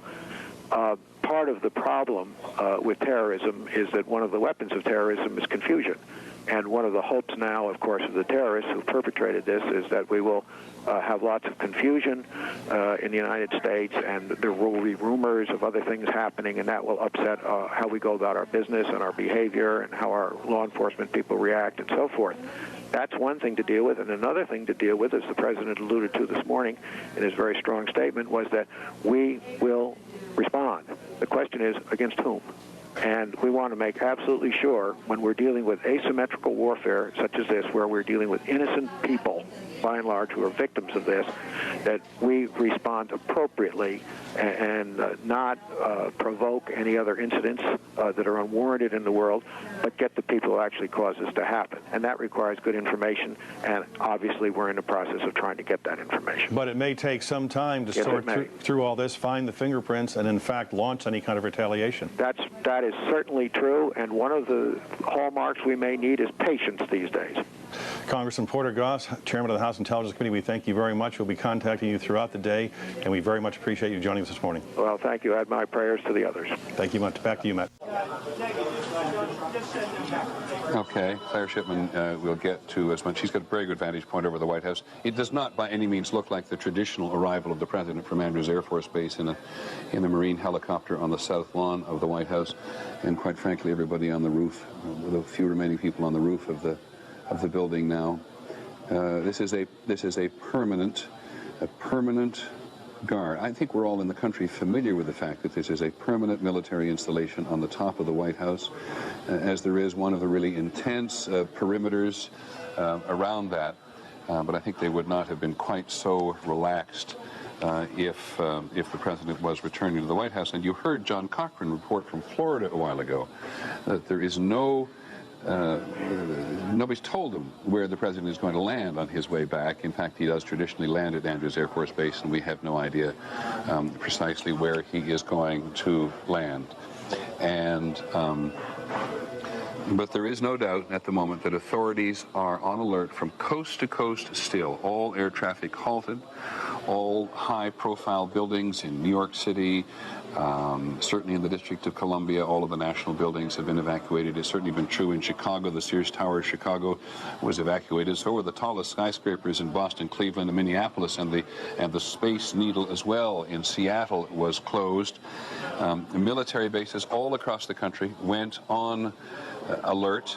part of the problem with terrorism is that one of the weapons of terrorism is confusion. And one of the hopes now, of course, of the terrorists who perpetrated this is that we will have lots of confusion in the United States, and there will be rumors of other things happening, and that will upset how we go about our business and our behavior and how our law enforcement people react and so forth. That's one thing to deal with. And another thing to deal with, as the President alluded to this morning in his very strong statement, was that we will respond. The question is, against whom? And we want to make absolutely sure when we're dealing with asymmetrical warfare such as this, where we're dealing with innocent people, by and large, who are victims of this, that we respond appropriately and not provoke any other incidents that are unwarranted in the world, but get the people who actually cause this to happen. And that requires good information, and obviously we're in the process of trying to get that information. But it may take some time to sort through all this, find the fingerprints, and in fact launch any kind of retaliation. That is certainly true, and one of the hallmarks we may need is patience these days. Congressman Porter Goss, Chairman of the House Intelligence Committee, we thank you very much. We'll be contacting you throughout the day, and we very much appreciate you joining us this morning. Well, thank you. Add my prayers to the others. Thank you much. Back to you, Matt. Okay, Claire Shipman will get to as much. She's got a very good vantage point over the White House. It does not by any means look like the traditional arrival of the President from Andrews Air Force Base in a Marine helicopter on the south lawn of the White House. And quite frankly, everybody on the roof, with a few remaining people on the roof of the building now. This is a permanent guard. I think we're all in the country familiar with the fact that this is a permanent military installation on the top of the White House, as there is one of the really intense perimeters around that. But I think they would not have been quite so relaxed if the President was returning to the White House. And you heard John Cochran report from Florida a while ago that there is nobody's told him where the President is going to land on his way back. In fact, he does traditionally land at Andrews Air Force Base, and we have no idea precisely where he is going to land. And but there is no doubt at the moment that authorities are on alert from coast to coast still. All air traffic halted. All high-profile buildings in New York City, certainly in the District of Columbia, all of the national buildings have been evacuated. It's certainly been true in Chicago. The Sears Tower of Chicago was evacuated. So were the tallest skyscrapers in Boston, Cleveland, and Minneapolis, and the Space Needle as well in Seattle was closed. Military bases all across the country went on alert.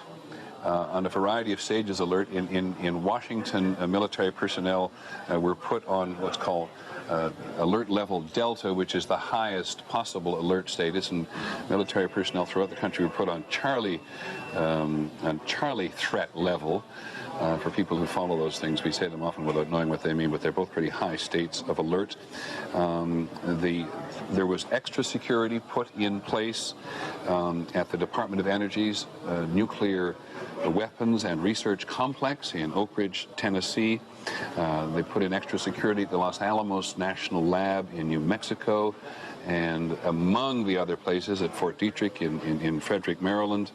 On a variety of stages alert. In Washington, military personnel were put on what's called alert level Delta, which is the highest possible alert status, and military personnel throughout the country were put on Charlie threat level. For people who follow those things, we say them often without knowing what they mean, but they're both pretty high states of alert. There was extra security put in place at the Department of Energy's nuclear weapons and research complex in Oak Ridge, Tennessee. They put in extra security at the Los Alamos National Lab in New Mexico, and among the other places at Fort Detrick in Frederick, Maryland.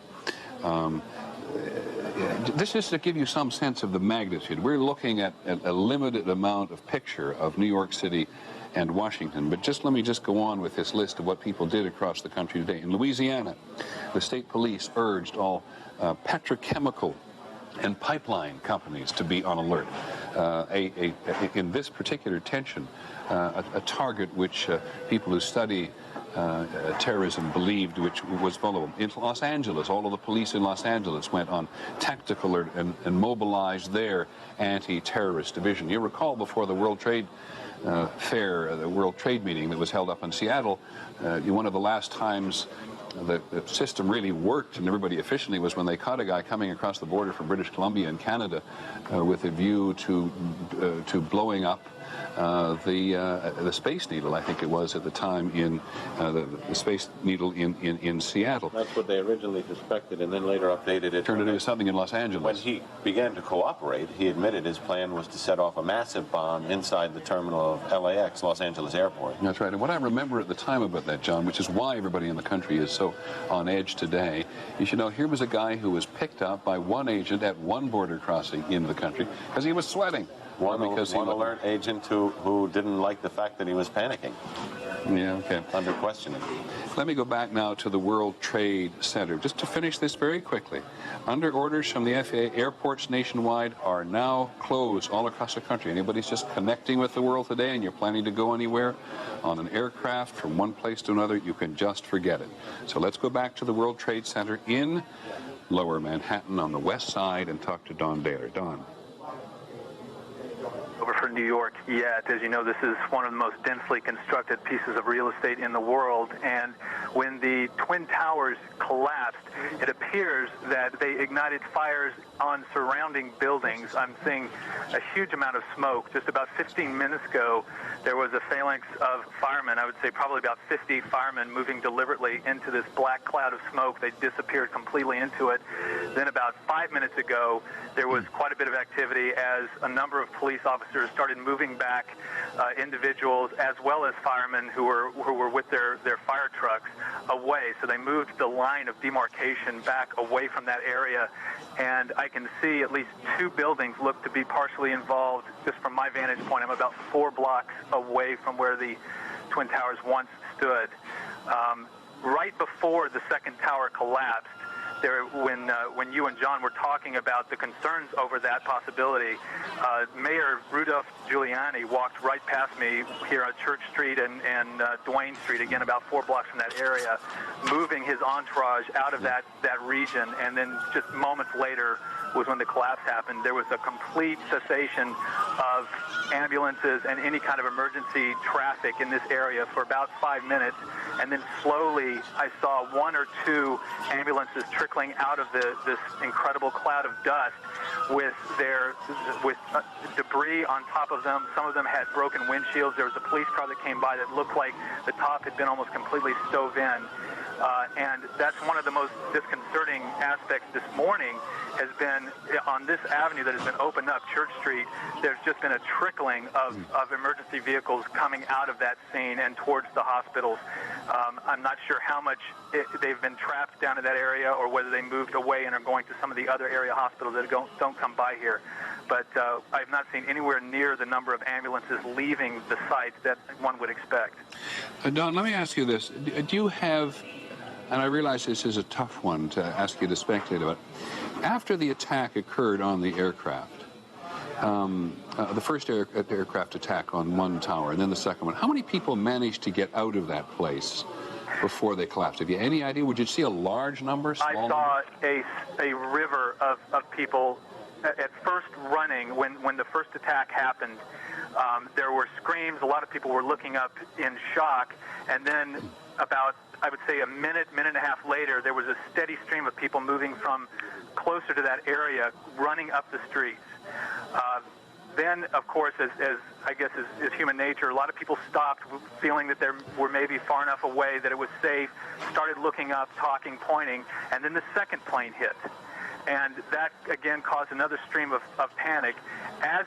This is to give you some sense of the magnitude. We're looking at a limited amount of picture of New York City and Washington, but let me go on with this list of what people did across the country today. In Louisiana, the state police urged all petrochemical and pipeline companies to be on alert. In this particular tension, a target which people who study terrorism believed which was vulnerable. In Los Angeles, all of the police in Los Angeles went on tactical alert and mobilized their anti-terrorist division. You recall before the World Trade Fair, the World Trade meeting that was held up in Seattle, one of the last times the system really worked and everybody efficiently was when they caught a guy coming across the border from British Columbia and Canada with a view to blowing up the Space Needle, I think it was at the time, in the Space Needle in Seattle. That's what they originally suspected, and then later updated it. Turned into something in Los Angeles. When he began to cooperate, he admitted his plan was to set off a massive bomb inside the terminal of LAX, Los Angeles Airport. That's right. And what I remember at the time about that, John, which is why everybody in the country is so on edge today, is, here was a guy who was picked up by one agent at one border crossing in the country because he was sweating. One alert agent who didn't like the fact that he was panicking. Yeah, okay. Under questioning. Let me go back now to the World Trade Center. Just to finish this very quickly. Under orders from the FAA, airports nationwide are now closed all across the country. Anybody's just connecting with the world today and you're planning to go anywhere on an aircraft from one place to another, you can just forget it. So let's go back to the World Trade Center in Lower Manhattan on the west side and talk to Don Baylor. Don. Over for New York yet. As you know, this is one of the most densely constructed pieces of real estate in the world, and when the Twin Towers collapsed, it appears that they ignited fires on surrounding buildings. I'm seeing a huge amount of smoke. Just about 15 minutes ago, there was a phalanx of firemen, I would say probably about 50 firemen, moving deliberately into this black cloud of smoke. They disappeared completely into it. Then about 5 minutes ago, there was quite a bit of activity as a number of police officers started moving back individuals as well as firemen who were with their fire trucks away. So they moved the line of demarcation back away from that area, and I can see at least 2 buildings look to be partially involved. Just from my vantage point, I'm about 4 blocks away from where the Twin Towers once stood. Right before the second tower collapsed, when you and John were talking about the concerns over that possibility, Mayor Rudolph Giuliani walked right past me here on Church Street and Duane Street, again about 4 blocks from that area, moving his entourage out of that region, and then just moments later was when the collapse happened. There was a complete cessation of ambulances and any kind of emergency traffic in this area for about 5 minutes, and then slowly I saw 1 or 2 ambulances trickling out of this incredible cloud of dust with debris on top of them. Some of them had broken windshields. There was a police car that came by that looked like the top had been almost completely stove in. And that's one of the most disconcerting aspects this morning has been on this avenue that has been opened up, Church Street, there's just been a trickling of emergency vehicles coming out of that scene and towards the hospitals. I'm not sure how much they've been trapped down in that area or whether they moved away and are going to some of the other area hospitals that don't come by here. But I've not seen anywhere near the number of ambulances leaving the site that one would expect. Don, let me ask you this. Do you have, and I realize this is a tough one to ask you to speculate about, after the attack occurred on the aircraft, the first aircraft attack on one tower and then the second one, how many people managed to get out of that place before they collapsed? Have you any idea? Would you see a large number, small number? I saw a river of people at first running when the first attack happened. There were screams. A lot of people were looking up in shock. And then about, I would say, a minute and a half later, there was a steady stream of people moving from closer to that area, running up the streets. Then, of course, as I guess is human nature, a lot of people stopped, feeling that they were maybe far enough away that it was safe, started looking up, talking, pointing, and then the second plane hit. And that, again, caused another stream of panic. As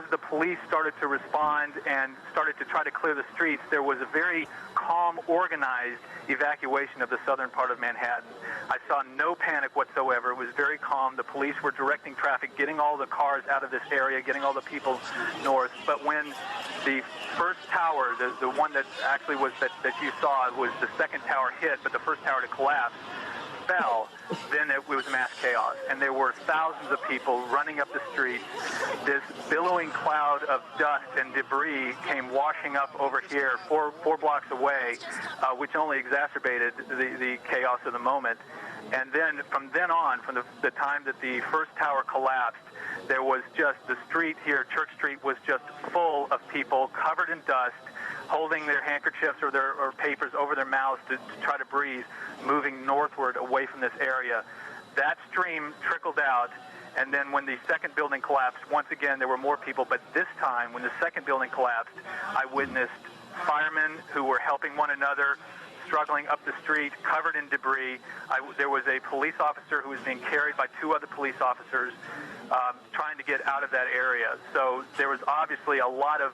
the police started to respond and started to try to clear the streets, there was a very calm, organized evacuation of the southern part of Manhattan. I saw no panic whatsoever. It was very calm. The police were directing traffic, getting all the cars out of this area, getting all the people north. But when the first tower, the one that actually was that you saw, was the second tower hit, but the first tower to collapse, fell, then it was mass chaos, and there were thousands of people running up the streets. This billowing cloud of dust and debris came washing up over here, four blocks away, which only exacerbated the chaos of the moment. And then from then on, from the time that the first tower collapsed, there was just the street here, Church Street, was just full of people covered in dust, holding their handkerchiefs or papers over their mouths to try to breathe, moving northward away from this area. That stream trickled out, and then when the second building collapsed, once again there were more people, but this time when the second building collapsed, I witnessed firemen who were helping one another, struggling up the street, covered in debris. There was a police officer who was being carried by 2 other police officers trying to get out of that area. So there was obviously a lot of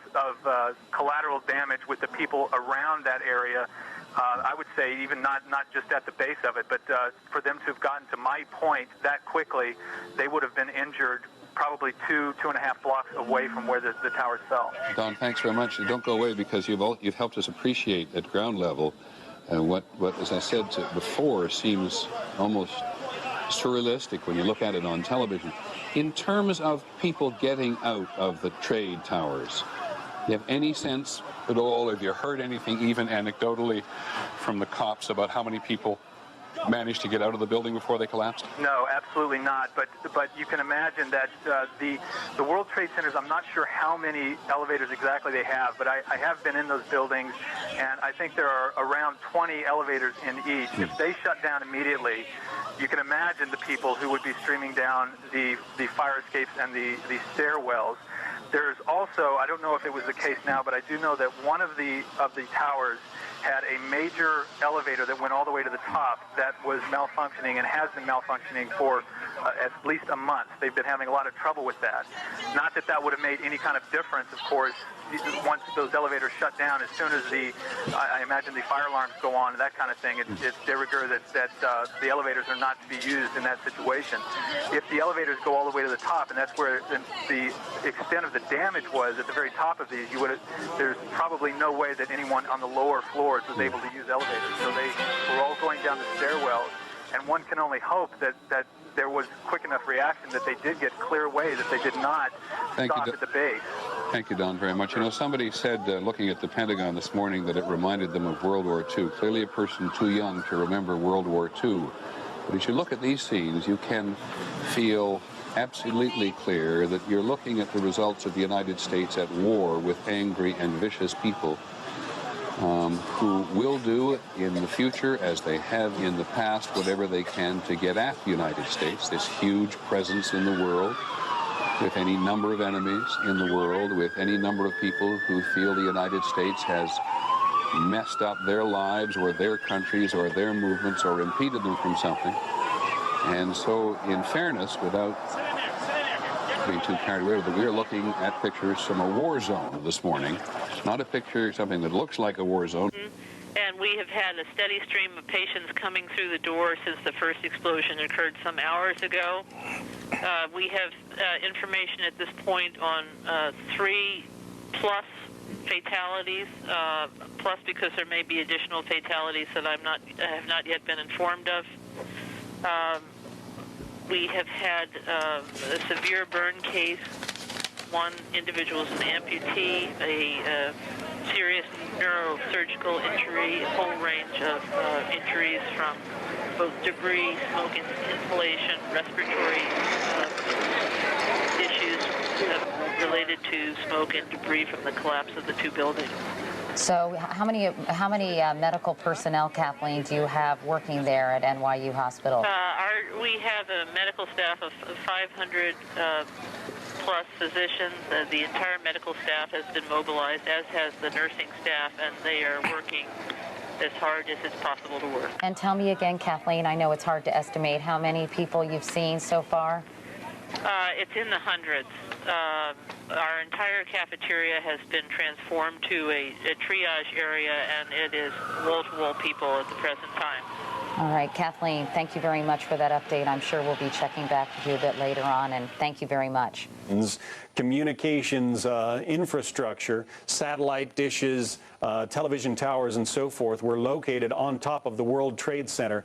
collateral damage with the people around that area. I would say even not just at the base of it, but for them to have gotten to my point that quickly, they would have been injured probably 2.5 blocks away from where the towers fell. Don, thanks very much. Don't go away, because you've helped us appreciate at ground level what, as I said before, seems almost surrealistic when you look at it on television. In terms of people getting out of the trade towers, do you have any sense at all? Have you heard anything, even anecdotally, from the cops about how many people managed to get out of the building before they collapsed? No, absolutely not. But you can imagine that the World Trade Centers, I'm not sure how many elevators exactly they have, but I have been in those buildings, and I think there are around 20 elevators in each. If they shut down immediately, you can imagine the people who would be streaming down the fire escapes and the stairwells. There's also, I don't know if it was the case now, but I do know that one of the towers had a major elevator that went all the way to the top that was malfunctioning and has been malfunctioning for at least a month. They've been having a lot of trouble with that. Not that that would have made any kind of difference, of course, once those elevators shut down. As soon as I imagine the fire alarms go on and that kind of thing, it's de rigueur that the elevators are not to be used in that situation. If the elevators go all the way to the top, and that's where the extent of the damage was at the very top of these, there's probably no way that anyone on the lower floors was able to use elevators. So they were all going down the stairwells, and one can only hope that there was quick enough reaction that they did get clear away, that they did not stop at the base. Thank you, Don, very much. You know, somebody said, looking at the Pentagon this morning, that it reminded them of World War II. Clearly a person too young to remember World War II. But as you look at these scenes, you can feel absolutely clear that you're looking at the results of the United States at war with angry and vicious people who will do in the future, as they have in the past, whatever they can to get at the United States, this huge presence in the world, with any number of enemies in the world, with any number of people who feel the United States has messed up their lives or their countries or their movements or impeded them from something. And so, in fairness, without being too carried away with it, we are looking at pictures from a war zone this morning. Not a picture, something that looks like a war zone. And we have had a steady stream of patients coming through the door since the first explosion occurred some hours ago. We have information at this point on 3+ fatalities, plus because there may be additional fatalities that I have not yet been informed of. We have had a severe burn case. One individual is an amputee, a serious neurosurgical injury, a whole range of injuries from both debris, smoke inhalation, respiratory issues related to smoke and debris from the collapse of the two buildings. So how many medical personnel, Kathleen, do you have working there at NYU Hospital? We have a medical staff of 500 plus physicians. The entire medical staff has been mobilized, as has the nursing staff, and they are working as hard as it's possible to work. And tell me again, Kathleen, I know it's hard to estimate how many people you've seen so far? It's in the hundreds. Our entire cafeteria has been transformed to a triage area, and it is wall-to-wall people at the present time. All right, Kathleen, thank you very much for that update. I'm sure we'll be checking back with you a bit later on, and thank you very much. Communications infrastructure, satellite dishes, television towers, and so forth were located on top of the World Trade Center.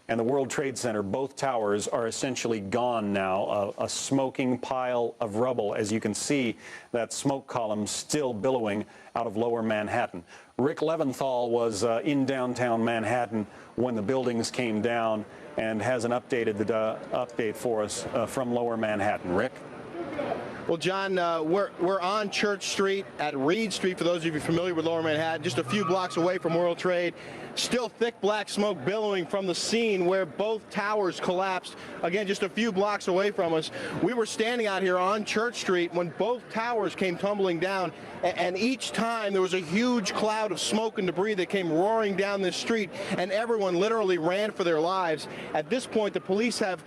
And the World Trade Center, both towers, are essentially gone now, a smoking pile of rubble. As you can see, that smoke column still billowing out of lower Manhattan. Rick Leventhal was in downtown Manhattan when the buildings came down and has an update for us from lower Manhattan. Rick? Well, John, we're on Church Street at Reed Street, for those of you familiar with lower Manhattan, just a few blocks away from World Trade. Still thick black smoke billowing from the scene where both towers collapsed. Again, just a few blocks away from us. We were standing out here on Church Street when both towers came tumbling down, and each time there was a huge cloud of smoke and debris that came roaring down this street, and everyone literally ran for their lives. At this point, the police have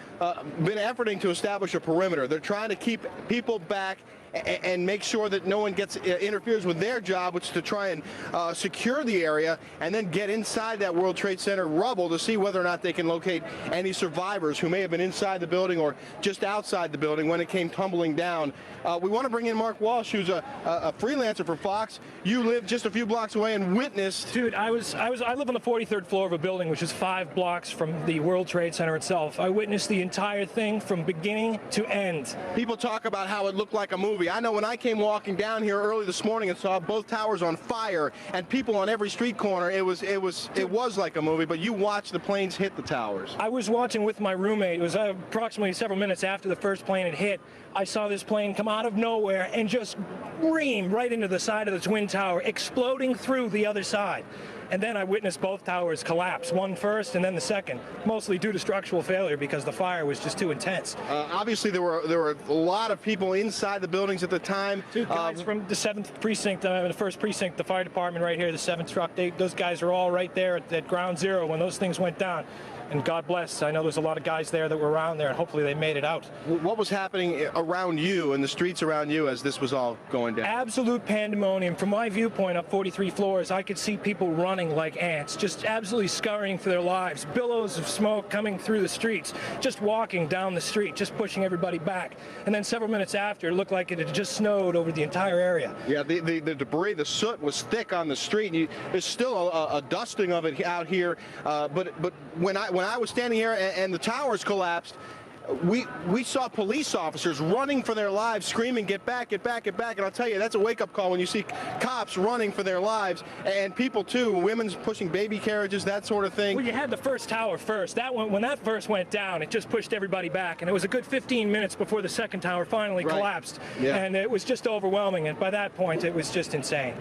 been efforting to establish a perimeter. They're trying to keep people back and make sure that no one interferes with their job, which is to try and secure the area and then get inside that World Trade Center rubble to see whether or not they can locate any survivors who may have been inside the building or just outside the building when it came tumbling down. We want to bring in Mark Walsh, who's a freelancer for Fox. You live just a few blocks away and witnessed. Dude, I live on the 43rd floor of a building which is 5 blocks from the World Trade Center itself. I witnessed the entire thing from beginning to end. People talk about how it looked like a movie. I know when I came walking down here early this morning and saw both towers on fire and people on every street corner, it was like a movie, but you watched the planes hit the towers. I was watching with my roommate. It was approximately several minutes after the first plane had hit. I saw this plane come out of nowhere and just ream right into the side of the Twin Tower, exploding through the other side. And then I witnessed both towers collapse, one first and then the second, mostly due to structural failure because the fire was just too intense. Obviously, there were a lot of people inside the buildings at the time. 2 guys from the 7th precinct, the 1st precinct, the fire department right here, the 7th truck, those guys are all right there at ground zero when those things went down. And God bless, I know there's a lot of guys there that were around there, and hopefully they made it out. What was happening around you, in the streets around you, as this was all going down? Absolute pandemonium. From my viewpoint up 43 floors, I could see people running like ants, just absolutely scurrying for their lives. Billows of smoke coming through the streets, just walking down the street, just pushing everybody back. And then several minutes after, it looked like it had just snowed over the entire area. Yeah, the debris, the soot was thick on the street. And there's still a dusting of it out here, but when I was standing here and the towers collapsed, we saw police officers running for their lives, screaming, "Get back, get back, get back!" And I'll tell you, that's a wake-up call when you see cops running for their lives, and people too, women's pushing baby carriages, that sort of thing. Well, you had the first tower first. That one, when that first went down, it just pushed everybody back, and it was a good 15 minutes before the second tower finally collapsed. Yeah. And it was just overwhelming, and by that point, it was just insane.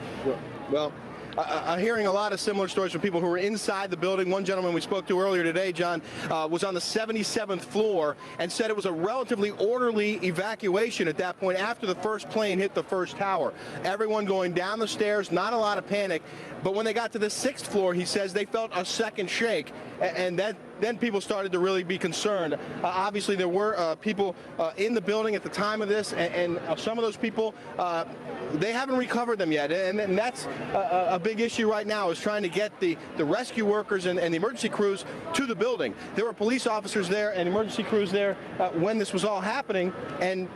Well, I'm hearing a lot of similar stories from people who were inside the building. One gentleman we spoke to earlier today, John, was on the 77th floor and said it was a relatively orderly evacuation at that point after the first plane hit the first tower. Everyone going down the stairs, not a lot of panic. But when they got to the 6th floor, he says they felt a second shake, and then people started to really be concerned. Obviously, there were people in the building at the time of this, and some of those people, they haven't recovered them yet. And that's a big issue right now, is trying to get the rescue workers and the emergency crews to the building. There were police officers there and emergency crews there when this was all happening, and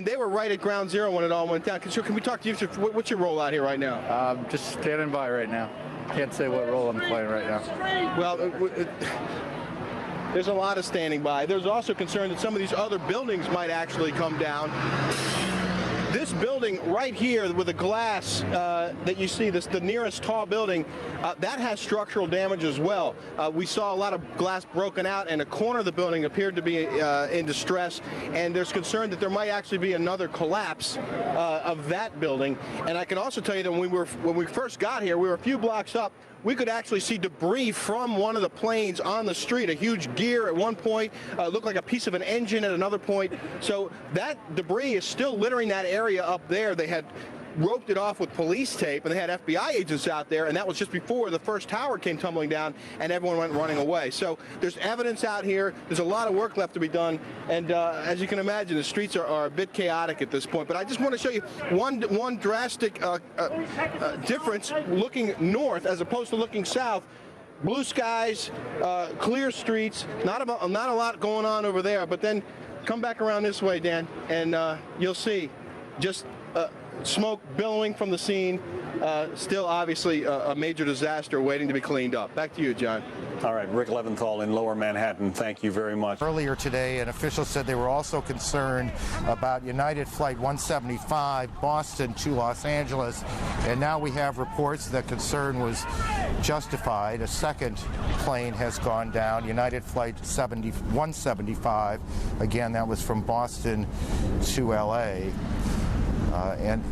they were right at ground zero when it all went down. Can we talk to you? What's your role out here right now? Just standing by right now. Can't say what role I'm playing right now. Well, there's a lot of standing by. There's also concern that some of these other buildings might actually come down. This building right here with the glass that you see, the nearest tall building, that has structural damage as well. We saw a lot of glass broken out, and a corner of the building appeared to be in distress, and there's concern that there might actually be another collapse of that building. And I can also tell you that when we first got here, we were a few blocks up. We could actually see debris from one of the planes on the street, a huge gear at one point, looked like a piece of an engine at another point. So that debris is still littering that area up there. They had roped it off with police tape, and they had FBI agents out there, and that was just before the first tower came tumbling down and everyone went running away. So there's evidence out here. There's a lot of work left to be done, and as you can imagine, the streets are a bit chaotic at this point. But I just want to show you one drastic difference looking north as opposed to looking south. Blue skies, clear streets, not a lot going on over there. But then come back around this way, Dan, and you'll see just smoke billowing from the scene. Still obviously a major disaster waiting to be cleaned up. Back to you, John. All right, Rick Leventhal in Lower Manhattan, thank you very much. Earlier today, an official said they were also concerned about United Flight 175, Boston to Los Angeles, and now we have reports that concern was justified. A second plane has gone down, United Flight 175. Again, that was from Boston to L.A. And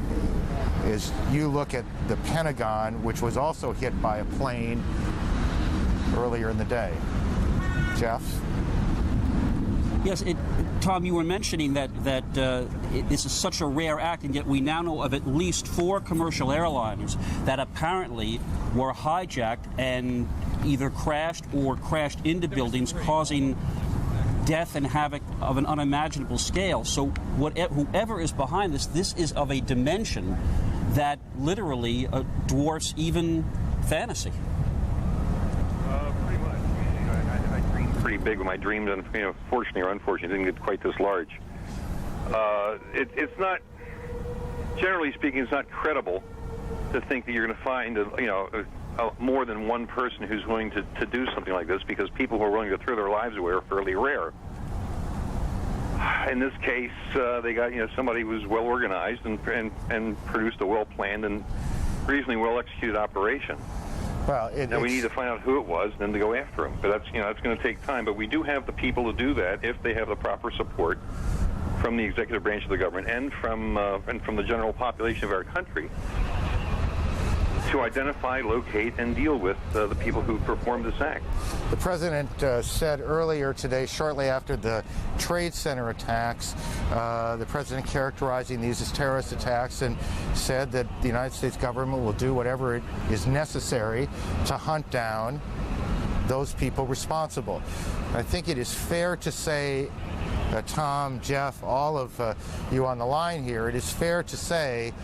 as you look at the Pentagon, which was also hit by a plane earlier in the day. Jeff? Yes, Tom, you were mentioning that this is such a rare act, and yet we now know of at least 4 commercial airliners that apparently were hijacked and either crashed or crashed into buildings, causing death and havoc of an unimaginable scale. So whoever is behind this is of a dimension that literally dwarfs even fantasy. Pretty much. I dreamed pretty big with my dreams, and fortunately or unfortunately, didn't get quite this large. It's not, generally speaking, it's not credible to think that you're going to find more than one person who's willing to do something like this, because people who are willing to throw their lives away are fairly rare. In this case, they got somebody who was well organized and produced a well planned and reasonably well executed operation. Well, and we need to find out who it was, and then to go after him. But that's that's going to take time. But we do have the people to do that if they have the proper support from the executive branch of the government and from the general population of our country, to identify, locate, and deal with the people who performed this act. The president said earlier today, shortly after the Trade Center attacks, the president characterizing these as terrorist attacks, and said that the United States government will do whatever is necessary to hunt down those people responsible. I think it is fair to say, Tom, Jeff, all of you on the line here, it is fair to say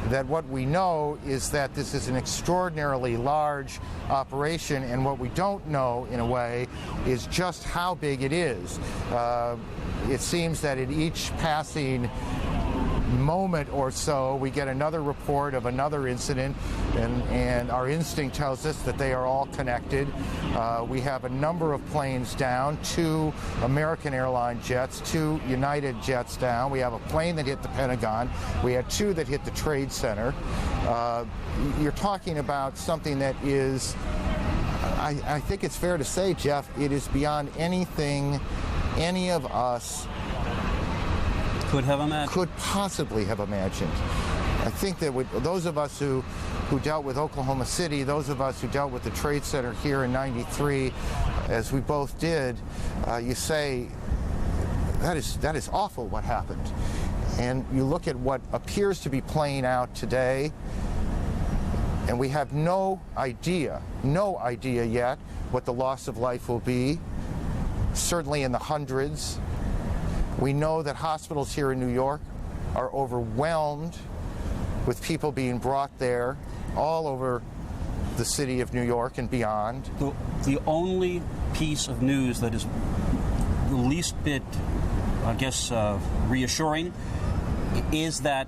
that what we know is that this is an extraordinarily large operation, and what we don't know, in a way, is just how big it is. It seems that in each passing moment or so, we get another report of another incident, and our instinct tells us that they are all connected. We have a number of planes down, 2 American airline jets, 2 United jets down. We have a plane that hit the Pentagon. We had 2 that hit the Trade Center. You're talking about something that is, I think it's fair to say, Jeff, it is beyond anything any of us could possibly have imagined. I think that those of us who dealt with Oklahoma City, those of us who dealt with the Trade Center here in '93, as we both did, you say, that is awful what happened. And you look at what appears to be playing out today, and we have no idea yet what the loss of life will be, certainly in the hundreds. We know that hospitals here in New York are overwhelmed with people being brought there all over the city of New York and beyond. The only piece of news that is the least bit, I guess, reassuring is that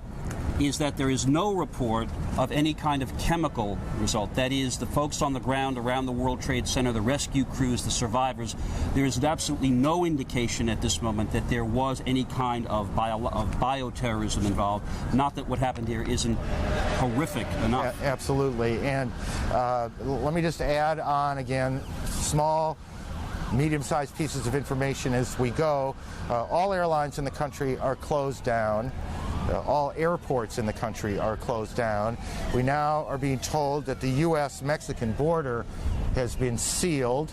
there is no report of any kind of chemical result. That is, the folks on the ground around the World Trade Center, the rescue crews, the survivors, there is absolutely no indication at this moment that there was any kind of bioterrorism involved. Not that what happened here isn't horrific enough. Absolutely. And let me just add on again, small, medium-sized pieces of information as we go. All airlines in the country are closed down. All airports in the country are closed down. We now are being told that the U.S.-Mexican border has been sealed.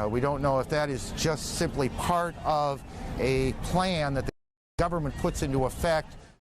We don't know if that is just simply part of a plan that the government puts into effect